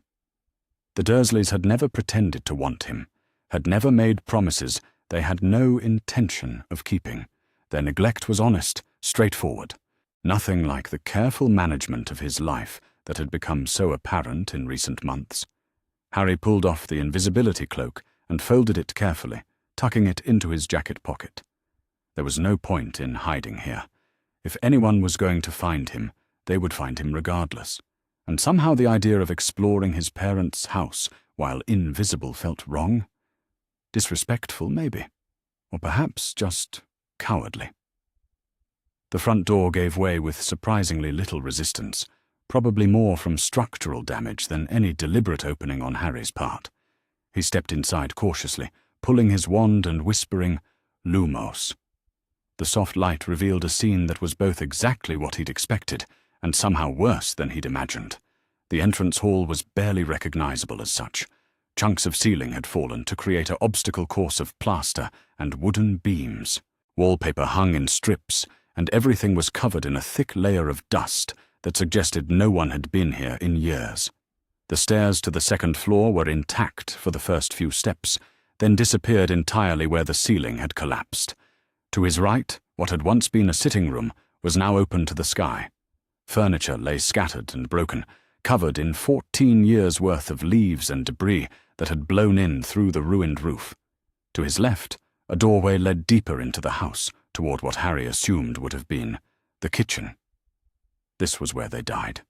The Dursleys had never pretended to want him, had never made promises they had no intention of keeping. Their neglect was honest, straightforward. Nothing like the careful management of his life that had become so apparent in recent months. Harry pulled off the invisibility cloak and folded it carefully, tucking it into his jacket pocket. There was no point in hiding here. If anyone was going to find him, they would find him regardless. And somehow the idea of exploring his parents' house while invisible felt wrong. Disrespectful, maybe. Or perhaps just cowardly. The front door gave way with surprisingly little resistance, probably more from structural damage than any deliberate opening on Harry's part. He stepped inside cautiously, pulling his wand and whispering, "Lumos." The soft light revealed a scene that was both exactly what he'd expected and somehow worse than he'd imagined. The entrance hall was barely recognizable as such. Chunks of ceiling had fallen to create an obstacle course of plaster and wooden beams. Wallpaper hung in strips, and everything was covered in a thick layer of dust that suggested no one had been here in years. The stairs to the second floor were intact for the first few steps, then disappeared entirely where the ceiling had collapsed. To his right, what had once been a sitting room was now open to the sky. Furniture lay scattered and broken, covered in 14 years' worth of leaves and debris that had blown in through the ruined roof. To his left, a doorway led deeper into the house, toward what Harry assumed would have been the kitchen. This was where they died.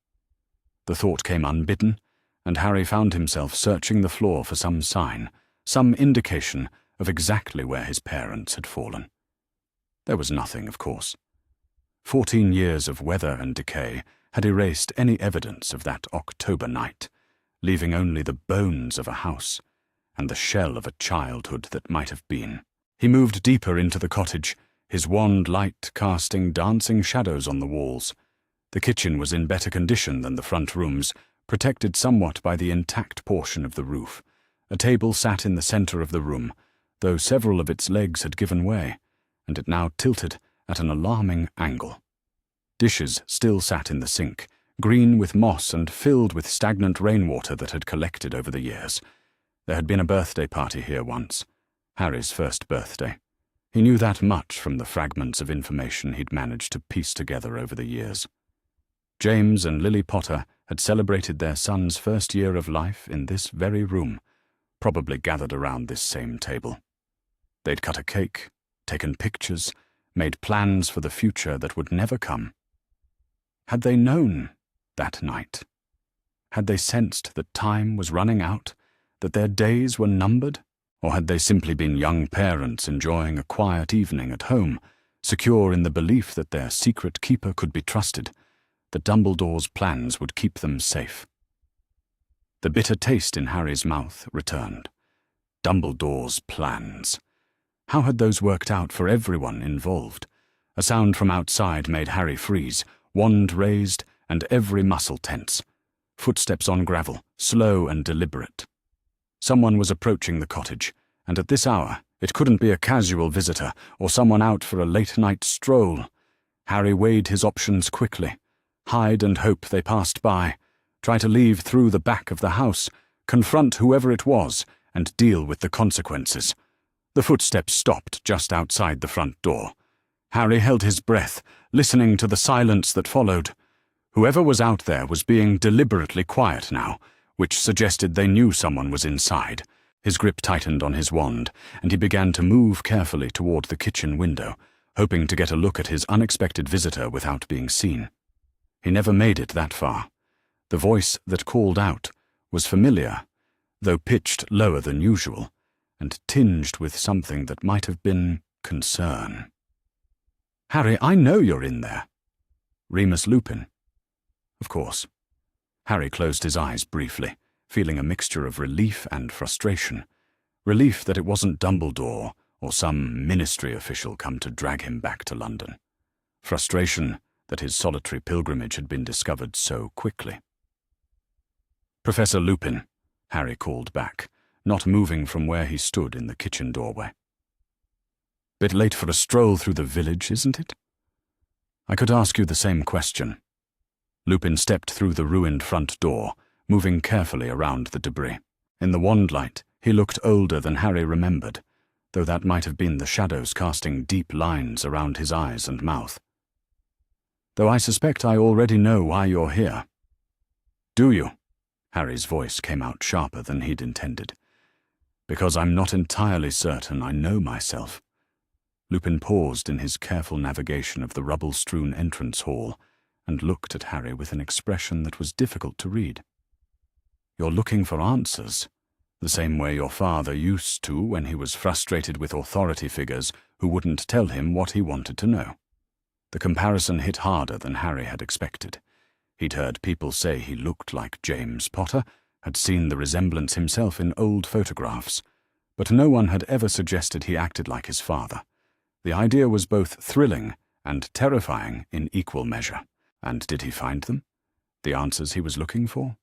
The thought came unbidden, and Harry found himself searching the floor for some sign, some indication of exactly where his parents had fallen. There was nothing, of course. 14 years of weather and decay had erased any evidence of that October night, leaving only the bones of a house and the shell of a childhood that might have been. He moved deeper into the cottage, his wand light casting dancing shadows on the walls. The kitchen was in better condition than the front rooms, protected somewhat by the intact portion of the roof. A table sat in the center of the room, though several of its legs had given way, and it now tilted at an alarming angle. Dishes still sat in the sink, green with moss and filled with stagnant rainwater that had collected over the years. There had been a birthday party here once, Harry's first birthday. He knew that much from the fragments of information he'd managed to piece together over the years. James and Lily Potter had celebrated their son's first year of life in this very room, probably gathered around this same table. They'd cut a cake, taken pictures, made plans for the future that would never come. Had they known that night? Had they sensed that time was running out, that their days were numbered? Or had they simply been young parents enjoying a quiet evening at home, secure in the belief that their secret keeper could be trusted, that Dumbledore's plans would keep them safe? The bitter taste in Harry's mouth returned. Dumbledore's plans. How had those worked out for everyone involved? A sound from outside made Harry freeze, wand raised and every muscle tense. Footsteps on gravel, slow and deliberate. Someone was approaching the cottage, and at this hour it couldn't be a casual visitor or someone out for a late-night stroll. Harry weighed his options quickly. Hide and hope they passed by. Try to leave through the back of the house. confront whoever it was, and deal with the consequences. The footsteps stopped just outside the front door. Harry held his breath, listening to the silence that followed. Whoever was out there was being deliberately quiet now, which suggested they knew someone was inside. His grip tightened on his wand, and he began to move carefully toward the kitchen window, hoping to get a look at his unexpected visitor without being seen. He never made it that far. The voice that called out was familiar, though pitched lower than usual, and tinged with something that might have been concern. "Harry, I know you're in there." Remus Lupin. Of course. Harry closed his eyes briefly, feeling a mixture of relief and frustration. Relief that it wasn't Dumbledore or some ministry official come to drag him back to London. Frustration that his solitary pilgrimage had been discovered so quickly. "Professor Lupin," Harry called back, not moving from where he stood in the kitchen doorway. "Bit late for a stroll through the village, isn't it?" "I could ask you the same question." Lupin stepped through the ruined front door, moving carefully around the debris. In the wandlight, he looked older than Harry remembered, though that might have been the shadows casting deep lines around his eyes and mouth. "Though I suspect I already know why you're here." "Do you?" Harry's voice came out sharper than he'd intended. "Because I'm not entirely certain I know myself." Lupin paused in his careful navigation of the rubble-strewn entrance hall and looked at Harry with an expression that was difficult to read. "You're looking for answers, the same way your father used to when he was frustrated with authority figures who wouldn't tell him what he wanted to know." The comparison hit harder than Harry had expected. He'd heard people say he looked like James Potter, had seen the resemblance himself in old photographs, but no one had ever suggested he acted like his father. The idea was both thrilling and terrifying in equal measure. And did he find them? The answers he was looking for?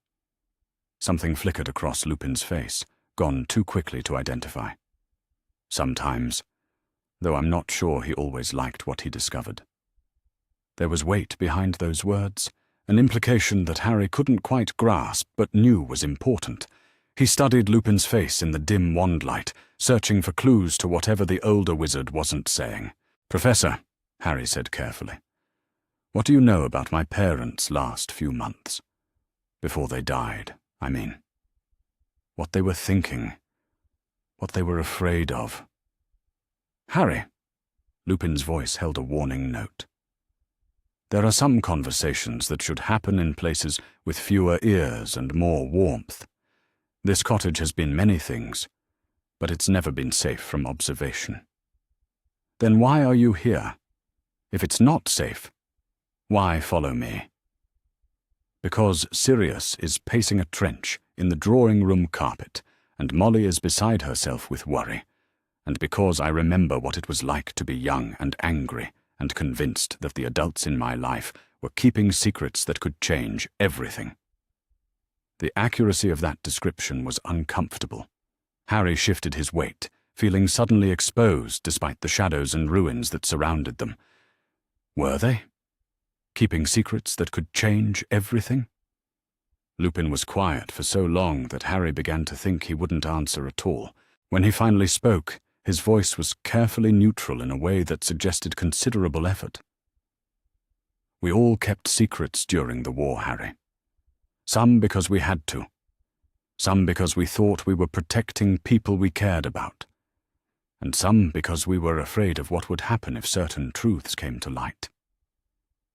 Something flickered across Lupin's face, gone too quickly to identify. Sometimes, though I'm not sure he always liked what he discovered. There was weight behind those words, an implication that Harry couldn't quite grasp but knew was important. He studied Lupin's face in the dim wandlight, searching for clues to whatever the older wizard wasn't saying. "Professor," Harry said carefully, "what do you know about my parents' last few months? Before they died, I mean. What they were thinking, what they were afraid of." "Harry," Lupin's voice held a warning note. "There are some conversations that should happen in places with fewer ears and more warmth. This cottage has been many things, but it's never been safe from observation." "Then why are you here? If it's not safe, why follow me?" "Because Sirius is pacing a trench in the drawing-room carpet, and Molly is beside herself with worry, and because I remember what it was like to be young and angry and convinced that the adults in my life were keeping secrets that could change everything." The accuracy of that description was uncomfortable. Harry shifted his weight, feeling suddenly exposed despite the shadows and ruins that surrounded them. Were they? Keeping secrets that could change everything? Lupin was quiet for so long that Harry began to think he wouldn't answer at all. When he finally spoke, his voice was carefully neutral in a way that suggested considerable effort. "We all kept secrets during the war, Harry. Some because we had to. Some because we thought we were protecting people we cared about. And some because we were afraid of what would happen if certain truths came to light."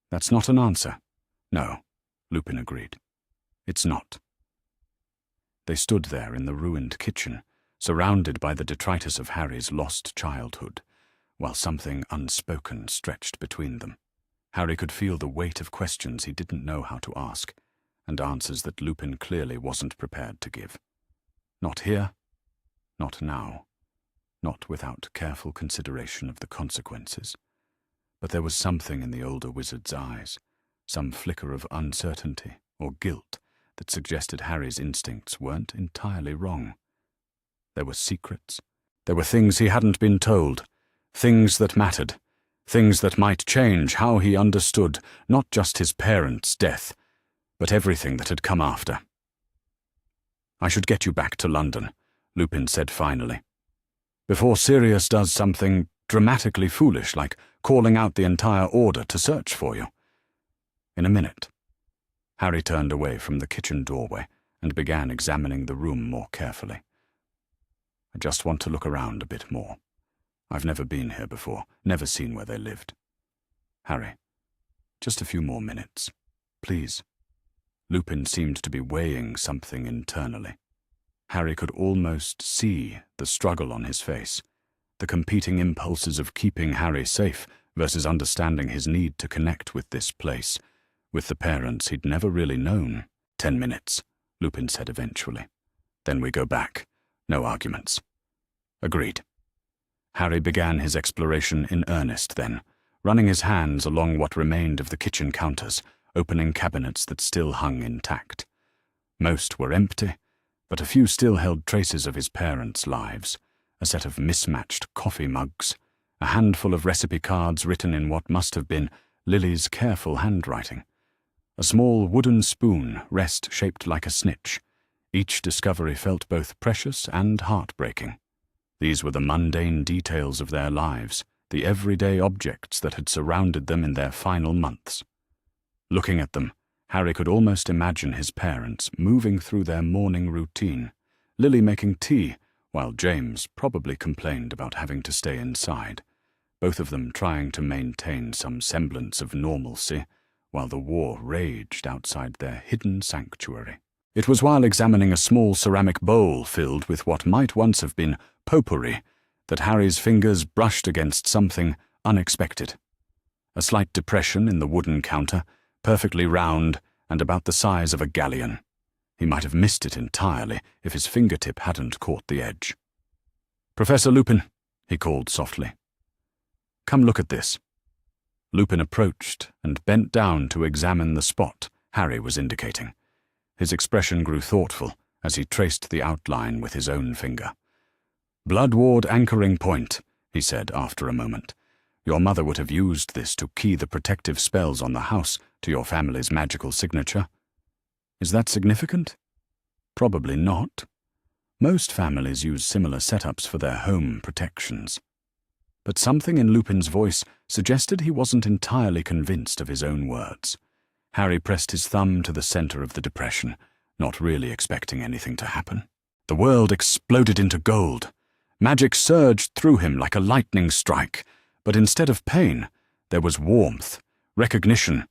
"That's not an answer." "No," Lupin agreed. "It's not." They stood there in the ruined kitchen, surrounded by the detritus of Harry's lost childhood, while something unspoken stretched between them. Harry could feel the weight of questions he didn't know how to ask, and answers that Lupin clearly wasn't prepared to give. Not here, not now, not without careful consideration of the consequences. But there was something in the older wizard's eyes, some flicker of uncertainty or guilt that suggested Harry's instincts weren't entirely wrong. There were secrets. There were things he hadn't been told, things that mattered, things that might change how he understood not just his parents' death, but everything that had come after. I should get you back to London, Lupin said finally. Before Sirius does something dramatically foolish, like calling out the entire Order to search for you. In a minute. Harry turned away from the kitchen doorway and began examining the room more carefully. I just want to look around a bit more. I've never been here before, never seen where they lived. Harry, just a few more minutes, please. Lupin seemed to be weighing something internally. Harry could almost see the struggle on his face, the competing impulses of keeping Harry safe versus understanding his need to connect with this place, with the parents he'd never really known. 10 minutes, Lupin said eventually. Then we go back. No arguments. Agreed. Harry began his exploration in earnest then, running his hands along what remained of the kitchen counters, opening cabinets that still hung intact. Most were empty, but a few still held traces of his parents' lives, a set of mismatched coffee mugs, a handful of recipe cards written in what must have been Lily's careful handwriting, a small wooden spoon rest shaped like a snitch. Each discovery felt both precious and heartbreaking. These were the mundane details of their lives, the everyday objects that had surrounded them in their final months. Looking at them, Harry could almost imagine his parents moving through their morning routine, Lily making tea, while James probably complained about having to stay inside, both of them trying to maintain some semblance of normalcy while the war raged outside their hidden sanctuary. It was while examining a small ceramic bowl filled with what might once have been potpourri that Harry's fingers brushed against something unexpected. A slight depression in the wooden counter, perfectly round and about the size of a galleon. He might have missed it entirely if his fingertip hadn't caught the edge. "Professor Lupin," he called softly. "Come look at this." Lupin approached and bent down to examine the spot Harry was indicating. His expression grew thoughtful as he traced the outline with his own finger. "Blood Ward anchoring point," he said after a moment. "Your mother would have used this to key the protective spells on the house to your family's magical signature. Is that significant? Probably not. Most families use similar setups for their home protections." But something in Lupin's voice suggested he wasn't entirely convinced of his own words. Harry pressed his thumb to the center of the depression, not really expecting anything to happen. The world exploded into gold. Magic surged through him like a lightning strike, but instead of pain, there was warmth, recognition,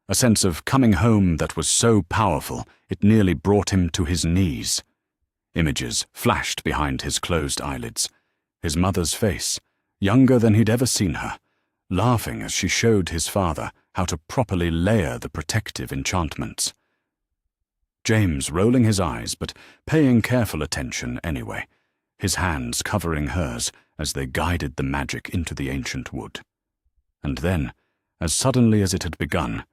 a sense of coming home that was so powerful it nearly brought him to his knees. Images flashed behind his closed eyelids. His mother's face, younger than he'd ever seen her, laughing as she showed his father how to properly layer the protective enchantments. James rolling his eyes, but paying careful attention anyway, his hands covering hers as they guided the magic into the ancient wood. And then, as suddenly as it had begun,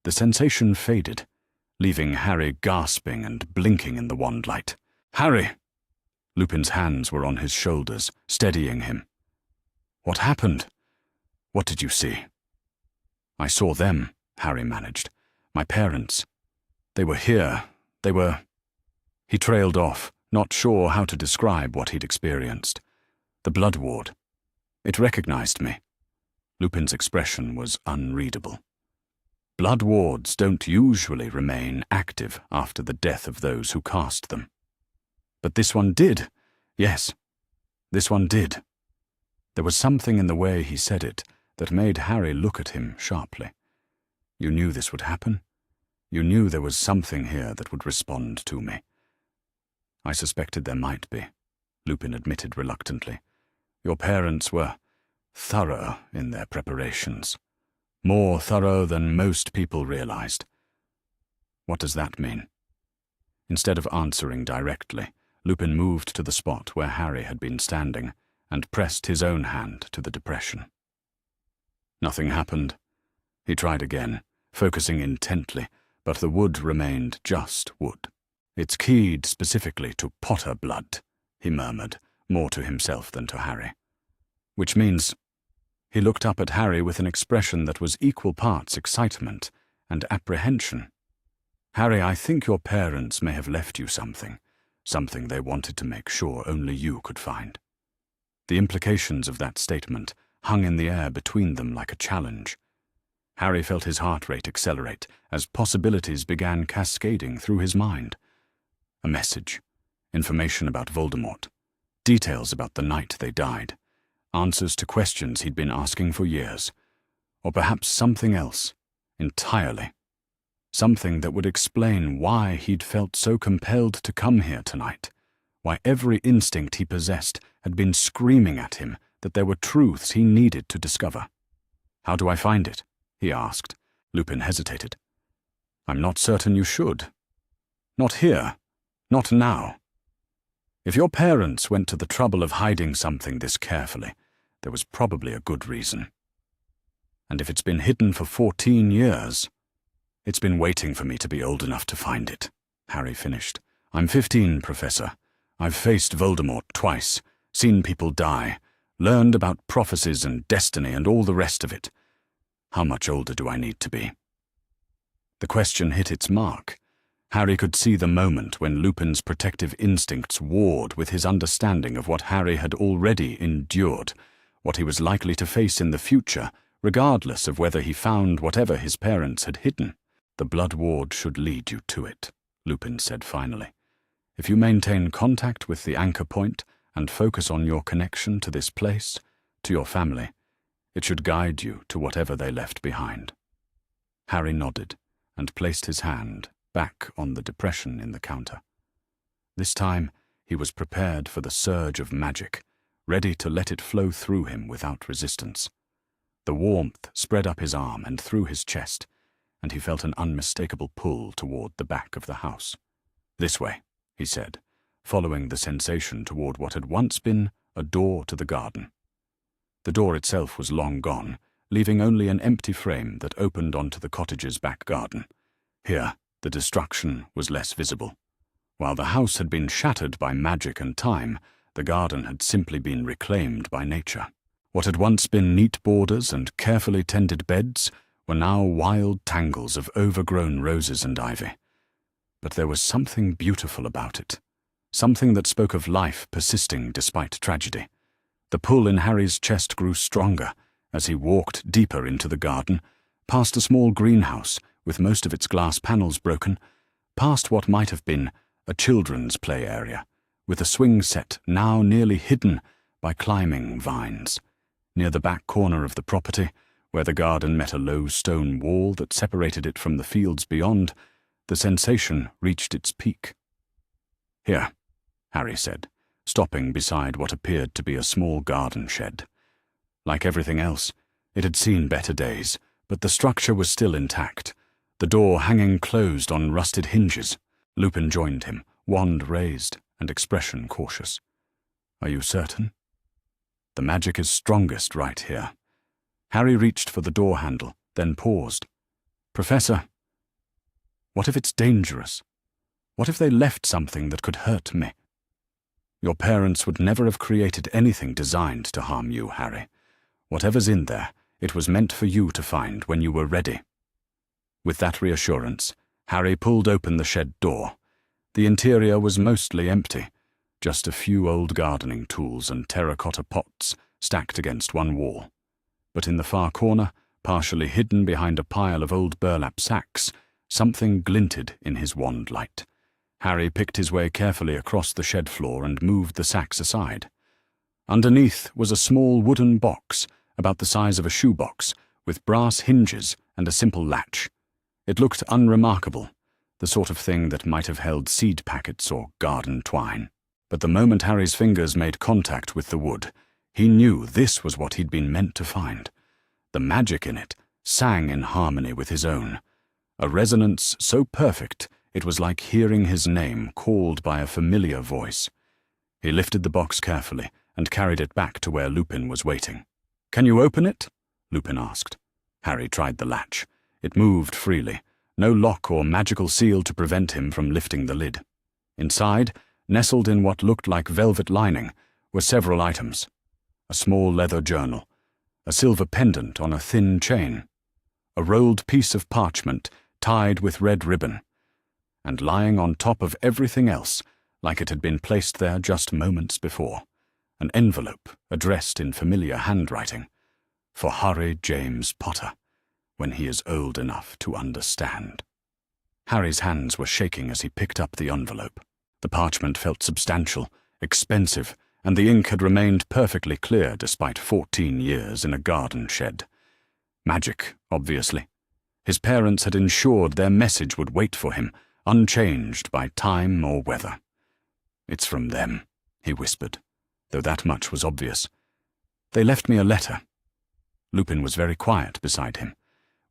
the sensation faded, leaving Harry gasping and blinking in the wand light. "Harry!" Lupin's hands were on his shoulders, steadying him. "What happened? What did you see?" "I saw them," Harry managed. "My parents. They were here. They were—" He trailed off, not sure how to describe what he'd experienced. "The Blood Ward. It recognized me." Lupin's expression was unreadable. Blood wards don't usually remain active after the death of those who cast them. But this one did. Yes, this one did. There was something in the way he said it that made Harry look at him sharply. "You knew this would happen? You knew there was something here that would respond to me?" "I suspected there might be," Lupin admitted reluctantly. "Your parents were thorough in their preparations. More thorough than most people realized." "What does that mean?" Instead of answering directly, Lupin moved to the spot where Harry had been standing and pressed his own hand to the depression. Nothing happened. He tried again, focusing intently, but the wood remained just wood. "It's keyed specifically to Potter blood," he murmured, more to himself than to Harry. "Which means—" He looked up at Harry with an expression that was equal parts excitement and apprehension. "Harry, I think your parents may have left you something. something they wanted to make sure only you could find. The implications of that statement hung in the air between them like a challenge. Harry felt his heart rate accelerate as possibilities began cascading through his mind. A message, information about Voldemort, details about the night they died, answers to questions he'd been asking for years, or perhaps something else, entirely. Something that would explain why he'd felt so compelled to come here tonight, why every instinct he possessed had been screaming at him that there were truths he needed to discover. "How do I find it?" he asked. Lupin hesitated. "I'm not certain you should. Not here. Not now. If your parents went to the trouble of hiding something this carefully, there was probably a good reason. And if it's been hidden for 14 years, it's been waiting for me to be old enough to find it," Harry finished. "I'm 15, Professor. I've faced Voldemort twice, seen people die, learned about prophecies and destiny and all the rest of it. How much older do I need to be?" The question hit its mark. Harry could see the moment when Lupin's protective instincts warred with his understanding of what Harry had already endured, what he was likely to face in the future, regardless of whether he found whatever his parents had hidden. "The blood ward should lead you to it," Lupin said finally. "If you maintain contact with the anchor point and focus on your connection to this place, to your family, it should guide you to whatever they left behind." Harry nodded and placed his hand back on the depression in the counter. This time, he was prepared for the surge of magic, ready to let it flow through him without resistance. The warmth spread up his arm and through his chest, and he felt an unmistakable pull toward the back of the house. "This way," he said, following the sensation toward what had once been a door to the garden. The door itself was long gone, leaving only an empty frame that opened onto the cottage's back garden. Here, the destruction was less visible. While the house had been shattered by magic and time, the garden had simply been reclaimed by nature. What had once been neat borders and carefully tended beds were now wild tangles of overgrown roses and ivy. But there was something beautiful about it, something that spoke of life persisting despite tragedy. The pull in Harry's chest grew stronger as he walked deeper into the garden, past a small greenhouse with most of its glass panels broken, past what might have been a children's play area, with a swing set now nearly hidden by climbing vines. Near the back corner of the property, where the garden met a low stone wall that separated it from the fields beyond, the sensation reached its peak. "Here," Harry said, stopping beside what appeared to be a small garden shed. Like everything else, it had seen better days, but the structure was still intact, the door hanging closed on rusted hinges. Lupin joined him, wand raised and expression cautious. "Are you certain?" "The magic is strongest right here." Harry reached for the door handle, then paused. "Professor, what if it's dangerous? What if they left something that could hurt me?" "Your parents would never have created anything designed to harm you, Harry. Whatever's in there, it was meant for you to find when you were ready." With that reassurance, Harry pulled open the shed door. The interior was mostly empty, just a few old gardening tools and terracotta pots stacked against one wall. But in the far corner, partially hidden behind a pile of old burlap sacks, something glinted in his wand light. Harry picked his way carefully across the shed floor and moved the sacks aside. Underneath was a small wooden box, about the size of a shoebox, with brass hinges and a simple latch. It looked unremarkable, the sort of thing that might have held seed packets or garden twine. But the moment Harry's fingers made contact with the wood, he knew this was what he'd been meant to find. The magic in it sang in harmony with his own, a resonance so perfect it was like hearing his name called by a familiar voice. He lifted the box carefully and carried it back to where Lupin was waiting. "Can you open it?" Lupin asked. Harry tried the latch. It moved freely, no lock or magical seal to prevent him from lifting the lid. Inside, nestled in what looked like velvet lining, were several items: a small leather journal, a silver pendant on a thin chain, a rolled piece of parchment tied with red ribbon, and lying on top of everything else, like it had been placed there just moments before. An envelope addressed in familiar handwriting. For Harry James Potter, when he is old enough to understand. Harry's hands were shaking as he picked up the envelope. The parchment felt substantial, expensive, and the ink had remained perfectly clear despite 14 years in a garden shed. Magic, obviously. His parents had ensured their message would wait for him, unchanged by time or weather. "It's from them," he whispered, though that much was obvious. "They left me a letter." Lupin was very quiet beside him.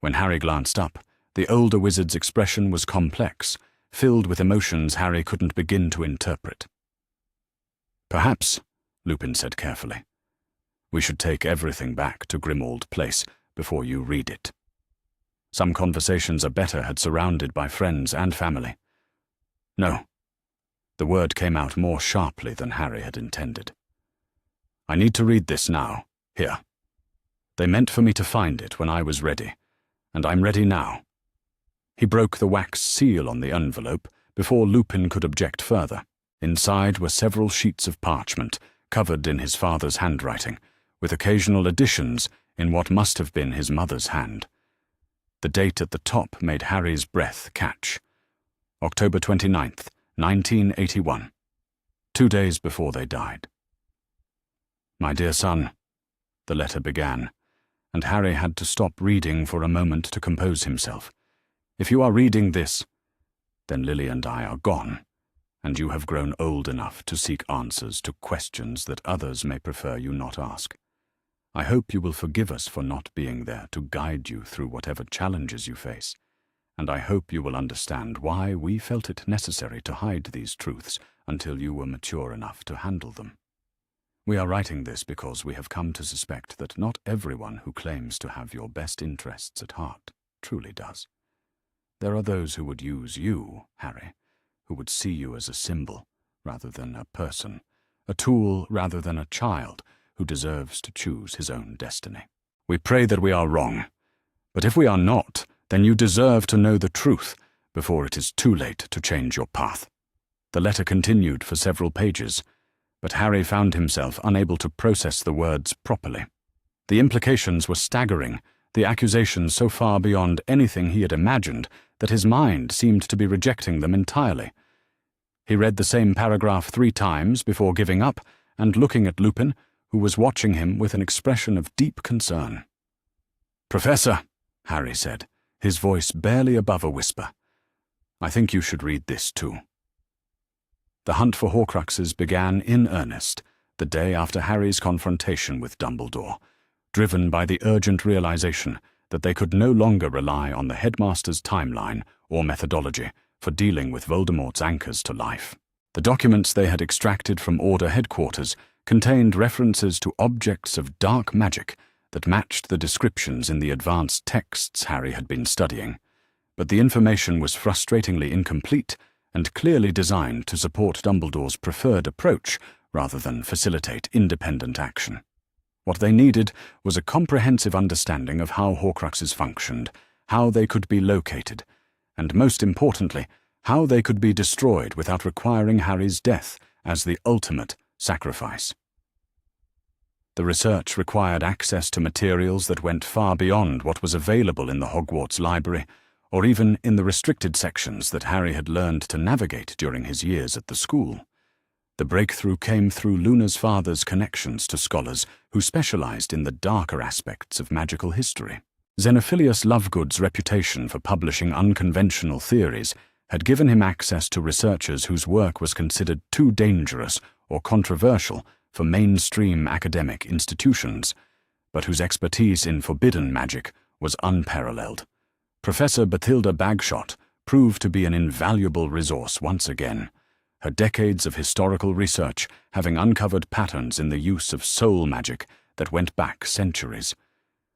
When Harry glanced up, the older wizard's expression was complex, filled with emotions Harry couldn't begin to interpret. "Perhaps," Lupin said carefully, "we should take everything back to Grimmauld Place before you read it. Some conversations are better had surrounded by friends and family." "No." The word came out more sharply than Harry had intended. "I need to read this now, here. They meant for me to find it when I was ready, and I'm ready now." He broke the wax seal on the envelope before Lupin could object further. Inside were several sheets of parchment, covered in his father's handwriting, with occasional additions in what must have been his mother's hand. The date at the top made Harry's breath catch. October 29th, 1981. 2 days before they died. "My dear son," the letter began, and Harry had to stop reading for a moment to compose himself. "If you are reading this, then Lily and I are gone, and you have grown old enough to seek answers to questions that others may prefer you not ask. I hope you will forgive us for not being there to guide you through whatever challenges you face, and I hope you will understand why we felt it necessary to hide these truths until you were mature enough to handle them. We are writing this because we have come to suspect that not everyone who claims to have your best interests at heart truly does. There are those who would use you, Harry, who would see you as a symbol rather than a person, a tool rather than a child who deserves to choose his own destiny. We pray that we are wrong, but if we are not, then you deserve to know the truth before it is too late to change your path." The letter continued for several pages, but Harry found himself unable to process the words properly. The implications were staggering, the accusations so far beyond anything he had imagined that his mind seemed to be rejecting them entirely. He read the same paragraph 3 times before giving up and looking at Lupin, who was watching him with an expression of deep concern. "Professor," Harry said, his voice barely above a whisper, "I think you should read this too." The hunt for Horcruxes began in earnest the day after Harry's confrontation with Dumbledore, driven by the urgent realization that they could no longer rely on the headmaster's timeline or methodology for dealing with Voldemort's anchors to life. The documents they had extracted from Order headquarters contained references to objects of dark magic that matched the descriptions in the advanced texts Harry had been studying, but the information was frustratingly incomplete and clearly designed to support Dumbledore's preferred approach rather than facilitate independent action. What they needed was a comprehensive understanding of how Horcruxes functioned, how they could be located, and most importantly, how they could be destroyed without requiring Harry's death as the ultimate sacrifice. The research required access to materials that went far beyond what was available in the Hogwarts library, or even in the restricted sections that Harry had learned to navigate during his years at the school. The breakthrough came through Luna's father's connections to scholars who specialized in the darker aspects of magical history. Xenophilius Lovegood's reputation for publishing unconventional theories had given him access to researchers whose work was considered too dangerous or controversial for mainstream academic institutions, but whose expertise in forbidden magic was unparalleled. Professor Bathilda Bagshot proved to be an invaluable resource once again, her decades of historical research having uncovered patterns in the use of soul magic that went back centuries.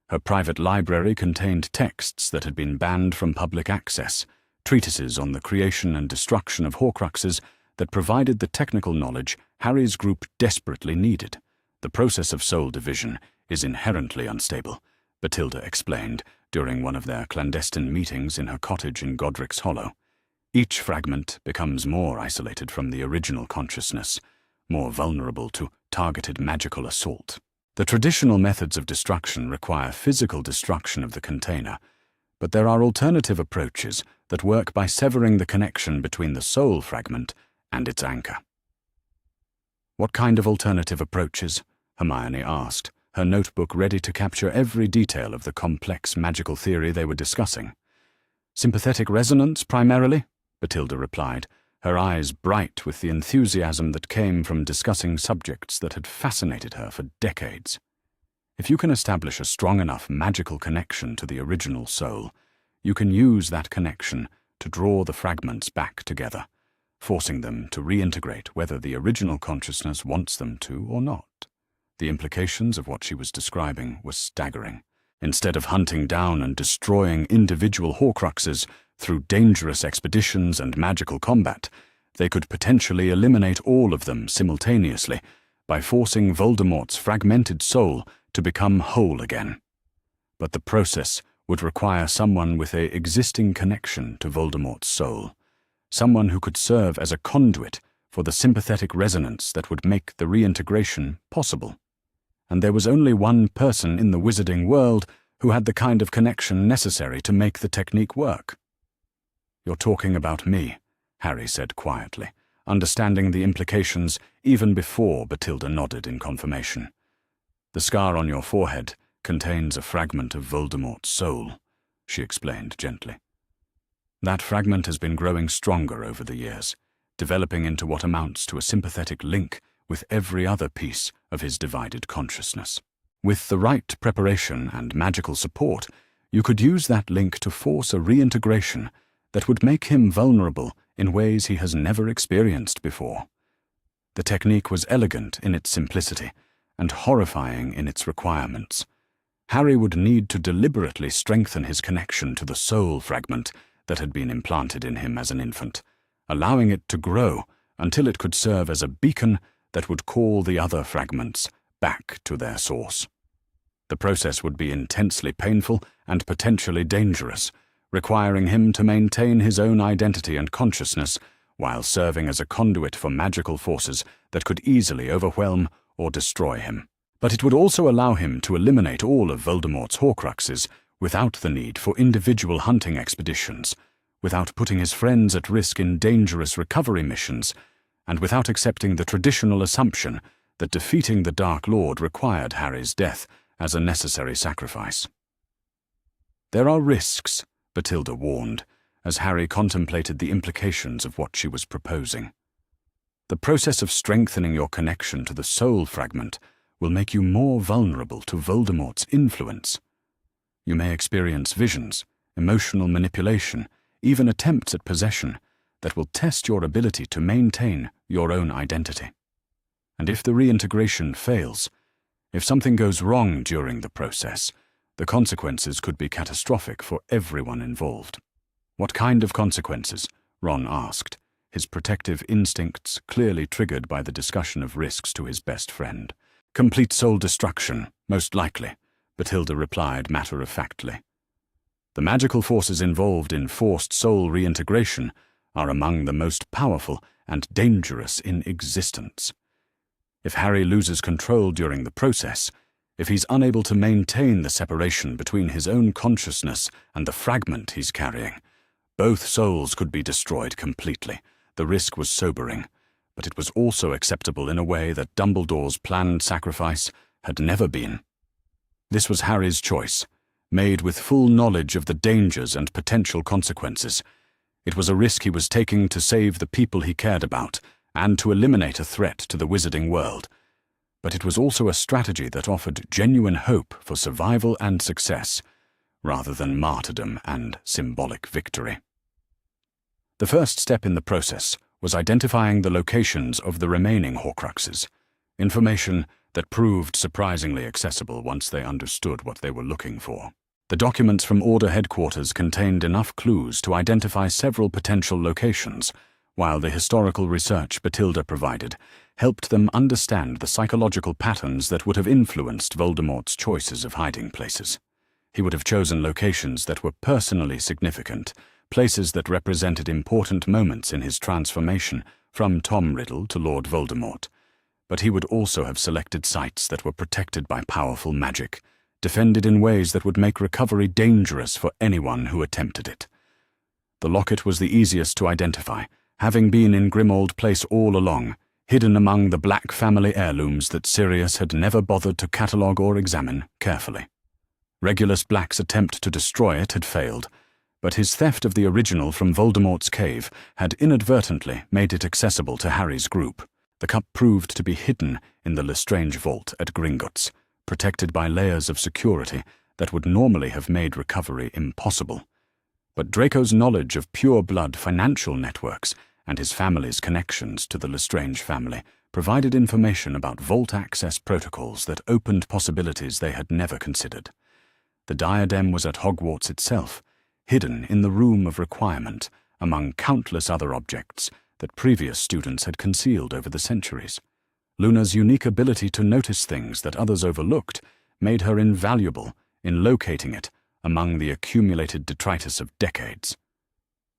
Her private library contained texts that had been banned from public access, treatises on the creation and destruction of Horcruxes that provided the technical knowledge Harry's group desperately needed. The process of soul division is inherently unstable, Bathilda explained during one of their clandestine meetings in her cottage in Godric's Hollow. Each fragment becomes more isolated from the original consciousness, more vulnerable to targeted magical assault. The traditional methods of destruction require physical destruction of the container, but there are alternative approaches that work by severing the connection between the soul fragment and its anchor. What kind of alternative approaches? Hermione asked, her notebook ready to capture every detail of the complex magical theory they were discussing. Sympathetic resonance, primarily, Bathilda replied, her eyes bright with the enthusiasm that came from discussing subjects that had fascinated her for decades. If you can establish a strong enough magical connection to the original soul, you can use that connection to draw the fragments back together, forcing them to reintegrate whether the original consciousness wants them to or not. The implications of what she was describing were staggering. Instead of hunting down and destroying individual Horcruxes through dangerous expeditions and magical combat, they could potentially eliminate all of them simultaneously by forcing Voldemort's fragmented soul to become whole again. But the process would require someone with an existing connection to Voldemort's soul, someone who could serve as a conduit for the sympathetic resonance that would make the reintegration possible. And there was only one person in the wizarding world who had the kind of connection necessary to make the technique work. "You're talking about me," Harry said quietly, understanding the implications even before Bathilda nodded in confirmation. "The scar on your forehead contains a fragment of Voldemort's soul," she explained gently. "That fragment has been growing stronger over the years, developing into what amounts to a sympathetic link with every other piece of his divided consciousness. With the right preparation and magical support, you could use that link to force a reintegration that would make him vulnerable in ways he has never experienced before. The technique was elegant in its simplicity and horrifying in its requirements. Harry would need to deliberately strengthen his connection to the soul fragment that had been implanted in him as an infant, allowing it to grow until it could serve as a beacon that would call the other fragments back to their source. The process would be intensely painful and potentially dangerous, requiring him to maintain his own identity and consciousness while serving as a conduit for magical forces that could easily overwhelm or destroy him. But it would also allow him to eliminate all of Voldemort's Horcruxes without the need for individual hunting expeditions, without putting his friends at risk in dangerous recovery missions, and without accepting the traditional assumption that defeating the Dark Lord required Harry's death as a necessary sacrifice. "There are risks," Bathilda warned, as Harry contemplated the implications of what she was proposing. "The process of strengthening your connection to the soul fragment will make you more vulnerable to Voldemort's influence. You may experience visions, emotional manipulation, even attempts at possession that will test your ability to maintain your own identity. And if the reintegration fails, if something goes wrong during the process, the consequences could be catastrophic for everyone involved." "What kind of consequences?" Ron asked, his protective instincts clearly triggered by the discussion of risks to his best friend. "Complete soul destruction, most likely," Bathilda replied matter-of-factly. "The magical forces involved in forced soul reintegration are among the most powerful and dangerous in existence. If Harry loses control during the process, if he's unable to maintain the separation between his own consciousness and the fragment he's carrying, both souls could be destroyed completely. The risk was sobering, but it was also acceptable in a way that Dumbledore's planned sacrifice had never been. This was Harry's choice, made with full knowledge of the dangers and potential consequences. It was a risk he was taking to save the people he cared about and to eliminate a threat to the wizarding world. But it was also a strategy that offered genuine hope for survival and success, rather than martyrdom and symbolic victory. The first step in the process was identifying the locations of the remaining Horcruxes, information that proved surprisingly accessible once they understood what they were looking for. The documents from Order headquarters contained enough clues to identify several potential locations, while the historical research Bathilda provided helped them understand the psychological patterns that would have influenced Voldemort's choices of hiding places. He would have chosen locations that were personally significant, places that represented important moments in his transformation from Tom Riddle to Lord Voldemort. But he would also have selected sites that were protected by powerful magic, defended in ways that would make recovery dangerous for anyone who attempted it. The locket was the easiest to identify, having been in Grimmauld Place all along, hidden among the Black family heirlooms that Sirius had never bothered to catalogue or examine carefully. Regulus Black's attempt to destroy it had failed, but his theft of the original from Voldemort's cave had inadvertently made it accessible to Harry's group. The cup proved to be hidden in the Lestrange vault at Gringotts, protected by layers of security that would normally have made recovery impossible. But Draco's knowledge of pure-blood financial networks and his family's connections to the Lestrange family provided information about vault access protocols that opened possibilities they had never considered. The diadem was at Hogwarts itself, hidden in the Room of Requirement among countless other objects that previous students had concealed over the centuries. Luna's unique ability to notice things that others overlooked made her invaluable in locating it among the accumulated detritus of decades.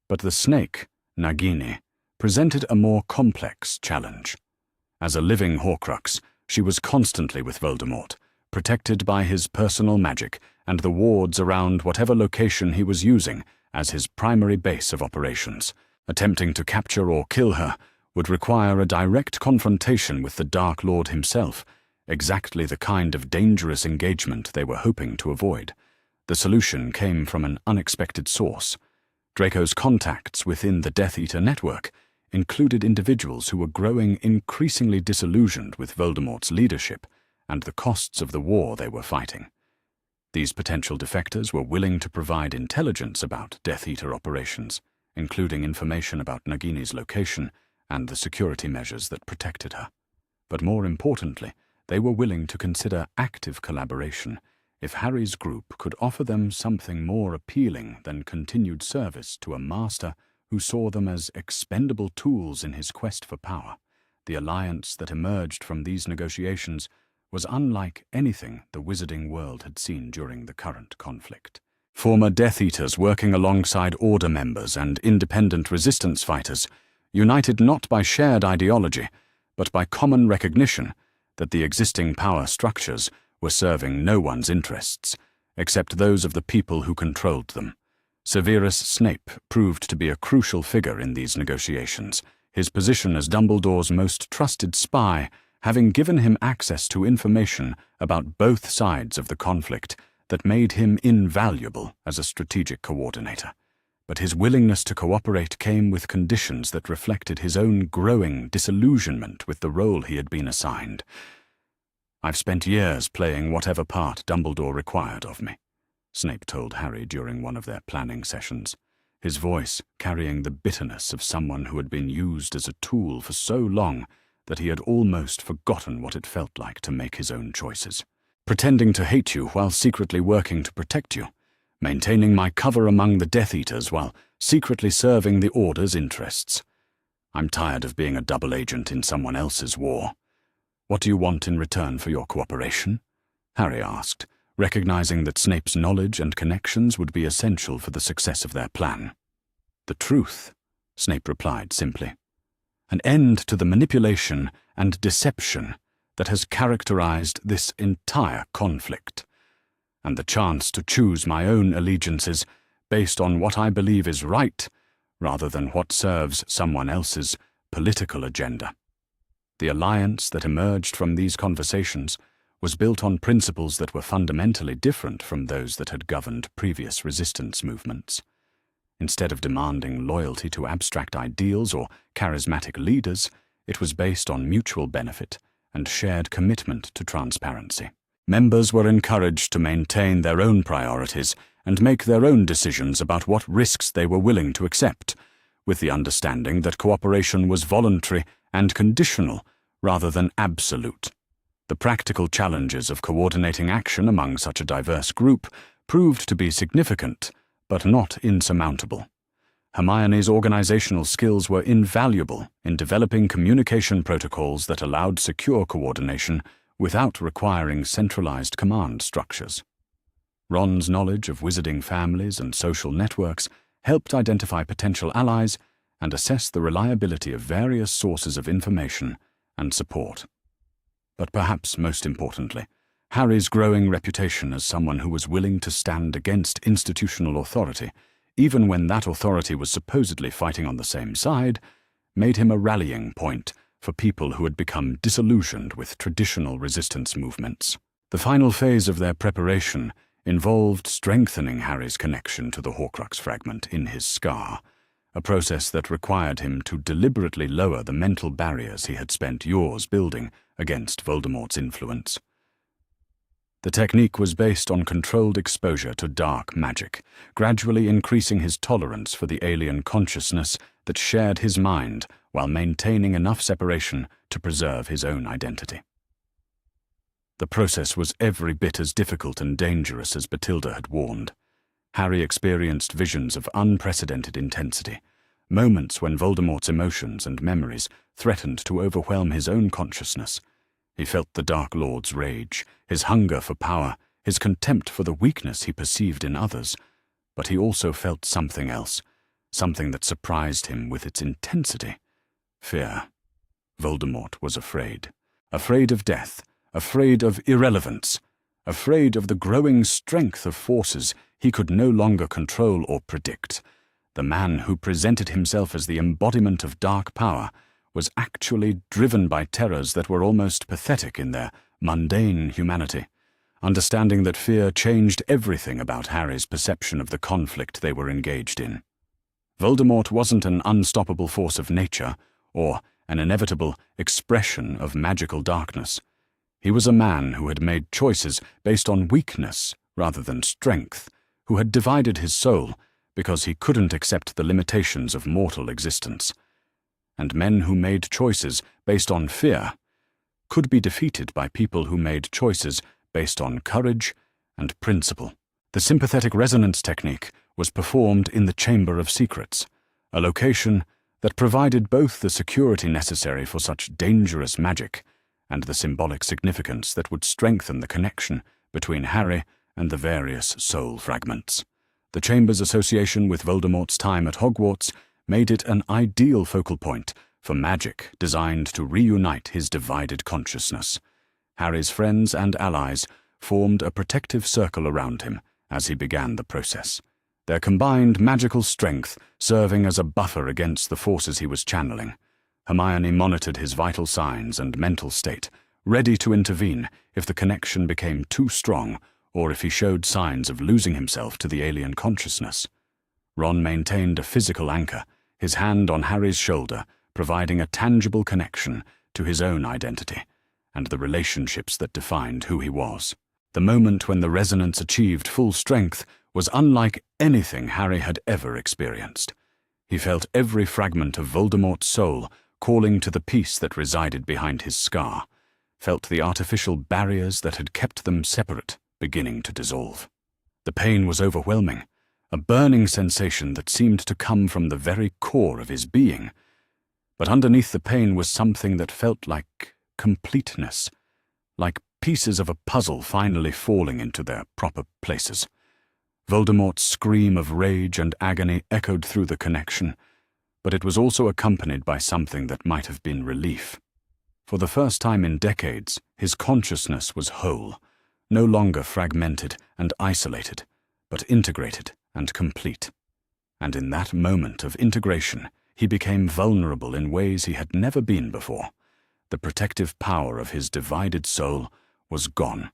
But the snake, Nagini, presented a more complex challenge. As a living Horcrux, she was constantly with Voldemort, protected by his personal magic and the wards around whatever location he was using as his primary base of operations. Attempting to capture or kill her would require a direct confrontation with the Dark Lord himself, exactly the kind of dangerous engagement they were hoping to avoid. The solution came from an unexpected source. Draco's contacts within the Death Eater network included individuals who were growing increasingly disillusioned with Voldemort's leadership and the costs of the war they were fighting. These potential defectors were willing to provide intelligence about Death Eater operations, including information about Nagini's location and the security measures that protected her. But more importantly, they were willing to consider active collaboration if Harry's group could offer them something more appealing than continued service to a master who saw them as expendable tools in his quest for power. The alliance that emerged from these negotiations was unlike anything the wizarding world had seen during the current conflict. Former Death Eaters working alongside Order members and independent resistance fighters, united not by shared ideology, but by common recognition that the existing power structures were serving no one's interests, except those of the people who controlled them. Severus Snape proved to be a crucial figure in these negotiations, his position as Dumbledore's most trusted spy having given him access to information about both sides of the conflict that made him invaluable as a strategic coordinator. But his willingness to cooperate came with conditions that reflected his own growing disillusionment with the role he had been assigned. "I've spent years playing whatever part Dumbledore required of me," Snape told Harry during one of their planning sessions, his voice carrying the bitterness of someone who had been used as a tool for so long that he had almost forgotten what it felt like to make his own choices. "Pretending to hate you while secretly working to protect you, maintaining my cover among the Death Eaters while secretly serving the Order's interests. I'm tired of being a double agent in someone else's war. What do you want in return for your cooperation?" Harry asked, recognizing that Snape's knowledge and connections would be essential for the success of their plan. "The truth," Snape replied simply. "An end to the manipulation and deception that has characterized this entire conflict, and the chance to choose my own allegiances based on what I believe is right rather than what serves someone else's political agenda." The alliance that emerged from these conversations was built on principles that were fundamentally different from those that had governed previous resistance movements. Instead of demanding loyalty to abstract ideals or charismatic leaders, it was based on mutual benefit and shared commitment to transparency. Members were encouraged to maintain their own priorities and make their own decisions about what risks they were willing to accept, with the understanding that cooperation was voluntary and conditional rather than absolute. The practical challenges of coordinating action among such a diverse group proved to be significant, but not insurmountable. Hermione's organizational skills were invaluable in developing communication protocols that allowed secure coordination without requiring centralized command structures. Ron's knowledge of wizarding families and social networks helped identify potential allies, and assess the reliability of various sources of information and support. But perhaps most importantly, Harry's growing reputation as someone who was willing to stand against institutional authority, even when that authority was supposedly fighting on the same side, made him a rallying point for people who had become disillusioned with traditional resistance movements. The final phase of their preparation involved strengthening Harry's connection to the Horcrux fragment in his scar, a process that required him to deliberately lower the mental barriers he had spent years building against Voldemort's influence. The technique was based on controlled exposure to dark magic, gradually increasing his tolerance for the alien consciousness that shared his mind while maintaining enough separation to preserve his own identity. The process was every bit as difficult and dangerous as Bathilda had warned. Harry experienced visions of unprecedented intensity, moments when Voldemort's emotions and memories threatened to overwhelm his own consciousness. He felt the Dark Lord's rage, his hunger for power, his contempt for the weakness he perceived in others, but he also felt something else, something that surprised him with its intensity. Fear. Voldemort was afraid. Afraid of death, afraid of irrelevance, afraid of the growing strength of forces he could no longer control or predict. The man who presented himself as the embodiment of dark power was actually driven by terrors that were almost pathetic in their mundane humanity. Understanding that fear changed everything about Harry's perception of the conflict they were engaged in. Voldemort wasn't an unstoppable force of nature, or an inevitable expression of magical darkness. He was a man who had made choices based on weakness rather than strength, who had divided his soul because he couldn't accept the limitations of mortal existence. And men who made choices based on fear could be defeated by people who made choices based on courage and principle. The sympathetic resonance technique was performed in the Chamber of Secrets, a location that provided both the security necessary for such dangerous magic and the symbolic significance that would strengthen the connection between Harry and the various soul fragments. The Chamber's association with Voldemort's time at Hogwarts made it an ideal focal point for magic designed to reunite his divided consciousness. Harry's friends and allies formed a protective circle around him as he began the process, their combined magical strength serving as a buffer against the forces he was channeling. Hermione monitored his vital signs and mental state, ready to intervene if the connection became too strong or if he showed signs of losing himself to the alien consciousness. Ron maintained a physical anchor, his hand on Harry's shoulder, providing a tangible connection to his own identity and the relationships that defined who he was. The moment when the resonance achieved full strength was unlike anything Harry had ever experienced. He felt every fragment of Voldemort's soul calling to the peace that resided behind his scar, felt the artificial barriers that had kept them separate beginning to dissolve. The pain was overwhelming, a burning sensation that seemed to come from the very core of his being. But underneath the pain was something that felt like completeness, like pieces of a puzzle finally falling into their proper places. Voldemort's scream of rage and agony echoed through the connection, but it was also accompanied by something that might have been relief. For the first time in decades, his consciousness was whole, no longer fragmented and isolated, but integrated and complete. And in that moment of integration, he became vulnerable in ways he had never been before. The protective power of his divided soul was gone,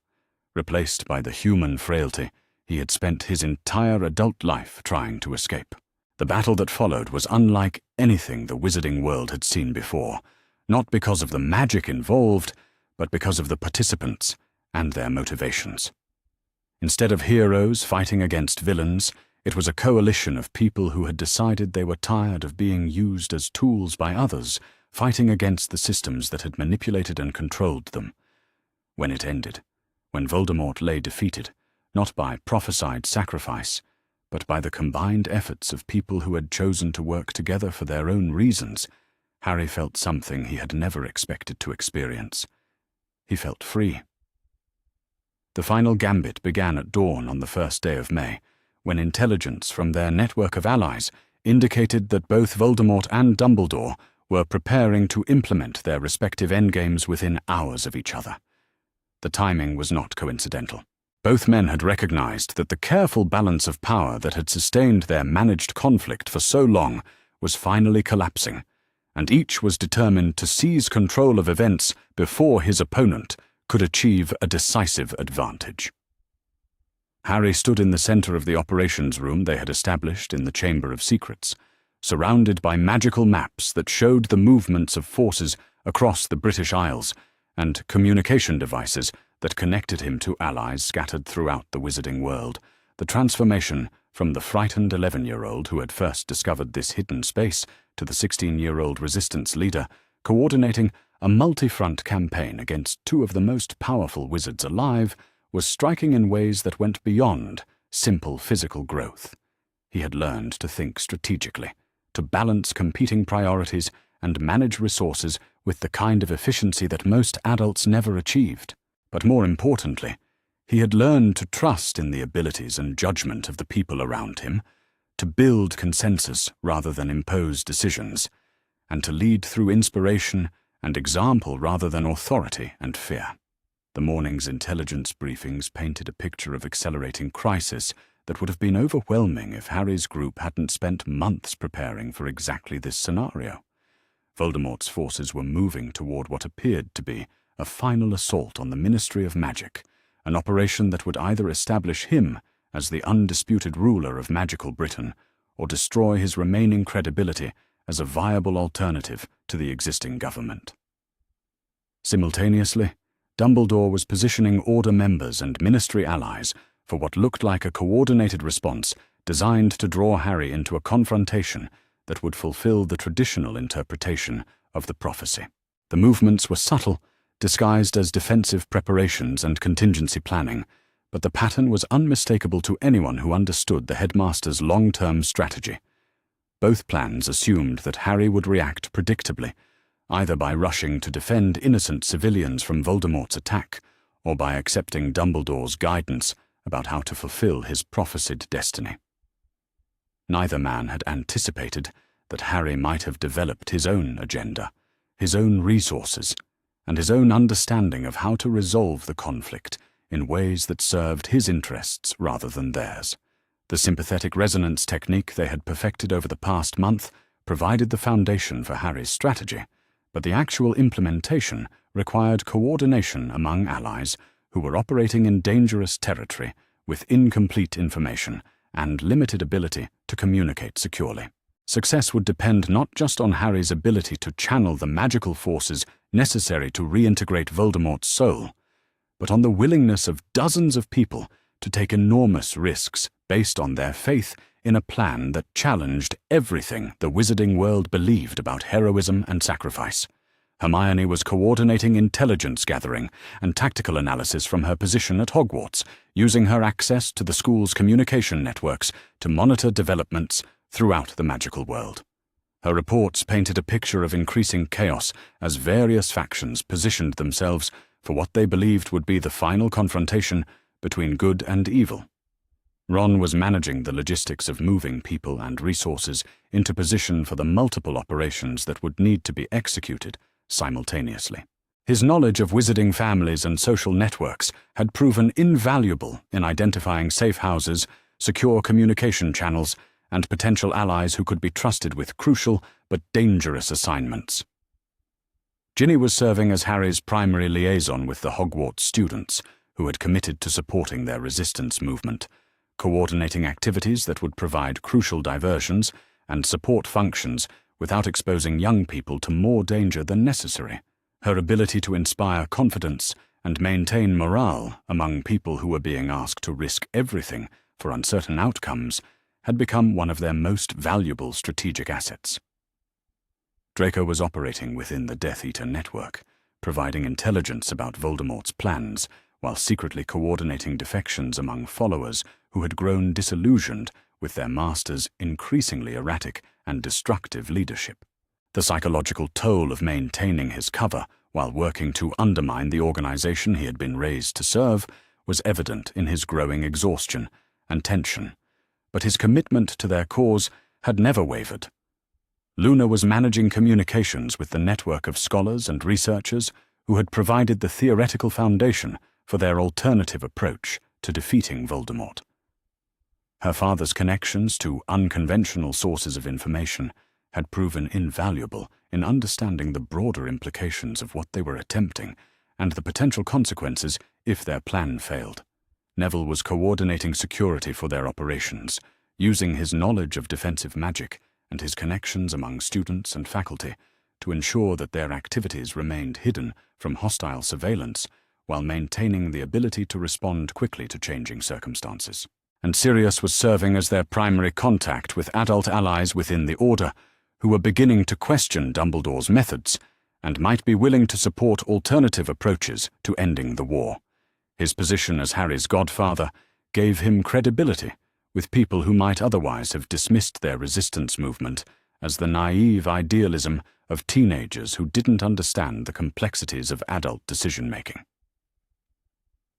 replaced by the human frailty he had spent his entire adult life trying to escape. The battle that followed was unlike anything the wizarding world had seen before, not because of the magic involved, but because of the participants and their motivations. Instead of heroes fighting against villains, it was a coalition of people who had decided they were tired of being used as tools by others, fighting against the systems that had manipulated and controlled them. When it ended, when Voldemort lay defeated, not by prophesied sacrifice, but by the combined efforts of people who had chosen to work together for their own reasons, Harry felt something he had never expected to experience. He felt free. The final gambit began at dawn on the first day of May, when intelligence from their network of allies indicated that both Voldemort and Dumbledore were preparing to implement their respective endgames within hours of each other. The timing was not coincidental. Both men had recognized that the careful balance of power that had sustained their managed conflict for so long was finally collapsing, and each was determined to seize control of events before his opponent could achieve a decisive advantage. Harry stood in the center of the operations room they had established in the Chamber of Secrets, surrounded by magical maps that showed the movements of forces across the British Isles and communication devices that connected him to allies scattered throughout the wizarding world. The transformation from the frightened 11-year-old who had first discovered this hidden space to the 16-year-old resistance leader, coordinating a multi-front campaign against two of the most powerful wizards alive, was striking in ways that went beyond simple physical growth. He had learned to think strategically, to balance competing priorities and manage resources with the kind of efficiency that most adults never achieved. But more importantly, he had learned to trust in the abilities and judgment of the people around him, to build consensus rather than impose decisions, and to lead through inspiration and example rather than authority and fear. The morning's intelligence briefings painted a picture of accelerating crisis that would have been overwhelming if Harry's group hadn't spent months preparing for exactly this scenario. Voldemort's forces were moving toward what appeared to be a final assault on the Ministry of Magic, an operation that would either establish him as the undisputed ruler of magical Britain or destroy his remaining credibility as a viable alternative to the existing government. Simultaneously, Dumbledore was positioning Order members and Ministry allies for what looked like a coordinated response designed to draw Harry into a confrontation that would fulfill the traditional interpretation of the prophecy. The movements were subtle, disguised as defensive preparations and contingency planning, but the pattern was unmistakable to anyone who understood the headmaster's long-term strategy. Both plans assumed that Harry would react predictably, either by rushing to defend innocent civilians from Voldemort's attack, or by accepting Dumbledore's guidance about how to fulfill his prophesied destiny. Neither man had anticipated that Harry might have developed his own agenda, his own resources, and his own understanding of how to resolve the conflict in ways that served his interests rather than theirs. The sympathetic resonance technique they had perfected over the past month provided the foundation for Harry's strategy, but the actual implementation required coordination among allies who were operating in dangerous territory with incomplete information and limited ability to communicate securely. Success would depend not just on Harry's ability to channel the magical forces necessary to reintegrate Voldemort's soul, but on the willingness of dozens of people to take enormous risks based on their faith in a plan that challenged everything the wizarding world believed about heroism and sacrifice. Hermione was coordinating intelligence gathering and tactical analysis from her position at Hogwarts, using her access to the school's communication networks to monitor developments throughout the magical world. Her reports painted a picture of increasing chaos as various factions positioned themselves for what they believed would be the final confrontation between good and evil. Ron was managing the logistics of moving people and resources into position for the multiple operations that would need to be executed simultaneously. His knowledge of wizarding families and social networks had proven invaluable in identifying safe houses, secure communication channels, and potential allies who could be trusted with crucial but dangerous assignments. Ginny was serving as Harry's primary liaison with the Hogwarts students, who had committed to supporting their resistance movement, coordinating activities that would provide crucial diversions and support functions without exposing young people to more danger than necessary. Her ability to inspire confidence and maintain morale among people who were being asked to risk everything for uncertain outcomes had become one of their most valuable strategic assets. Draco was operating within the Death Eater network, providing intelligence about Voldemort's plans while secretly coordinating defections among followers who had grown disillusioned with their master's increasingly erratic and destructive leadership. The psychological toll of maintaining his cover while working to undermine the organization he had been raised to serve was evident in his growing exhaustion and tension, but his commitment to their cause had never wavered. Luna was managing communications with the network of scholars and researchers who had provided the theoretical foundation for their alternative approach to defeating Voldemort. Her father's connections to unconventional sources of information had proven invaluable in understanding the broader implications of what they were attempting and the potential consequences if their plan failed. Neville was coordinating security for their operations, using his knowledge of defensive magic and his connections among students and faculty to ensure that their activities remained hidden from hostile surveillance while maintaining the ability to respond quickly to changing circumstances. And Sirius was serving as their primary contact with adult allies within the Order, who were beginning to question Dumbledore's methods and might be willing to support alternative approaches to ending the war. His position as Harry's godfather gave him credibility with people who might otherwise have dismissed their resistance movement as the naive idealism of teenagers who didn't understand the complexities of adult decision-making.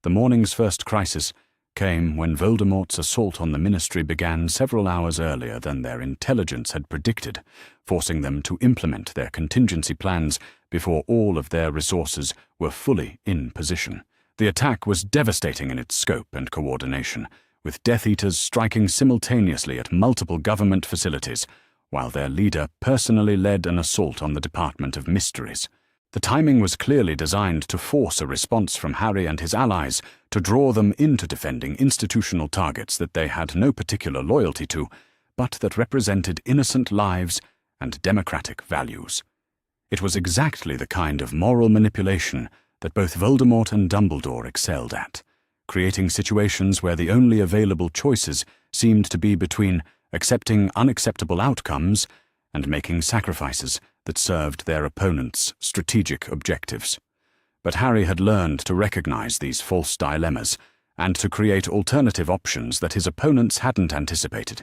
The morning's first crisis came when Voldemort's assault on the Ministry began several hours earlier than their intelligence had predicted, forcing them to implement their contingency plans before all of their resources were fully in position. The attack was devastating in its scope and coordination, with Death Eaters striking simultaneously at multiple government facilities, while their leader personally led an assault on the Department of Mysteries. The timing was clearly designed to force a response from Harry and his allies to draw them into defending institutional targets that they had no particular loyalty to, but that represented innocent lives and democratic values. It was exactly the kind of moral manipulation that both Voldemort and Dumbledore excelled at, creating situations where the only available choices seemed to be between accepting unacceptable outcomes and making sacrifices that served their opponents' strategic objectives. But Harry had learned to recognize these false dilemmas and to create alternative options that his opponents hadn't anticipated.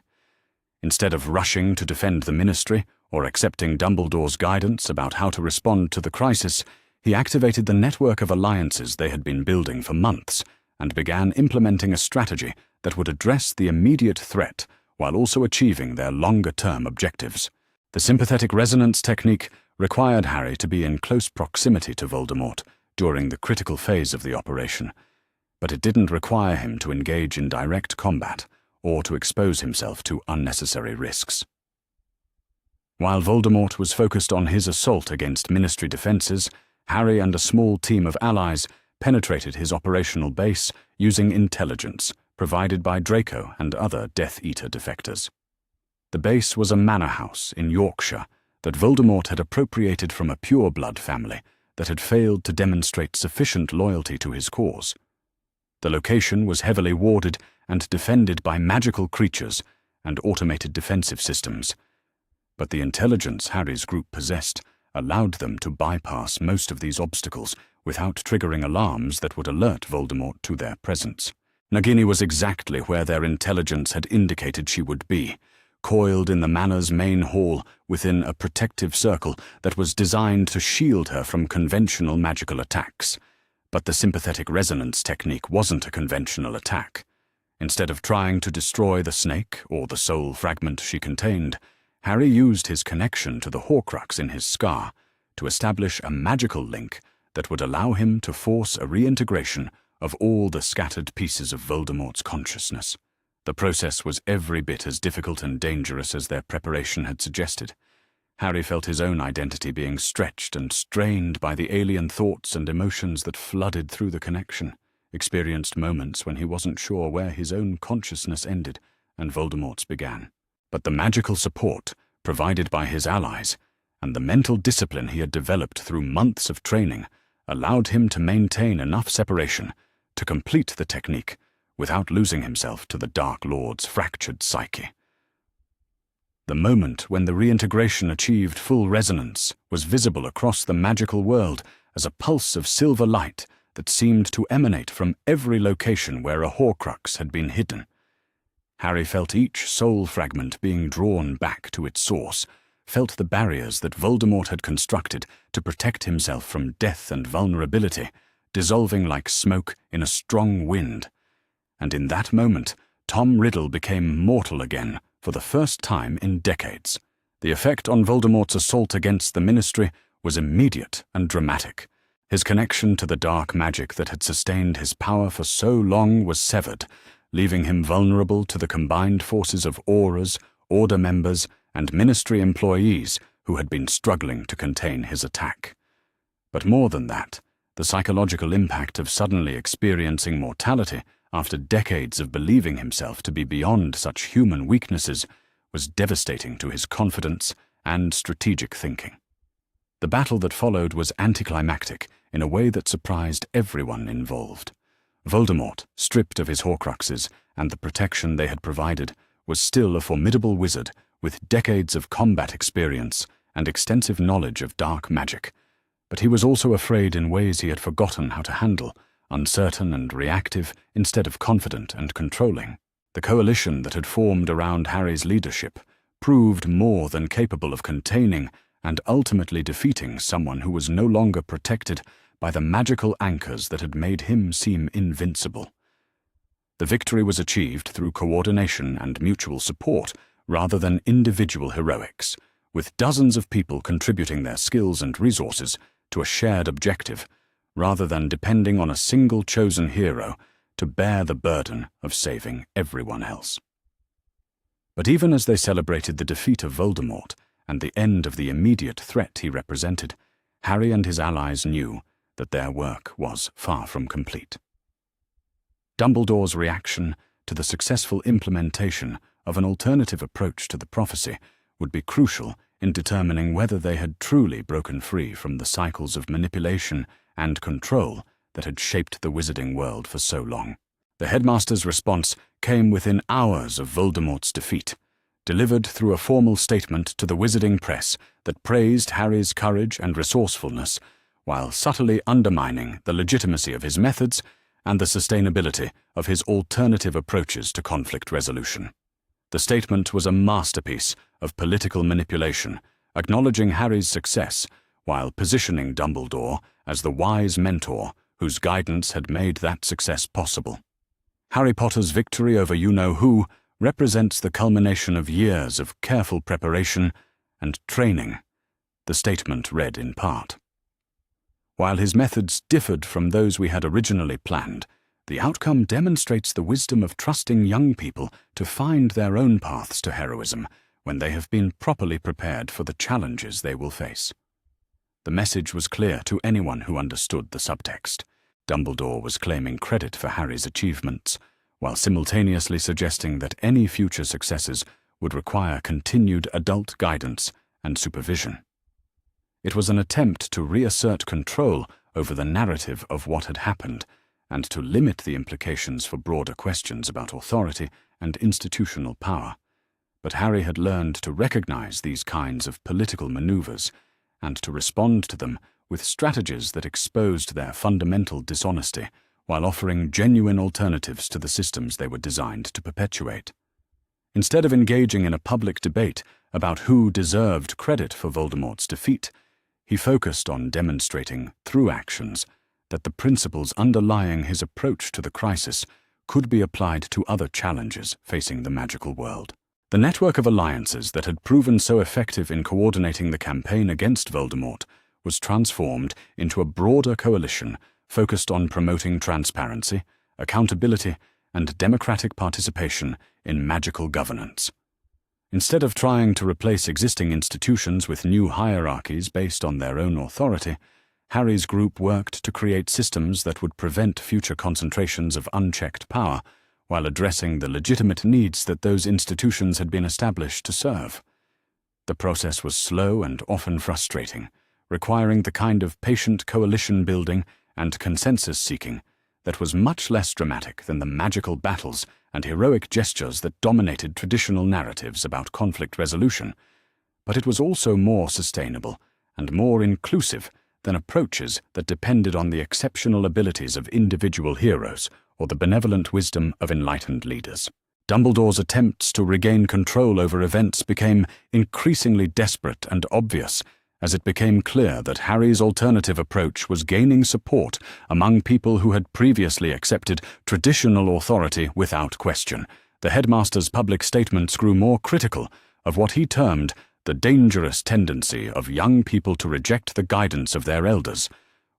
Instead of rushing to defend the Ministry or accepting Dumbledore's guidance about how to respond to the crisis, he activated the network of alliances they had been building for months and began implementing a strategy that would address the immediate threat while also achieving their longer-term objectives. The sympathetic resonance technique required Harry to be in close proximity to Voldemort during the critical phase of the operation, but it didn't require him to engage in direct combat or to expose himself to unnecessary risks. While Voldemort was focused on his assault against Ministry defenses, Harry and a small team of allies penetrated his operational base using intelligence provided by Draco and other Death Eater defectors. The base was a manor house in Yorkshire that Voldemort had appropriated from a pure-blood family that had failed to demonstrate sufficient loyalty to his cause. The location was heavily warded and defended by magical creatures and automated defensive systems, but the intelligence Harry's group possessed allowed them to bypass most of these obstacles without triggering alarms that would alert Voldemort to their presence. Nagini was exactly where their intelligence had indicated she would be, coiled in the manor's main hall within a protective circle that was designed to shield her from conventional magical attacks. But the sympathetic resonance technique wasn't a conventional attack. Instead of trying to destroy the snake or the soul fragment she contained, Harry used his connection to the Horcrux in his scar to establish a magical link that would allow him to force a reintegration of all the scattered pieces of Voldemort's consciousness. The process was every bit as difficult and dangerous as their preparation had suggested. Harry felt his own identity being stretched and strained by the alien thoughts and emotions that flooded through the connection, experienced moments when he wasn't sure where his own consciousness ended and Voldemort's began. But the magical support provided by his allies and the mental discipline he had developed through months of training allowed him to maintain enough separation to complete the technique without losing himself to the Dark Lord's fractured psyche. The moment when the reintegration achieved full resonance was visible across the magical world as a pulse of silver light that seemed to emanate from every location where a Horcrux had been hidden. Harry felt each soul fragment being drawn back to its source, felt the barriers that Voldemort had constructed to protect himself from death and vulnerability, dissolving like smoke in a strong wind. And in that moment, Tom Riddle became mortal again for the first time in decades. The effect on Voldemort's assault against the Ministry was immediate and dramatic. His connection to the dark magic that had sustained his power for so long was severed, leaving him vulnerable to the combined forces of Aurors, Order members, and Ministry employees who had been struggling to contain his attack. But more than that, the psychological impact of suddenly experiencing mortality after decades of believing himself to be beyond such human weaknesses was devastating to his confidence and strategic thinking. The battle that followed was anticlimactic in a way that surprised everyone involved. Voldemort, stripped of his Horcruxes and the protection they had provided, was still a formidable wizard with decades of combat experience and extensive knowledge of dark magic. But he was also afraid in ways he had forgotten how to handle, uncertain and reactive instead of confident and controlling. The coalition that had formed around Harry's leadership proved more than capable of containing and ultimately defeating someone who was no longer protected by the magical anchors that had made him seem invincible. The victory was achieved through coordination and mutual support rather than individual heroics, with dozens of people contributing their skills and resources to a shared objective, rather than depending on a single chosen hero to bear the burden of saving everyone else. But even as they celebrated the defeat of Voldemort and the end of the immediate threat he represented, Harry and his allies knew that their work was far from complete. Dumbledore's reaction to the successful implementation of an alternative approach to the prophecy would be crucial in determining whether they had truly broken free from the cycles of manipulation and control that had shaped the wizarding world for so long. The headmaster's response came within hours of Voldemort's defeat, delivered through a formal statement to the wizarding press that praised Harry's courage and resourcefulness, while subtly undermining the legitimacy of his methods and the sustainability of his alternative approaches to conflict resolution. The statement was a masterpiece of political manipulation, acknowledging Harry's success while positioning Dumbledore as the wise mentor whose guidance had made that success possible. Harry Potter's victory over you-know-who represents the culmination of years of careful preparation and training, the statement read in part. While his methods differed from those we had originally planned, the outcome demonstrates the wisdom of trusting young people to find their own paths to heroism when they have been properly prepared for the challenges they will face. The message was clear to anyone who understood the subtext. Dumbledore was claiming credit for Harry's achievements, while simultaneously suggesting that any future successes would require continued adult guidance and supervision. It was an attempt to reassert control over the narrative of what had happened and to limit the implications for broader questions about authority and institutional power. But Harry had learned to recognize these kinds of political maneuvers and to respond to them with strategies that exposed their fundamental dishonesty while offering genuine alternatives to the systems they were designed to perpetuate. Instead of engaging in a public debate about who deserved credit for Voldemort's defeat, he focused on demonstrating, through actions, that the principles underlying his approach to the crisis could be applied to other challenges facing the magical world. The network of alliances that had proven so effective in coordinating the campaign against Voldemort was transformed into a broader coalition focused on promoting transparency, accountability, and democratic participation in magical governance. Instead of trying to replace existing institutions with new hierarchies based on their own authority, Harry's group worked to create systems that would prevent future concentrations of unchecked power while addressing the legitimate needs that those institutions had been established to serve. The process was slow and often frustrating, requiring the kind of patient coalition building and consensus seeking that was much less dramatic than the magical battles and heroic gestures that dominated traditional narratives about conflict resolution, but it was also more sustainable and more inclusive than approaches that depended on the exceptional abilities of individual heroes or the benevolent wisdom of enlightened leaders. Dumbledore's attempts to regain control over events became increasingly desperate and obvious as it became clear that Harry's alternative approach was gaining support among people who had previously accepted traditional authority without question. The headmaster's public statements grew more critical of what he termed the dangerous tendency of young people to reject the guidance of their elders,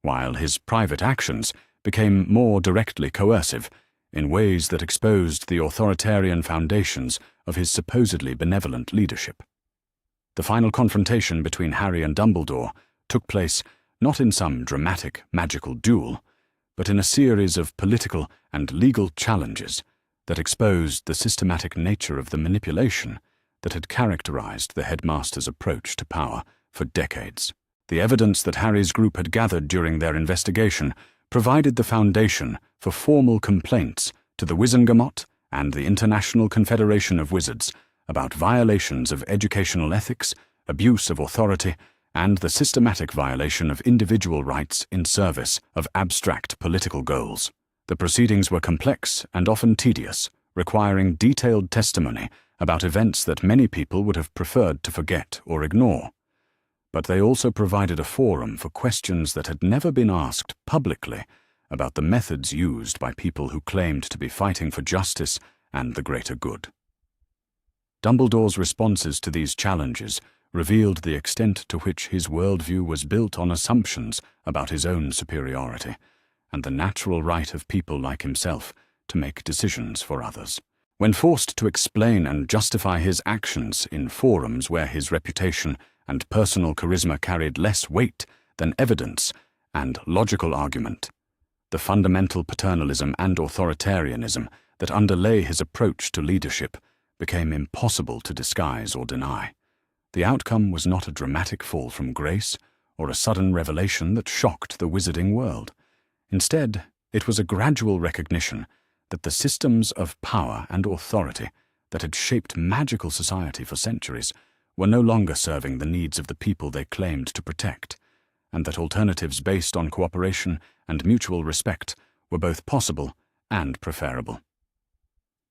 while his private actions became more directly coercive in ways that exposed the authoritarian foundations of his supposedly benevolent leadership. The final confrontation between Harry and Dumbledore took place not in some dramatic, magical duel, but in a series of political and legal challenges that exposed the systematic nature of the manipulation that had characterized the headmaster's approach to power for decades. The evidence that Harry's group had gathered during their investigation provided the foundation for formal complaints to the Wizengamot and the International Confederation of Wizards about violations of educational ethics, abuse of authority, and the systematic violation of individual rights in service of abstract political goals. The proceedings were complex and often tedious, requiring detailed testimony about events that many people would have preferred to forget or ignore. But they also provided a forum for questions that had never been asked publicly about the methods used by people who claimed to be fighting for justice and the greater good. Dumbledore's responses to these challenges revealed the extent to which his worldview was built on assumptions about his own superiority and the natural right of people like himself to make decisions for others. When forced to explain and justify his actions in forums where his reputation and personal charisma carried less weight than evidence and logical argument, the fundamental paternalism and authoritarianism that underlay his approach to leadership became impossible to disguise or deny. The outcome was not a dramatic fall from grace or a sudden revelation that shocked the wizarding world. Instead, it was a gradual recognition that the systems of power and authority that had shaped magical society for centuries were no longer serving the needs of the people they claimed to protect, and that alternatives based on cooperation and mutual respect were both possible and preferable.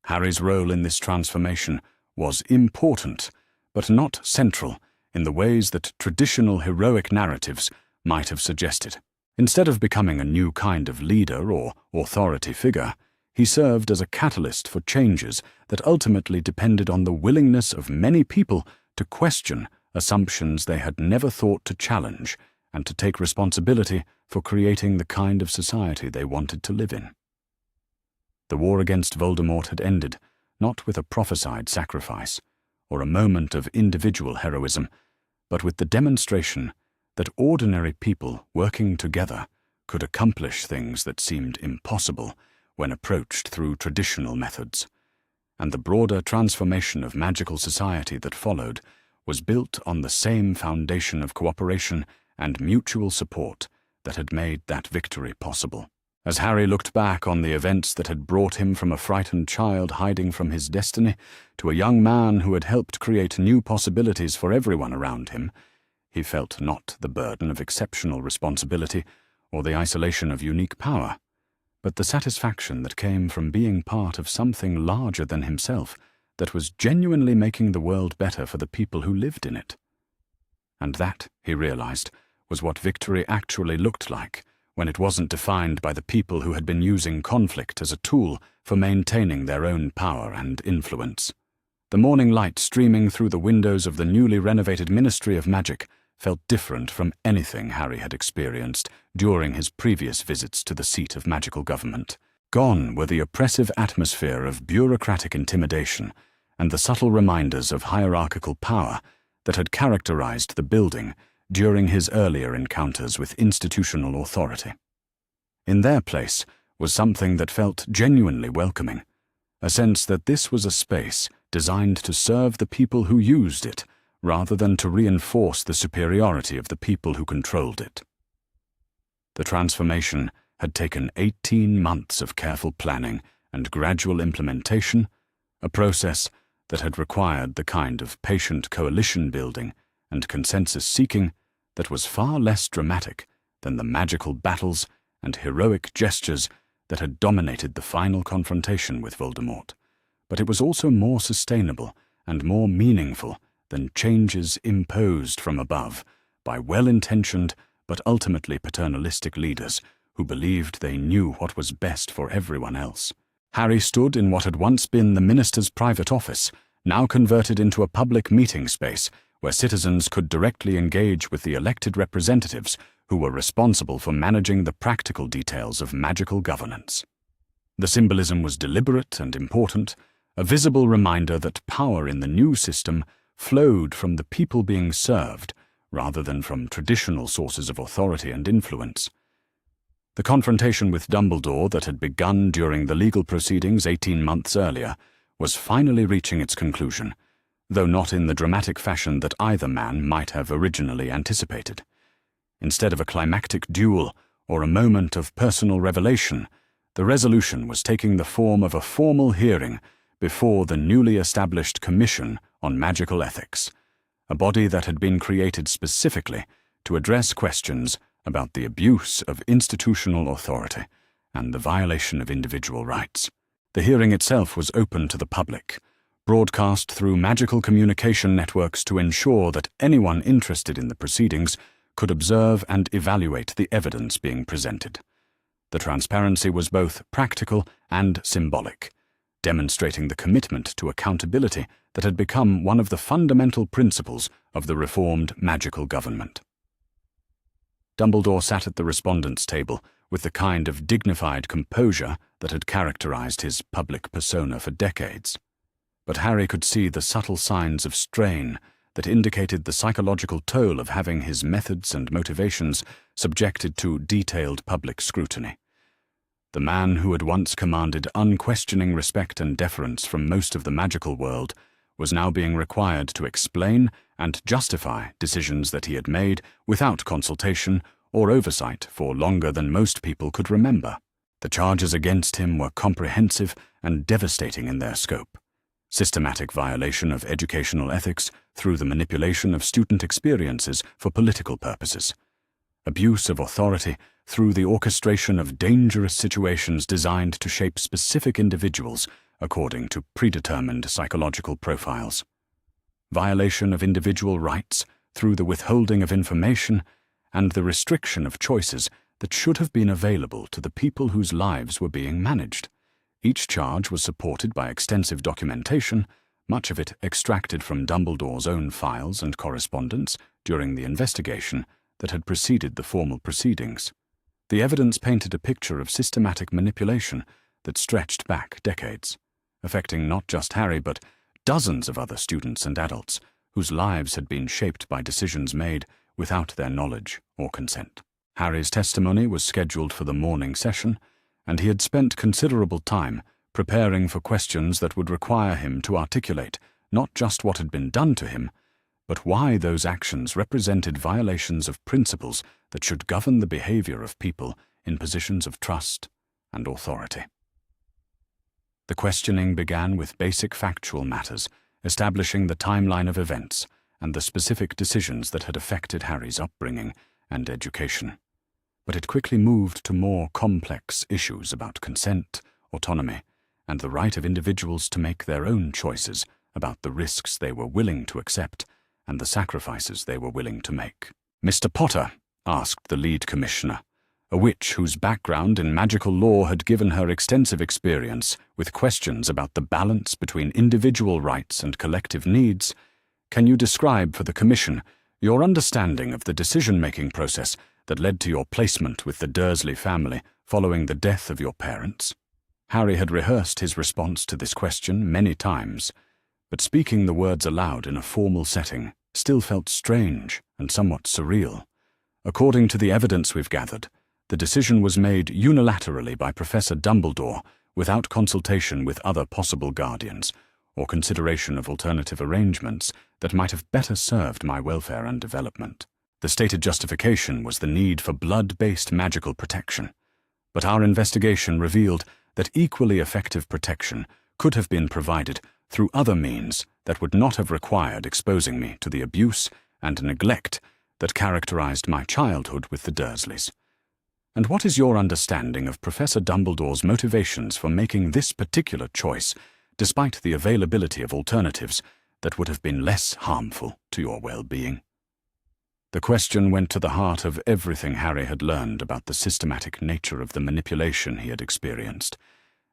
Harry's role in this transformation was important, but not central in the ways that traditional heroic narratives might have suggested. Instead of becoming a new kind of leader or authority figure, he served as a catalyst for changes that ultimately depended on the willingness of many people to question assumptions they had never thought to challenge and to take responsibility for creating the kind of society they wanted to live in. The war against Voldemort had ended, not with a prophesied sacrifice or a moment of individual heroism, but with the demonstration that ordinary people working together could accomplish things that seemed impossible when approached through traditional methods. And the broader transformation of magical society that followed was built on the same foundation of cooperation and mutual support that had made that victory possible. As Harry looked back on the events that had brought him from a frightened child hiding from his destiny to a young man who had helped create new possibilities for everyone around him, he felt not the burden of exceptional responsibility or the isolation of unique power, but the satisfaction that came from being part of something larger than himself that was genuinely making the world better for the people who lived in it. And that, he realized, was what victory actually looked like when it wasn't defined by the people who had been using conflict as a tool for maintaining their own power and influence. The morning light streaming through the windows of the newly renovated Ministry of Magic felt different from anything Harry had experienced during his previous visits to the seat of magical government. Gone were the oppressive atmosphere of bureaucratic intimidation and the subtle reminders of hierarchical power that had characterized the building during his earlier encounters with institutional authority. In their place was something that felt genuinely welcoming, a sense that this was a space designed to serve the people who used it, rather than to reinforce the superiority of the people who controlled it. The transformation had taken 18 months of careful planning and gradual implementation, a process that had required the kind of patient coalition building and consensus seeking that was far less dramatic than the magical battles and heroic gestures that had dominated the final confrontation with Voldemort, but it was also more sustainable and more meaningful than changes imposed from above by well-intentioned but ultimately paternalistic leaders who believed they knew what was best for everyone else. Harry stood in what had once been the minister's private office, now converted into a public meeting space where citizens could directly engage with the elected representatives who were responsible for managing the practical details of magical governance. The symbolism was deliberate and important, a visible reminder that power in the new system flowed from the people being served rather than from traditional sources of authority and influence. The confrontation with Dumbledore that had begun during the legal proceedings 18 months earlier was finally reaching its conclusion, though not in the dramatic fashion that either man might have originally anticipated. Instead of a climactic duel or a moment of personal revelation, the resolution was taking the form of a formal hearing before the newly established Commission on Magical Ethics, a body that had been created specifically to address questions about the abuse of institutional authority and the violation of individual rights. The hearing itself was open to the public, broadcast through magical communication networks to ensure that anyone interested in the proceedings could observe and evaluate the evidence being presented. The transparency was both practical and symbolic, demonstrating the commitment to accountability that had become one of the fundamental principles of the reformed magical government. Dumbledore sat at the respondents' table with the kind of dignified composure that had characterized his public persona for decades. But Harry could see the subtle signs of strain that indicated the psychological toll of having his methods and motivations subjected to detailed public scrutiny. The man who had once commanded unquestioning respect and deference from most of the magical world was now being required to explain and justify decisions that he had made without consultation or oversight for longer than most people could remember. The charges against him were comprehensive and devastating in their scope. Systematic violation of educational ethics through the manipulation of student experiences for political purposes. Abuse of authority through the orchestration of dangerous situations designed to shape specific individuals according to predetermined psychological profiles. Violation of individual rights through the withholding of information and the restriction of choices that should have been available to the people whose lives were being managed. Each charge was supported by extensive documentation, much of it extracted from Dumbledore's own files and correspondence during the investigation that had preceded the formal proceedings. The evidence painted a picture of systematic manipulation that stretched back decades, affecting not just Harry but dozens of other students and adults whose lives had been shaped by decisions made without their knowledge or consent. Harry's testimony was scheduled for the morning session, and he had spent considerable time preparing for questions that would require him to articulate not just what had been done to him, but why those actions represented violations of principles that should govern the behavior of people in positions of trust and authority. The questioning began with basic factual matters, establishing the timeline of events and the specific decisions that had affected Harry's upbringing and education. But it quickly moved to more complex issues about consent, autonomy, and the right of individuals to make their own choices about the risks they were willing to accept and the sacrifices they were willing to make. "Mr. Potter," asked the lead commissioner, a witch whose background in magical law had given her extensive experience with questions about the balance between individual rights and collective needs, "can you describe for the commission your understanding of the decision-making process that led to your placement with the Dursley family following the death of your parents?" Harry had rehearsed his response to this question many times, but speaking the words aloud in a formal setting still felt strange and somewhat surreal. According to the evidence we've gathered, the decision was made unilaterally by Professor Dumbledore without consultation with other possible guardians or consideration of alternative arrangements that might have better served my welfare and development. The stated justification was the need for blood-based magical protection, but our investigation revealed that equally effective protection could have been provided through other means that would not have required exposing me to the abuse and neglect that characterized my childhood with the Dursleys. And what is your understanding of Professor Dumbledore's motivations for making this particular choice, despite the availability of alternatives that would have been less harmful to your well-being? The question went to the heart of everything Harry had learned about the systematic nature of the manipulation he had experienced,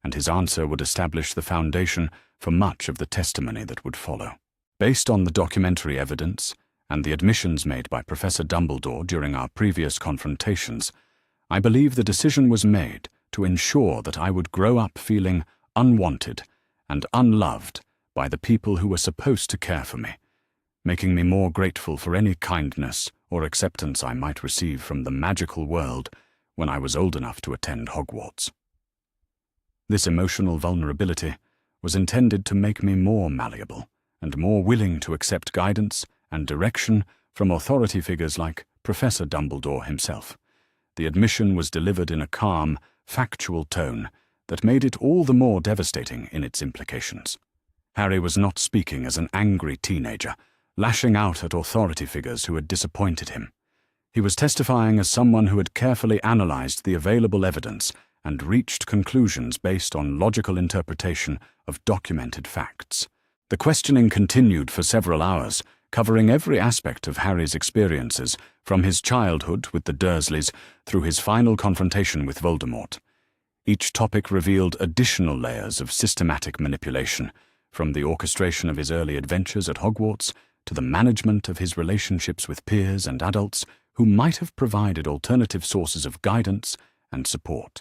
and his answer would establish the foundation for much of the testimony that would follow. Based on the documentary evidence and the admissions made by Professor Dumbledore during our previous confrontations, I believe the decision was made to ensure that I would grow up feeling unwanted and unloved by the people who were supposed to care for me, making me more grateful for any kindness or acceptance I might receive from the magical world when I was old enough to attend Hogwarts. This emotional vulnerability was intended to make me more malleable and more willing to accept guidance and direction from authority figures like Professor Dumbledore himself. The admission was delivered in a calm, factual tone that made it all the more devastating in its implications. Harry was not speaking as an angry teenager, lashing out at authority figures who had disappointed him. He was testifying as someone who had carefully analyzed the available evidence and reached conclusions based on logical interpretation of documented facts. The questioning continued for several hours, covering every aspect of Harry's experiences, from his childhood with the Dursleys through his final confrontation with Voldemort. Each topic revealed additional layers of systematic manipulation, from the orchestration of his early adventures at Hogwarts to the management of his relationships with peers and adults who might have provided alternative sources of guidance and support.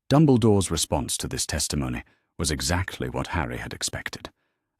Dumbledore's response to this testimony was exactly what Harry had expected,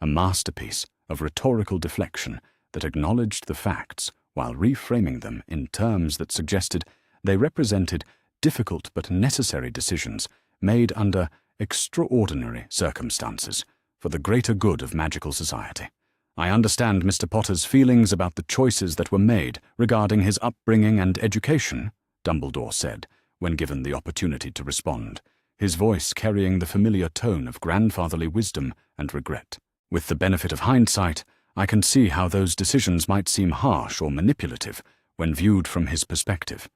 a masterpiece of rhetorical deflection that acknowledged the facts while reframing them in terms that suggested they represented difficult but necessary decisions made under extraordinary circumstances for the greater good of magical society. I understand Mr. Potter's feelings about the choices that were made regarding his upbringing and education, Dumbledore said, when given the opportunity to respond, his voice carrying the familiar tone of grandfatherly wisdom and regret. With the benefit of hindsight, I can see how those decisions might seem harsh or manipulative when viewed from his perspective.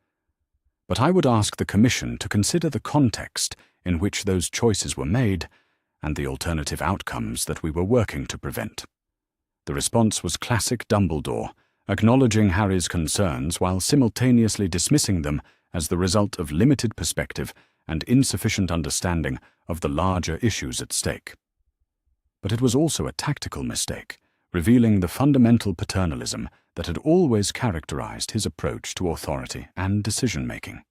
But I would ask the Commission to consider the context in which those choices were made and the alternative outcomes that we were working to prevent. The response was classic Dumbledore, acknowledging Harry's concerns while simultaneously dismissing them as the result of limited perspective and insufficient understanding of the larger issues at stake. But it was also a tactical mistake, revealing the fundamental paternalism that had always characterized his approach to authority and decision-making.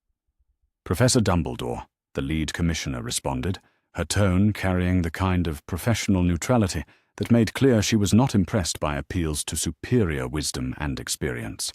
Professor Dumbledore, the lead commissioner, responded, her tone carrying the kind of professional neutrality that made clear she was not impressed by appeals to superior wisdom and experience.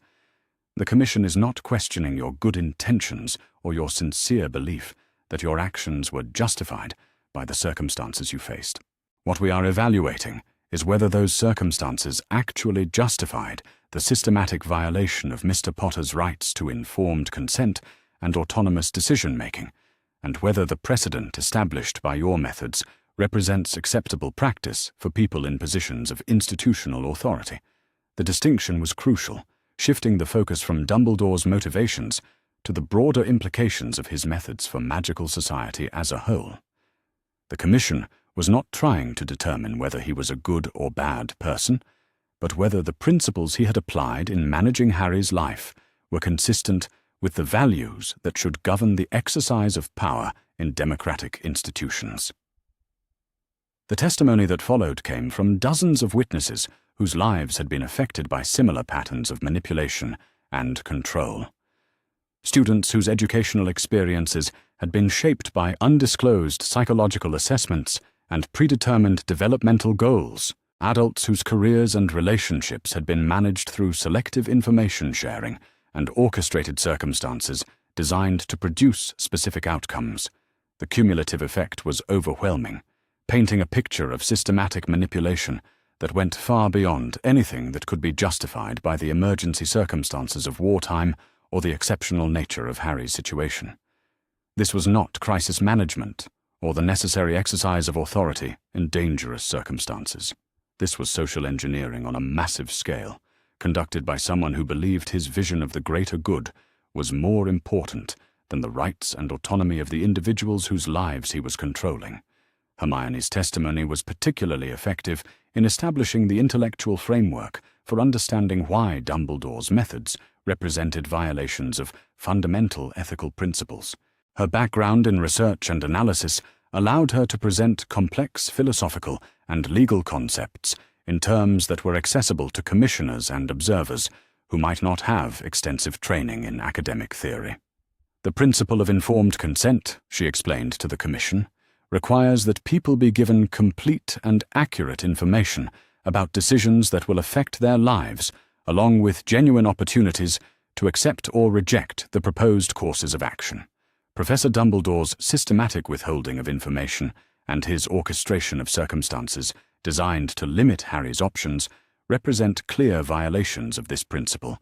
The Commission is not questioning your good intentions or your sincere belief that your actions were justified by the circumstances you faced. What we are evaluating is whether those circumstances actually justified the systematic violation of Mr. Potter's rights to informed consent and autonomous decision-making, and whether the precedent established by your methods represents acceptable practice for people in positions of institutional authority. The distinction was crucial, shifting the focus from Dumbledore's motivations to the broader implications of his methods for magical society as a whole. The Commission was not trying to determine whether he was a good or bad person, but whether the principles he had applied in managing Harry's life were consistent with the values that should govern the exercise of power in democratic institutions. The testimony that followed came from dozens of witnesses whose lives had been affected by similar patterns of manipulation and control. Students whose educational experiences had been shaped by undisclosed psychological assessments and predetermined developmental goals, adults whose careers and relationships had been managed through selective information sharing and orchestrated circumstances designed to produce specific outcomes. The cumulative effect was overwhelming, painting a picture of systematic manipulation that went far beyond anything that could be justified by the emergency circumstances of wartime or the exceptional nature of Harry's situation. This was not crisis management or the necessary exercise of authority in dangerous circumstances. This was social engineering on a massive scale, conducted by someone who believed his vision of the greater good was more important than the rights and autonomy of the individuals whose lives he was controlling. Hermione's testimony was particularly effective in establishing the intellectual framework for understanding why Dumbledore's methods represented violations of fundamental ethical principles. Her background in research and analysis allowed her to present complex philosophical and legal concepts in terms that were accessible to commissioners and observers who might not have extensive training in academic theory. The principle of informed consent, she explained to the Commission, requires that people be given complete and accurate information about decisions that will affect their lives, along with genuine opportunities to accept or reject the proposed courses of action. Professor Dumbledore's systematic withholding of information and his orchestration of circumstances designed to limit Harry's options represent clear violations of this principle,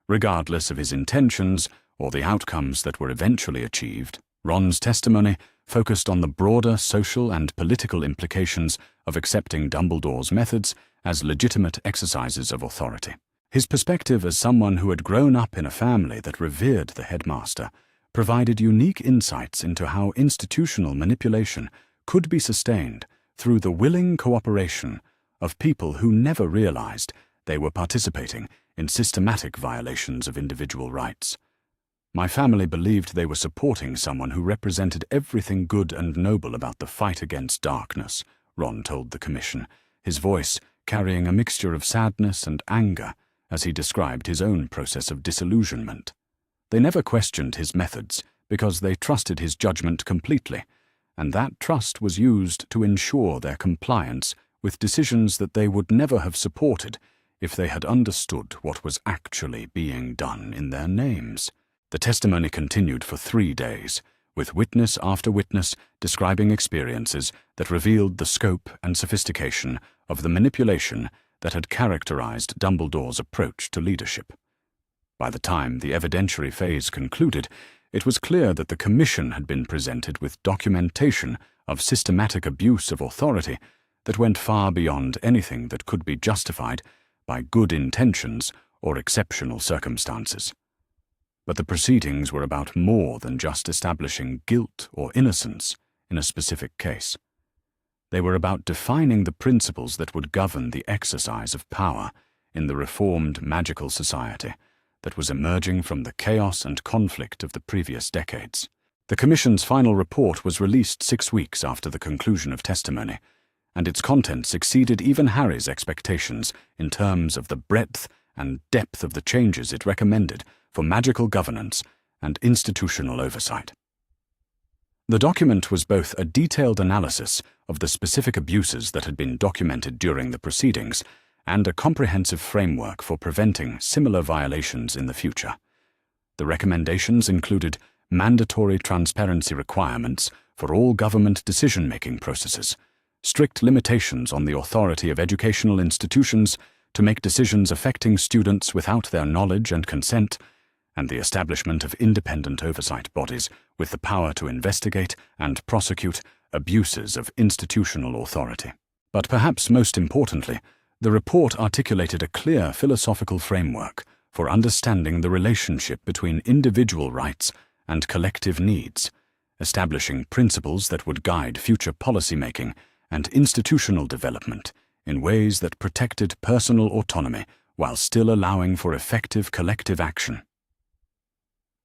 regardless of his intentions or the outcomes that were eventually achieved. Ron's testimony focused on the broader social and political implications of accepting Dumbledore's methods as legitimate exercises of authority. His perspective as someone who had grown up in a family that revered the headmaster provided unique insights into how institutional manipulation could be sustained through the willing cooperation of people who never realized they were participating in systematic violations of individual rights. My family believed they were supporting someone who represented everything good and noble about the fight against darkness, Ron told the Commission, his voice carrying a mixture of sadness and anger as he described his own process of disillusionment. They never questioned his methods because they trusted his judgment completely, and that trust was used to ensure their compliance with decisions that they would never have supported if they had understood what was actually being done in their names. The testimony continued for 3 days, with witness after witness describing experiences that revealed the scope and sophistication of the manipulation that had characterized Dumbledore's approach to leadership. By the time the evidentiary phase concluded, it was clear that the Commission had been presented with documentation of systematic abuse of authority that went far beyond anything that could be justified by good intentions or exceptional circumstances. But the proceedings were about more than just establishing guilt or innocence in a specific case. They were about defining the principles that would govern the exercise of power in the reformed magical society that was emerging from the chaos and conflict of the previous decades. The Commission's final report was released 6 weeks after the conclusion of testimony, and its contents exceeded even Harry's expectations in terms of the breadth and depth of the changes it recommended for magical governance and institutional oversight. The document was both a detailed analysis of the specific abuses that had been documented during the proceedings and a comprehensive framework for preventing similar violations in the future. The recommendations included mandatory transparency requirements for all government decision-making processes, strict limitations on the authority of educational institutions to make decisions affecting students without their knowledge and consent, and the establishment of independent oversight bodies with the power to investigate and prosecute abuses of institutional authority. But perhaps most importantly, the report articulated a clear philosophical framework for understanding the relationship between individual rights and collective needs, establishing principles that would guide future policymaking and institutional development in ways that protected personal autonomy while still allowing for effective collective action.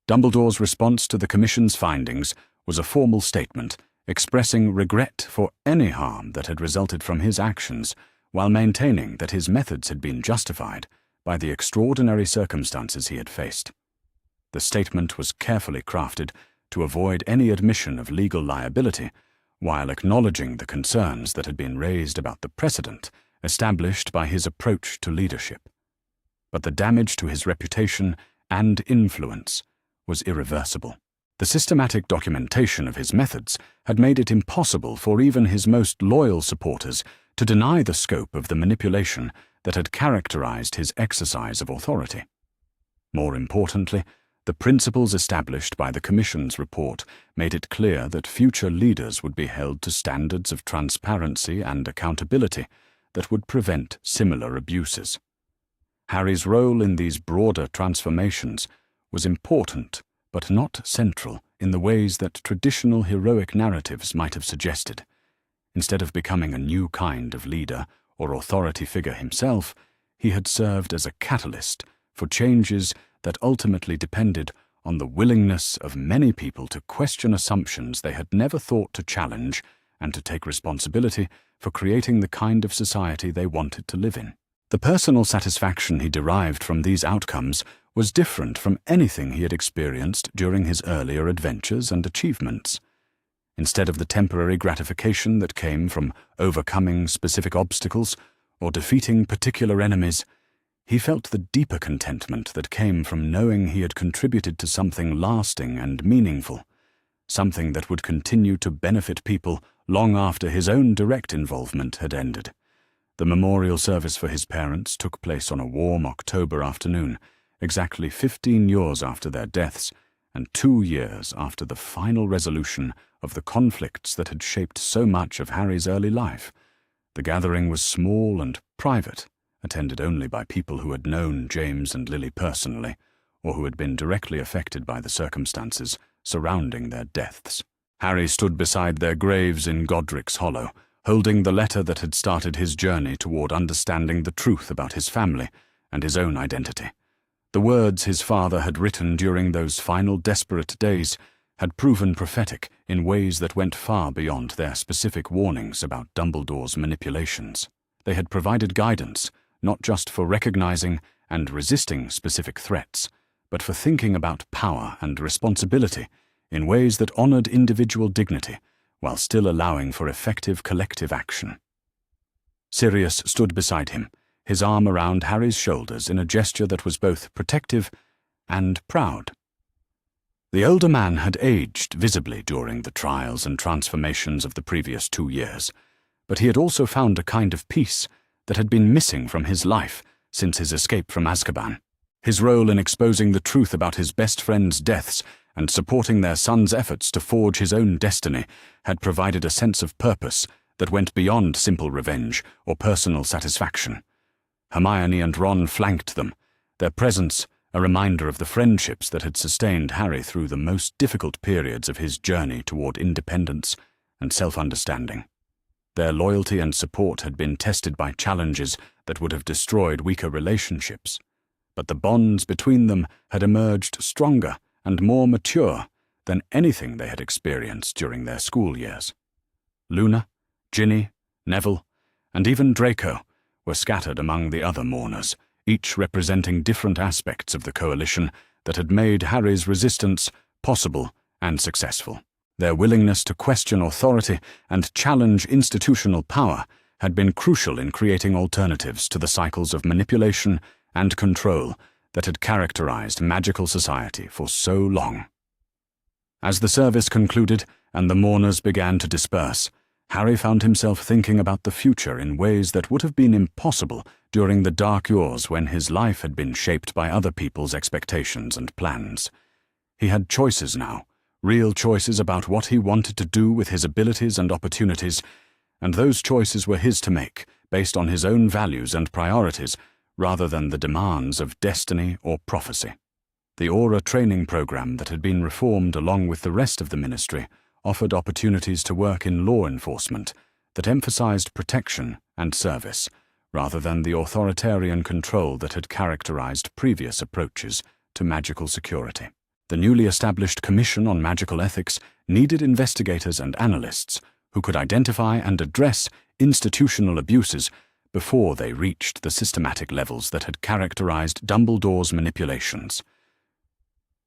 Dumbledore's response to the Commission's findings was a formal statement expressing regret for any harm that had resulted from his actions, while maintaining that his methods had been justified by the extraordinary circumstances he had faced. The statement was carefully crafted to avoid any admission of legal liability, while acknowledging the concerns that had been raised about the precedent established by his approach to leadership. But the damage to his reputation and influence was irreversible. The systematic documentation of his methods had made it impossible for even his most loyal supporters to deny the scope of the manipulation that had characterized his exercise of authority. More importantly, the principles established by the Commission's report made it clear that future leaders would be held to standards of transparency and accountability that would prevent similar abuses. Harry's role in these broader transformations was important but not central in the ways that traditional heroic narratives might have suggested. Instead of becoming a new kind of leader or authority figure himself, he had served as a catalyst for changes that ultimately depended on the willingness of many people to question assumptions they had never thought to challenge and to take responsibility for creating the kind of society they wanted to live in. The personal satisfaction he derived from these outcomes was different from anything he had experienced during his earlier adventures and achievements. Instead of the temporary gratification that came from overcoming specific obstacles or defeating particular enemies, he felt the deeper contentment that came from knowing he had contributed to something lasting and meaningful, something that would continue to benefit people long after his own direct involvement had ended. The memorial service for his parents took place on a warm October afternoon, exactly 15 years after their deaths and 2 years after the final resolution of the conflicts that had shaped so much of Harry's early life. The gathering was small and private, attended only by people who had known James and Lily personally, or who had been directly affected by the circumstances surrounding their deaths. Harry stood beside their graves in Godric's Hollow, holding the letter that had started his journey toward understanding the truth about his family and his own identity. The words his father had written during those final desperate days had proven prophetic in ways that went far beyond their specific warnings about Dumbledore's manipulations. They had provided guidance, not just for recognizing and resisting specific threats, but for thinking about power and responsibility in ways that honored individual dignity while still allowing for effective collective action. Sirius stood beside him, his arm around Harry's shoulders in a gesture that was both protective and proud. The older man had aged visibly during the trials and transformations of the previous 2 years, but he had also found a kind of peace that had been missing from his life since his escape from Azkaban. His role in exposing the truth about his best friends' deaths and supporting their son's efforts to forge his own destiny had provided a sense of purpose that went beyond simple revenge or personal satisfaction. Hermione and Ron flanked them, their presence a reminder of the friendships that had sustained Harry through the most difficult periods of his journey toward independence and self-understanding. Their loyalty and support had been tested by challenges that would have destroyed weaker relationships, but the bonds between them had emerged stronger and more mature than anything they had experienced during their school years. Luna, Ginny, Neville, and even Draco were scattered among the other mourners, each representing different aspects of the coalition that had made Harry's resistance possible and successful. Their willingness to question authority and challenge institutional power had been crucial in creating alternatives to the cycles of manipulation and control that had characterized magical society for so long. As the service concluded and the mourners began to disperse, Harry found himself thinking about the future in ways that would have been impossible during the dark years when his life had been shaped by other people's expectations and plans. He had choices now, real choices about what he wanted to do with his abilities and opportunities, and those choices were his to make, based on his own values and priorities, rather than the demands of destiny or prophecy. The Aura training program that had been reformed along with the rest of the ministry offered opportunities to work in law enforcement that emphasized protection and service, rather than the authoritarian control that had characterized previous approaches to magical security. The newly established Commission on Magical Ethics needed investigators and analysts who could identify and address institutional abuses before they reached the systematic levels that had characterized Dumbledore's manipulations.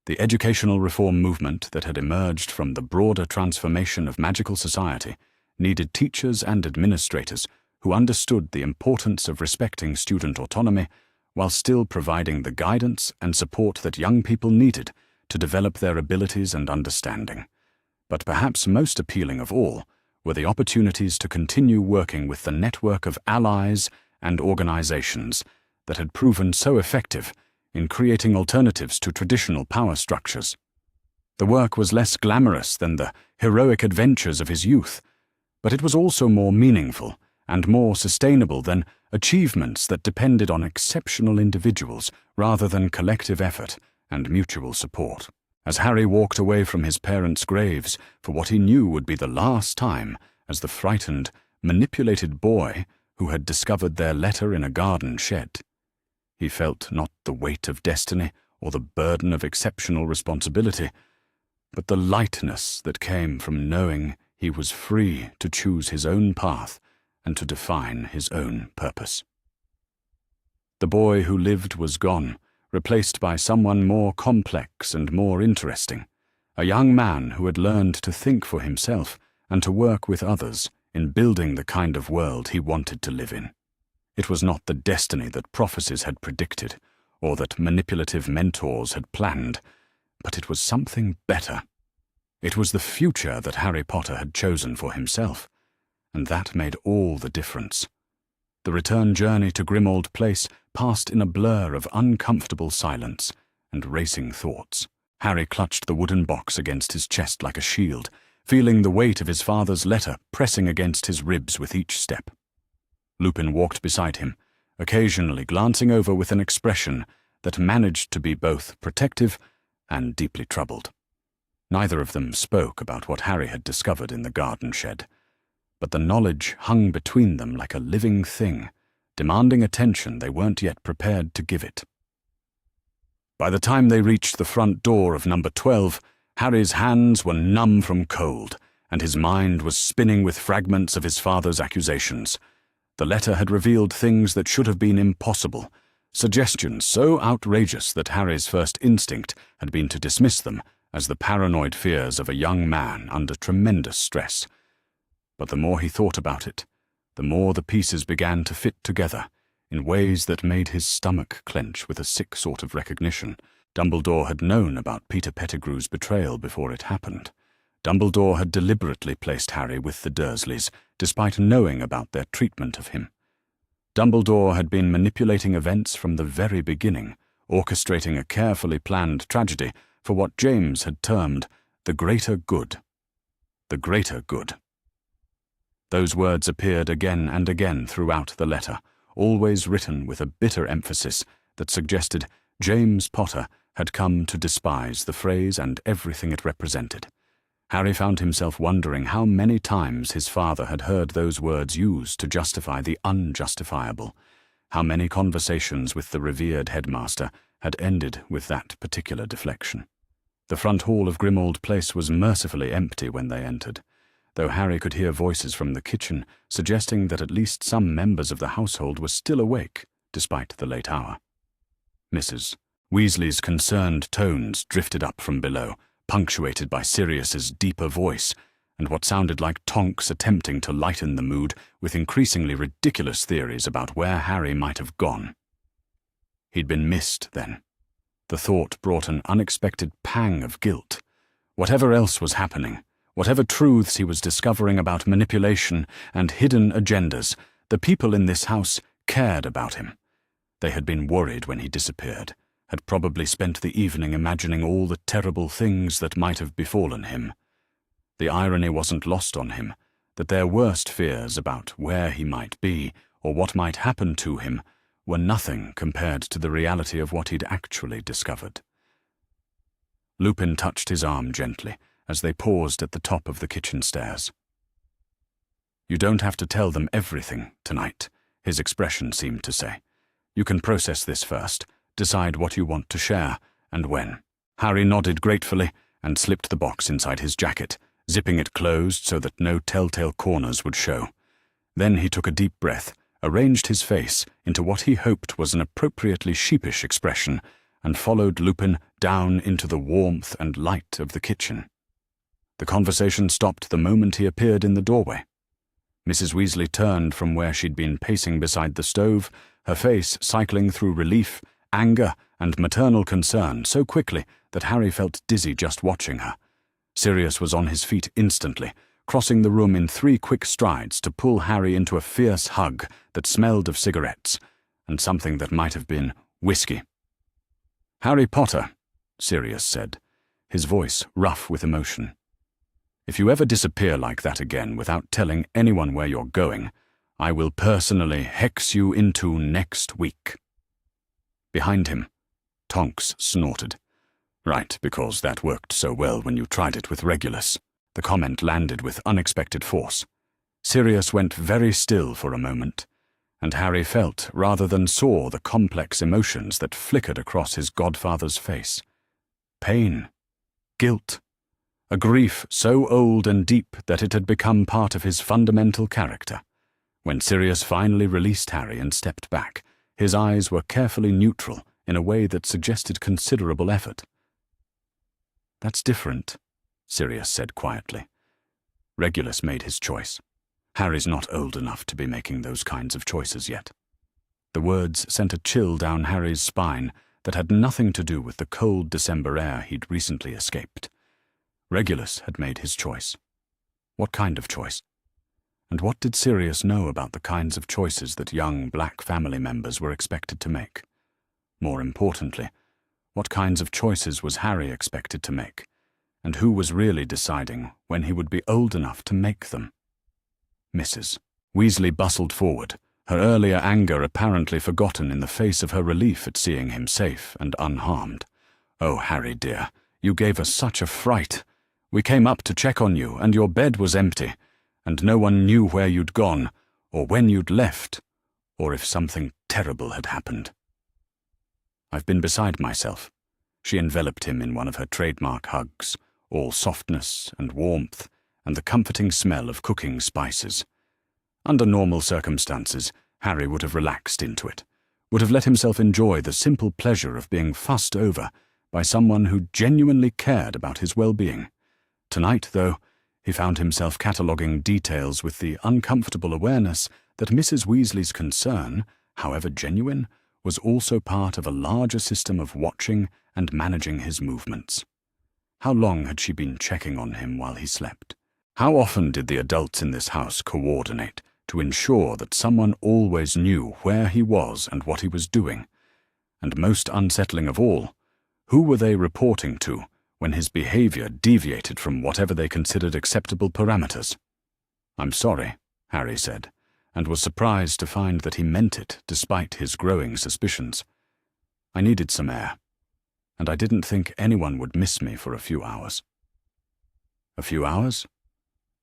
The educational reform movement that had emerged from the broader transformation of magical society needed teachers and administrators who understood the importance of respecting student autonomy while still providing the guidance and support that young people needed to develop their abilities and understanding. But perhaps most appealing of all were the opportunities to continue working with the network of allies and organizations that had proven so effective in creating alternatives to traditional power structures. The work was less glamorous than the heroic adventures of his youth, but it was also more meaningful and more sustainable than achievements that depended on exceptional individuals rather than collective effort and mutual support. As Harry walked away from his parents' graves for what he knew would be the last time as the frightened, manipulated boy who had discovered their letter in a garden shed, he felt not the weight of destiny or the burden of exceptional responsibility, but the lightness that came from knowing He was free to choose his own path and to define his own purpose. The boy who lived was gone, replaced by someone more complex and more interesting, a young man who had learned to think for himself and to work with others in building the kind of world he wanted to live in. It was not the destiny that prophecies had predicted, or that manipulative mentors had planned, but it was something better. It was the future that Harry Potter had chosen for himself, and that made all the difference. The return journey to Grimmauld Place passed in a blur of uncomfortable silence and racing thoughts. Harry clutched the wooden box against his chest like a shield, feeling the weight of his father's letter pressing against his ribs with each step. Lupin walked beside him, occasionally glancing over with an expression that managed to be both protective and deeply troubled. Neither of them spoke about what Harry had discovered in the garden shed, but the knowledge hung between them like a living thing, demanding attention they weren't yet prepared to give it. By the time they reached the front door of number 12, Harry's hands were numb from cold, and his mind was spinning with fragments of his father's accusations. The letter had revealed things that should have been impossible, suggestions so outrageous that Harry's first instinct had been to dismiss them as the paranoid fears of a young man under tremendous stress. But the more he thought about it, the more the pieces began to fit together in ways that made his stomach clench with a sick sort of recognition. Dumbledore had known about Peter Pettigrew's betrayal before it happened. Dumbledore had deliberately placed Harry with the Dursleys, despite knowing about their treatment of him. Dumbledore had been manipulating events from the very beginning, orchestrating a carefully planned tragedy for what James had termed the greater good. The greater good. Those words appeared again and again throughout the letter, always written with a bitter emphasis that suggested James Potter had come to despise the phrase and everything it represented. Harry found himself wondering how many times his father had heard those words used to justify the unjustifiable, how many conversations with the revered headmaster had ended with that particular deflection. The front hall of Grimmauld Place was mercifully empty when they entered, though Harry could hear voices from the kitchen suggesting that at least some members of the household were still awake, despite the late hour. Mrs. Weasley's concerned tones drifted up from below, punctuated by Sirius's deeper voice, and what sounded like Tonks attempting to lighten the mood with increasingly ridiculous theories about where Harry might have gone. He'd been missed, then. The thought brought an unexpected pang of guilt. Whatever else was happening, whatever truths he was discovering about manipulation and hidden agendas, the people in this house cared about him. They had been worried when he disappeared, had probably spent the evening imagining all the terrible things that might have befallen him. The irony wasn't lost on him that their worst fears about where he might be or what might happen to him were nothing compared to the reality of what he'd actually discovered. Lupin touched his arm gently as they paused at the top of the kitchen stairs. "You don't have to tell them everything tonight," his expression seemed to say. "You can process this first, decide what you want to share, and when." Harry nodded gratefully and slipped the box inside his jacket, zipping it closed so that no telltale corners would show. Then he took a deep breath, arranged his face into what he hoped was an appropriately sheepish expression, and followed Lupin down into the warmth and light of the kitchen. The conversation stopped the moment he appeared in the doorway. Mrs. Weasley turned from where she'd been pacing beside the stove, her face cycling through relief, anger, and maternal concern so quickly that Harry felt dizzy just watching her. Sirius was on his feet instantly, crossing the room in 3 quick strides to pull Harry into a fierce hug that smelled of cigarettes, and something that might have been whiskey. "Harry Potter," Sirius said, his voice rough with emotion. "If you ever disappear like that again without telling anyone where you're going, I will personally hex you into next week." Behind him, Tonks snorted. "Right, because that worked so well when you tried it with Regulus." The comment landed with unexpected force. Sirius went very still for a moment, and Harry felt rather than saw the complex emotions that flickered across his godfather's face. Pain, guilt, a grief so old and deep that it had become part of his fundamental character. When Sirius finally released Harry and stepped back, his eyes were carefully neutral in a way that suggested considerable effort. "That's different," Sirius said quietly. Regulus made his choice. Harry's not old enough to be making those kinds of choices yet. The words sent a chill down Harry's spine that had nothing to do with the cold December air he'd recently escaped. Regulus had made his choice. What kind of choice? And what did Sirius know about the kinds of choices that young black family members were expected to make? More importantly, what kinds of choices was Harry expected to make? And who was really deciding when he would be old enough to make them? Mrs. Weasley bustled forward, her earlier anger apparently forgotten in the face of her relief at seeing him safe and unharmed. "Oh, Harry dear, you gave us such a fright. We came up to check on you, and your bed was empty, and no one knew where you'd gone, or when you'd left, or if something terrible had happened." "I've been beside myself." She enveloped him in one of her trademark hugs, all softness and warmth and the comforting smell of cooking spices. Under normal circumstances, Harry would have relaxed into it, would have let himself enjoy the simple pleasure of being fussed over by someone who genuinely cared about his well-being. Tonight, though, he found himself cataloguing details with the uncomfortable awareness that Mrs. Weasley's concern, however genuine, was also part of a larger system of watching and managing his movements. How long had she been checking on him while he slept? How often did the adults in this house coordinate to ensure that someone always knew where he was and what he was doing? And most unsettling of all, who were they reporting to when his behavior deviated from whatever they considered acceptable parameters? "I'm sorry," Harry said, and was surprised to find that he meant it despite his growing suspicions. "I needed some air, and I didn't think anyone would miss me for a few hours." "A few hours?"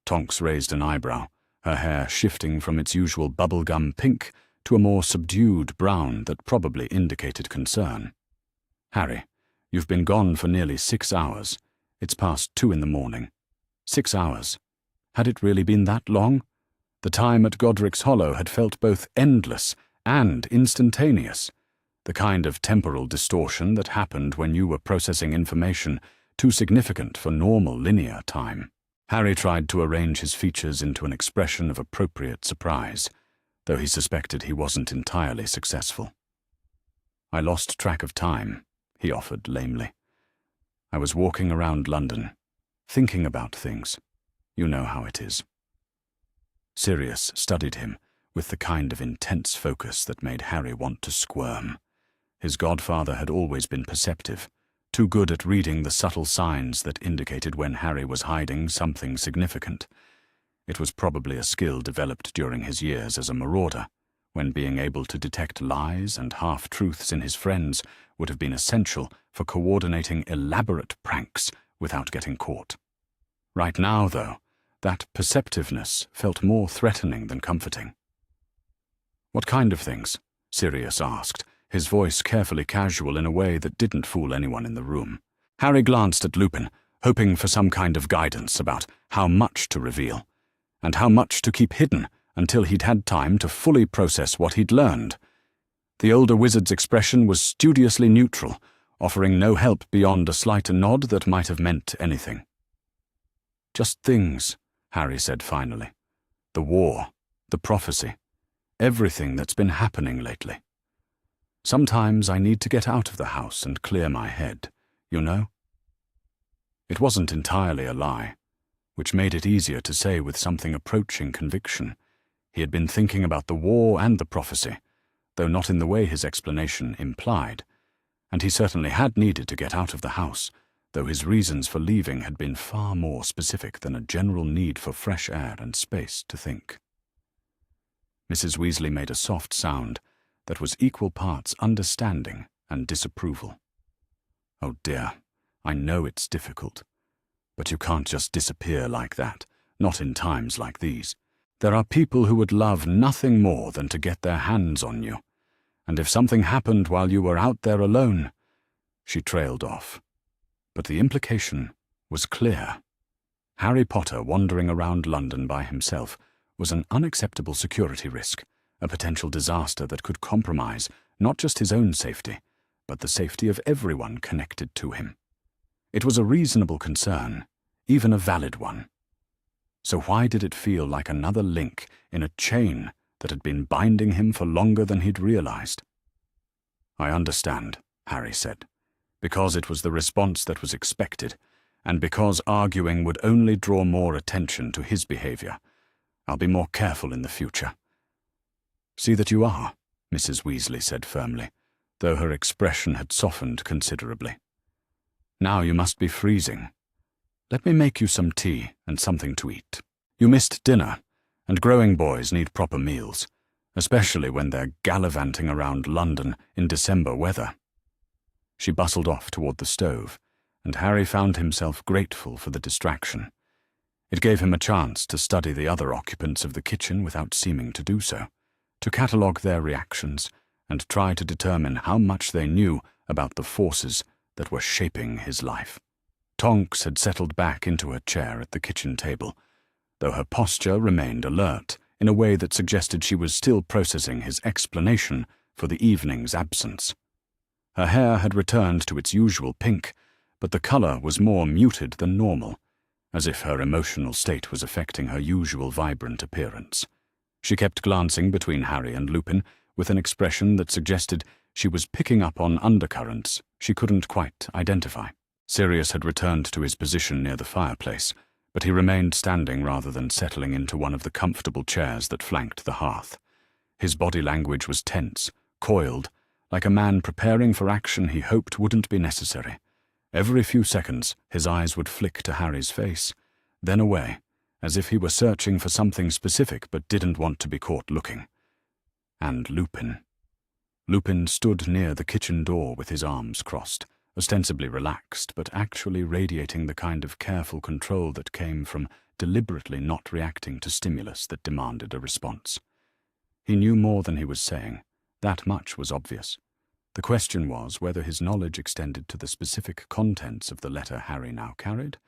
Tonks raised an eyebrow, her hair shifting from its usual bubblegum pink to a more subdued brown that probably indicated concern. "Harry, you've been gone for nearly 6 hours. It's past 2 in the morning. 6 hours. Had it really been that long? The time at Godric's Hollow had felt both endless and instantaneous, the kind of temporal distortion that happened when you were processing information too significant for normal linear time. Harry tried to arrange his features into an expression of appropriate surprise, though he suspected he wasn't entirely successful. "I lost track of time," he offered lamely. "I was walking around London, thinking about things. You know how it is." Sirius studied him with the kind of intense focus that made Harry want to squirm. His godfather had always been perceptive, too good at reading the subtle signs that indicated when Harry was hiding something significant. It was probably a skill developed during his years as a marauder, when being able to detect lies and half-truths in his friends would have been essential for coordinating elaborate pranks without getting caught. Right now, though, that perceptiveness felt more threatening than comforting. "What kind of things?" Sirius asked, his voice carefully casual in a way that didn't fool anyone in the room. Harry glanced at Lupin, hoping for some kind of guidance about how much to reveal, and how much to keep hidden until he'd had time to fully process what he'd learned. The older wizard's expression was studiously neutral, offering no help beyond a slight nod that might have meant anything. "Just things," Harry said finally. "The war, the prophecy, everything that's been happening lately. Sometimes I need to get out of the house and clear my head, you know?" It wasn't entirely a lie, which made it easier to say with something approaching conviction. He had been thinking about the war and the prophecy, though not in the way his explanation implied, and he certainly had needed to get out of the house, though his reasons for leaving had been far more specific than a general need for fresh air and space to think. Mrs. Weasley made a soft sound that was equal parts understanding and disapproval. "Oh dear, I know it's difficult, but you can't just disappear like that, not in times like these. There are people who would love nothing more than to get their hands on you, and if something happened while you were out there alone..." She trailed off, but the implication was clear. Harry Potter wandering around London by himself was an unacceptable security risk, a potential disaster that could compromise not just his own safety, but the safety of everyone connected to him. It was a reasonable concern, even a valid one. So why did it feel like another link in a chain that had been binding him for longer than he'd realized? "I understand," Harry said, because it was the response that was expected, and because arguing would only draw more attention to his behavior. "I'll be more careful in the future." "See that you are," Mrs. Weasley said firmly, though her expression had softened considerably. "Now you must be freezing. Let me make you some tea and something to eat. You missed dinner, and growing boys need proper meals, especially when they're gallivanting around London in December weather." She bustled off toward the stove, and Harry found himself grateful for the distraction. It gave him a chance to study the other occupants of the kitchen without seeming to do so, to catalogue their reactions and try to determine how much they knew about the forces that were shaping his life. Tonks had settled back into her chair at the kitchen table, though her posture remained alert in a way that suggested she was still processing his explanation for the evening's absence. Her hair had returned to its usual pink, but the colour was more muted than normal, as if her emotional state was affecting her usual vibrant appearance. She kept glancing between Harry and Lupin with an expression that suggested she was picking up on undercurrents she couldn't quite identify. Sirius had returned to his position near the fireplace, but he remained standing rather than settling into one of the comfortable chairs that flanked the hearth. His body language was tense, coiled, like a man preparing for action he hoped wouldn't be necessary. Every few seconds, his eyes would flick to Harry's face, then away, as if he were searching for something specific but didn't want to be caught looking. And Lupin. Lupin stood near the kitchen door with his arms crossed, ostensibly relaxed, but actually radiating the kind of careful control that came from deliberately not reacting to stimulus that demanded a response. He knew more than he was saying. That much was obvious. The question was whether his knowledge extended to the specific contents of the letter Harry now carried,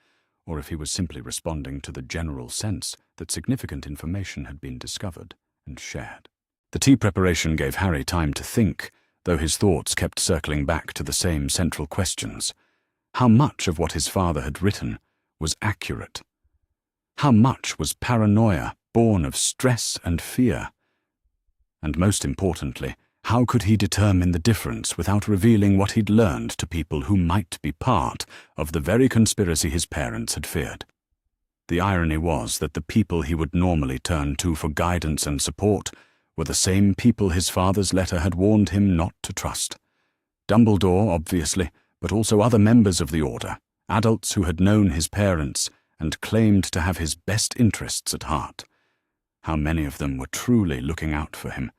or if he was simply responding to the general sense that significant information had been discovered and shared. The tea preparation gave Harry time to think, though his thoughts kept circling back to the same central questions. How much of what his father had written was accurate? How much was paranoia born of stress and fear? And most importantly, how could he determine the difference without revealing what he'd learned to people who might be part of the very conspiracy his parents had feared? The irony was that the people he would normally turn to for guidance and support were the same people his father's letter had warned him not to trust. Dumbledore, obviously, but also other members of the Order, adults who had known his parents and claimed to have his best interests at heart. How many of them were truly looking out for him,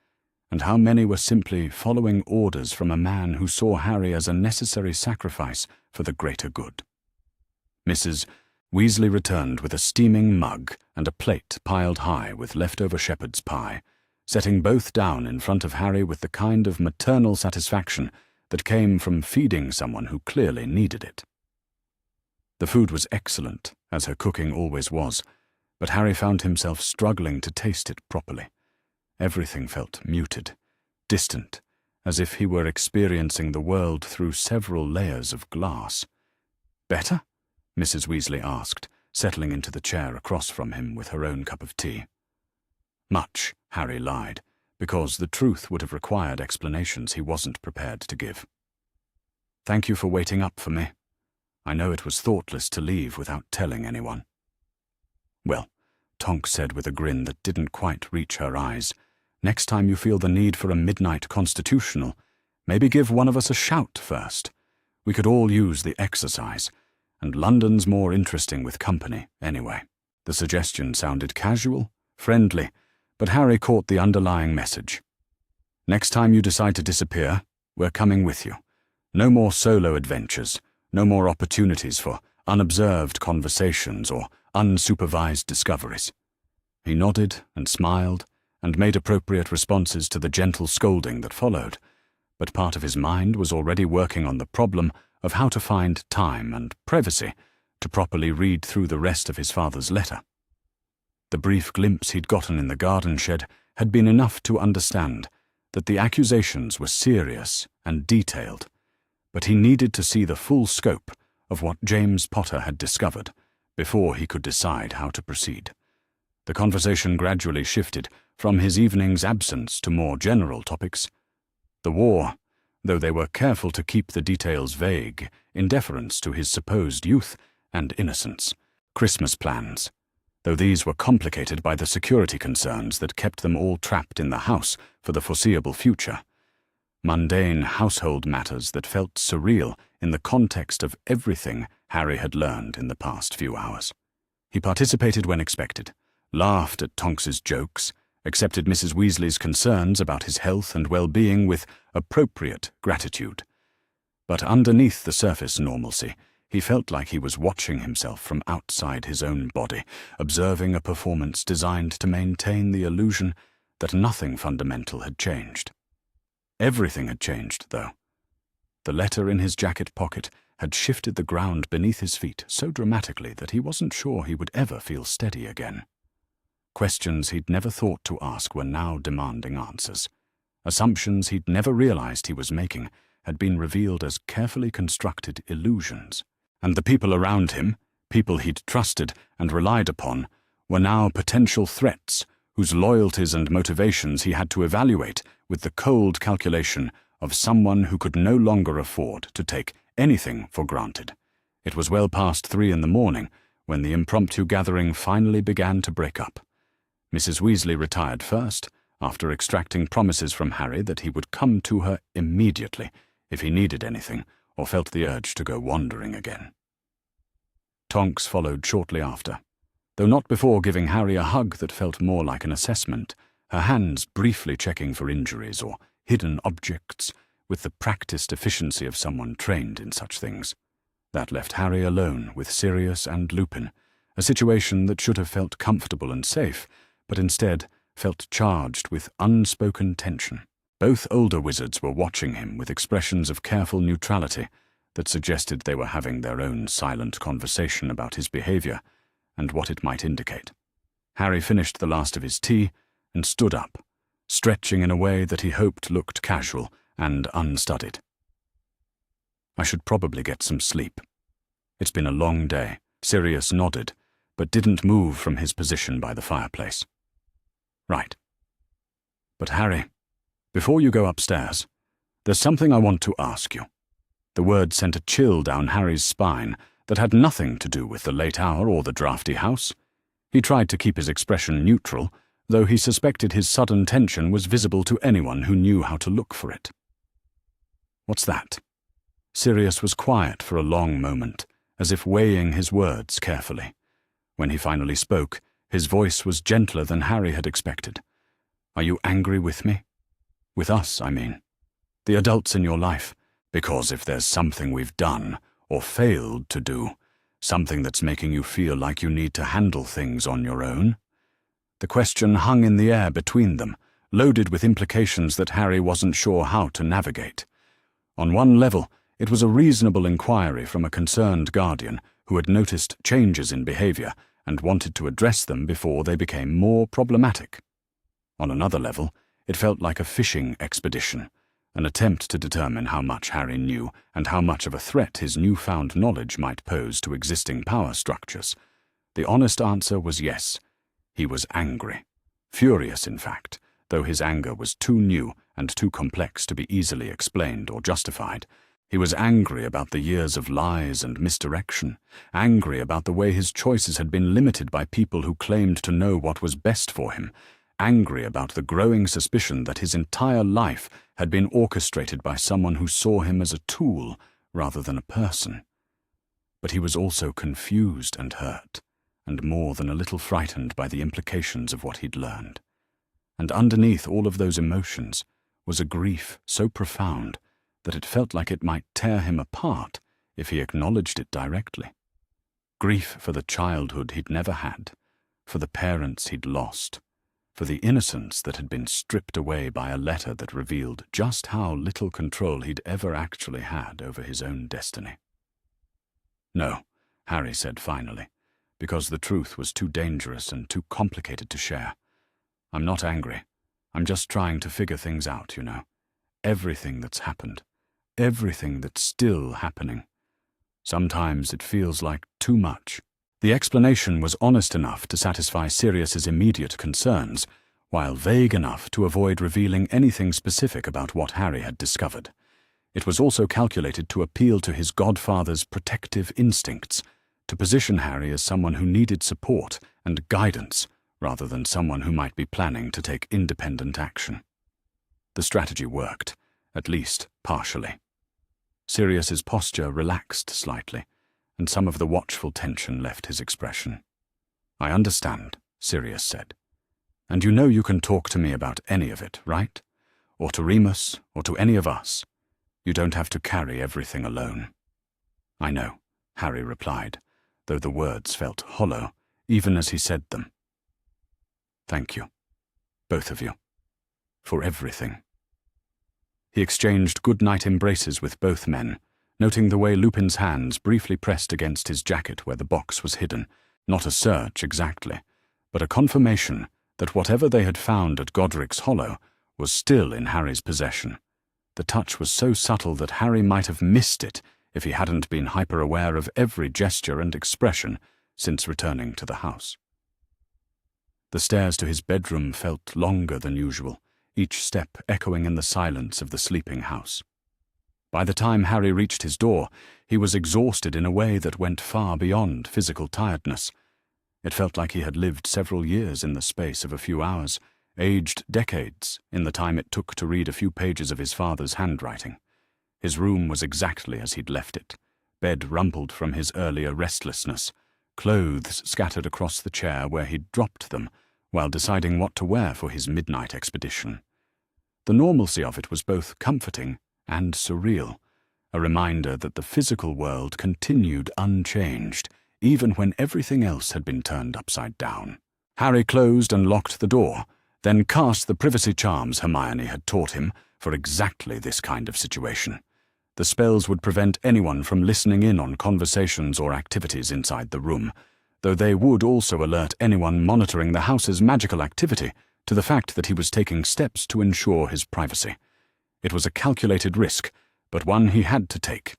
and how many were simply following orders from a man who saw Harry as a necessary sacrifice for the greater good? Mrs. Weasley returned with a steaming mug and a plate piled high with leftover shepherd's pie, setting both down in front of Harry with the kind of maternal satisfaction that came from feeding someone who clearly needed it. The food was excellent, as her cooking always was, but Harry found himself struggling to taste it properly. Everything felt muted, distant, as if he were experiencing the world through several layers of glass. "Better?" Mrs. Weasley asked, settling into the chair across from him with her own cup of tea. Much, Harry lied, because the truth would have required explanations he wasn't prepared to give. "Thank you for waiting up for me. I know it was thoughtless to leave without telling anyone." "Well," Tonks said with a grin that didn't quite reach her eyes, "next time you feel the need for a midnight constitutional, maybe give one of us a shout first. We could all use the exercise, and London's more interesting with company, anyway." The suggestion sounded casual, friendly, but Harry caught the underlying message. "Next time you decide to disappear, we're coming with you. No more solo adventures, no more opportunities for unobserved conversations or unsupervised discoveries." He nodded and smiled and made appropriate responses to the gentle scolding that followed, but part of his mind was already working on the problem of how to find time and privacy to properly read through the rest of his father's letter. The brief glimpse he'd gotten in the garden shed had been enough to understand that the accusations were serious and detailed, but he needed to see the full scope of what James Potter had discovered before he could decide how to proceed. The conversation gradually shifted from his evening's absence to more general topics. The war, though they were careful to keep the details vague in deference to his supposed youth and innocence. Christmas plans, though these were complicated by the security concerns that kept them all trapped in the house for the foreseeable future. Mundane household matters that felt surreal in the context of everything Harry had learned in the past few hours. He participated when expected, laughed at Tonks's jokes, accepted Mrs. Weasley's concerns about his health and well-being with appropriate gratitude. But underneath the surface normalcy, he felt like he was watching himself from outside his own body, observing a performance designed to maintain the illusion that nothing fundamental had changed. Everything had changed, though. The letter in his jacket pocket had shifted the ground beneath his feet so dramatically that he wasn't sure he would ever feel steady again. Questions he'd never thought to ask were now demanding answers. Assumptions he'd never realized he was making had been revealed as carefully constructed illusions. And the people around him, people he'd trusted and relied upon, were now potential threats whose loyalties and motivations he had to evaluate with the cold calculation of someone who could no longer afford to take anything for granted. It was well past 3 in the morning when the impromptu gathering finally began to break up. Mrs. Weasley retired first, after extracting promises from Harry that he would come to her immediately if he needed anything or felt the urge to go wandering again. Tonks followed shortly after, though not before giving Harry a hug that felt more like an assessment, her hands briefly checking for injuries or hidden objects with the practiced efficiency of someone trained in such things. That left Harry alone with Sirius and Lupin, a situation that should have felt comfortable and safe, but instead felt charged with unspoken tension. Both older wizards were watching him with expressions of careful neutrality that suggested they were having their own silent conversation about his behavior and what it might indicate. Harry finished the last of his tea and stood up, stretching in a way that he hoped looked casual and unstudied. I should probably get some sleep. It's been a long day. Sirius nodded, but didn't move from his position by the fireplace. Right. But Harry, before you go upstairs, there's something I want to ask you. The word sent a chill down Harry's spine that had nothing to do with the late hour or the drafty house. He tried to keep his expression neutral, though he suspected his sudden tension was visible to anyone who knew how to look for it. What's that? Sirius was quiet for a long moment, as if weighing his words carefully. When he finally spoke, his voice was gentler than Harry had expected. Are you angry with me? With us, I mean. The adults in your life. Because if there's something we've done, or failed to do, something that's making you feel like you need to handle things on your own? The question hung in the air between them, loaded with implications that Harry wasn't sure how to navigate. On one level, it was a reasonable inquiry from a concerned guardian who had noticed changes in behavior and wanted to address them before they became more problematic. On another level, it felt like a fishing expedition, an attempt to determine how much Harry knew and how much of a threat his newfound knowledge might pose to existing power structures. The honest answer was yes. He was angry. Furious, in fact, though his anger was too new and too complex to be easily explained or justified. He was angry about the years of lies and misdirection, angry about the way his choices had been limited by people who claimed to know what was best for him, angry about the growing suspicion that his entire life had been orchestrated by someone who saw him as a tool rather than a person. But he was also confused and hurt, and more than a little frightened by the implications of what he'd learned. And underneath all of those emotions was a grief so profound that it felt like it might tear him apart if he acknowledged it directly. Grief for the childhood he'd never had, for the parents he'd lost, for the innocence that had been stripped away by a letter that revealed just how little control he'd ever actually had over his own destiny. No, Harry said finally, because the truth was too dangerous and too complicated to share. I'm not angry. I'm just trying to figure things out, you know. Everything that's happened. Everything that's still happening. Sometimes it feels like too much. The explanation was honest enough to satisfy Sirius's immediate concerns, while vague enough to avoid revealing anything specific about what Harry had discovered. It was also calculated to appeal to his godfather's protective instincts, to position Harry as someone who needed support and guidance, rather than someone who might be planning to take independent action. The strategy worked, at least partially. Sirius's posture relaxed slightly, and some of the watchful tension left his expression. I understand, Sirius said. And you know you can talk to me about any of it, right? Or to Remus, or to any of us. You don't have to carry everything alone. I know, Harry replied, though the words felt hollow, even as he said them. Thank you, both of you, for everything. He exchanged good-night embraces with both men, noting the way Lupin's hands briefly pressed against his jacket where the box was hidden, not a search exactly, but a confirmation that whatever they had found at Godric's Hollow was still in Harry's possession. The touch was so subtle that Harry might have missed it if he hadn't been hyper-aware of every gesture and expression since returning to the house. The stairs to his bedroom felt longer than usual, each step echoing in the silence of the sleeping house. By the time Harry reached his door, he was exhausted in a way that went far beyond physical tiredness. It felt like he had lived several years in the space of a few hours, aged decades in the time it took to read a few pages of his father's handwriting. His room was exactly as he'd left it, bed rumpled from his earlier restlessness, clothes scattered across the chair where he'd dropped them while deciding what to wear for his midnight expedition. The normalcy of it was both comforting and surreal, a reminder that the physical world continued unchanged, even when everything else had been turned upside down. Harry closed and locked the door, then cast the privacy charms Hermione had taught him for exactly this kind of situation. The spells would prevent anyone from listening in on conversations or activities inside the room, though they would also alert anyone monitoring the house's magical activity to the fact that he was taking steps to ensure his privacy. It was a calculated risk, but one he had to take.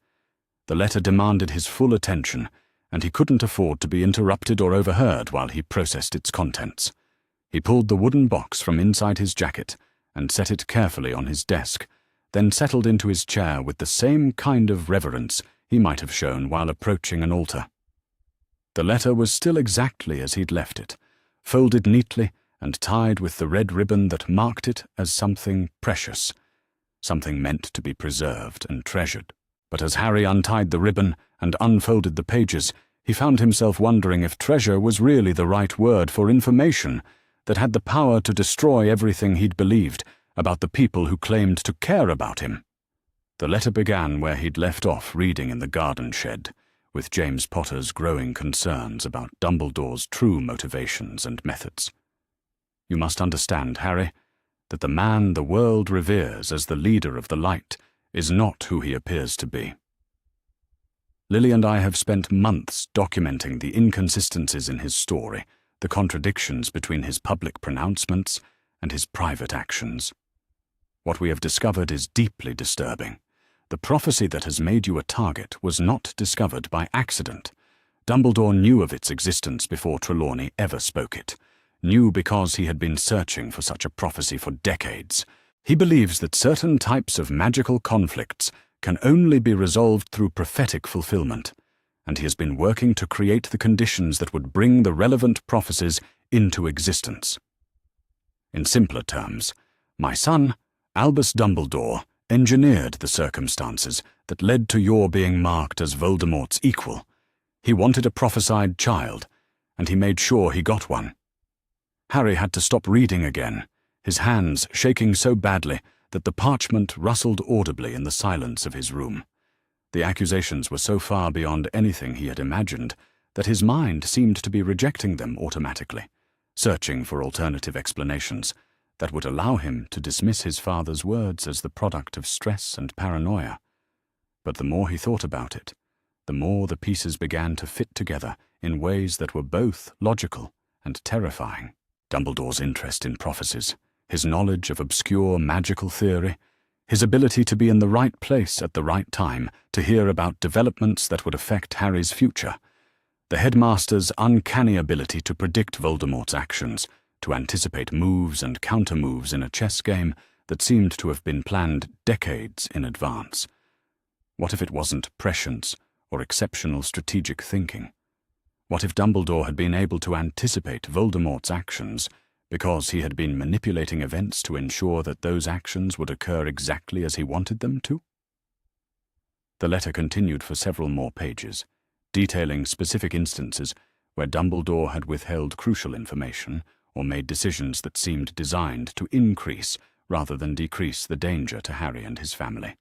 The letter demanded his full attention, and he couldn't afford to be interrupted or overheard while he processed its contents. He pulled the wooden box from inside his jacket and set it carefully on his desk, then settled into his chair with the same kind of reverence he might have shown while approaching an altar. The letter was still exactly as he'd left it, folded neatly and tied with the red ribbon that marked it as something precious, something meant to be preserved and treasured. But as Harry untied the ribbon and unfolded the pages, he found himself wondering if treasure was really the right word for information that had the power to destroy everything he'd believed about the people who claimed to care about him. The letter began where he'd left off reading in the garden shed, with James Potter's growing concerns about Dumbledore's true motivations and methods. You must understand, Harry, that the man the world reveres as the leader of the light is not who he appears to be. Lily and I have spent months documenting the inconsistencies in his story, the contradictions between his public pronouncements and his private actions. What we have discovered is deeply disturbing. The prophecy that has made you a target was not discovered by accident. Dumbledore knew of its existence before Trelawney ever spoke it, knew because he had been searching for such a prophecy for decades. He believes that certain types of magical conflicts can only be resolved through prophetic fulfillment, and he has been working to create the conditions that would bring the relevant prophecies into existence. In simpler terms, my son, Albus Dumbledore, engineered the circumstances that led to your being marked as Voldemort's equal. He wanted a prophesied child, and he made sure he got one. Harry had to stop reading again, his hands shaking so badly that the parchment rustled audibly in the silence of his room. The accusations were so far beyond anything he had imagined that his mind seemed to be rejecting them automatically, searching for alternative explanations that would allow him to dismiss his father's words as the product of stress and paranoia. But the more he thought about it, the more the pieces began to fit together in ways that were both logical and terrifying. Dumbledore's interest in prophecies, his knowledge of obscure magical theory, his ability to be in the right place at the right time to hear about developments that would affect Harry's future, the headmaster's uncanny ability to predict Voldemort's actions, to anticipate moves and counter-moves in a chess game that seemed to have been planned decades in advance. What if it wasn't prescience or exceptional strategic thinking? What if Dumbledore had been able to anticipate Voldemort's actions because he had been manipulating events to ensure that those actions would occur exactly as he wanted them to? The letter continued for several more pages, detailing specific instances where Dumbledore had withheld crucial information or made decisions that seemed designed to increase rather than decrease the danger to Harry and his family.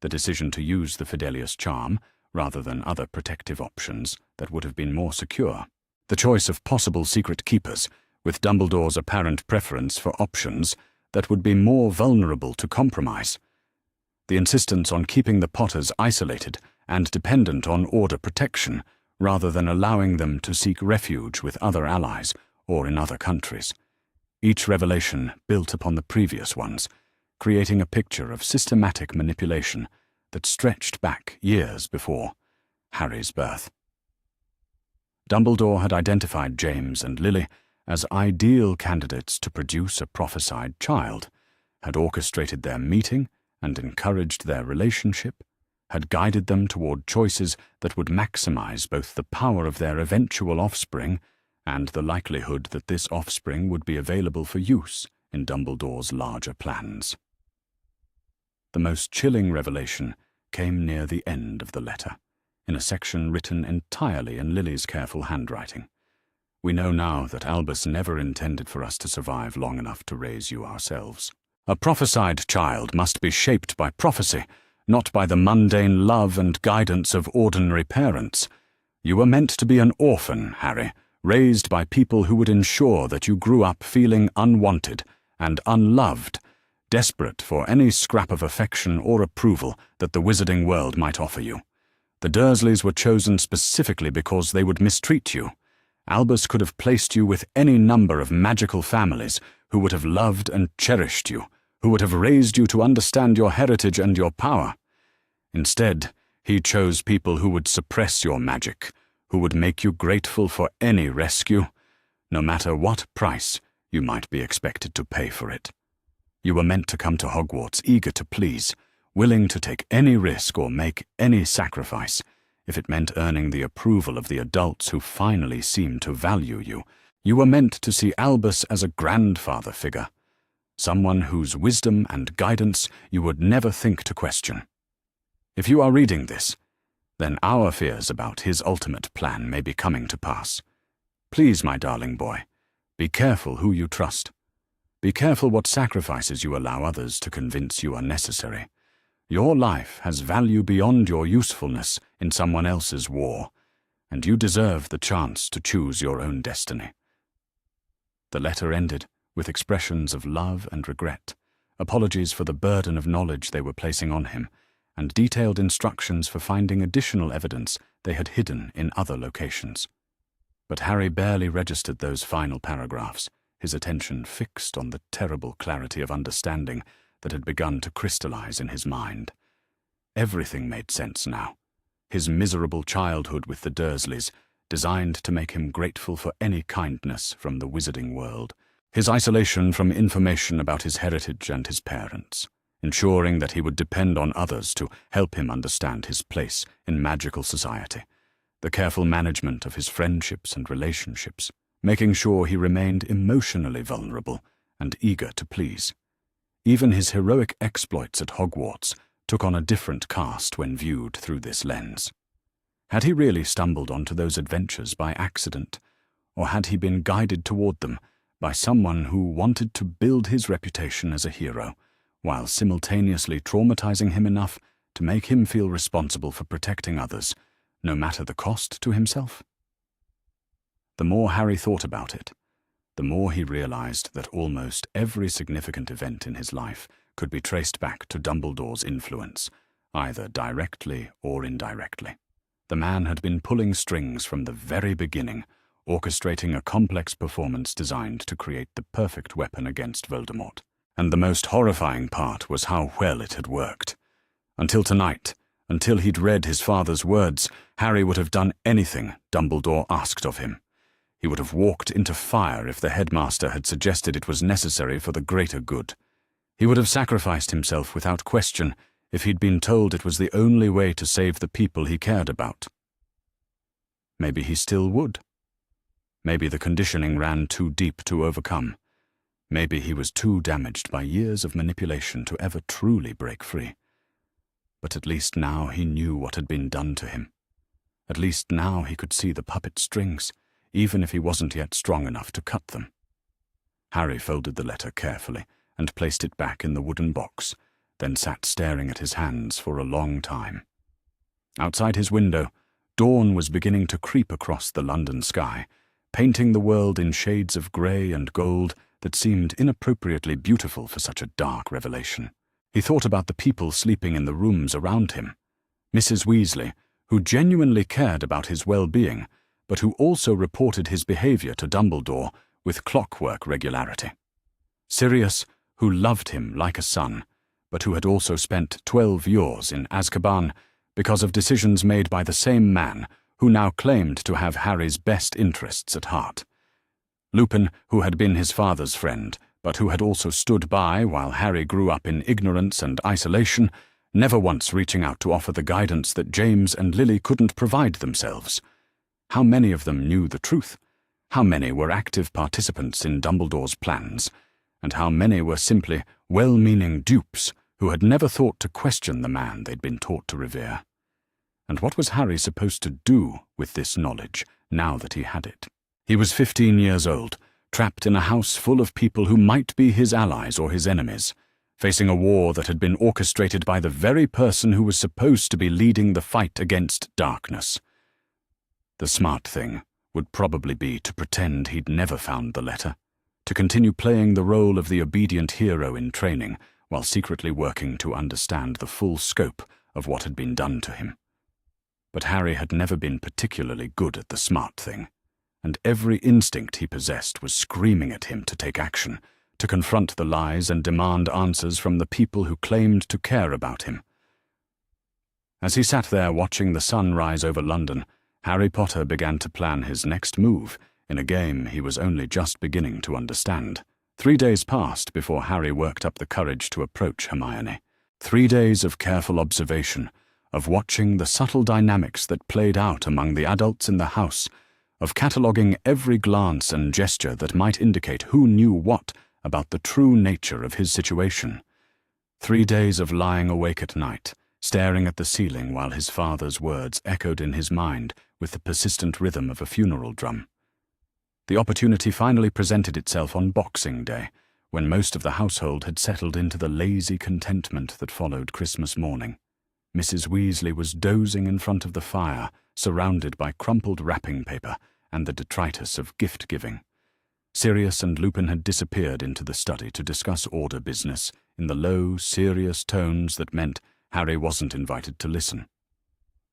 The decision to use the Fidelius charm rather than other protective options that would have been more secure. The choice of possible secret keepers, with Dumbledore's apparent preference for options that would be more vulnerable to compromise. The insistence on keeping the Potters isolated and dependent on Order protection rather than allowing them to seek refuge with other allies or in other countries. Each revelation built upon the previous ones, creating a picture of systematic manipulation that stretched back years before Harry's birth. Dumbledore had identified James and Lily as ideal candidates to produce a prophesied child, had orchestrated their meeting and encouraged their relationship, had guided them toward choices that would maximize both the power of their eventual offspring and the likelihood that this offspring would be available for use in Dumbledore's larger plans. The most chilling revelation came near the end of the letter, in a section written entirely in Lily's careful handwriting. We know now that Albus never intended for us to survive long enough to raise you ourselves. A prophesied child must be shaped by prophecy, not by the mundane love and guidance of ordinary parents. You were meant to be an orphan, Harry, raised by people who would ensure that you grew up feeling unwanted and unloved, desperate for any scrap of affection or approval that the wizarding world might offer you. The Dursleys were chosen specifically because they would mistreat you. Albus could have placed you with any number of magical families who would have loved and cherished you, who would have raised you to understand your heritage and your power. Instead, he chose people who would suppress your magic, who would make you grateful for any rescue, no matter what price you might be expected to pay for it. You were meant to come to Hogwarts eager to please, willing to take any risk or make any sacrifice, if it meant earning the approval of the adults who finally seemed to value you. You were meant to see Albus as a grandfather figure, someone whose wisdom and guidance you would never think to question. If you are reading this, then our fears about his ultimate plan may be coming to pass. Please, my darling boy, be careful who you trust. Be careful what sacrifices you allow others to convince you are necessary. Your life has value beyond your usefulness in someone else's war, and you deserve the chance to choose your own destiny. The letter ended with expressions of love and regret, apologies for the burden of knowledge they were placing on him, and detailed instructions for finding additional evidence they had hidden in other locations. But Harry barely registered those final paragraphs, his attention fixed on the terrible clarity of understanding that had begun to crystallize in his mind. Everything made sense now. His miserable childhood with the Dursleys, designed to make him grateful for any kindness from the wizarding world. His isolation from information about his heritage and his parents, ensuring that he would depend on others to help him understand his place in magical society. The careful management of his friendships and relationships, making sure he remained emotionally vulnerable and eager to please. Even his heroic exploits at Hogwarts took on a different cast when viewed through this lens. Had he really stumbled onto those adventures by accident, or had he been guided toward them by someone who wanted to build his reputation as a hero, while simultaneously traumatizing him enough to make him feel responsible for protecting others, no matter the cost to himself? The more Harry thought about it, the more he realized that almost every significant event in his life could be traced back to Dumbledore's influence, either directly or indirectly. The man had been pulling strings from the very beginning, orchestrating a complex performance designed to create the perfect weapon against Voldemort. And the most horrifying part was how well it had worked. Until tonight, until he'd read his father's words, Harry would have done anything Dumbledore asked of him. He would have walked into fire if the headmaster had suggested it was necessary for the greater good. He would have sacrificed himself without question if he'd been told it was the only way to save the people he cared about. Maybe he still would. Maybe the conditioning ran too deep to overcome. Maybe he was too damaged by years of manipulation to ever truly break free. But at least now he knew what had been done to him. At least now he could see the puppet strings, even if he wasn't yet strong enough to cut them. Harry folded the letter carefully and placed it back in the wooden box, then sat staring at his hands for a long time. Outside his window, dawn was beginning to creep across the London sky, painting the world in shades of grey and gold that seemed inappropriately beautiful for such a dark revelation. He thought about the people sleeping in the rooms around him. Mrs. Weasley, who genuinely cared about his well-being, but who also reported his behaviour to Dumbledore with clockwork regularity. Sirius, who loved him like a son, but who had also spent 12 years in Azkaban because of decisions made by the same man who now claimed to have Harry's best interests at heart. Lupin, who had been his father's friend, but who had also stood by while Harry grew up in ignorance and isolation, never once reaching out to offer the guidance that James and Lily couldn't provide themselves. How many of them knew the truth? How many were active participants in Dumbledore's plans? And how many were simply well-meaning dupes who had never thought to question the man they'd been taught to revere? And what was Harry supposed to do with this knowledge, now that he had it? He was 15 years old, trapped in a house full of people who might be his allies or his enemies, facing a war that had been orchestrated by the very person who was supposed to be leading the fight against darkness. The smart thing would probably be to pretend he'd never found the letter, to continue playing the role of the obedient hero in training while secretly working to understand the full scope of what had been done to him. But Harry had never been particularly good at the smart thing, and every instinct he possessed was screaming at him to take action, to confront the lies and demand answers from the people who claimed to care about him. As he sat there watching the sun rise over London, Harry Potter began to plan his next move in a game he was only just beginning to understand. 3 days passed before Harry worked up the courage to approach Hermione. 3 days of careful observation, of watching the subtle dynamics that played out among the adults in the house, of cataloguing every glance and gesture that might indicate who knew what about the true nature of his situation. 3 days of lying awake at night, staring at the ceiling while his father's words echoed in his mind with the persistent rhythm of a funeral drum. The opportunity finally presented itself on Boxing Day, when most of the household had settled into the lazy contentment that followed Christmas morning. Mrs. Weasley was dozing in front of the fire, surrounded by crumpled wrapping paper and the detritus of gift-giving. Sirius and Lupin had disappeared into the study to discuss order business in the low, serious tones that meant Harry wasn't invited to listen.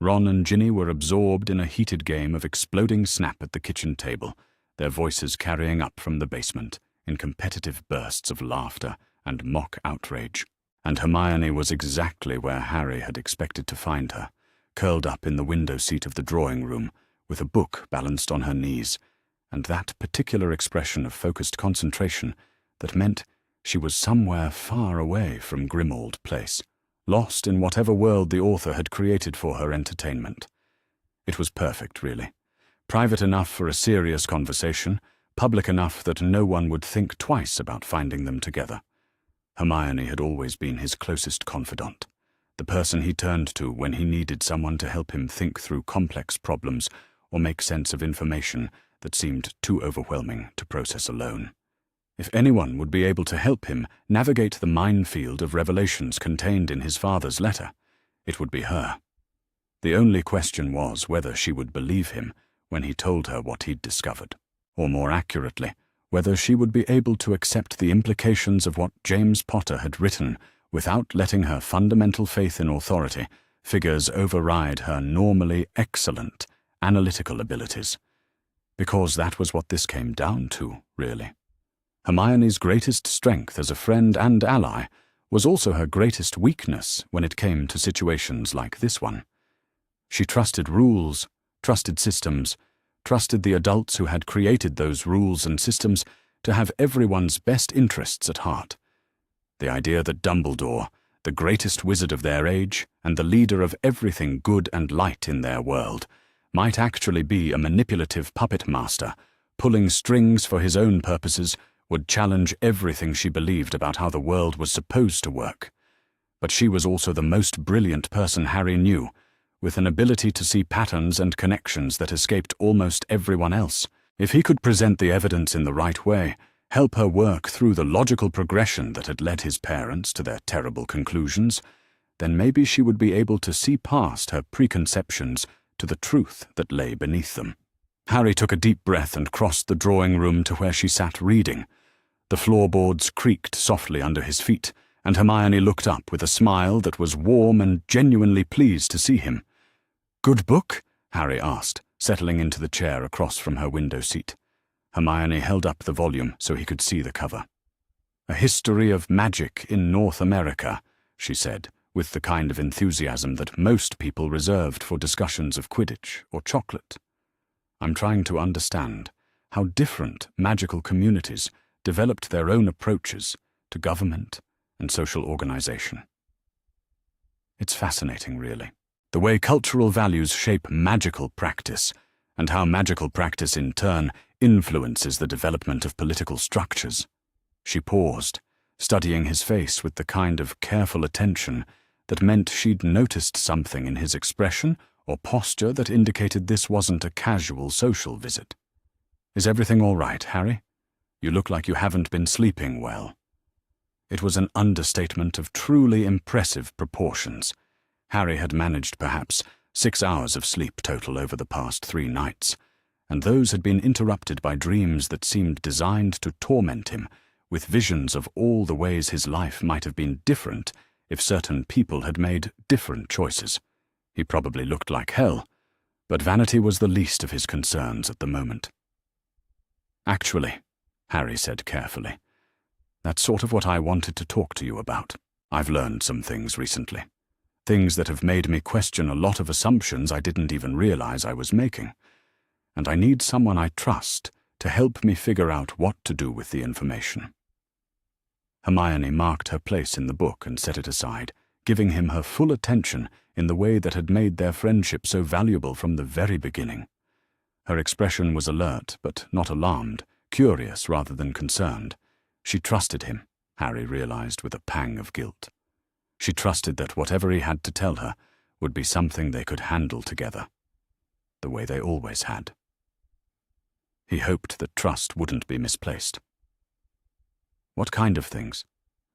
Ron and Ginny were absorbed in a heated game of exploding snap at the kitchen table, their voices carrying up from the basement in competitive bursts of laughter and mock outrage. And Hermione was exactly where Harry had expected to find her, curled up in the window seat of the drawing room, with a book balanced on her knees, and that particular expression of focused concentration that meant she was somewhere far away from Grimmauld Place, lost in whatever world the author had created for her entertainment. It was perfect, really. Private enough for a serious conversation, public enough that no one would think twice about finding them together. Hermione had always been his closest confidant, the person he turned to when he needed someone to help him think through complex problems or make sense of information that seemed too overwhelming to process alone. If anyone would be able to help him navigate the minefield of revelations contained in his father's letter, it would be her. The only question was whether she would believe him when he told her what he'd discovered, or more accurately, whether she would be able to accept the implications of what James Potter had written without letting her fundamental faith in authority figures override her normally excellent analytical abilities. Because that was what this came down to, really. Hermione's greatest strength as a friend and ally was also her greatest weakness when it came to situations like this one. She trusted rules, trusted systems, trusted the adults who had created those rules and systems to have everyone's best interests at heart. The idea that Dumbledore, the greatest wizard of their age and the leader of everything good and light in their world, might actually be a manipulative puppet master, pulling strings for his own purposes, would challenge everything she believed about how the world was supposed to work. But she was also the most brilliant person Harry knew, with an ability to see patterns and connections that escaped almost everyone else. If he could present the evidence in the right way, help her work through the logical progression that had led his parents to their terrible conclusions, then maybe she would be able to see past her preconceptions to the truth that lay beneath them. Harry took a deep breath and crossed the drawing room to where she sat reading. The floorboards creaked softly under his feet, and Hermione looked up with a smile that was warm and genuinely pleased to see him. "Good book?" Harry asked, settling into the chair across from her window seat. Hermione held up the volume so he could see the cover. "A History of Magic in North America," she said, with the kind of enthusiasm that most people reserved for discussions of Quidditch or chocolate. "I'm trying to understand how different magical communities developed their own approaches to government and social organization. It's fascinating, really. The way cultural values shape magical practice, and how magical practice in turn influences the development of political structures." She paused, studying his face with the kind of careful attention that meant she'd noticed something in his expression or posture that indicated this wasn't a casual social visit. "Is everything all right, Harry? You look like you haven't been sleeping well." It was an understatement of truly impressive proportions. Harry had managed perhaps 6 hours of sleep total over the past 3 nights, and those had been interrupted by dreams that seemed designed to torment him, with visions of all the ways his life might have been different if certain people had made different choices. He probably looked like hell, but vanity was the least of his concerns at the moment. "Actually," Harry said carefully, "that's sort of what I wanted to talk to you about. I've learned some things recently. Things that have made me question a lot of assumptions I didn't even realize I was making. And I need someone I trust to help me figure out what to do with the information." Hermione marked her place in the book and set it aside, giving him her full attention in the way that had made their friendship so valuable from the very beginning. Her expression was alert, but not alarmed, curious rather than concerned. She trusted him, Harry realized with a pang of guilt. She trusted that whatever he had to tell her would be something they could handle together, the way they always had. He hoped that trust wouldn't be misplaced. "What kind of things?"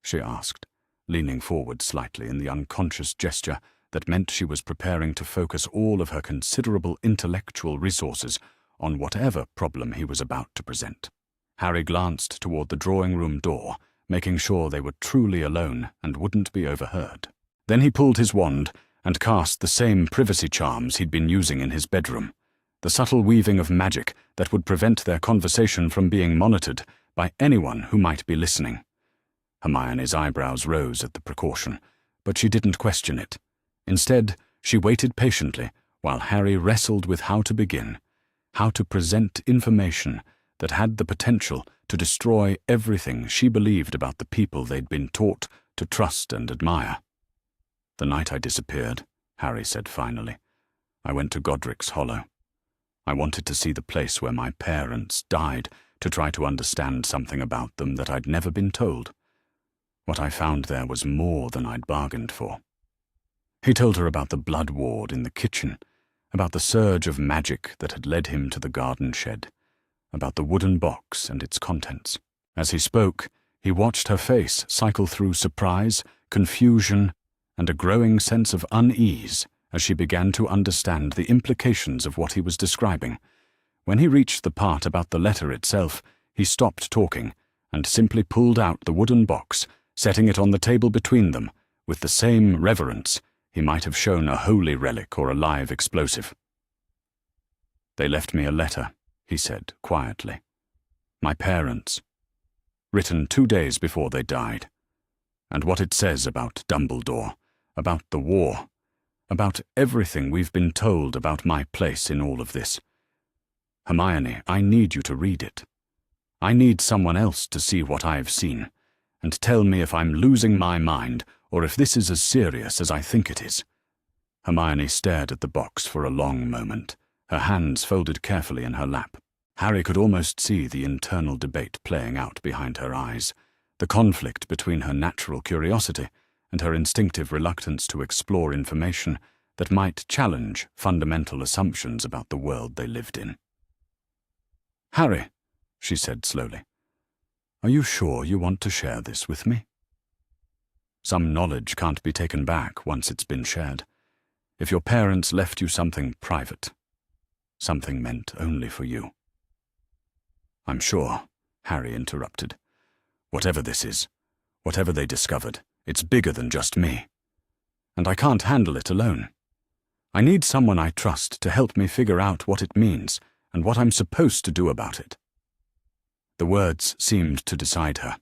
she asked, leaning forward slightly in the unconscious gesture that meant she was preparing to focus all of her considerable intellectual resources on whatever problem he was about to present. Harry glanced toward the drawing-room door, making sure they were truly alone and wouldn't be overheard. Then he pulled his wand and cast the same privacy charms he'd been using in his bedroom, the subtle weaving of magic that would prevent their conversation from being monitored by anyone who might be listening. Hermione's eyebrows rose at the precaution, but she didn't question it. Instead, she waited patiently while Harry wrestled with how to begin, how to present information that had the potential to destroy everything she believed about the people they'd been taught to trust and admire. "The night I disappeared," Harry said finally, "I went to Godric's Hollow. I wanted to see the place where my parents died to try to understand something about them that I'd never been told. What I found there was more than I'd bargained for." He told her about the blood ward in the kitchen, about the surge of magic that had led him to the garden shed, about the wooden box and its contents. As he spoke, he watched her face cycle through surprise, confusion, and a growing sense of unease as she began to understand the implications of what he was describing. When he reached the part about the letter itself, he stopped talking and simply pulled out the wooden box, setting it on the table between them with the same reverence He might have shown a holy relic or a live explosive. "They left me a letter," he said quietly. "My parents. Written 2 days before they died. And what it says about Dumbledore, about the war, about everything we've been told about my place in all of this. Hermione, I need you to read it. I need someone else to see what I've seen, and tell me if I'm losing my mind or if this is as serious as I think it is." Hermione stared at the box for a long moment, her hands folded carefully in her lap. Harry could almost see the internal debate playing out behind her eyes, the conflict between her natural curiosity and her instinctive reluctance to explore information that might challenge fundamental assumptions about the world they lived in. "Harry," she said slowly, "are you sure you want to share this with me? Some knowledge can't be taken back once it's been shared. If your parents left you something private, something meant only for you." "I'm sure," Harry interrupted. "Whatever this is, whatever they discovered, it's bigger than just me. And I can't handle it alone. I need someone I trust to help me figure out what it means and what I'm supposed to do about it." The words seemed to decide her.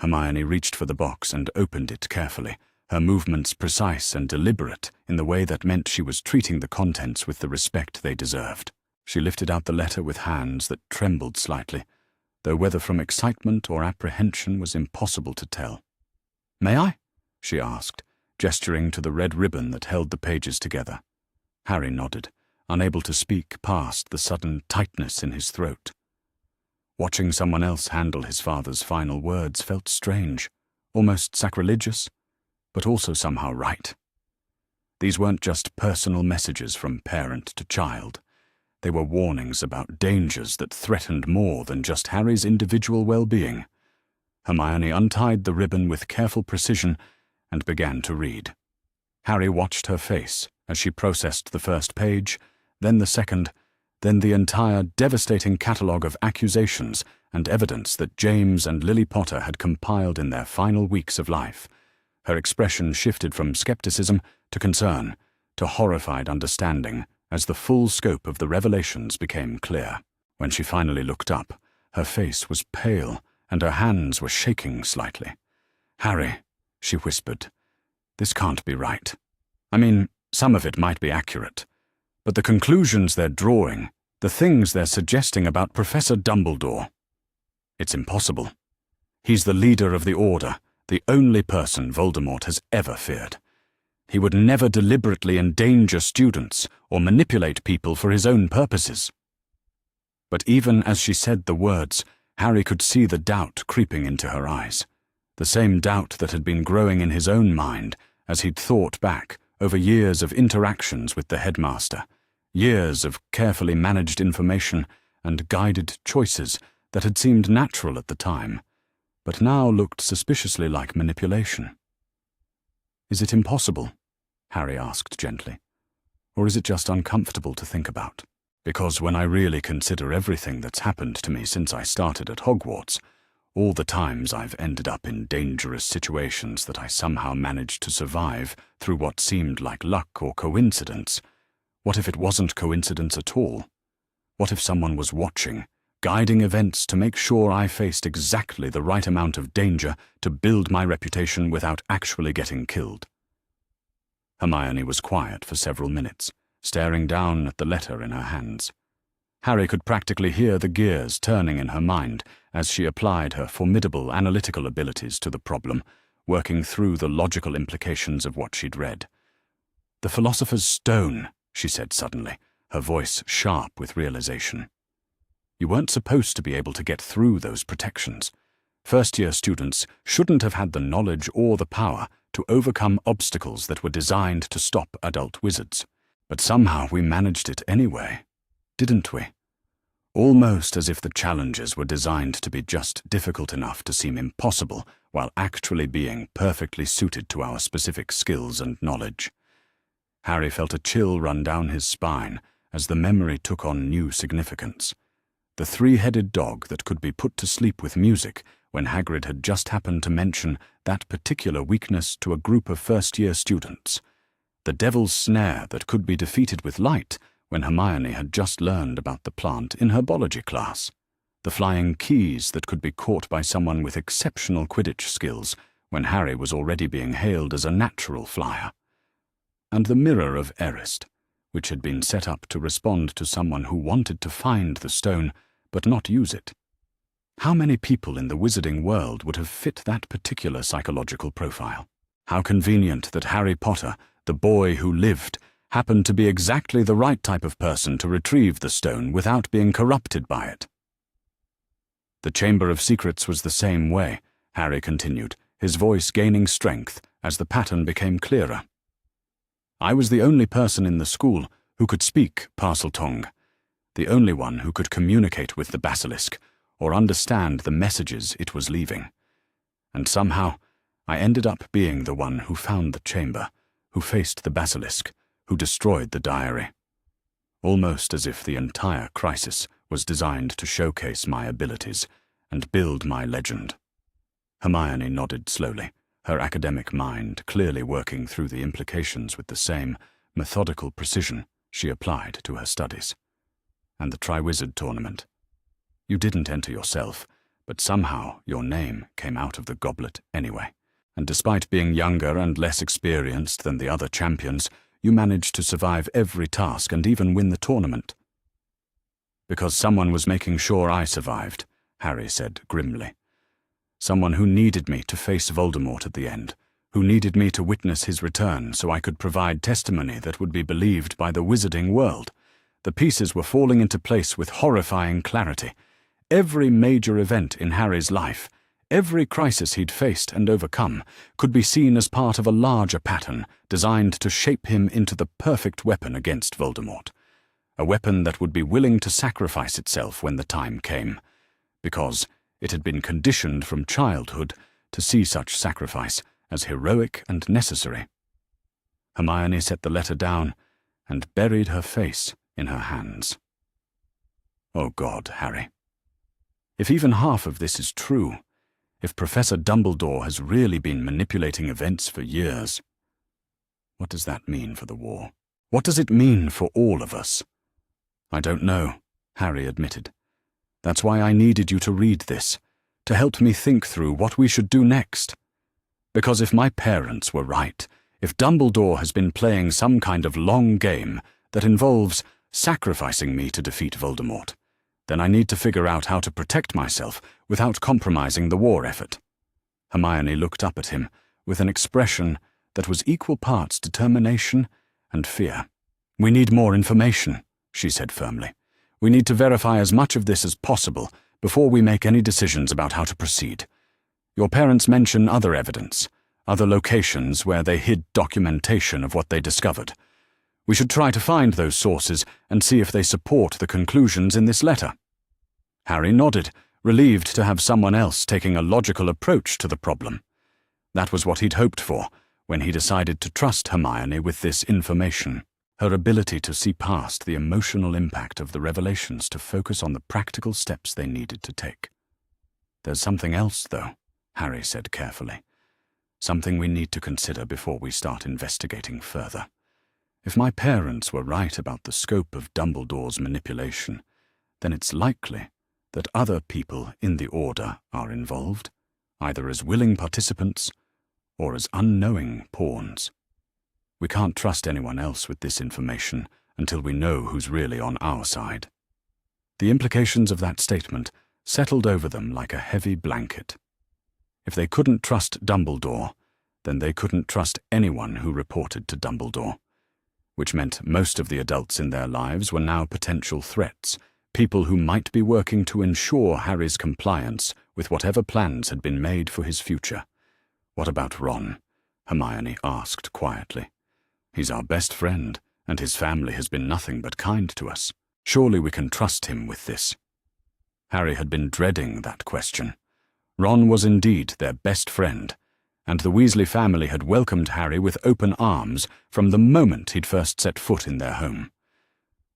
Hermione reached for the box and opened it carefully, her movements precise and deliberate in the way that meant she was treating the contents with the respect they deserved. She lifted out the letter with hands that trembled slightly, though whether from excitement or apprehension was impossible to tell. "May I?" she asked, gesturing to the red ribbon that held the pages together. Harry nodded, unable to speak past the sudden tightness in his throat. Watching someone else handle his father's final words felt strange, almost sacrilegious, but also somehow right. These weren't just personal messages from parent to child. They were warnings about dangers that threatened more than just Harry's individual well-being. Hermione untied the ribbon with careful precision and began to read. Harry watched her face as she processed the first page, then the second, then the entire devastating catalogue of accusations and evidence that James and Lily Potter had compiled in their final weeks of life. Her expression shifted from skepticism to concern, to horrified understanding, as the full scope of the revelations became clear. When she finally looked up, her face was pale and her hands were shaking slightly. "Harry," she whispered, "this can't be right. I mean, some of it might be accurate, but the conclusions they're drawing, the things they're suggesting about Professor Dumbledore, it's impossible. He's the leader of the Order, the only person Voldemort has ever feared. He would never deliberately endanger students or manipulate people for his own purposes." But even as she said the words, Harry could see the doubt creeping into her eyes, the same doubt that had been growing in his own mind as he'd thought back over years of interactions with the headmaster, years of carefully managed information and guided choices that had seemed natural at the time, but now looked suspiciously like manipulation. "Is it impossible?" Harry asked gently. "Or is it just uncomfortable to think about? Because when I really consider everything that's happened to me since I started at Hogwarts, all the times I've ended up in dangerous situations that I somehow managed to survive through what seemed like luck or coincidence, what if it wasn't coincidence at all? What if someone was watching, guiding events to make sure I faced exactly the right amount of danger to build my reputation without actually getting killed?" Hermione was quiet for several minutes, staring down at the letter in her hands. Harry could practically hear the gears turning in her mind as she applied her formidable analytical abilities to the problem, working through the logical implications of what she'd read. "The Philosopher's Stone," she said suddenly, her voice sharp with realization. "You weren't supposed to be able to get through those protections. First-year students shouldn't have had the knowledge or the power to overcome obstacles that were designed to stop adult wizards. But somehow we managed it anyway, didn't we? Almost as if the challenges were designed to be just difficult enough to seem impossible while actually being perfectly suited to our specific skills and knowledge." Harry felt a chill run down his spine as the memory took on new significance. The three-headed dog that could be put to sleep with music when Hagrid had just happened to mention that particular weakness to a group of first-year students. The devil's snare that could be defeated with light when Hermione had just learned about the plant in herbology class. The flying keys that could be caught by someone with exceptional Quidditch skills when Harry was already being hailed as a natural flyer. And the mirror of Erist, which had been set up to respond to someone who wanted to find the stone but not use it. How many people in the wizarding world would have fit that particular psychological profile? How convenient that Harry Potter, the boy who lived, happened to be exactly the right type of person to retrieve the stone without being corrupted by it. The Chamber of Secrets was the same way, Harry continued, his voice gaining strength as the pattern became clearer. I was the only person in the school who could speak Parseltongue, the only one who could communicate with the basilisk or understand the messages it was leaving. And somehow, I ended up being the one who found the chamber, who faced the basilisk, who destroyed the diary. Almost as if the entire crisis was designed to showcase my abilities and build my legend. Hermione nodded slowly, her academic mind clearly working through the implications with the same methodical precision she applied to her studies. And the Triwizard Tournament. You didn't enter yourself, but somehow your name came out of the goblet anyway. And despite being younger and less experienced than the other champions, you managed to survive every task and even win the tournament. Because someone was making sure I survived, Harry said grimly. Someone who needed me to face Voldemort at the end, who needed me to witness his return so I could provide testimony that would be believed by the wizarding world. The pieces were falling into place with horrifying clarity. Every major event in Harry's life, every crisis he'd faced and overcome, could be seen as part of a larger pattern designed to shape him into the perfect weapon against Voldemort. A weapon that would be willing to sacrifice itself when the time came, because it had been conditioned from childhood to see such sacrifice as heroic and necessary. Hermione set the letter down and buried her face in her hands. Oh God, Harry. If even half of this is true, if Professor Dumbledore has really been manipulating events for years, what does that mean for the war? What does it mean for all of us? I don't know, Harry admitted. That's why I needed you to read this, to help me think through what we should do next. Because if my parents were right, if Dumbledore has been playing some kind of long game that involves sacrificing me to defeat Voldemort, then I need to figure out how to protect myself without compromising the war effort. Hermione looked up at him with an expression that was equal parts determination and fear. We need more information, she said firmly. We need to verify as much of this as possible before we make any decisions about how to proceed. Your parents mention other evidence, other locations where they hid documentation of what they discovered. We should try to find those sources and see if they support the conclusions in this letter. Harry nodded, relieved to have someone else taking a logical approach to the problem. That was what he'd hoped for when he decided to trust Hermione with this information. Her ability to see past the emotional impact of the revelations to focus on the practical steps they needed to take. There's something else, though, Harry said carefully. Something we need to consider before we start investigating further. If my parents were right about the scope of Dumbledore's manipulation, then it's likely that other people in the Order are involved, either as willing participants or as unknowing pawns. We can't trust anyone else with this information until we know who's really on our side. The implications of that statement settled over them like a heavy blanket. If they couldn't trust Dumbledore, then they couldn't trust anyone who reported to Dumbledore, which meant most of the adults in their lives were now potential threats, people who might be working to ensure Harry's compliance with whatever plans had been made for his future. What about Ron? Hermione asked quietly. He's our best friend, and his family has been nothing but kind to us. Surely we can trust him with this. Harry had been dreading that question. Ron was indeed their best friend, and the Weasley family had welcomed Harry with open arms from the moment he'd first set foot in their home.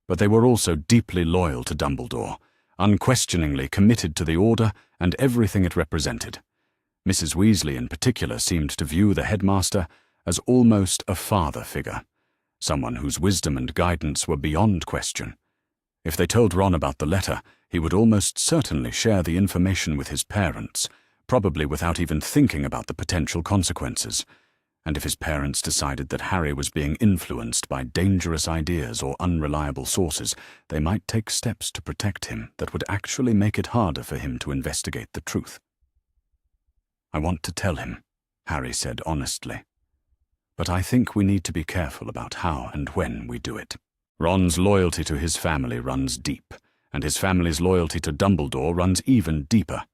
But they were also deeply loyal to Dumbledore, unquestioningly committed to the Order and everything it represented. Mrs. Weasley in particular seemed to view the headmaster as almost a father figure, someone whose wisdom and guidance were beyond question. If they told Ron about the letter, he would almost certainly share the information with his parents, probably without even thinking about the potential consequences. And if his parents decided that Harry was being influenced by dangerous ideas or unreliable sources, they might take steps to protect him that would actually make it harder for him to investigate the truth. "I want to tell him," Harry said honestly. "But I think we need to be careful about how and when we do it." Ron's loyalty to his family runs deep, and his family's loyalty to Dumbledore runs even deeper.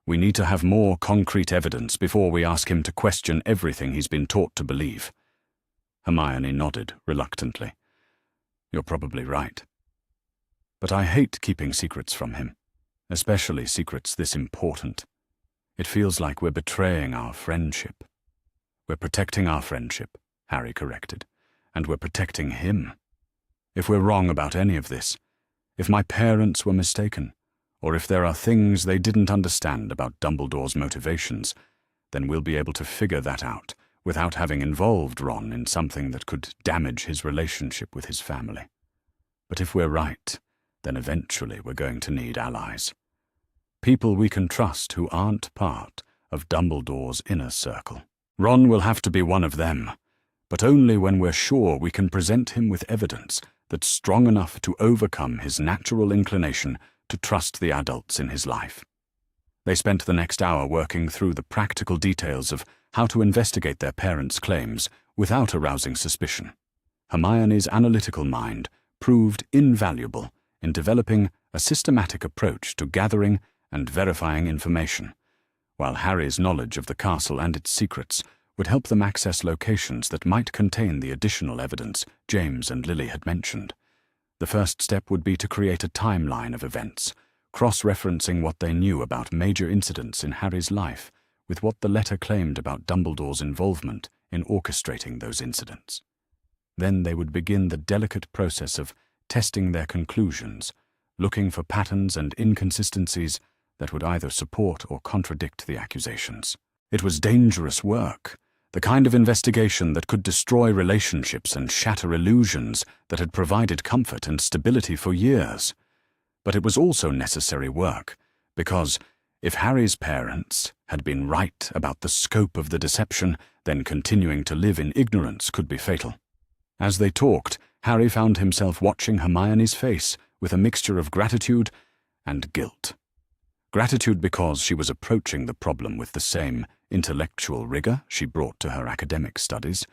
We need to have more concrete evidence before we ask him to question everything he's been taught to believe. Hermione nodded reluctantly. "You're probably right. But I hate keeping secrets from him, especially secrets this important. It feels like we're betraying our friendship." "We're protecting our friendship," Harry corrected, "and we're protecting him. If we're wrong about any of this, if my parents were mistaken, or if there are things they didn't understand about Dumbledore's motivations, then we'll be able to figure that out without having involved Ron in something that could damage his relationship with his family. But if we're right, then eventually we're going to need allies. People we can trust who aren't part of Dumbledore's inner circle. Ron will have to be one of them, but only when we're sure we can present him with evidence that's strong enough to overcome his natural inclination to trust the adults in his life." They spent the next hour working through the practical details of how to investigate their parents' claims without arousing suspicion. Hermione's analytical mind proved invaluable in developing a systematic approach to gathering and verifying information, while Harry's knowledge of the castle and its secrets would help them access locations that might contain the additional evidence James and Lily had mentioned. The first step would be to create a timeline of events, cross-referencing what they knew about major incidents in Harry's life with what the letter claimed about Dumbledore's involvement in orchestrating those incidents. Then they would begin the delicate process of testing their conclusions, looking for patterns and inconsistencies that would either support or contradict the accusations. It was dangerous work, the kind of investigation that could destroy relationships and shatter illusions that had provided comfort and stability for years. But it was also necessary work, because if Harry's parents had been right about the scope of the deception, then continuing to live in ignorance could be fatal. As they talked, Harry found himself watching Hermione's face with a mixture of gratitude and guilt. Gratitude because she was approaching the problem with the same intellectual rigor she brought to her academic studies,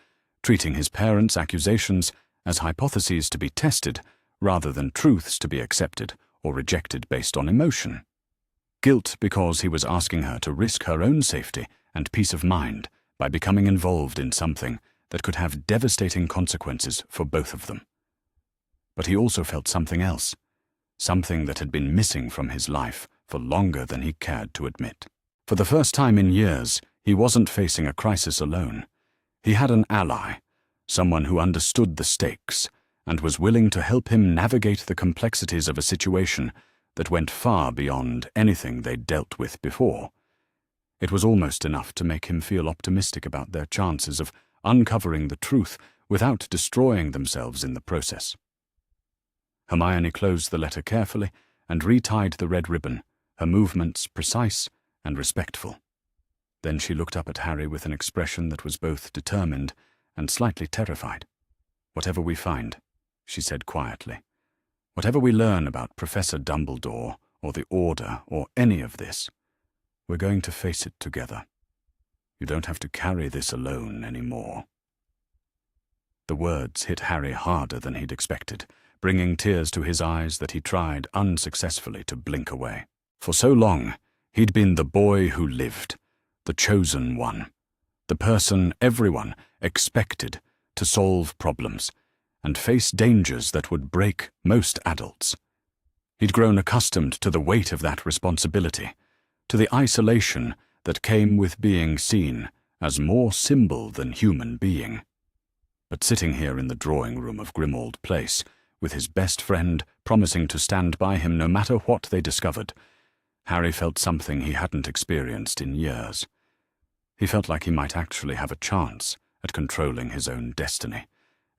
treating his parents' accusations as hypotheses to be tested rather than truths to be accepted or rejected based on emotion. Guilt because he was asking her to risk her own safety and peace of mind by becoming involved in something that could have devastating consequences for both of them. But he also felt something else, something that had been missing from his life for longer than he cared to admit. For the first time in years, he wasn't facing a crisis alone. He had an ally, someone who understood the stakes and was willing to help him navigate the complexities of a situation that went far beyond anything they'd dealt with before. It was almost enough to make him feel optimistic about their chances of uncovering the truth without destroying themselves in the process. Hermione closed the letter carefully and retied the red ribbon, her movements precise and respectful. Then she looked up at Harry with an expression that was both determined and slightly terrified. "Whatever we find," she said quietly, "whatever we learn about Professor Dumbledore or the Order or any of this, we're going to face it together. You don't have to carry this alone anymore." The words hit Harry harder than he'd expected, bringing tears to his eyes that he tried unsuccessfully to blink away. For so long, he'd been the boy who lived, the chosen one, the person everyone expected to solve problems and face dangers that would break most adults. He'd grown accustomed to the weight of that responsibility, to the isolation that came with being seen as more symbol than human being. But sitting here in the drawing room of Grimmauld Place, with his best friend promising to stand by him no matter what they discovered, Harry felt something he hadn't experienced in years. He felt like he might actually have a chance at controlling his own destiny,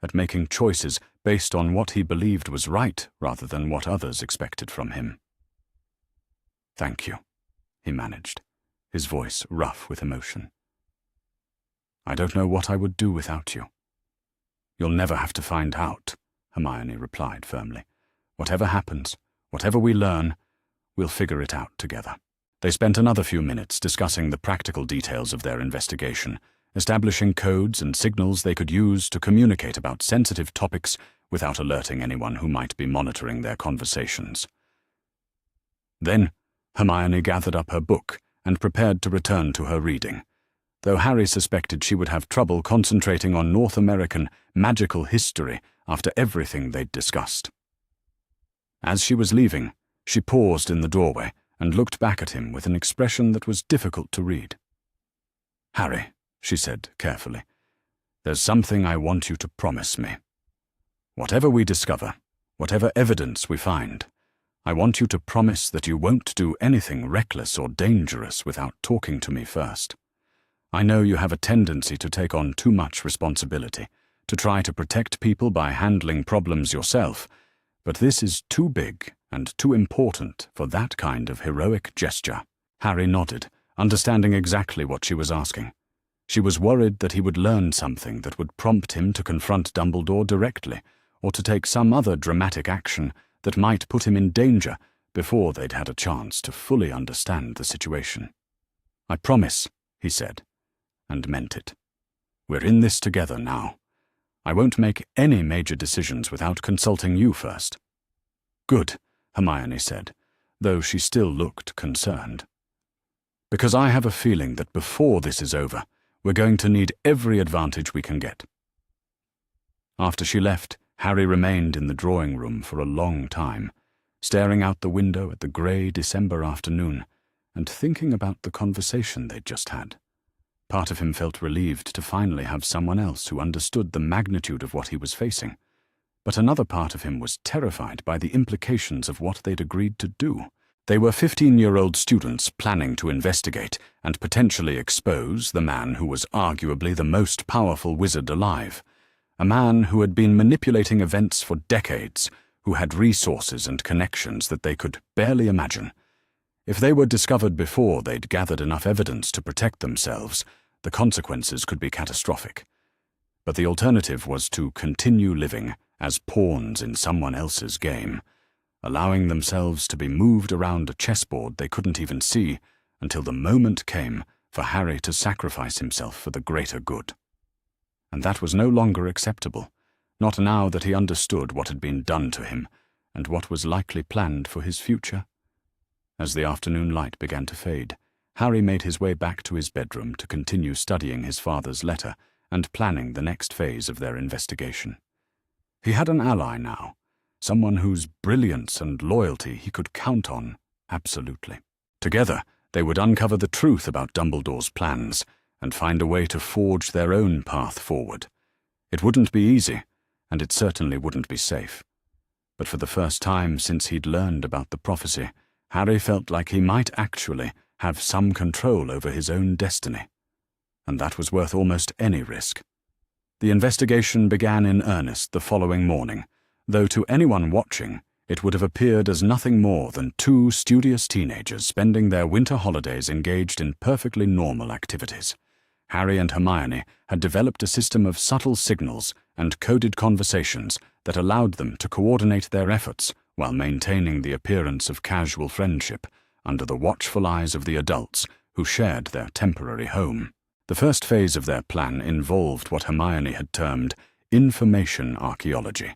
at making choices based on what he believed was right rather than what others expected from him. "Thank you," he managed, his voice rough with emotion. "I don't know what I would do without you." "You'll never have to find out," Hermione replied firmly. "Whatever happens, whatever we learn, we'll figure it out together." They spent another few minutes discussing the practical details of their investigation, establishing codes and signals they could use to communicate about sensitive topics without alerting anyone who might be monitoring their conversations. Then, Hermione gathered up her book and prepared to return to her reading, though Harry suspected she would have trouble concentrating on North American magical history after everything they'd discussed. As she was leaving, she paused in the doorway and looked back at him with an expression that was difficult to read. "Harry," she said carefully, "there's something I want you to promise me. Whatever we discover, whatever evidence we find, I want you to promise that you won't do anything reckless or dangerous without talking to me first. I know you have a tendency to take on too much responsibility, to try to protect people by handling problems yourself, but this is too big and too important for that kind of heroic gesture." Harry nodded, understanding exactly what she was asking. She was worried that he would learn something that would prompt him to confront Dumbledore directly, or to take some other dramatic action that might put him in danger before they'd had a chance to fully understand the situation. "I promise," he said, and meant it. "We're in this together now. I won't make any major decisions without consulting you first." "Good," Hermione said, though she still looked concerned. "Because I have a feeling that before this is over, we're going to need every advantage we can get." After she left, Harry remained in the drawing room for a long time, staring out the window at the grey December afternoon and thinking about the conversation they'd just had. Part of him felt relieved to finally have someone else who understood the magnitude of what he was facing, but another part of him was terrified by the implications of what they'd agreed to do. They were 15-year-old students planning to investigate and potentially expose the man who was arguably the most powerful wizard alive, a man who had been manipulating events for decades, who had resources and connections that they could barely imagine. If they were discovered before they'd gathered enough evidence to protect themselves, the consequences could be catastrophic. But the alternative was to continue living as pawns in someone else's game, allowing themselves to be moved around a chessboard they couldn't even see until the moment came for Harry to sacrifice himself for the greater good. And that was no longer acceptable, not now that he understood what had been done to him and what was likely planned for his future. As the afternoon light began to fade, Harry made his way back to his bedroom to continue studying his father's letter and planning the next phase of their investigation. He had an ally now, someone whose brilliance and loyalty he could count on, absolutely. Together, they would uncover the truth about Dumbledore's plans and find a way to forge their own path forward. It wouldn't be easy, and it certainly wouldn't be safe. But for the first time since he'd learned about the prophecy, Harry felt like he might actually have some control over his own destiny. And that was worth almost any risk. The investigation began in earnest the following morning, though to anyone watching, it would have appeared as nothing more than two studious teenagers spending their winter holidays engaged in perfectly normal activities. Harry and Hermione had developed a system of subtle signals and coded conversations that allowed them to coordinate their efforts while maintaining the appearance of casual friendship under the watchful eyes of the adults who shared their temporary home. The first phase of their plan involved what Hermione had termed information archaeology,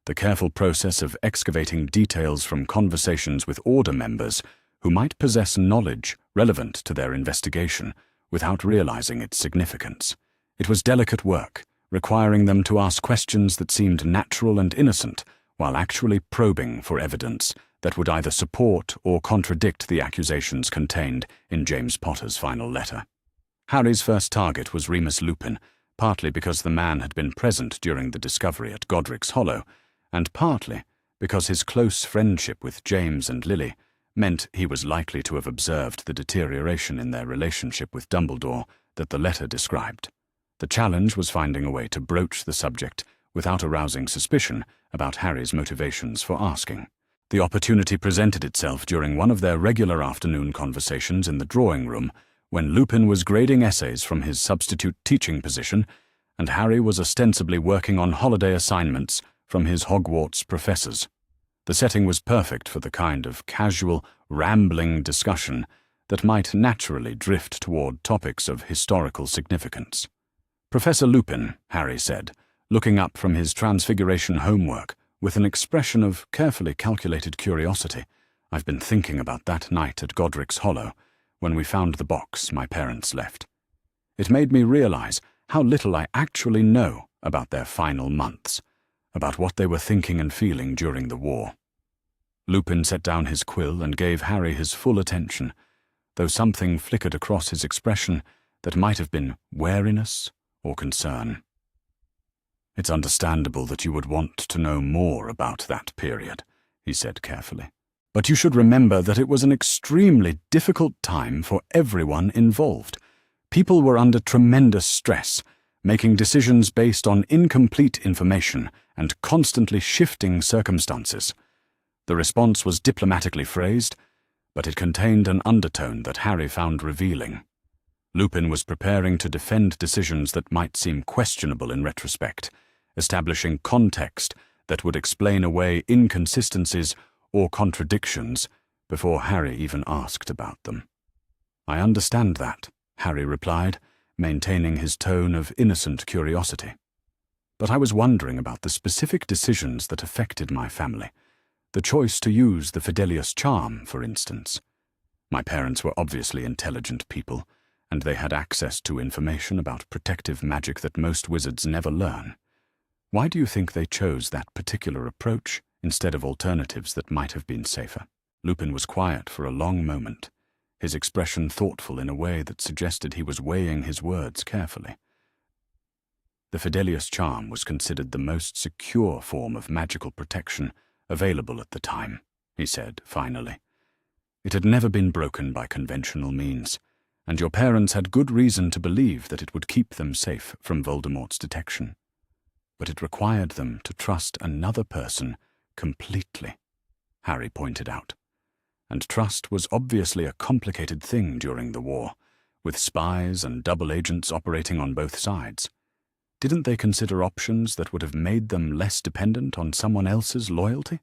the careful process of excavating details from conversations with Order members who might possess knowledge relevant to their investigation without realizing its significance. It was delicate work, requiring them to ask questions that seemed natural and innocent, while actually probing for evidence that would either support or contradict the accusations contained in James Potter's final letter. Harry's first target was Remus Lupin, partly because the man had been present during the discovery at Godric's Hollow, and partly because his close friendship with James and Lily meant he was likely to have observed the deterioration in their relationship with Dumbledore that the letter described. The challenge was finding a way to broach the subject without arousing suspicion about Harry's motivations for asking. The opportunity presented itself during one of their regular afternoon conversations in the drawing room, when Lupin was grading essays from his substitute teaching position, and Harry was ostensibly working on holiday assignments from his Hogwarts professors. The setting was perfect for the kind of casual, rambling discussion that might naturally drift toward topics of historical significance. "Professor Lupin," Harry said, looking up from his Transfiguration homework with an expression of carefully calculated curiosity, "I've been thinking about that night at Godric's Hollow, when we found the box my parents left. It made me realize how little I actually know about their final months, about what they were thinking and feeling during the war." Lupin set down his quill and gave Harry his full attention, though something flickered across his expression that might have been wariness or concern. "It's understandable that you would want to know more about that period," he said carefully. "But you should remember that it was an extremely difficult time for everyone involved. People were under tremendous stress, making decisions based on incomplete information and constantly shifting circumstances." The response was diplomatically phrased, but it contained an undertone that Harry found revealing. Lupin was preparing to defend decisions that might seem questionable in retrospect, establishing context that would explain away inconsistencies or contradictions before Harry even asked about them. "I understand that," Harry replied, maintaining his tone of innocent curiosity. "But I was wondering about the specific decisions that affected my family. The choice to use the Fidelius charm, for instance. My parents were obviously intelligent people, and they had access to information about protective magic that most wizards never learn. Why do you think they chose that particular approach instead of alternatives that might have been safer?" Lupin was quiet for a long moment, his expression thoughtful in a way that suggested he was weighing his words carefully. "The Fidelius charm was considered the most secure form of magical protection available at the time," he said finally. "It had never been broken by conventional means, and your parents had good reason to believe that it would keep them safe from Voldemort's detection. But it required them to trust another person completely," Harry pointed out. "And trust was obviously a complicated thing during the war, with spies and double agents operating on both sides. Didn't they consider options that would have made them less dependent on someone else's loyalty?"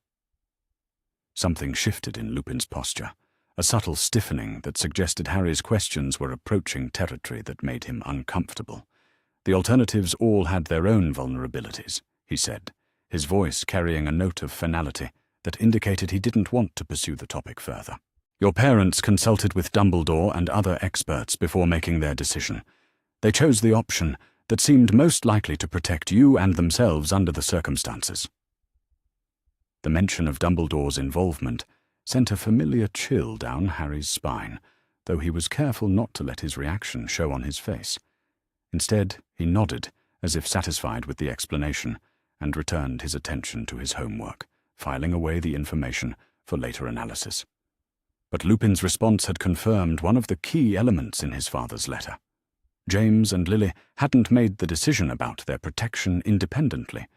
Something shifted in Lupin's posture, a subtle stiffening that suggested Harry's questions were approaching territory that made him uncomfortable. "The alternatives all had their own vulnerabilities," he said, his voice carrying a note of finality that indicated he didn't want to pursue the topic further. "Your parents consulted with Dumbledore and other experts before making their decision. They chose the option that seemed most likely to protect you and themselves under the circumstances." The mention of Dumbledore's involvement sent a familiar chill down Harry's spine, though he was careful not to let his reaction show on his face. Instead, he nodded, as if satisfied with the explanation, and returned his attention to his homework, filing away the information for later analysis. But Lupin's response had confirmed one of the key elements in his father's letter. James and Lily hadn't made the decision about their protection independently.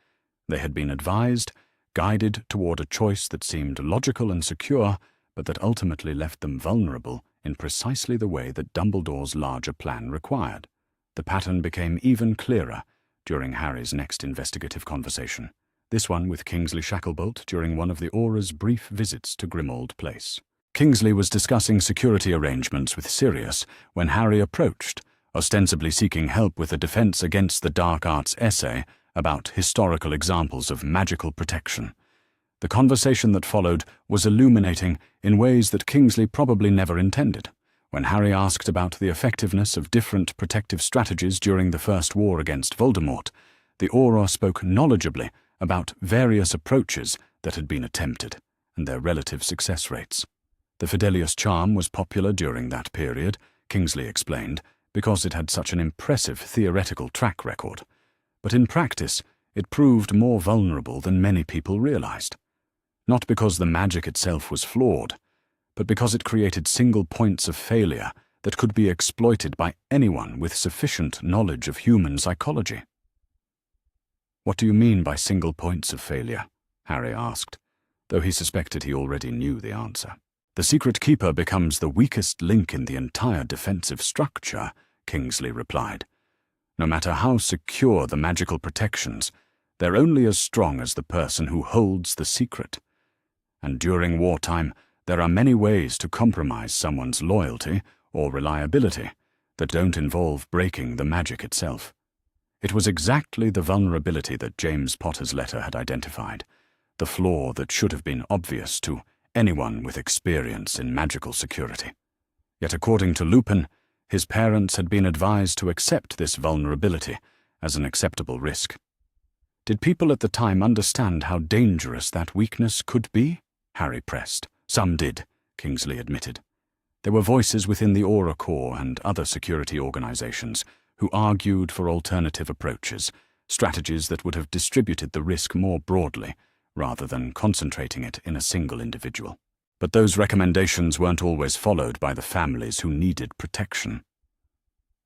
They had been advised, guided toward a choice that seemed logical and secure, but that ultimately left them vulnerable in precisely the way that Dumbledore's larger plan required. The pattern became even clearer during Harry's next investigative conversation, this one with Kingsley Shacklebolt during one of the Aura's brief visits to Grimmauld Place. Kingsley was discussing security arrangements with Sirius when Harry approached, ostensibly seeking help with a defense against the dark arts essay about historical examples of magical protection. The conversation that followed was illuminating in ways that Kingsley probably never intended. When Harry asked about the effectiveness of different protective strategies during the First War against Voldemort, the Auror spoke knowledgeably about various approaches that had been attempted and their relative success rates. The Fidelius charm was popular during that period, Kingsley explained, because it had such an impressive theoretical track record. But in practice, it proved more vulnerable than many people realized. Not because the magic itself was flawed, but because it created single points of failure that could be exploited by anyone with sufficient knowledge of human psychology. "What do you mean by single points of failure?" Harry asked, though he suspected he already knew the answer. "The secret keeper becomes the weakest link in the entire defensive structure," Kingsley replied. "No matter how secure the magical protections, they're only as strong as the person who holds the secret. And during wartime, there are many ways to compromise someone's loyalty or reliability that don't involve breaking the magic itself." It was exactly the vulnerability that James Potter's letter had identified, the flaw that should have been obvious to anyone with experience in magical security. Yet according to Lupin, his parents had been advised to accept this vulnerability as an acceptable risk. Did people at the time understand how dangerous that weakness could be? Harry pressed. Some did, Kingsley admitted. There were voices within the Aura Corps and other security organizations who argued for alternative approaches, strategies that would have distributed the risk more broadly, rather than concentrating it in a single individual. But those recommendations weren't always followed by the families who needed protection.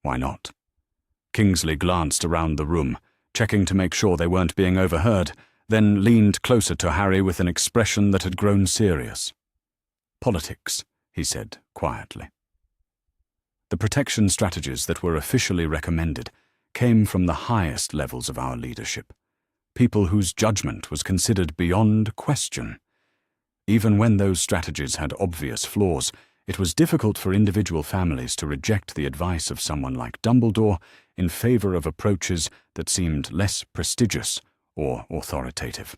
Why not? Kingsley glanced around the room, checking to make sure they weren't being overheard, then leaned closer to Harry with an expression that had grown serious. "Politics," he said quietly. The protection strategies that were officially recommended came from the highest levels of our leadership, people whose judgment was considered beyond question. Even when those strategies had obvious flaws, it was difficult for individual families to reject the advice of someone like Dumbledore in favor of approaches that seemed less prestigious or authoritative.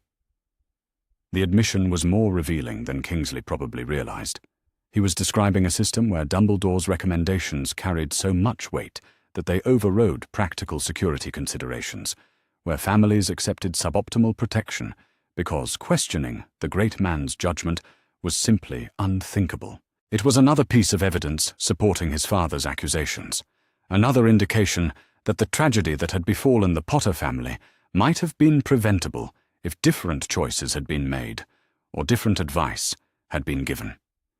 The admission was more revealing than Kingsley probably realized. He was describing a system where Dumbledore's recommendations carried so much weight that they overrode practical security considerations, where families accepted suboptimal protection because questioning the great man's judgment was simply unthinkable. It was another piece of evidence supporting his father's accusations, another indication that the tragedy that had befallen the Potter family might have been preventable if different choices had been made or different advice had been given.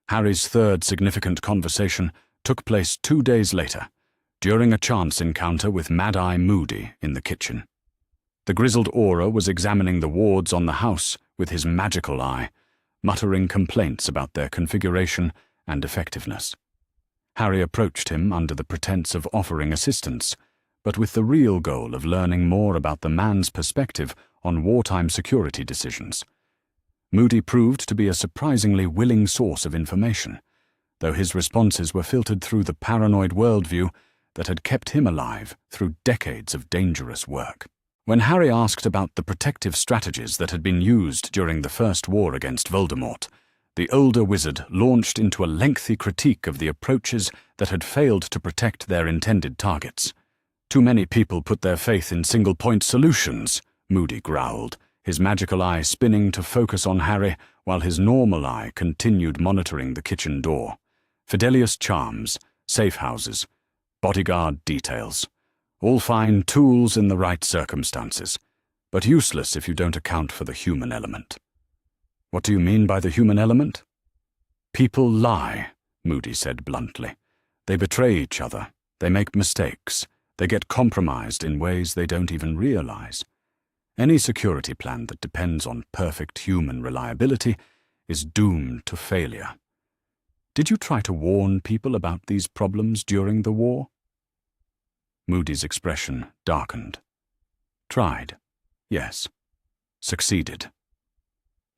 Harry's third significant conversation took place 2 days later, during a chance encounter with Mad-Eye Moody in the kitchen. The grizzled Aura was examining the wards on the house with his magical eye, muttering complaints about their configuration and effectiveness. Harry approached him under the pretense of offering assistance, but with the real goal of learning more about the man's perspective on wartime security decisions. Moody proved to be a surprisingly willing source of information, though his responses were filtered through the paranoid worldview that had kept him alive through decades of dangerous work. When Harry asked about the protective strategies that had been used during the First War against Voldemort, the older wizard launched into a lengthy critique of the approaches that had failed to protect their intended targets. "Too many people put their faith in single-point solutions," Moody growled, his magical eye spinning to focus on Harry while his normal eye continued monitoring the kitchen door. "Fidelius charms, safe houses, bodyguard details. All fine tools in the right circumstances, but useless if you don't account for the human element." "What do you mean by the human element?" "People lie," Moody said bluntly. "They betray each other, they make mistakes, they get compromised in ways they don't even realize. Any security plan that depends on perfect human reliability is doomed to failure. Did you try to warn people about these problems during the war?" Moody's expression darkened. "Tried. Yes. Succeeded.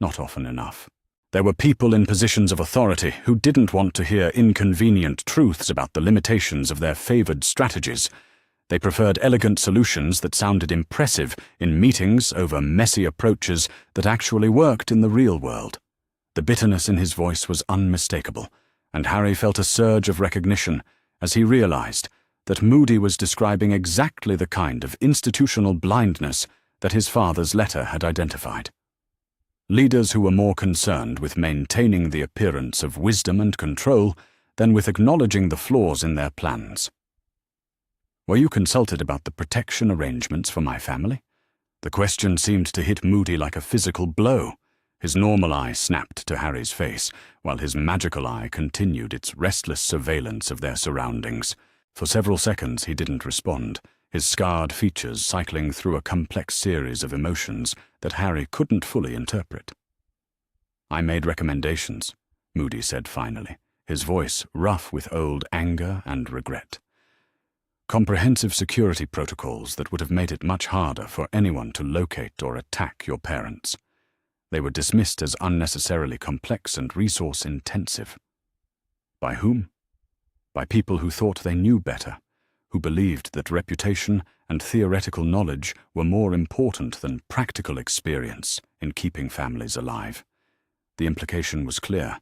Not often enough. There were people in positions of authority who didn't want to hear inconvenient truths about the limitations of their favored strategies. They preferred elegant solutions that sounded impressive in meetings over messy approaches that actually worked in the real world." The bitterness in his voice was unmistakable, and Harry felt a surge of recognition as he realized that Moody was describing exactly the kind of institutional blindness that his father's letter had identified. Leaders who were more concerned with maintaining the appearance of wisdom and control than with acknowledging the flaws in their plans. "Were you consulted about the protection arrangements for my family?" The question seemed to hit Moody like a physical blow. His normal eye snapped to Harry's face, while his magical eye continued its restless surveillance of their surroundings. For several seconds he didn't respond, his scarred features cycling through a complex series of emotions that Harry couldn't fully interpret. "I made recommendations," Moody said finally, his voice rough with old anger and regret. "Comprehensive security protocols that would have made it much harder for anyone to locate or attack your parents. They were dismissed as unnecessarily complex and resource-intensive. By whom? By people who thought they knew better, who believed that reputation and theoretical knowledge were more important than practical experience in keeping families alive." The implication was clear,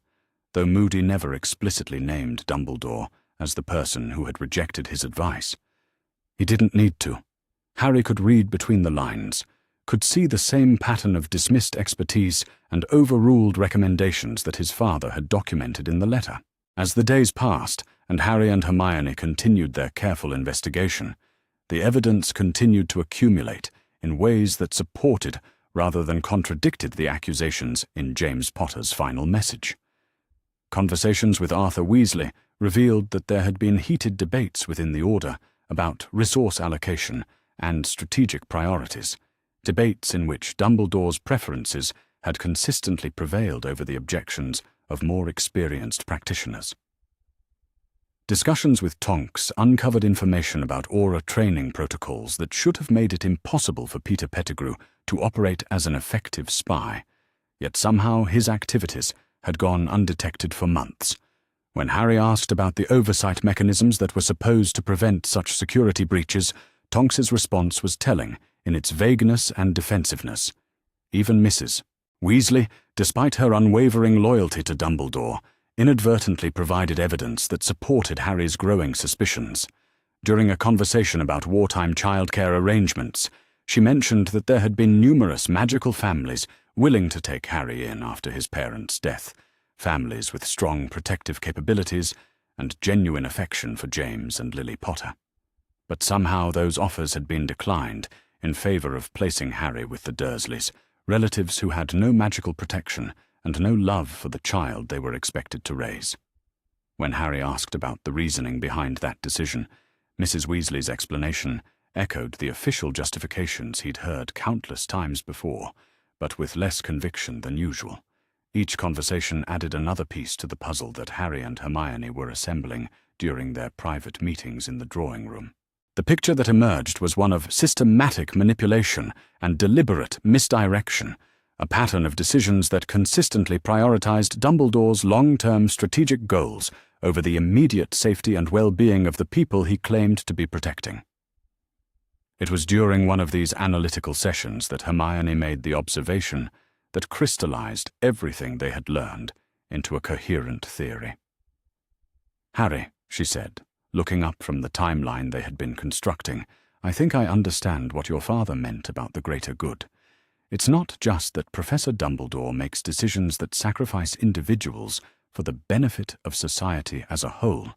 though Moody never explicitly named Dumbledore as the person who had rejected his advice. He didn't need to. Harry could read between the lines, could see the same pattern of dismissed expertise and overruled recommendations that his father had documented in the letter. As the days passed, and Harry and Hermione continued their careful investigation, the evidence continued to accumulate in ways that supported rather than contradicted the accusations in James Potter's final message. Conversations with Arthur Weasley revealed that there had been heated debates within the Order about resource allocation and strategic priorities, debates in which Dumbledore's preferences had consistently prevailed over the objections of more experienced practitioners. Discussions with Tonks uncovered information about Aura training protocols that should have made it impossible for Peter Pettigrew to operate as an effective spy, yet somehow his activities had gone undetected for months. When Harry asked about the oversight mechanisms that were supposed to prevent such security breaches, Tonks's response was telling in its vagueness and defensiveness. Even Mrs. Weasley, despite her unwavering loyalty to Dumbledore, inadvertently provided evidence that supported Harry's growing suspicions. During a conversation about wartime childcare arrangements, she mentioned that there had been numerous magical families willing to take Harry in after his parents' death, families with strong protective capabilities and genuine affection for James and Lily Potter. But somehow those offers had been declined in favor of placing Harry with the Dursleys, relatives who had no magical protection and no love for the child they were expected to raise. When Harry asked about the reasoning behind that decision, Mrs. Weasley's explanation echoed the official justifications he'd heard countless times before, but with less conviction than usual. Each conversation added another piece to the puzzle that Harry and Hermione were assembling during their private meetings in the drawing room. The picture that emerged was one of systematic manipulation and deliberate misdirection, a pattern of decisions that consistently prioritized Dumbledore's long-term strategic goals over the immediate safety and well-being of the people he claimed to be protecting. It was during one of these analytical sessions that Hermione made the observation that crystallized everything they had learned into a coherent theory. "Harry," she said, looking up from the timeline they had been constructing, "I think I understand what your father meant about the greater good. It's not just that Professor Dumbledore makes decisions that sacrifice individuals for the benefit of society as a whole.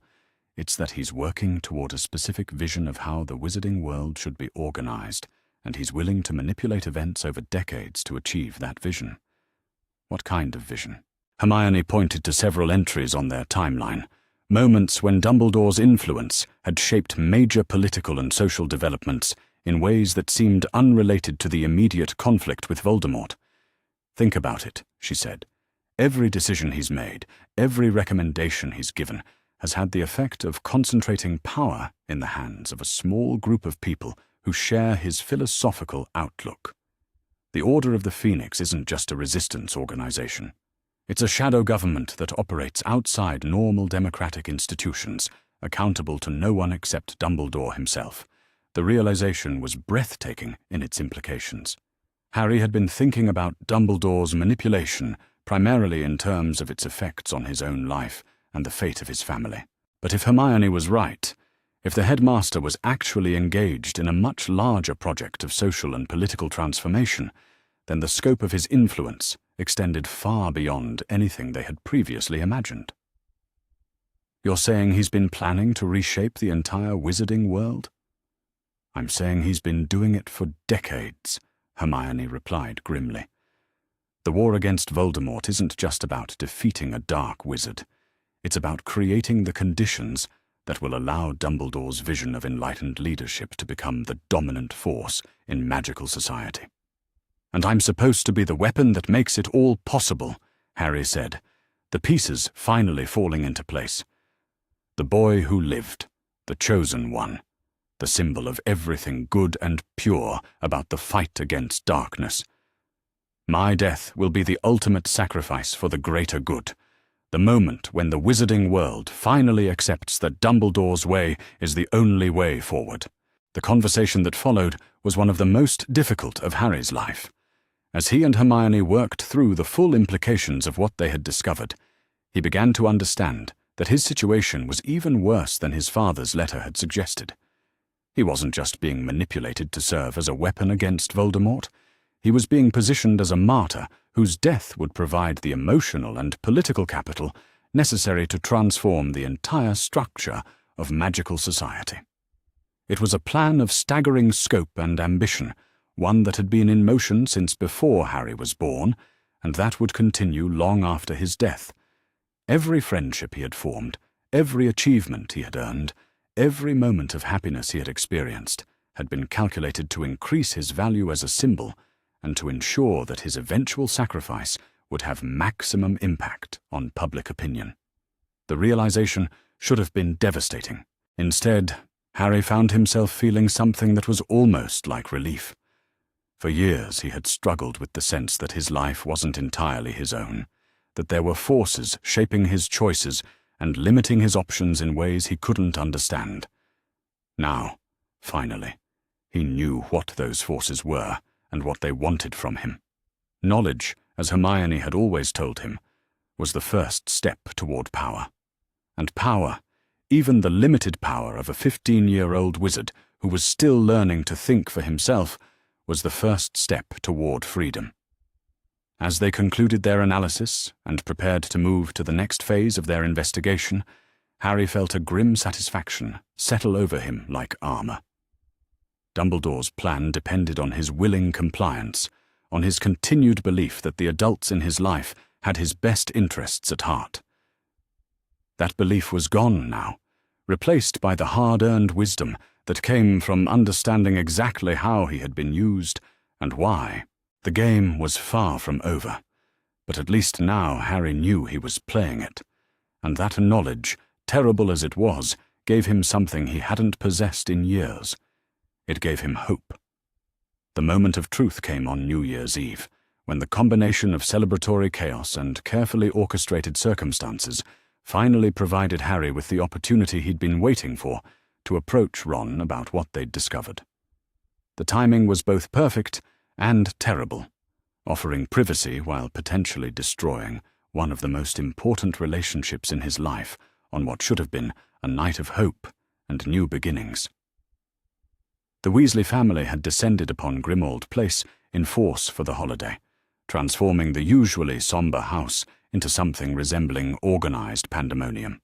It's that he's working toward a specific vision of how the wizarding world should be organized, and he's willing to manipulate events over decades to achieve that vision." "What kind of vision?" Hermione pointed to several entries on their timeline, moments when Dumbledore's influence had shaped major political and social developments in ways that seemed unrelated to the immediate conflict with Voldemort. "Think about it," she said. "Every decision he's made, every recommendation he's given, has had the effect of concentrating power in the hands of a small group of people who share his philosophical outlook. The Order of the Phoenix isn't just a resistance organization. It's a shadow government that operates outside normal democratic institutions, accountable to no one except Dumbledore himself." The realization was breathtaking in its implications. Harry had been thinking about Dumbledore's manipulation primarily in terms of its effects on his own life and the fate of his family. But if Hermione was right, if the headmaster was actually engaged in a much larger project of social and political transformation, then the scope of his influence extended far beyond anything they had previously imagined. "You're saying he's been planning to reshape the entire wizarding world?" "I'm saying he's been doing it for decades," Hermione replied grimly. "The war against Voldemort isn't just about defeating a dark wizard. It's about creating the conditions that will allow him to continue to manipulate the that will allow Dumbledore's vision of enlightened leadership to become the dominant force in magical society. "And I'm supposed to be the weapon that makes it all possible," Harry said, the pieces finally falling into place. The boy who lived, the chosen one, the symbol of everything good and pure about the fight against darkness. "My death will be the ultimate sacrifice for the greater good, the moment when the wizarding world finally accepts that Dumbledore's way is the only way forward." The conversation that followed was one of the most difficult of Harry's life. As he and Hermione worked through the full implications of what they had discovered, he began to understand that his situation was even worse than his father's letter had suggested. He wasn't just being manipulated to serve as a weapon against Voldemort. He was being positioned as a martyr whose death would provide the emotional and political capital necessary to transform the entire structure of magical society. It was a plan of staggering scope and ambition, one that had been in motion since before Harry was born, and that would continue long after his death. Every friendship he had formed, every achievement he had earned, every moment of happiness he had experienced had been calculated to increase his value as a symbol and to ensure that his eventual sacrifice would have maximum impact on public opinion. The realization should have been devastating. Instead, Harry found himself feeling something that was almost like relief. For years he had struggled with the sense that his life wasn't entirely his own, that there were forces shaping his choices and limiting his options in ways he couldn't understand. Now, finally, he knew what those forces were and what they wanted from him. Knowledge, as Hermione had always told him, was the first step toward power. And power, even the limited power of a 15-year-old wizard who was still learning to think for himself, was the first step toward freedom. As they concluded their analysis and prepared to move to the next phase of their investigation, Harry felt a grim satisfaction settle over him like armor. Dumbledore's plan depended on his willing compliance, on his continued belief that the adults in his life had his best interests at heart. That belief was gone now, replaced by the hard-earned wisdom that came from understanding exactly how he had been used and why. The game was far from over, but at least now Harry knew he was playing it, and that knowledge, terrible as it was, gave him something he hadn't possessed in years. It gave him hope. The moment of truth came on New Year's Eve, when the combination of celebratory chaos and carefully orchestrated circumstances finally provided Harry with the opportunity he'd been waiting for to approach Ron about what they'd discovered. The timing was both perfect and terrible, offering privacy while potentially destroying one of the most important relationships in his life on what should have been a night of hope and new beginnings. The Weasley family had descended upon Grimmauld Place in force for the holiday, transforming the usually somber house into something resembling organized pandemonium.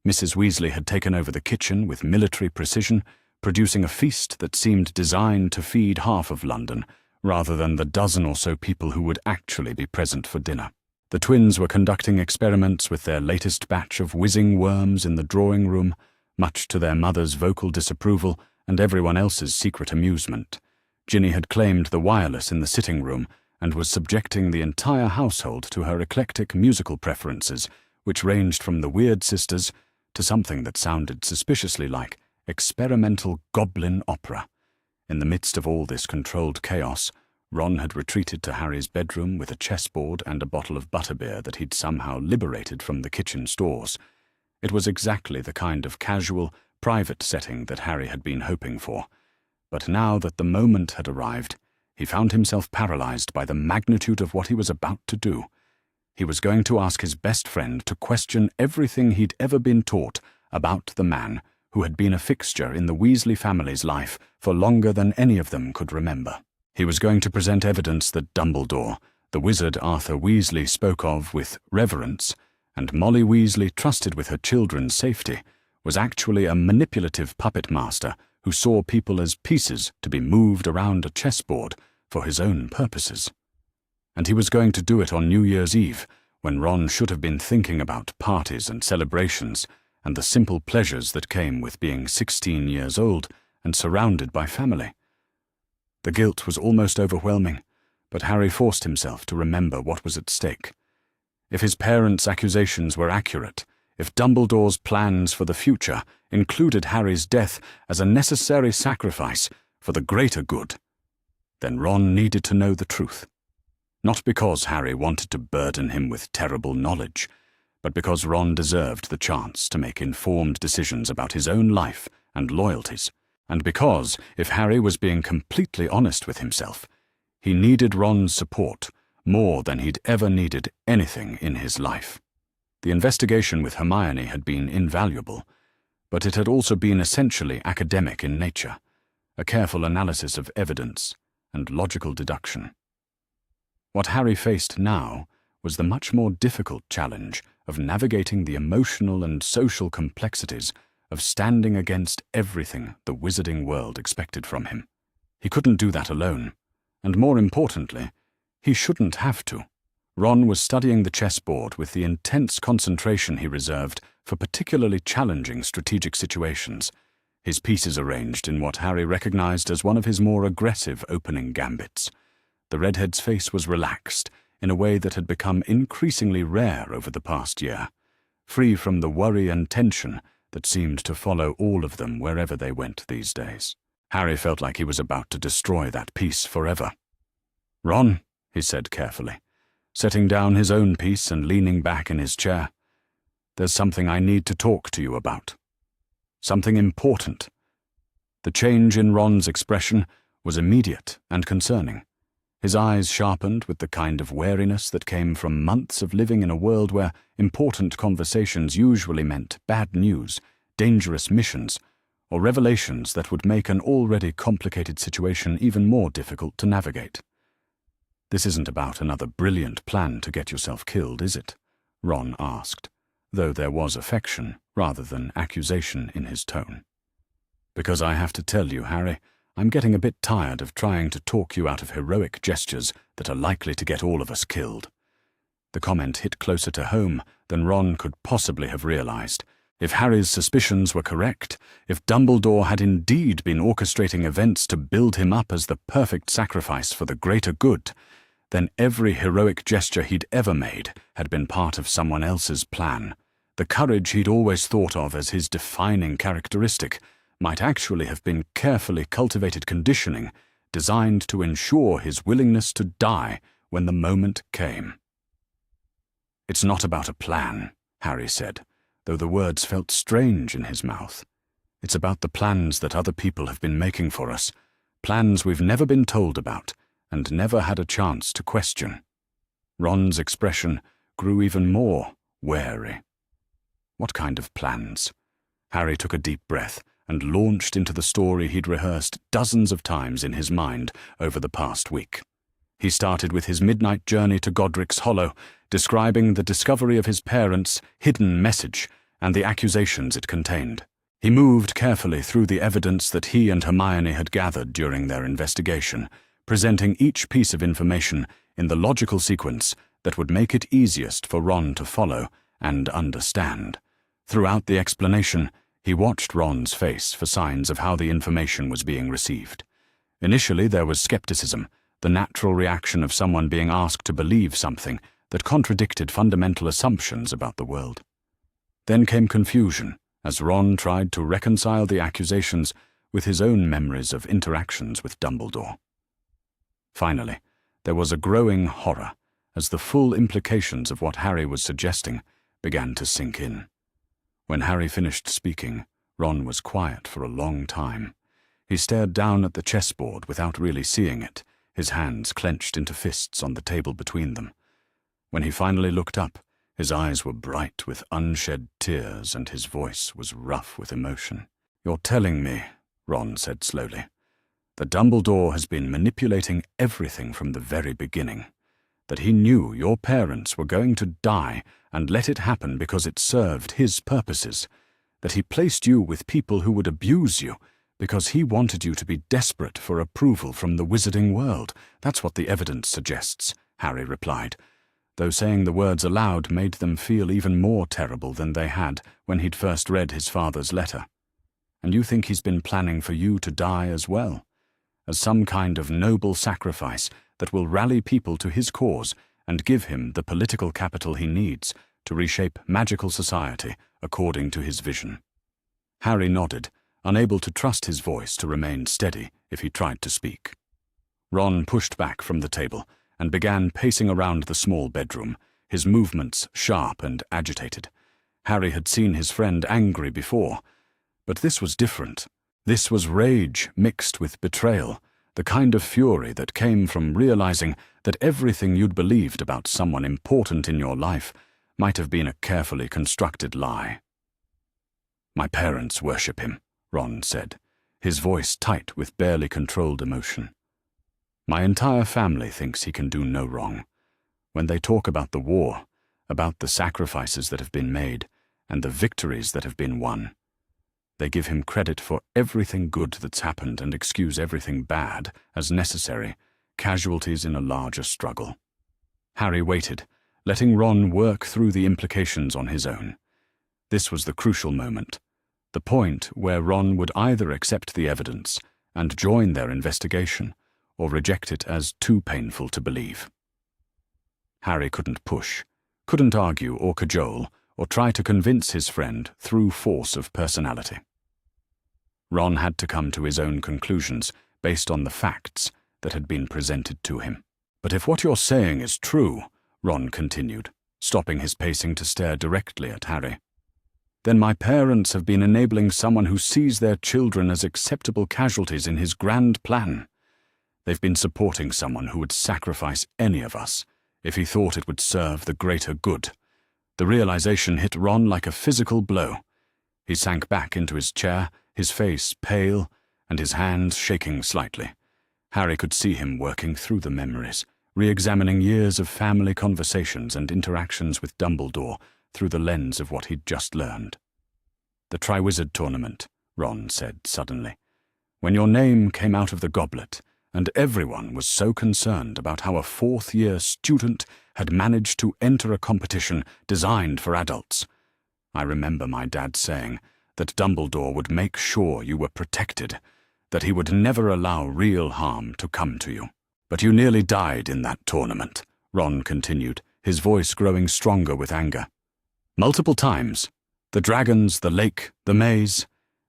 Mrs. Weasley had taken over the kitchen with military precision, producing a feast that seemed designed to feed half of London, rather than the dozen or so people who would actually be present for dinner. The twins were conducting experiments with their latest batch of whizzing worms in the drawing room, much to their mother's vocal disapproval and everyone else's secret amusement. Ginny had claimed the wireless in the sitting room and was subjecting the entire household to her eclectic musical preferences, which ranged from the Weird Sisters to something that sounded suspiciously like experimental goblin opera. In the midst of all this controlled chaos, Ron had retreated to Harry's bedroom with a chessboard and a bottle of butterbeer that he'd somehow liberated from the kitchen stores. It was exactly the kind of casual, private setting that Harry had been hoping for. But now that the moment had arrived, he found himself paralyzed by the magnitude of what he was about to do. He was going to ask his best friend to question everything he'd ever been taught about the man who had been a fixture in the Weasley family's life for longer than any of them could remember. He was going to present evidence that Dumbledore, the wizard Arthur Weasley spoke of with reverence, and Molly Weasley trusted with her children's safety, was actually a manipulative puppet master who saw people as pieces to be moved around a chessboard for his own purposes. And he was going to do it on New Year's Eve, when Ron should have been thinking about parties and celebrations, and the simple pleasures that came with being 16 years old and surrounded by family. The guilt was almost overwhelming, but Harry forced himself to remember what was at stake. If his parents' accusations were accurate, if Dumbledore's plans for the future included Harry's death as a necessary sacrifice for the greater good, then Ron needed to know the truth. Not because Harry wanted to burden him with terrible knowledge, but because Ron deserved the chance to make informed decisions about his own life and loyalties, and because, if Harry was being completely honest with himself, he needed Ron's support more than he'd ever needed anything in his life. The investigation with Hermione had been invaluable, but it had also been essentially academic in nature, a careful analysis of evidence and logical deduction. What Harry faced now was the much more difficult challenge of navigating the emotional and social complexities of standing against everything the wizarding world expected from him. He couldn't do that alone, and more importantly, he shouldn't have to. Ron was studying the chessboard with the intense concentration he reserved for particularly challenging strategic situations, his pieces arranged in what Harry recognized as one of his more aggressive opening gambits. The redhead's face was relaxed in a way that had become increasingly rare over the past year, free from the worry and tension that seemed to follow all of them wherever they went these days. Harry felt like he was about to destroy that piece forever. "Ron," he said carefully, setting down his own piece and leaning back in his chair, "there's something I need to talk to you about. Something important." The change in Ron's expression was immediate and concerning. His eyes sharpened with the kind of wariness that came from months of living in a world where important conversations usually meant bad news, dangerous missions, or revelations that would make an already complicated situation even more difficult to navigate. "This isn't about another brilliant plan to get yourself killed, is it?" Ron asked, though there was affection rather than accusation in his tone. "Because I have to tell you, Harry, I'm getting a bit tired of trying to talk you out of heroic gestures that are likely to get all of us killed." The comment hit closer to home than Ron could possibly have realized. If Harry's suspicions were correct, if Dumbledore had indeed been orchestrating events to build him up as the perfect sacrifice for the greater good, then every heroic gesture he'd ever made had been part of someone else's plan. The courage he'd always thought of as his defining characteristic might actually have been carefully cultivated conditioning designed to ensure his willingness to die when the moment came. "It's not about a plan," Harry said, though the words felt strange in his mouth. "It's about the plans that other people have been making for us, plans we've never been told about and never had a chance to question." Ron's expression grew even more wary. "What kind of plans?" Harry took a deep breath and launched into the story he'd rehearsed dozens of times in his mind over the past week. He started with his midnight journey to Godric's Hollow, describing the discovery of his parents' hidden message and the accusations it contained. He moved carefully through the evidence that he and Hermione had gathered during their investigation, presenting each piece of information in the logical sequence that would make it easiest for Ron to follow and understand. Throughout the explanation, he watched Ron's face for signs of how the information was being received. Initially, there was skepticism, the natural reaction of someone being asked to believe something that contradicted fundamental assumptions about the world. Then came confusion, as Ron tried to reconcile the accusations with his own memories of interactions with Dumbledore. Finally, there was a growing horror as the full implications of what Harry was suggesting began to sink in. When Harry finished speaking, Ron was quiet for a long time. He stared down at the chessboard without really seeing it, his hands clenched into fists on the table between them. When he finally looked up, his eyes were bright with unshed tears and his voice was rough with emotion. "You're telling me," Ron said slowly, "that Dumbledore has been manipulating everything from the very beginning, that he knew your parents were going to die and let it happen because it served his purposes, that he placed you with people who would abuse you because he wanted you to be desperate for approval from the wizarding world." "That's what the evidence suggests," Harry replied. though saying the words aloud made them feel even more terrible than they had when he'd first read his father's letter. "And you think he's been planning for you to die as well, as some kind of noble sacrifice that will rally people to his cause and give him the political capital he needs to reshape magical society according to his vision." Harry nodded, unable to trust his voice to remain steady if he tried to speak. Ron pushed back from the table and began pacing around the small bedroom, his movements sharp and agitated. Harry had seen his friend angry before, but this was different. This was rage mixed with betrayal, the kind of fury that came from realizing that everything you'd believed about someone important in your life might have been a carefully constructed lie. "My parents worship him," Ron said, his voice tight with barely controlled emotion. "My entire family thinks he can do no wrong. When they talk about the war, about the sacrifices that have been made, and the victories that have been won, they give him credit for everything good that's happened and excuse everything bad as necessary, casualties in a larger struggle." Harry waited, letting Ron work through the implications on his own. This was the crucial moment, the point where Ron would either accept the evidence and join their investigation, or reject it as too painful to believe. Harry couldn't push, couldn't argue or cajole, or try to convince his friend through force of personality. Ron had to come to his own conclusions based on the facts that had been presented to him. "But if what you're saying is true," Ron continued, stopping his pacing to stare directly at Harry, "then my parents have been enabling someone who sees their children as acceptable casualties in his grand plan. They've been supporting someone who would sacrifice any of us if he thought it would serve the greater good." The realization hit Ron like a physical blow. He sank back into his chair, his face pale and his hands shaking slightly. Harry could see him working through the memories, re-examining years of family conversations and interactions with Dumbledore through the lens of what he'd just learned. "The Triwizard Tournament," Ron said suddenly. "When your name came out of the goblet, and everyone was so concerned about how a fourth-year student had managed to enter a competition designed for adults. I remember my dad saying that Dumbledore would make sure you were protected, that he would never allow real harm to come to you. But you nearly died in that tournament," Ron continued, his voice growing stronger with anger. "Multiple times. The dragons, the lake, the maze.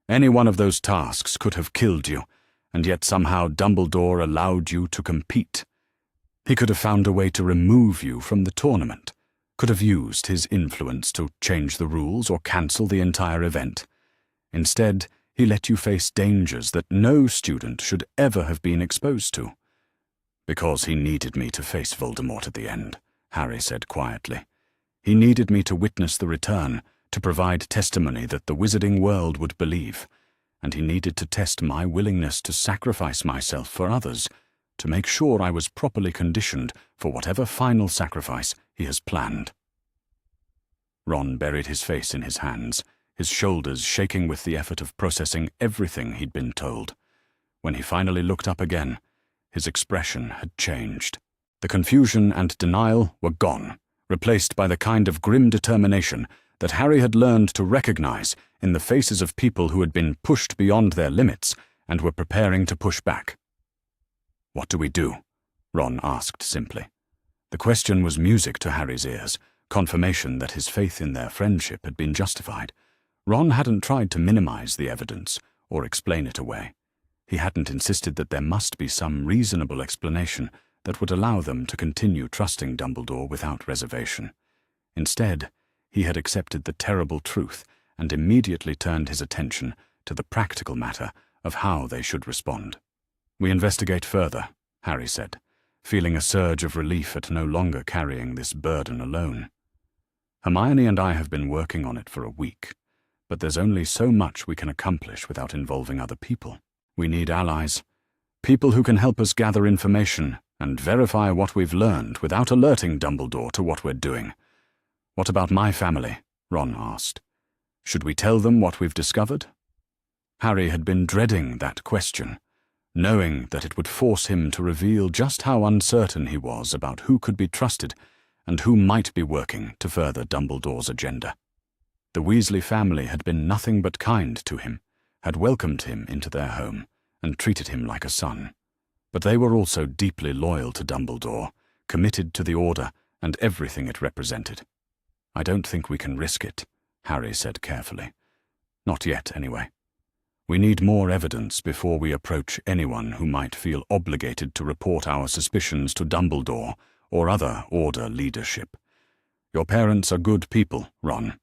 Any one of those tasks could have killed you, and yet somehow Dumbledore allowed you to compete. He could have found a way to remove you from the tournament, could have used his influence to change the rules or cancel the entire event. Instead, he let you face dangers that no student should ever have been exposed to." "Because he needed me to face Voldemort at the end," Harry said quietly. "He needed me to witness the return, to provide testimony that the wizarding world would believe. And he needed to test my willingness to sacrifice myself for others, to make sure I was properly conditioned for whatever final sacrifice he has planned." Ron buried his face in his hands, his shoulders shaking with the effort of processing everything he'd been told. When he finally looked up again, his expression had changed. The confusion and denial were gone, replaced by the kind of grim determination that Harry had learned to recognize in the faces of people who had been pushed beyond their limits and were preparing to push back. "What do we do?" Ron asked simply. The question was music to Harry's ears, confirmation that his faith in their friendship had been justified. Ron hadn't tried to minimize the evidence or explain it away. He hadn't insisted that there must be some reasonable explanation that would allow them to continue trusting Dumbledore without reservation. Instead, he had accepted the terrible truth and immediately turned his attention to the practical matter of how they should respond. "We investigate further," Harry said, feeling a surge of relief at no longer carrying this burden alone. "Hermione and I have been working on it for a week, but there's only so much we can accomplish without involving other people. We need allies, people who can help us gather information and verify what we've learned without alerting Dumbledore to what we're doing." "What about my family?" Ron asked. "Should we tell them what we've discovered?" Harry had been dreading that question, knowing that it would force him to reveal just how uncertain he was about who could be trusted and who might be working to further Dumbledore's agenda. The Weasley family had been nothing but kind to him, had welcomed him into their home, and treated him like a son. But they were also deeply loyal to Dumbledore, committed to the Order and everything it represented. "I don't think we can risk it," Harry said carefully. "Not yet, anyway. We need more evidence before we approach anyone who might feel obligated to report our suspicions to Dumbledore or other Order leadership. Your parents are good people, Ron,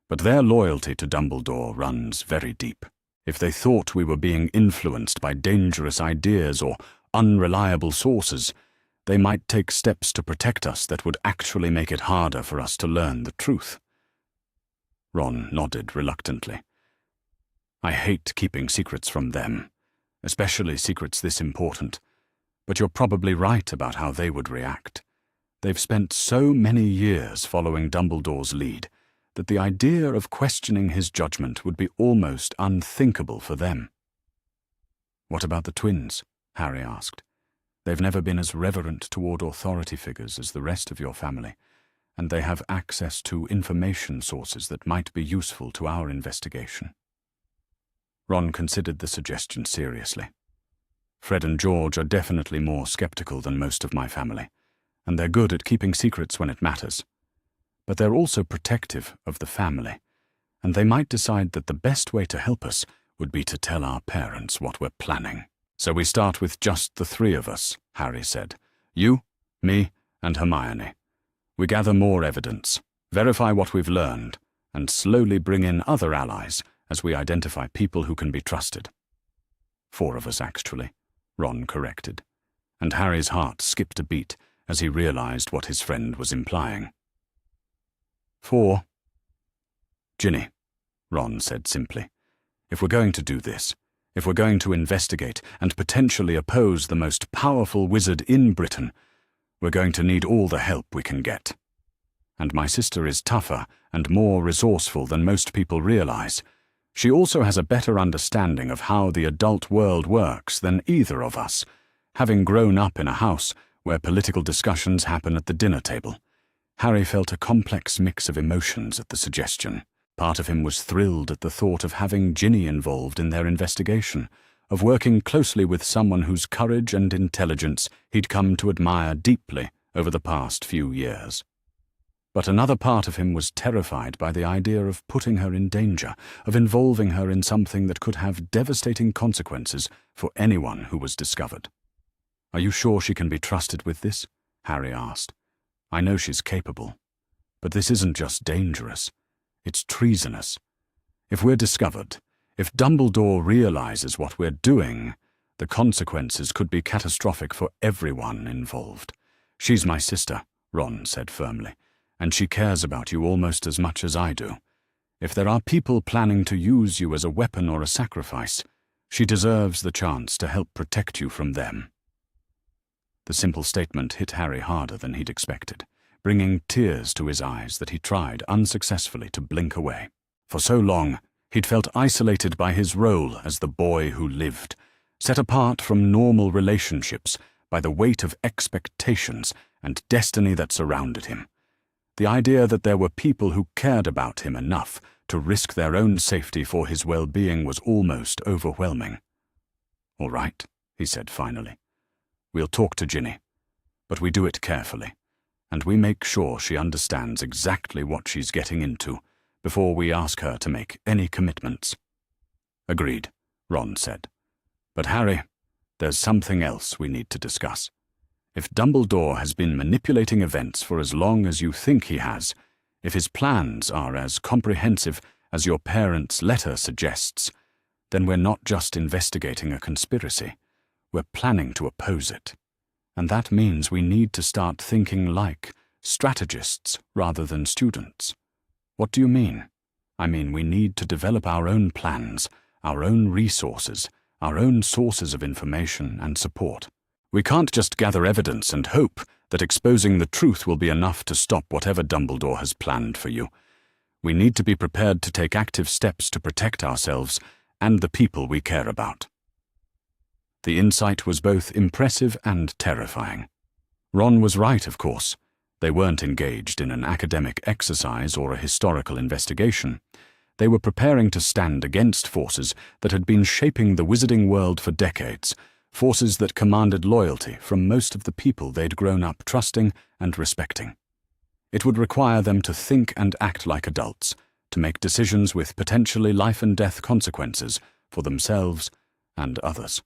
but their loyalty to Dumbledore runs very deep. If they thought we were being influenced by dangerous ideas or unreliable sources, they might take steps to protect us that would actually make it harder for us to learn the truth." Ron nodded reluctantly. "I hate keeping secrets from them, especially secrets this important, but you're probably right about how they would react. They've spent so many years following Dumbledore's lead that the idea of questioning his judgment would be almost unthinkable for them." "What about the twins?" Harry asked. "They've never been as reverent toward authority figures as the rest of your family, and they have access to information sources that might be useful to our investigation." Ron considered the suggestion seriously. "Fred and George are definitely more skeptical than most of my family, and they're good at keeping secrets when it matters. But they're also protective of the family, and they might decide that the best way to help us would be to tell our parents what we're planning. So we start with just the three of us," Harry said. "You, me, and Hermione. We gather more evidence, verify what we've learned, and slowly bring in other allies as we identify people who can be trusted." "4 of us, actually," Ron corrected, and Harry's heart skipped a beat as he realized what his friend was implying. 4. "Ginny," Ron said simply. "If we're going to do this, if we're going to investigate and potentially oppose the most powerful wizard in Britain, we're going to need all the help we can get. And my sister is tougher and more resourceful than most people realize. She also has a better understanding of how the adult world works than either of us, having grown up in a house where political discussions happen at the dinner table." Harry felt a complex mix of emotions at the suggestion. Part of him was thrilled at the thought of having Ginny involved in their investigation, of working closely with someone whose courage and intelligence he'd come to admire deeply over the past few years. But another part of him was terrified by the idea of putting her in danger, of involving her in something that could have devastating consequences for anyone who was discovered. "Are you sure she can be trusted with this?" Harry asked. "I know she's capable, but this isn't just dangerous. It's treasonous. If we're discovered, if Dumbledore realizes what we're doing, the consequences could be catastrophic for everyone involved. She's my sister," Ron said firmly, "and she cares about you almost as much as I do. If there are people planning to use you as a weapon or a sacrifice, she deserves the chance to help protect you from them." The simple statement hit Harry harder than he'd expected, bringing tears to his eyes that he tried unsuccessfully to blink away. For so long, he'd felt isolated by his role as the boy who lived, set apart from normal relationships by the weight of expectations and destiny that surrounded him. The idea that there were people who cared about him enough to risk their own safety for his well-being was almost overwhelming. "All right," he said finally. "We'll talk to Ginny, but we do it carefully, and we make sure she understands exactly what she's getting into before we ask her to make any commitments." "Agreed," Ron said. "But Harry, there's something else we need to discuss. If Dumbledore has been manipulating events for as long as you think he has, if his plans are as comprehensive as your parents' letter suggests, then we're not just investigating a conspiracy. We're planning to oppose it. And that means we need to start thinking like strategists rather than students." "What do you mean?" "I mean we need to develop our own plans, our own resources, our own sources of information and support. We can't just gather evidence and hope that exposing the truth will be enough to stop whatever Dumbledore has planned for you. We need to be prepared to take active steps to protect ourselves and the people we care about." The insight was both impressive and terrifying. Ron was right, of course. They weren't engaged in an academic exercise or a historical investigation. They were preparing to stand against forces that had been shaping the wizarding world for decades, forces that commanded loyalty from most of the people they'd grown up trusting and respecting. It would require them to think and act like adults, to make decisions with potentially life-and-death consequences for themselves and others.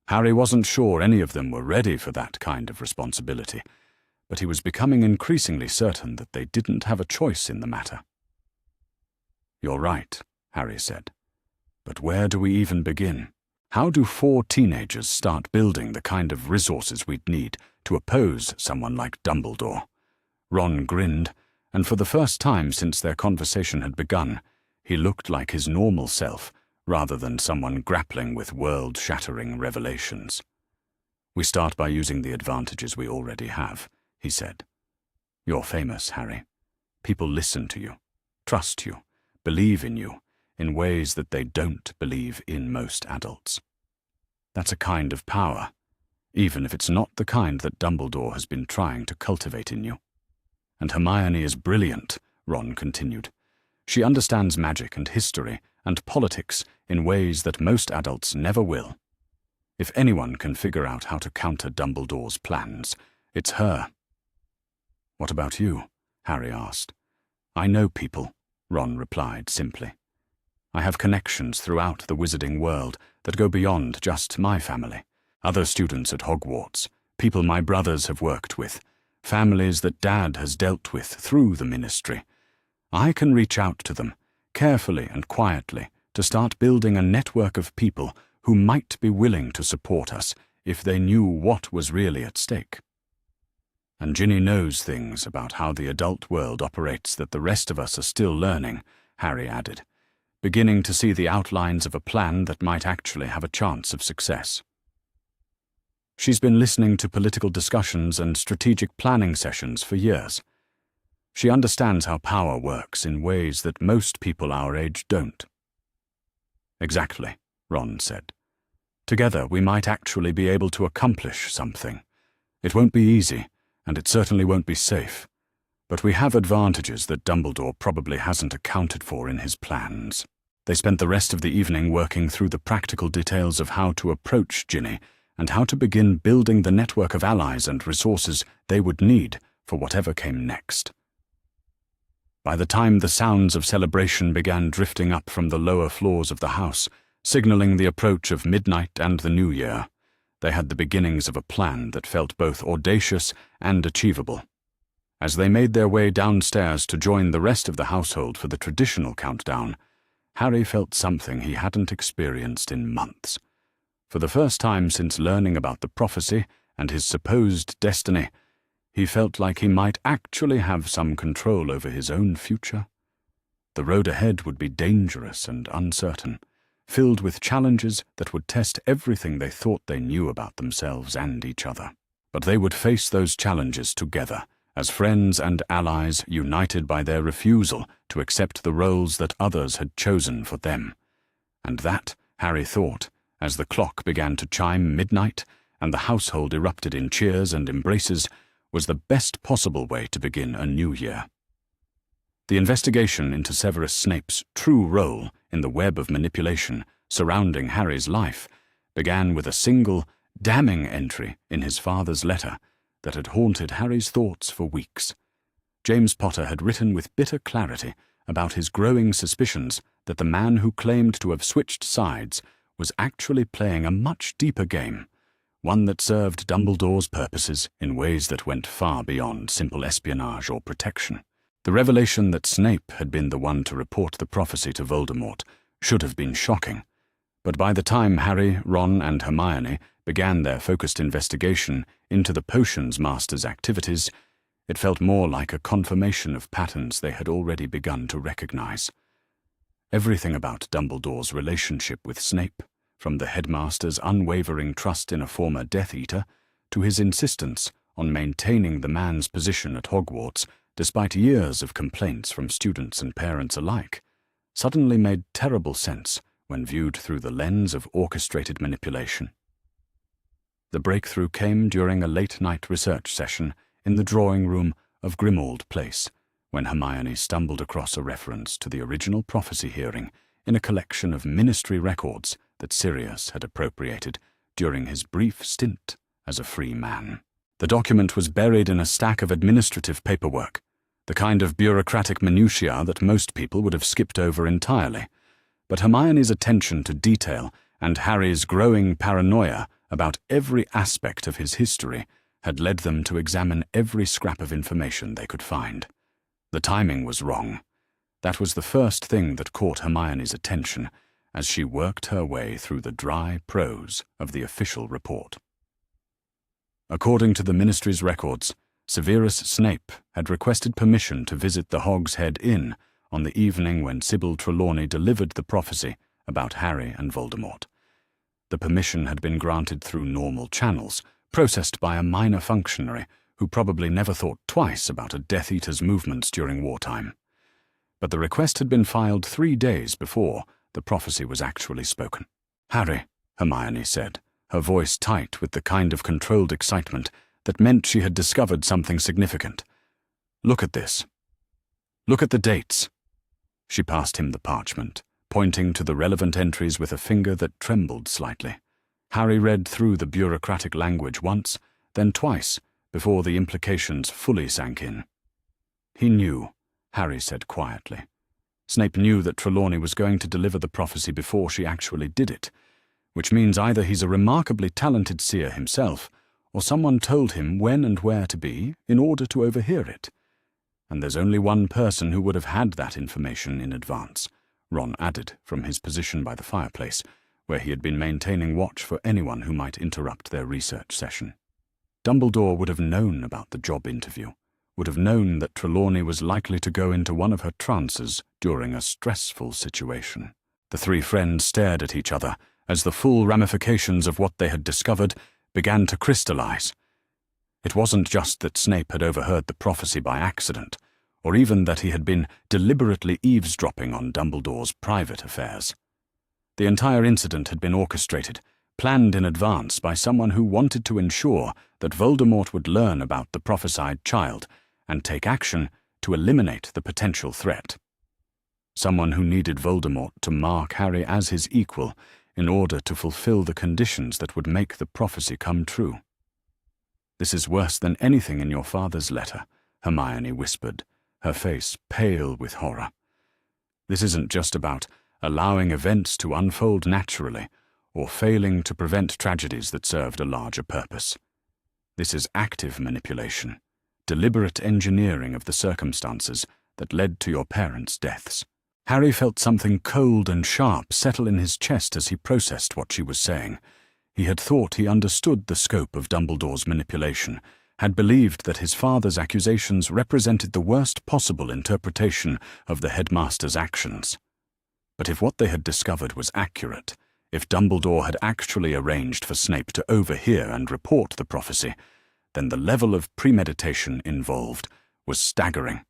Harry wasn't sure any of them were ready for that kind of responsibility, but he was becoming increasingly certain that they didn't have a choice in the matter. "You're right," Harry said. "But where do we even begin? How do 4 teenagers start building the kind of resources we'd need to oppose someone like Dumbledore?" Ron grinned, and for the first time since their conversation had begun, he looked like his normal self rather than someone grappling with world-shattering revelations. "We start by using the advantages we already have," he said. "You're famous, Harry. People listen to you, trust you, believe in you in ways that they don't believe in most adults. That's a kind of power, even if it's not the kind that Dumbledore has been trying to cultivate in you. And Hermione is brilliant," Ron continued. "She understands magic and history and politics in ways that most adults never will. If anyone can figure out how to counter Dumbledore's plans, it's her." "What about you?" Harry asked. "I know people," Ron replied simply. "I have connections throughout the wizarding world that go beyond just my family. Other students at Hogwarts, people my brothers have worked with, families that Dad has dealt with through the ministry. I can reach out to them, carefully and quietly, to start building a network of people who might be willing to support us if they knew what was really at stake. And Ginny knows things about how the adult world operates that the rest of us are still learning," Harry added, beginning to see the outlines of a plan that might actually have a chance of success. "She's been listening to political discussions and strategic planning sessions for years. She understands how power works in ways that most people our age don't." "Exactly," Ron said. "Together we might actually be able to accomplish something. It won't be easy, and it certainly won't be safe. But we have advantages that Dumbledore probably hasn't accounted for in his plans." They spent the rest of the evening working through the practical details of how to approach Ginny and how to begin building the network of allies and resources they would need for whatever came next. By the time the sounds of celebration began drifting up from the lower floors of the house, signaling the approach of midnight and the new year, they had the beginnings of a plan that felt both audacious and achievable. As they made their way downstairs to join the rest of the household for the traditional countdown, Harry felt something he hadn't experienced in months. For the first time since learning about the prophecy and his supposed destiny, he felt like he might actually have some control over his own future. The road ahead would be dangerous and uncertain, filled with challenges that would test everything they thought they knew about themselves and each other. But they would face those challenges together, as friends and allies united by their refusal to accept the roles that others had chosen for them. And that, Harry thought, as the clock began to chime midnight and the household erupted in cheers and embraces, was the best possible way to begin a new year. The investigation into Severus Snape's true role in the web of manipulation surrounding Harry's life began with a single, damning entry in his father's letter that had haunted Harry's thoughts for weeks. James Potter had written with bitter clarity about his growing suspicions that the man who claimed to have switched sides was actually playing a much deeper game, one that served Dumbledore's purposes in ways that went far beyond simple espionage or protection. The revelation that Snape had been the one to report the prophecy to Voldemort should have been shocking, but by the time Harry, Ron, and Hermione began their focused investigation into the Potions Master's activities, it felt more like a confirmation of patterns they had already begun to recognize. Everything about Dumbledore's relationship with Snape, from the headmaster's unwavering trust in a former Death Eater to his insistence on maintaining the man's position at Hogwarts despite years of complaints from students and parents alike, suddenly made terrible sense when viewed through the lens of orchestrated manipulation. The breakthrough came during a late-night research session in the drawing room of Grimmauld Place when Hermione stumbled across a reference to the original prophecy hearing in a collection of ministry records that Sirius had appropriated during his brief stint as a free man. The document was buried in a stack of administrative paperwork, the kind of bureaucratic minutiae that most people would have skipped over entirely. But Hermione's attention to detail and Harry's growing paranoia about every aspect of his history had led them to examine every scrap of information they could find. The timing was wrong. That was the first thing that caught Hermione's attention as she worked her way through the dry prose of the official report. According to the Ministry's records, Severus Snape had requested permission to visit the Hog's Head Inn on the evening when Sybil Trelawney delivered the prophecy about Harry and Voldemort. The permission had been granted through normal channels, processed by a minor functionary who probably never thought twice about a Death Eater's movements during wartime. But the request had been filed 3 days before the prophecy was actually spoken. "Harry," Hermione said, her voice tight with the kind of controlled excitement that meant she had discovered something significant. "Look at this. Look at the dates." She passed him the parchment, pointing to the relevant entries with a finger that trembled slightly. Harry read through the bureaucratic language once, then twice, before the implications fully sank in. He knew, Harry said quietly. Snape knew that Trelawney was going to deliver the prophecy before she actually did it, which means either he's a remarkably talented seer himself, or someone told him when and where to be in order to overhear it. And there's only one person who would have had that information in advance, Ron added from his position by the fireplace, where he had been maintaining watch for anyone who might interrupt their research session. Dumbledore would have known about the job interview, would have known that Trelawney was likely to go into one of her trances during a stressful situation. The three friends stared at each other as the full ramifications of what they had discovered began to crystallize. It wasn't just that Snape had overheard the prophecy by accident, or even that he had been deliberately eavesdropping on Dumbledore's private affairs. The entire incident had been orchestrated, planned in advance by someone who wanted to ensure that Voldemort would learn about the prophesied child and take action to eliminate the potential threat. Someone who needed Voldemort to mark Harry as his equal in order to fulfill the conditions that would make the prophecy come true. "This is worse than anything in your father's letter," Hermione whispered, her face pale with horror. "This isn't just about allowing events to unfold naturally or failing to prevent tragedies that served a larger purpose. This is active manipulation, deliberate engineering of the circumstances that led to your parents' deaths." Harry felt something cold and sharp settle in his chest as he processed what she was saying. He had thought he understood the scope of Dumbledore's manipulation, had believed that his father's accusations represented the worst possible interpretation of the headmaster's actions. But if what they had discovered was accurate, if Dumbledore had actually arranged for Snape to overhear and report the prophecy, then the level of premeditation involved was staggering.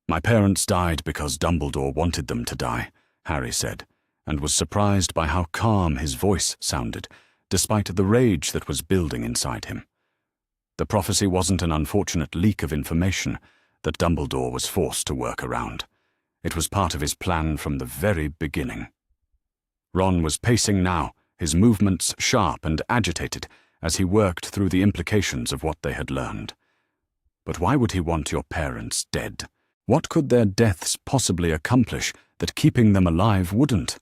"My parents died because Dumbledore wanted them to die," Harry said, and was surprised by how calm his voice sounded, despite the rage that was building inside him. The prophecy wasn't an unfortunate leak of information that Dumbledore was forced to work around. It was part of his plan from the very beginning. Ron was pacing now, his movements sharp and agitated as he worked through the implications of what they had learned. "But why would he want your parents dead? What could their deaths possibly accomplish that keeping them alive wouldn't?"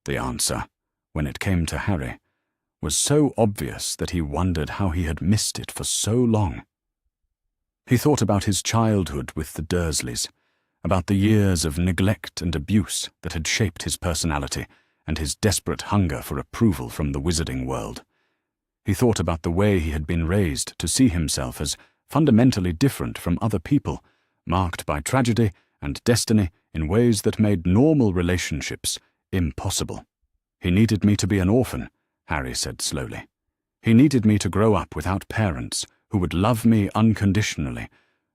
The answer, when it came to Harry, was so obvious that he wondered how he had missed it for so long. He thought about his childhood with the Dursleys, about the years of neglect and abuse that had shaped his personality and his desperate hunger for approval from the wizarding world. He thought about the way he had been raised to see himself as fundamentally different from other people, marked by tragedy and destiny in ways that made normal relationships impossible. "He needed me to be an orphan," Harry said slowly. "He needed me to grow up without parents who would love me unconditionally,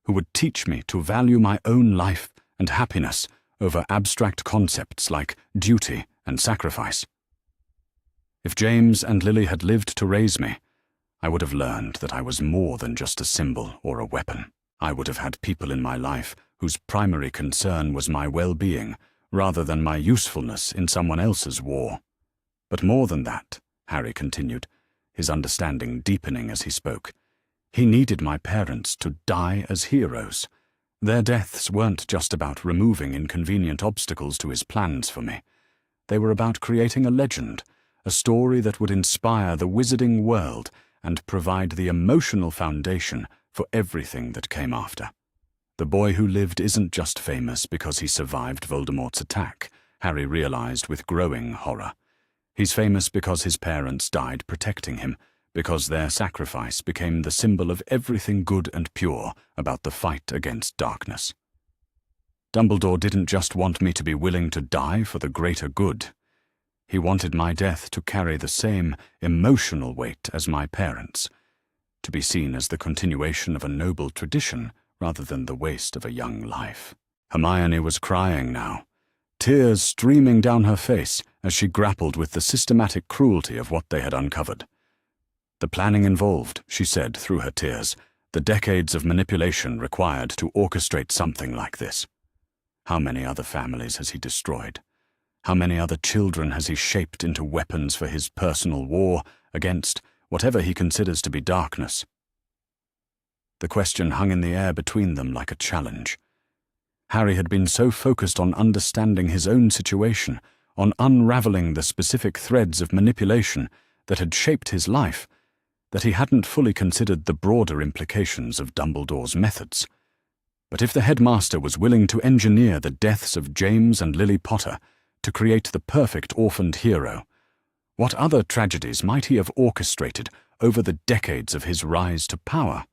who would teach me to value my own life and happiness over abstract concepts like duty and sacrifice. If James and Lily had lived to raise me, I would have learned that I was more than just a symbol or a weapon. I would have had people in my life whose primary concern was my well-being, rather than my usefulness in someone else's war. But more than that, Harry continued, his understanding deepening as he spoke, he needed my parents to die as heroes. Their deaths weren't just about removing inconvenient obstacles to his plans for me. They were about creating a legend, a story that would inspire the wizarding world and provide the emotional foundation for everything that came after. The boy who lived isn't just famous because he survived Voldemort's attack, Harry realized with growing horror. He's famous because his parents died protecting him, because their sacrifice became the symbol of everything good and pure about the fight against darkness. Dumbledore didn't just want me to be willing to die for the greater good. He wanted my death to carry the same emotional weight as my parents', to be seen as the continuation of a noble tradition rather than the waste of a young life. Hermione was crying now, tears streaming down her face as she grappled with the systematic cruelty of what they had uncovered. The planning involved, she said through her tears, the decades of manipulation required to orchestrate something like this. How many other families has he destroyed? How many other children has he shaped into weapons for his personal war against whatever he considers to be darkness? The question hung in the air between them like a challenge. Harry had been so focused on understanding his own situation, on unraveling the specific threads of manipulation that had shaped his life, that he hadn't fully considered the broader implications of Dumbledore's methods. But if the headmaster was willing to engineer the deaths of James and Lily Potter to create the perfect orphaned hero, what other tragedies might he have orchestrated over the decades of his rise to power?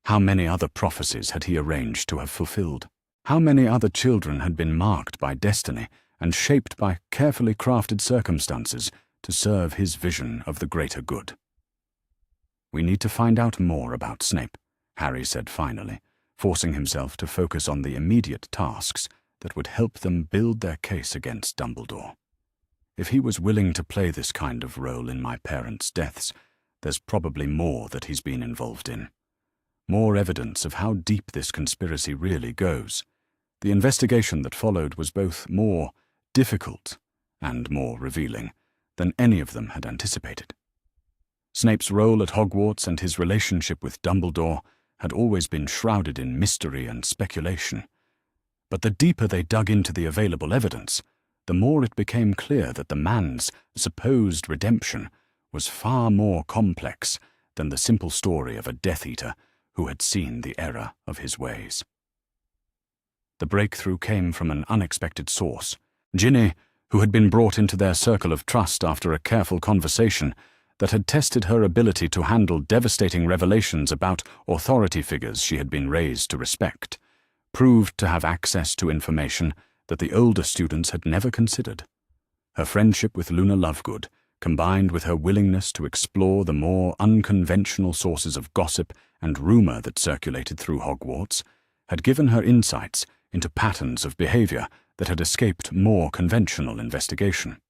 How many other prophecies had he arranged to have fulfilled? How many other children had been marked by destiny and shaped by carefully crafted circumstances to serve his vision of the greater good? "We need to find out more about Snape," Harry said finally, forcing himself to focus on the immediate tasks that would help them build their case against Dumbledore. If he was willing to play this kind of role in my parents' deaths, there's probably more that he's been involved in. More evidence of how deep this conspiracy really goes. The investigation that followed was both more difficult and more revealing than any of them had anticipated. Snape's role at Hogwarts and his relationship with Dumbledore had always been shrouded in mystery and speculation. But the deeper they dug into the available evidence, the more it became clear that the man's supposed redemption was far more complex than the simple story of a Death Eater who had seen the error of his ways. The breakthrough came from an unexpected source. Ginny, who had been brought into their circle of trust after a careful conversation that had tested her ability to handle devastating revelations about authority figures she had been raised to respect, proved to have access to information that the older students had never considered. Her friendship with Luna Lovegood, combined with her willingness to explore the more unconventional sources of gossip and rumor that circulated through Hogwarts, had given her insights into patterns of behavior that had escaped more conventional investigation.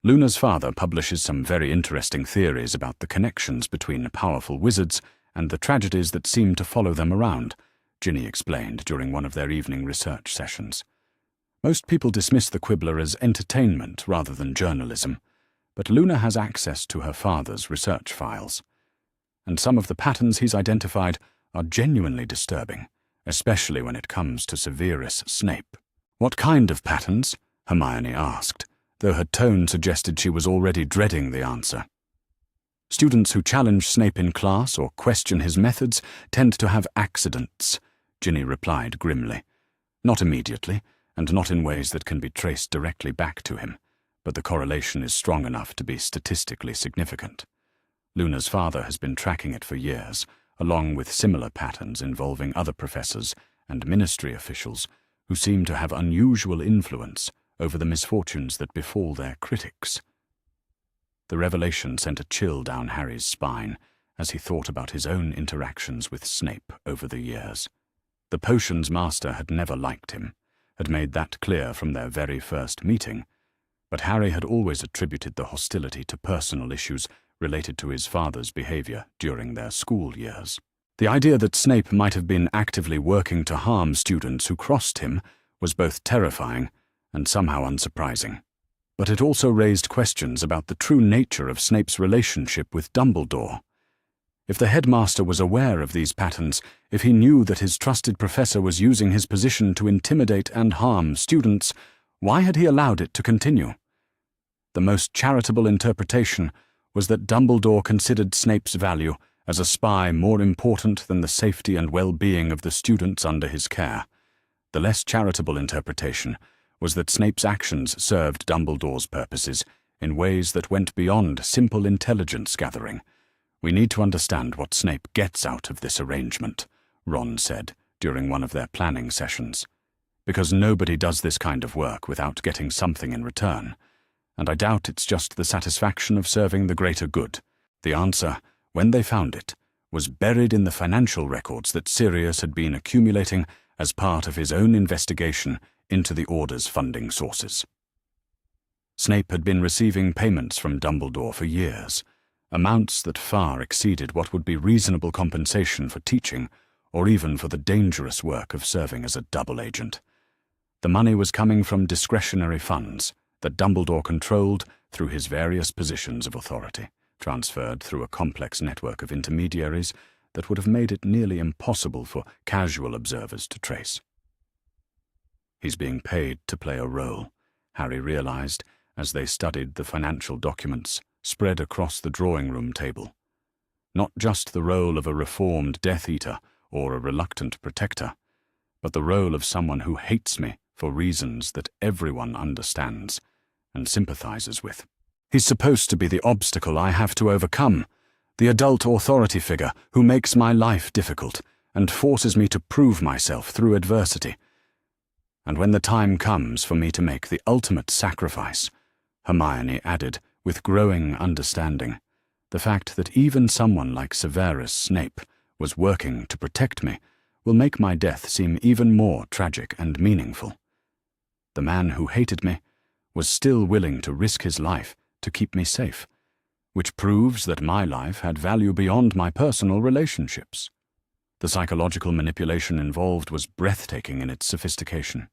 Luna's father publishes some very interesting theories about the connections between powerful wizards and the tragedies that seem to follow them around, Ginny explained during one of their evening research sessions. Most people dismiss the Quibbler as entertainment rather than journalism, but Luna has access to her father's research files. And some of the patterns he's identified are genuinely disturbing, especially when it comes to Severus Snape. "What kind of patterns?" Hermione asked, though her tone suggested she was already dreading the answer. "Students who challenge Snape in class or question his methods tend to have accidents," Ginny replied grimly. "Not immediately, and not in ways that can be traced directly back to him, but the correlation is strong enough to be statistically significant. Luna's father has been tracking it for years, along with similar patterns involving other professors and ministry officials who seem to have unusual influence over the misfortunes that befall their critics." The revelation sent a chill down Harry's spine as he thought about his own interactions with Snape over the years. The potions master had never liked him, had made that clear from their very first meeting, but Harry had always attributed the hostility to personal issues related to his father's behavior during their school years. The idea that Snape might have been actively working to harm students who crossed him was both terrifying and somehow unsurprising. But it also raised questions about the true nature of Snape's relationship with Dumbledore. If the headmaster was aware of these patterns, if he knew that his trusted professor was using his position to intimidate and harm students, why had he allowed it to continue? The most charitable interpretation was that Dumbledore considered Snape's value as a spy more important than the safety and well-being of the students under his care. The less charitable interpretation was that Snape's actions served Dumbledore's purposes in ways that went beyond simple intelligence gathering. "We need to understand what Snape gets out of this arrangement," Ron said during one of their planning sessions, "because nobody does this kind of work without getting something in return, and I doubt it's just the satisfaction of serving the greater good." The answer, when they found it, was buried in the financial records that Sirius had been accumulating as part of his own investigation into the Order's funding sources. Snape had been receiving payments from Dumbledore for years, amounts that far exceeded what would be reasonable compensation for teaching or even for the dangerous work of serving as a double agent. The money was coming from discretionary funds that Dumbledore controlled through his various positions of authority, transferred through a complex network of intermediaries that would have made it nearly impossible for casual observers to trace. "He's being paid to play a role," Harry realized as they studied the financial documents spread across the drawing-room table. Not just the role of a reformed Death Eater or a reluctant protector, but the role of someone who hates me for reasons that everyone understands and sympathizes with. "He's supposed to be the obstacle I have to overcome, the adult authority figure who makes my life difficult and forces me to prove myself through adversity. And when the time comes for me to make the ultimate sacrifice," Hermione added with growing understanding, "the fact that even someone like Severus Snape was working to protect me will make my death seem even more tragic and meaningful. The man who hated me was still willing to risk his life to keep me safe, which proves that my life had value beyond my personal relationships." The psychological manipulation involved was breathtaking in its sophistication.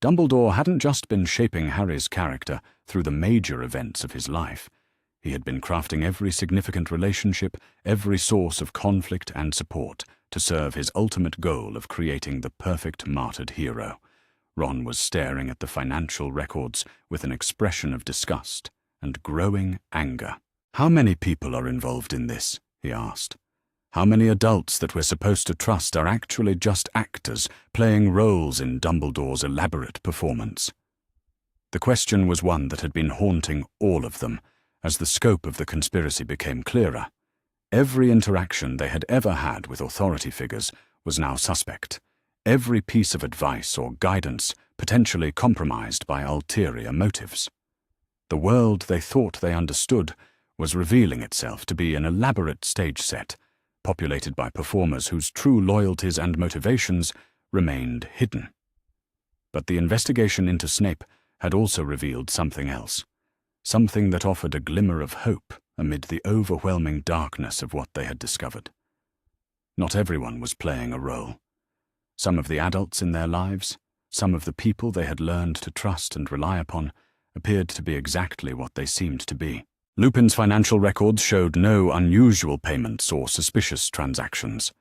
Dumbledore hadn't just been shaping Harry's character through the major events of his life. He had been crafting every significant relationship, every source of conflict and support to serve his ultimate goal of creating the perfect martyred hero. Ron was staring at the financial records with an expression of disgust and growing anger. "How many people are involved in this?" he asked. "How many adults that we're supposed to trust are actually just actors playing roles in Dumbledore's elaborate performance?" The question was one that had been haunting all of them as the scope of the conspiracy became clearer. Every interaction they had ever had with authority figures was now suspect. Every piece of advice or guidance potentially compromised by ulterior motives. The world they thought they understood was revealing itself to be an elaborate stage set, populated by performers whose true loyalties and motivations remained hidden. But the investigation into Snape had also revealed something else, something that offered a glimmer of hope amid the overwhelming darkness of what they had discovered. Not everyone was playing a role. Some of the adults in their lives, some of the people they had learned to trust and rely upon, appeared to be exactly what they seemed to be. Lupin's financial records showed no unusual payments or suspicious transactions.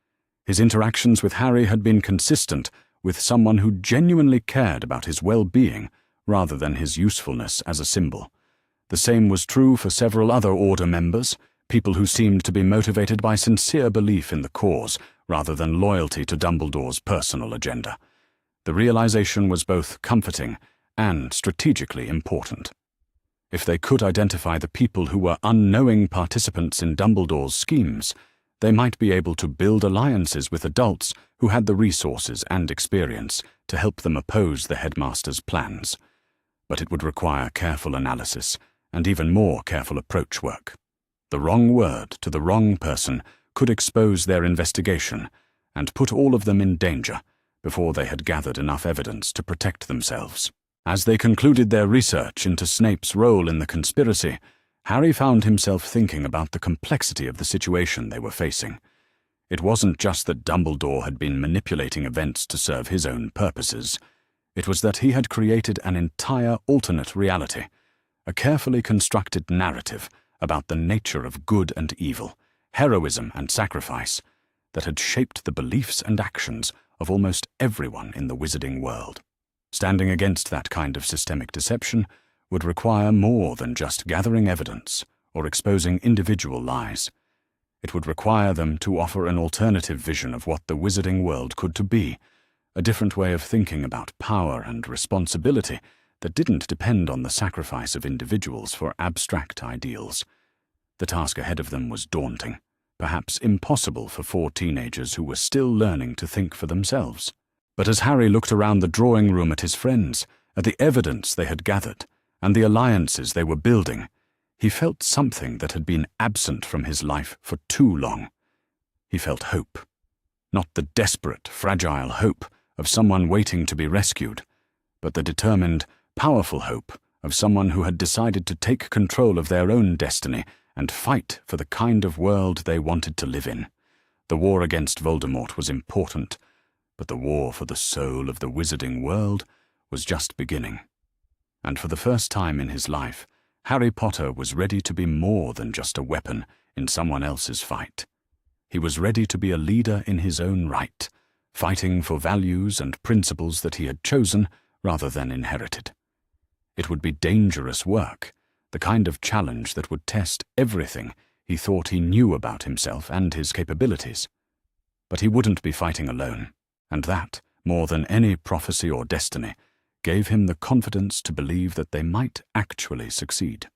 His interactions with Harry had been consistent with someone who genuinely cared about his well-being rather than his usefulness as a symbol. The same was true for several other Order members, people who seemed to be motivated by sincere belief in the cause rather than loyalty to Dumbledore's personal agenda. The realization was both comforting and strategically important. If they could identify the people who were unknowing participants in Dumbledore's schemes, they might be able to build alliances with adults who had the resources and experience to help them oppose the headmaster's plans. But it would require careful analysis and even more careful approach work. The wrong word to the wrong person could expose their investigation and put all of them in danger before they had gathered enough evidence to protect themselves. As they concluded their research into Snape's role in the conspiracy, Harry found himself thinking about the complexity of the situation they were facing. It wasn't just that Dumbledore had been manipulating events to serve his own purposes. It was that he had created an entire alternate reality, a carefully constructed narrative about the nature of good and evil, heroism and sacrifice, that had shaped the beliefs and actions of almost everyone in the wizarding world. Standing against that kind of systemic deception would require more than just gathering evidence or exposing individual lies. It would require them to offer an alternative vision of what the wizarding world could to be, a different way of thinking about power and responsibility that didn't depend on the sacrifice of individuals for abstract ideals. The task ahead of them was daunting, perhaps impossible for 4 teenagers who were still learning to think for themselves. But as Harry looked around the drawing room at his friends, at the evidence they had gathered, and the alliances they were building, he felt something that had been absent from his life for too long. He felt hope. Not the desperate, fragile hope of someone waiting to be rescued, but the determined, powerful hope of someone who had decided to take control of their own destiny and fight for the kind of world they wanted to live in. The war against Voldemort was important, but the war for the soul of the wizarding world was just beginning. And for the first time in his life, Harry Potter was ready to be more than just a weapon in someone else's fight. He was ready to be a leader in his own right, fighting for values and principles that he had chosen rather than inherited. It would be dangerous work, the kind of challenge that would test everything he thought he knew about himself and his capabilities. But he wouldn't be fighting alone, and that, more than any prophecy or destiny, gave him the confidence to believe that they might actually succeed.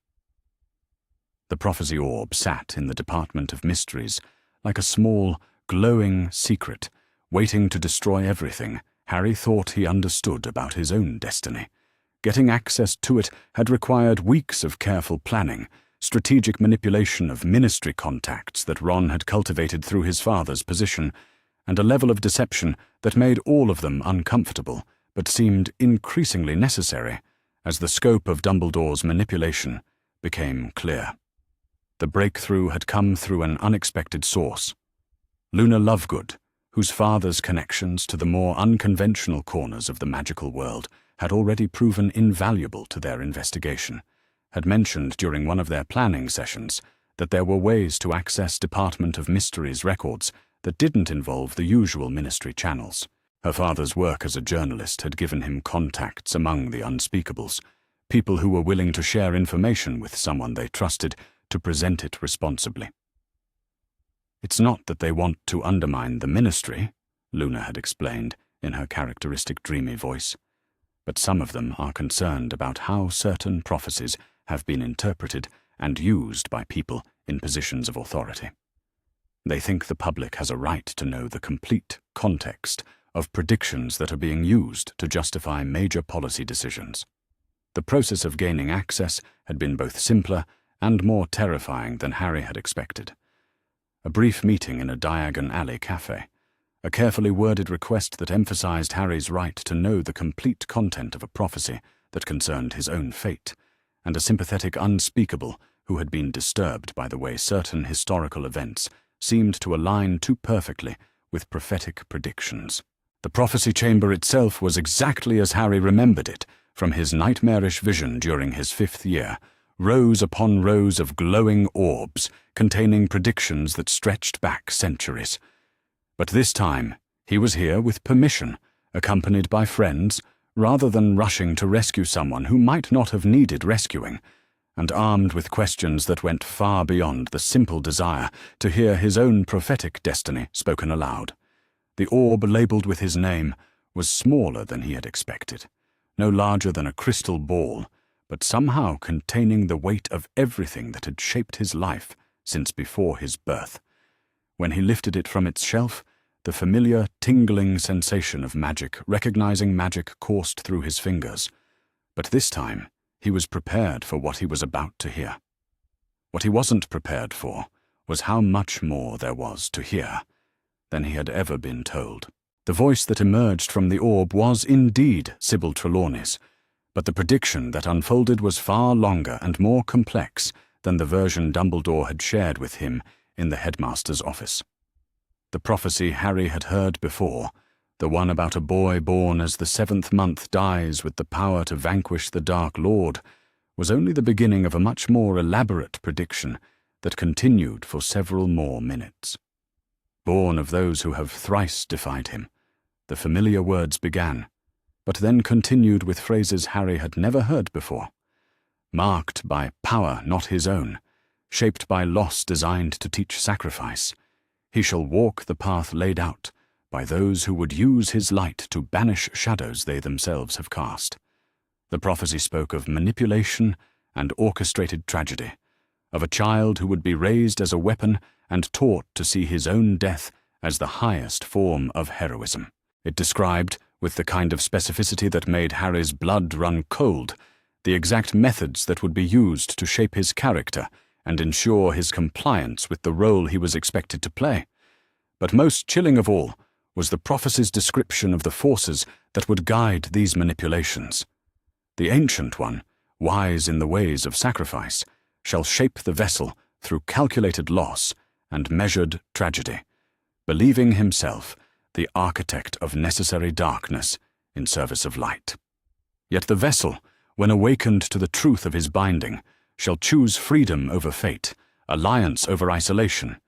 The prophecy orb sat in the Department of Mysteries like a small, glowing secret, waiting to destroy everything Harry thought he understood about his own destiny. Getting access to it had required weeks of careful planning, strategic manipulation of ministry contacts that Ron had cultivated through his father's position, and a level of deception that made all of them uncomfortable, but seemed increasingly necessary as the scope of Dumbledore's manipulation became clear. The breakthrough had come through an unexpected source. Luna Lovegood, whose father's connections to the more unconventional corners of the magical world had already proven invaluable to their investigation, had mentioned during one of their planning sessions that there were ways to access Department of Mysteries records that didn't involve the usual ministry channels. Her father's work as a journalist had given him contacts among the unspeakables, people who were willing to share information with someone they trusted to present it responsibly. "It's not that they want to undermine the ministry," Luna had explained in her characteristic dreamy voice, "but some of them are concerned about how certain prophecies have been interpreted and used by people in positions of authority. They think the public has a right to know the complete context of predictions that are being used to justify major policy decisions." The process of gaining access had been both simpler and more terrifying than Harry had expected. A brief meeting in a Diagon Alley cafe, a carefully worded request that emphasized Harry's right to know the complete content of a prophecy that concerned his own fate, and a sympathetic unspeakable who had been disturbed by the way certain historical events seemed to align too perfectly with prophetic predictions. The prophecy chamber itself was exactly as Harry remembered it from his nightmarish vision during his 5th year, rows upon rows of glowing orbs containing predictions that stretched back centuries. But this time, he was here with permission, accompanied by friends, rather than rushing to rescue someone who might not have needed rescuing, and armed with questions that went far beyond the simple desire to hear his own prophetic destiny spoken aloud. The orb labeled with his name was smaller than he had expected, no larger than a crystal ball, but somehow containing the weight of everything that had shaped his life since before his birth. When he lifted it from its shelf, the familiar tingling sensation of magic, recognizing magic, coursed through his fingers. But this time, he was prepared for what he was about to hear. What he wasn't prepared for was how much more there was to hear than he had ever been told. The voice that emerged from the orb was indeed Sybil Trelawney's, but the prediction that unfolded was far longer and more complex than the version Dumbledore had shared with him in the headmaster's office. The prophecy Harry had heard before, the one about a boy born as the 7th month dies with the power to vanquish the Dark Lord, was only the beginning of a much more elaborate prediction that continued for several more minutes. Born of those who have thrice defied him, the familiar words began, but then continued with phrases Harry had never heard before. Marked by power not his own, shaped by loss designed to teach sacrifice, he shall walk the path laid out by those who would use his light to banish shadows they themselves have cast. The prophecy spoke of manipulation and orchestrated tragedy, of a child who would be raised as a weapon and taught to see his own death as the highest form of heroism. It described, with the kind of specificity that made Harry's blood run cold, the exact methods that would be used to shape his character and ensure his compliance with the role he was expected to play. But most chilling of all was the prophecy's description of the forces that would guide these manipulations. The Ancient One, wise in the ways of sacrifice, shall shape the vessel through calculated loss and measured tragedy, believing himself the architect of necessary darkness in service of light. Yet the vessel, when awakened to the truth of his binding, shall choose freedom over fate, alliance over isolation,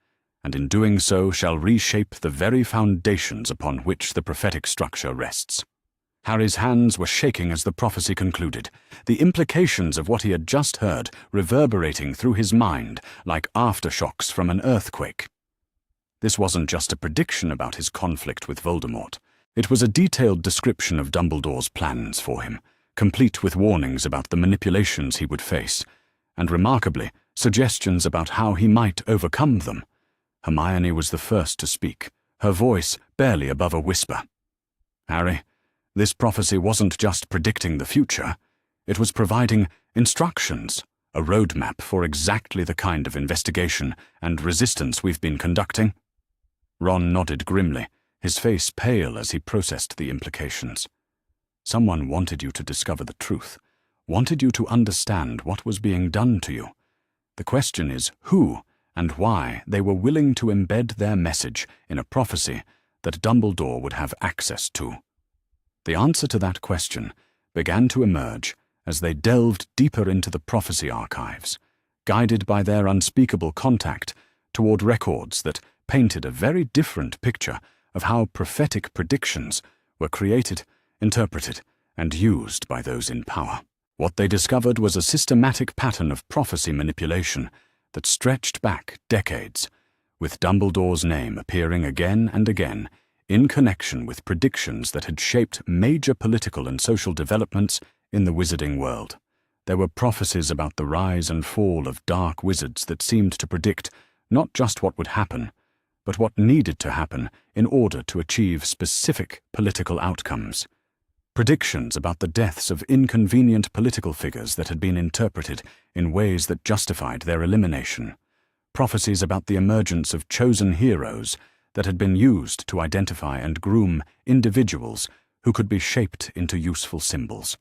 and in doing so shall reshape the very foundations upon which the prophetic structure rests. Harry's hands were shaking as the prophecy concluded, the implications of what he had just heard reverberating through his mind like aftershocks from an earthquake. This wasn't just a prediction about his conflict with Voldemort. It was a detailed description of Dumbledore's plans for him, complete with warnings about the manipulations he would face, and remarkably, suggestions about how he might overcome them. Hermione was the first to speak, her voice barely above a whisper. "Harry, this prophecy wasn't just predicting the future. It was providing instructions, a roadmap for exactly the kind of investigation and resistance we've been conducting." Ron nodded grimly, his face pale as he processed the implications. "Someone wanted you to discover the truth, wanted you to understand what was being done to you. The question is who and why they were willing to embed their message in a prophecy that Dumbledore would have access to." The answer to that question began to emerge as they delved deeper into the prophecy archives, guided by their unspeakable contact toward records that painted a very different picture of how prophetic predictions were created, interpreted, and used by those in power. What they discovered was a systematic pattern of prophecy manipulation that stretched back decades, with Dumbledore's name appearing again and again in connection with predictions that had shaped major political and social developments in the wizarding world. There were prophecies about the rise and fall of dark wizards that seemed to predict not just what would happen, but what needed to happen in order to achieve specific political outcomes. Predictions about the deaths of inconvenient political figures that had been interpreted in ways that justified their elimination. Prophecies about the emergence of chosen heroes that had been used to identify and groom individuals who could be shaped into useful symbols.